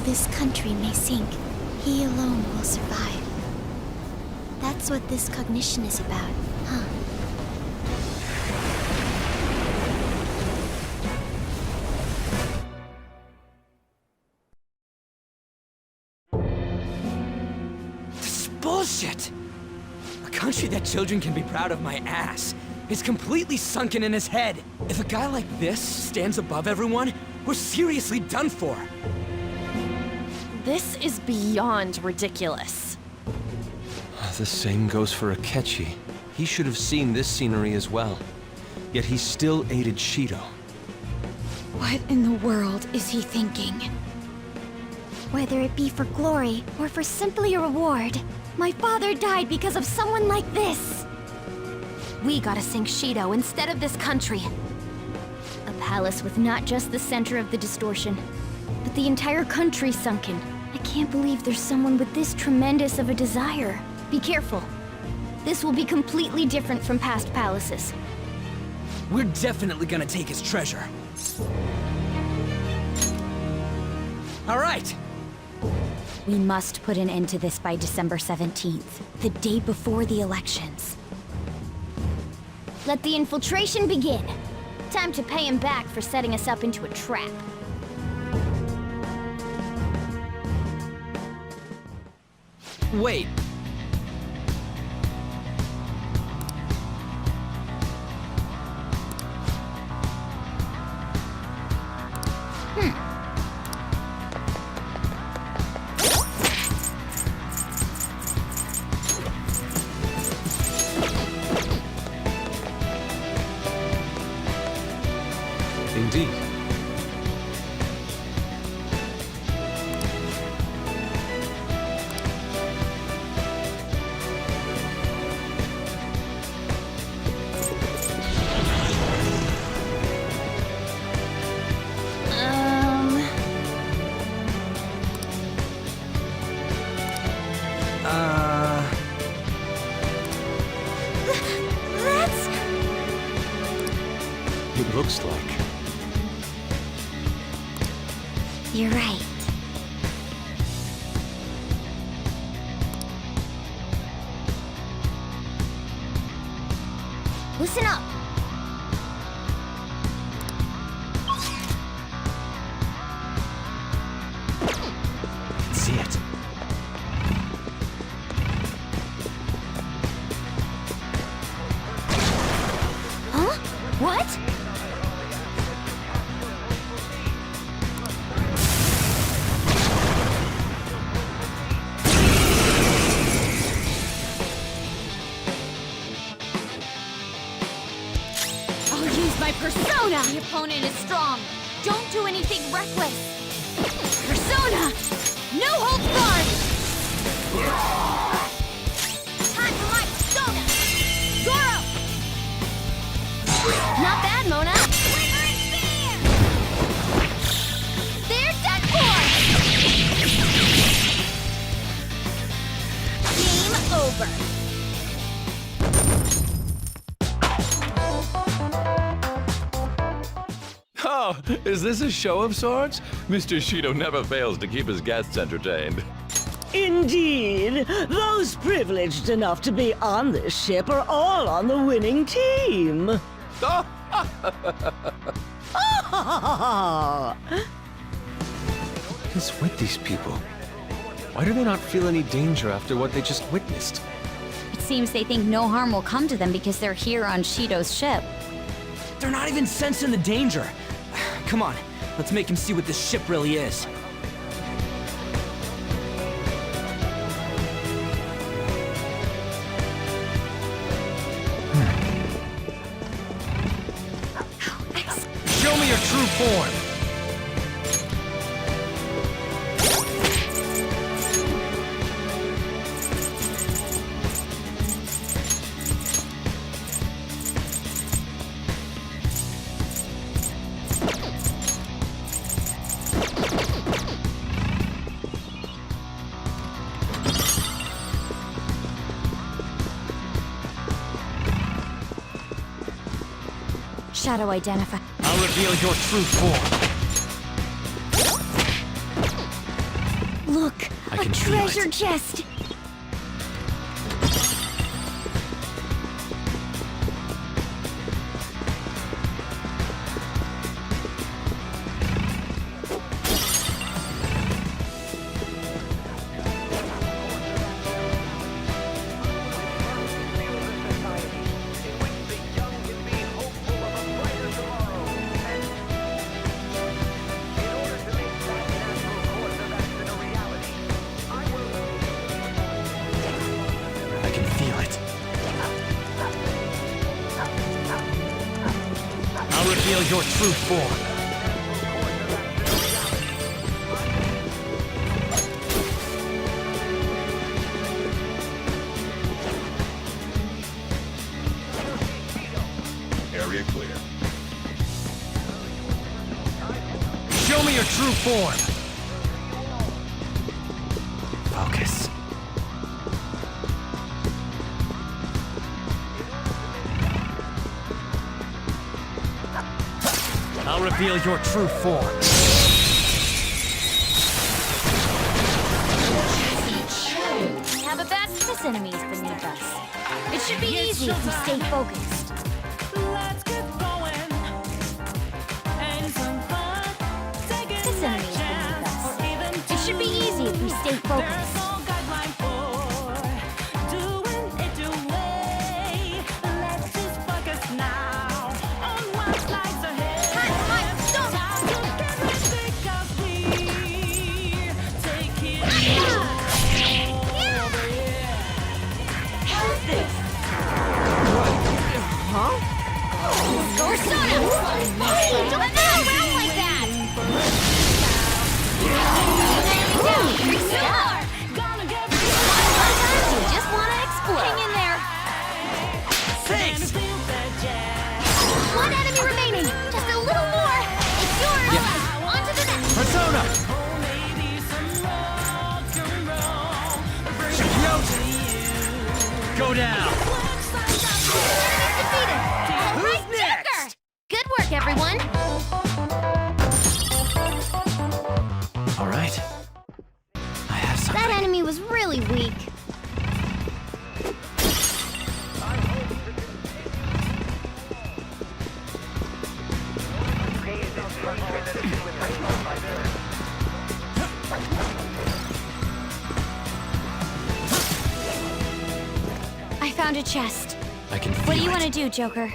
This country may sink, he alone will survive. That's what this cognition is about, huh? This is bullshit! A country that children can be proud of my ass is completely sunken in his head. If a guy like this stands above everyone, we're seriously done for. This is beyond ridiculous. The same goes for Akechi. He should have seen this scenery as well. Yet he still aided Shido. What in the world is he thinking? Whether it be for glory or for simply a reward, my father died because of someone like this. We gotta sink Shido instead of this country. A palace with not just the center of the distortion, but the entire country sunken. I can't believe there's someone with this tremendous of a desire. Be careful. This will be completely different from past palaces. We're definitely gonna take his treasure. All right. We must put an end to this by December 17th, the day before the elections. Let the infiltration begin. Time to pay him back for setting us up into a trap. Wait. Indeed. looks like. You're right. Listen up. I can see it. Huh? What? I'll use my persona! The opponent is strong. Don't do anything reckless. Persona! No holds barred! Time for my persona! Goro! Not bad, Mona. They're done for! Game over. Oh, is this a show of sorts? Mr. Shido never fails to keep his guests entertained. Indeed. Those privileged enough to be on this ship are all on the winning team. What is with these people? Why do they not feel any danger after what they just witnessed? It seems they think no harm will come to them because they're here on Shido's ship. They're not even sensing the danger. Come on, let's make him see what this ship really is. Show me your true form. Shadow identify. I'll reveal your true form. Look, I a can feel treasure it. chest. I can feel it. I'll reveal your true form. Area clear. Show me your true form. Focus. I'll reveal your true form. We have a vast of enemies beneath us. It should be easy if we stay focused. This enemy is beneath us. It should be easy if we stay focused. Persona! Don't move around like that! Star! You just want to explode. Hang in there! Thanks! One enemy remaining. Just a little more. It's yours. Yeah. On to the next. Persona! Go down! Enemy's defeated. All right, Joker. Good work, everyone. was really weak. I found a chest. I can feel What do you it. want to do, Joker?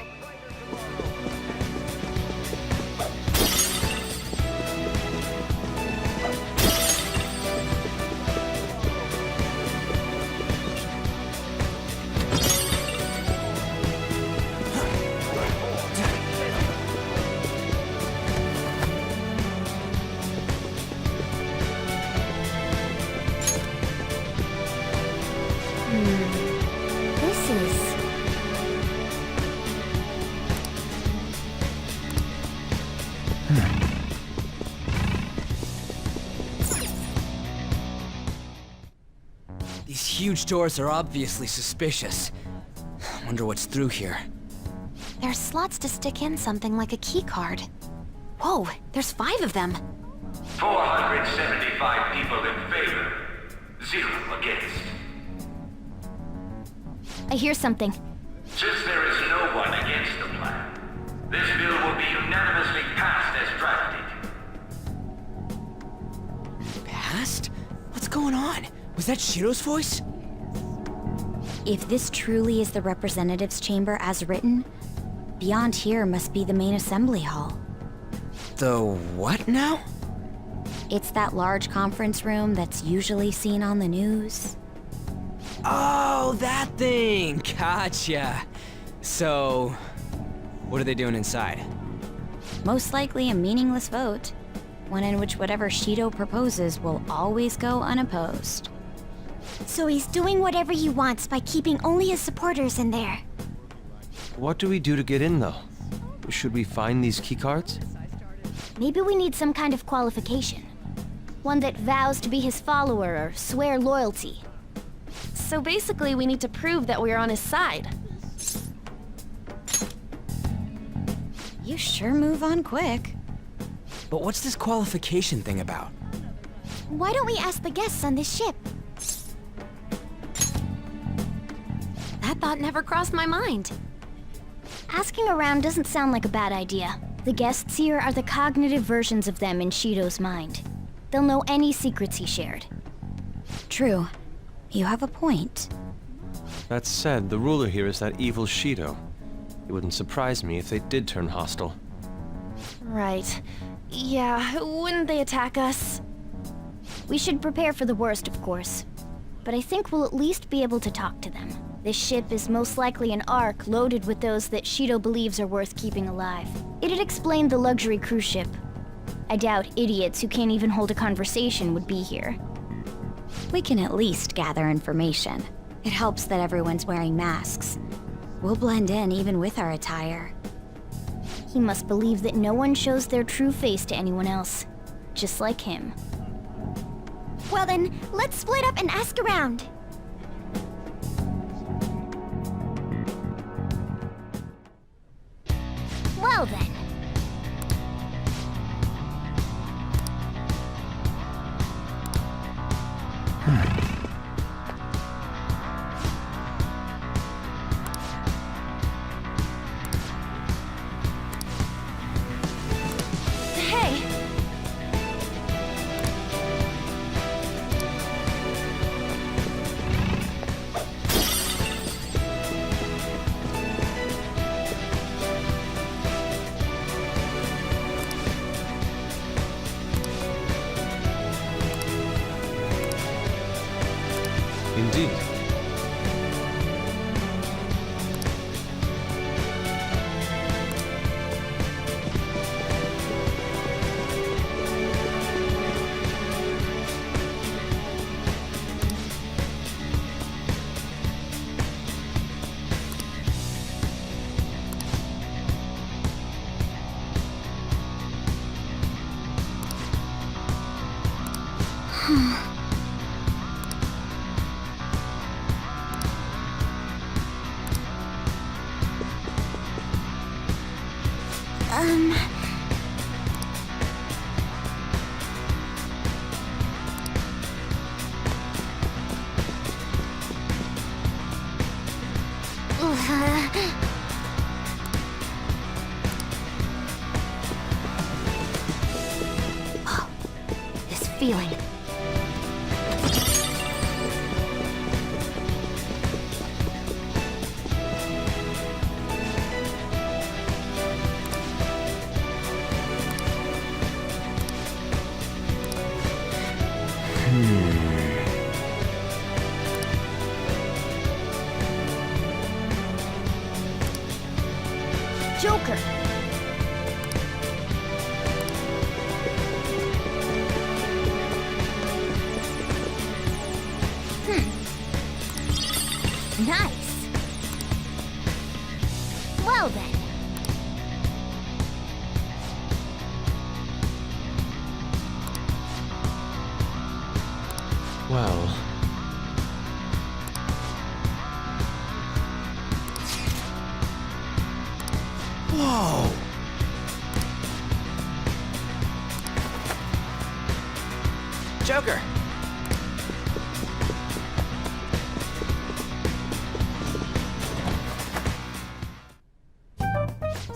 This is... These huge doors are obviously suspicious. Wonder what's through here. There's slots to stick in something like a key card. Whoa, there's 5 of them. 475 people in favor, 0 against. I hear something. Since there is no one against the plan, this bill will be unanimously passed as drafted. Passed? What's going on? Was that Shiro's voice? If this truly is the representatives' chamber as written, beyond here must be the main assembly hall. The what now? It's that large conference room that's usually seen on the news. Oh, that thing! Gotcha. So, what are they doing inside? Most likely a meaningless vote, one in which whatever Shido proposes will always go unopposed. So he's doing whatever he wants by keeping only his supporters in there. What do we do to get in, though? Should we find these keycards? Maybe we need some kind of qualification. One that vows to be his follower or swear loyalty. So basically, we need to prove that we're on his side. You sure move on quick. But what's this qualification thing about? Why don't we ask the guests on this ship? That thought never crossed my mind. Asking around doesn't sound like a bad idea. The guests here are the cognitive versions of them in Shido's mind. They'll know any secrets he shared. True. You have a point. That said, the ruler here is that evil Shido. It wouldn't surprise me if they did turn hostile. Right. Yeah, wouldn't they attack us? We should prepare for the worst, of course. But I think we'll at least be able to talk to them. This ship is most likely an Ark loaded with those that Shido believes are worth keeping alive. It'd explain the luxury cruise ship. I doubt idiots who can't even hold a conversation would be here. We can at least gather information. It helps that everyone's wearing masks. We'll blend in even with our attire. He must believe that no one shows their true face to anyone else. Just like him. Well then, let's split up and ask around. Well then. Hey! Indeed. feeling. Joker! Nice. Well then. Well... Whoa! Joker!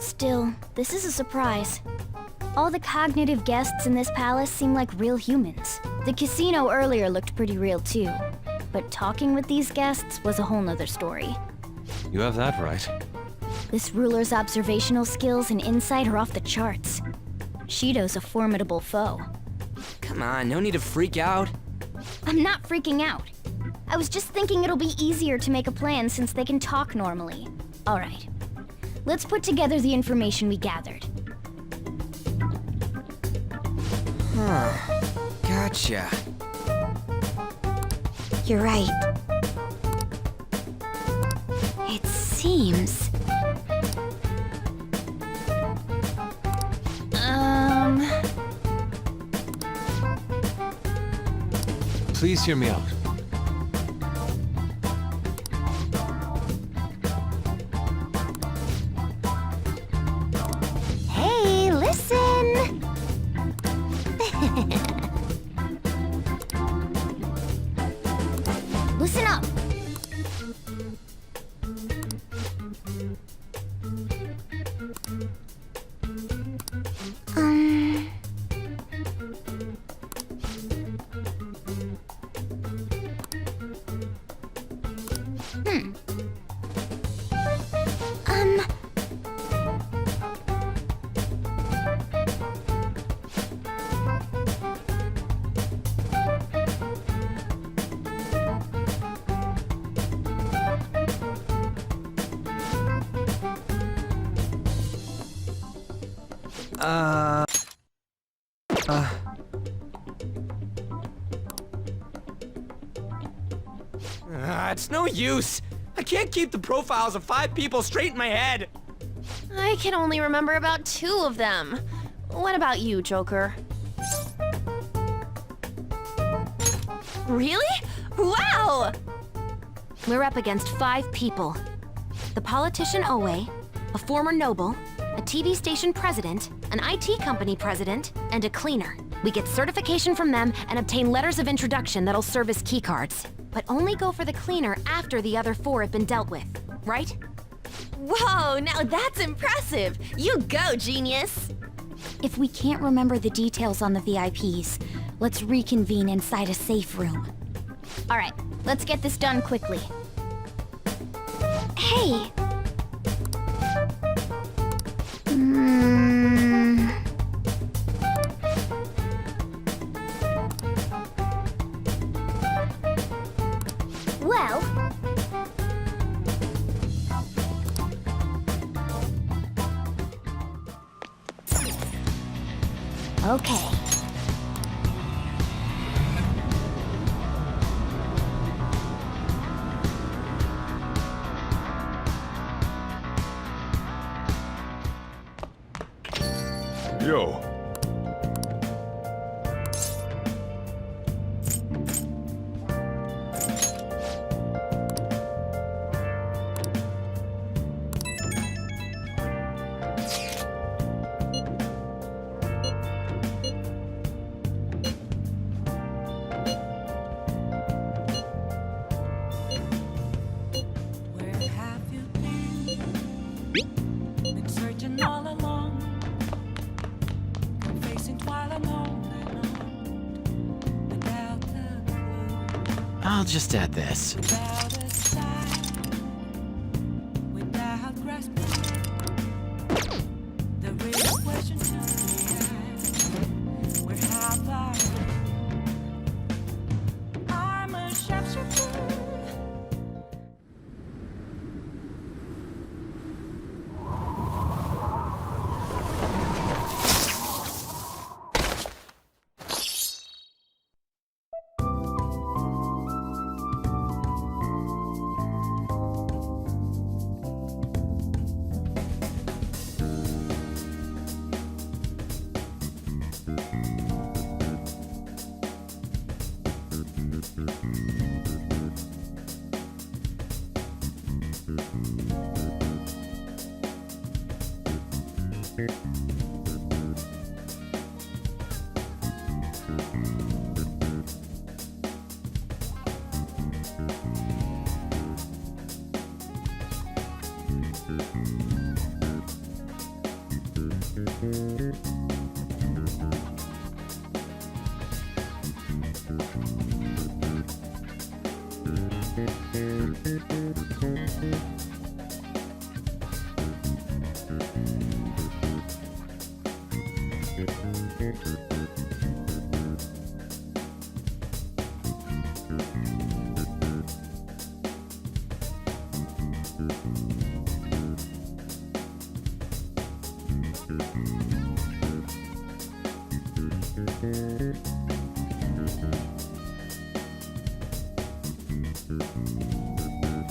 Still, this is a surprise. All the cognitive guests in this palace seem like real humans. The casino earlier looked pretty real too. But talking with these guests was a whole nother story. You have that right. This ruler's observational skills and insight are off the charts. Shido's a formidable foe. Come on, no need to freak out. I'm not freaking out. I was just thinking it'll be easier to make a plan since they can talk normally. All right. Let's put together the information we gathered. Huh. Gotcha. You're right. It seems... Please hear me out. Hey, listen! Listen up! It's no use. I can't keep the profiles of 5 people straight in my head. I can only remember about 2 of them. What about you, Joker? Really? Wow! We're up against 5 people. The politician Owe, a former noble, a TV station president, an IT company president, and a cleaner. We get certification from them and obtain letters of introduction that'll serve as keycards. But only go for the cleaner after the other 4 have been dealt with, right? Whoa, now that's impressive! You go, genius! If we can't remember the details on the VIPs, let's reconvene inside a safe room. All right, let's get this done quickly. Hey! Well... Okay. Yo. I'll just add this. Thank you.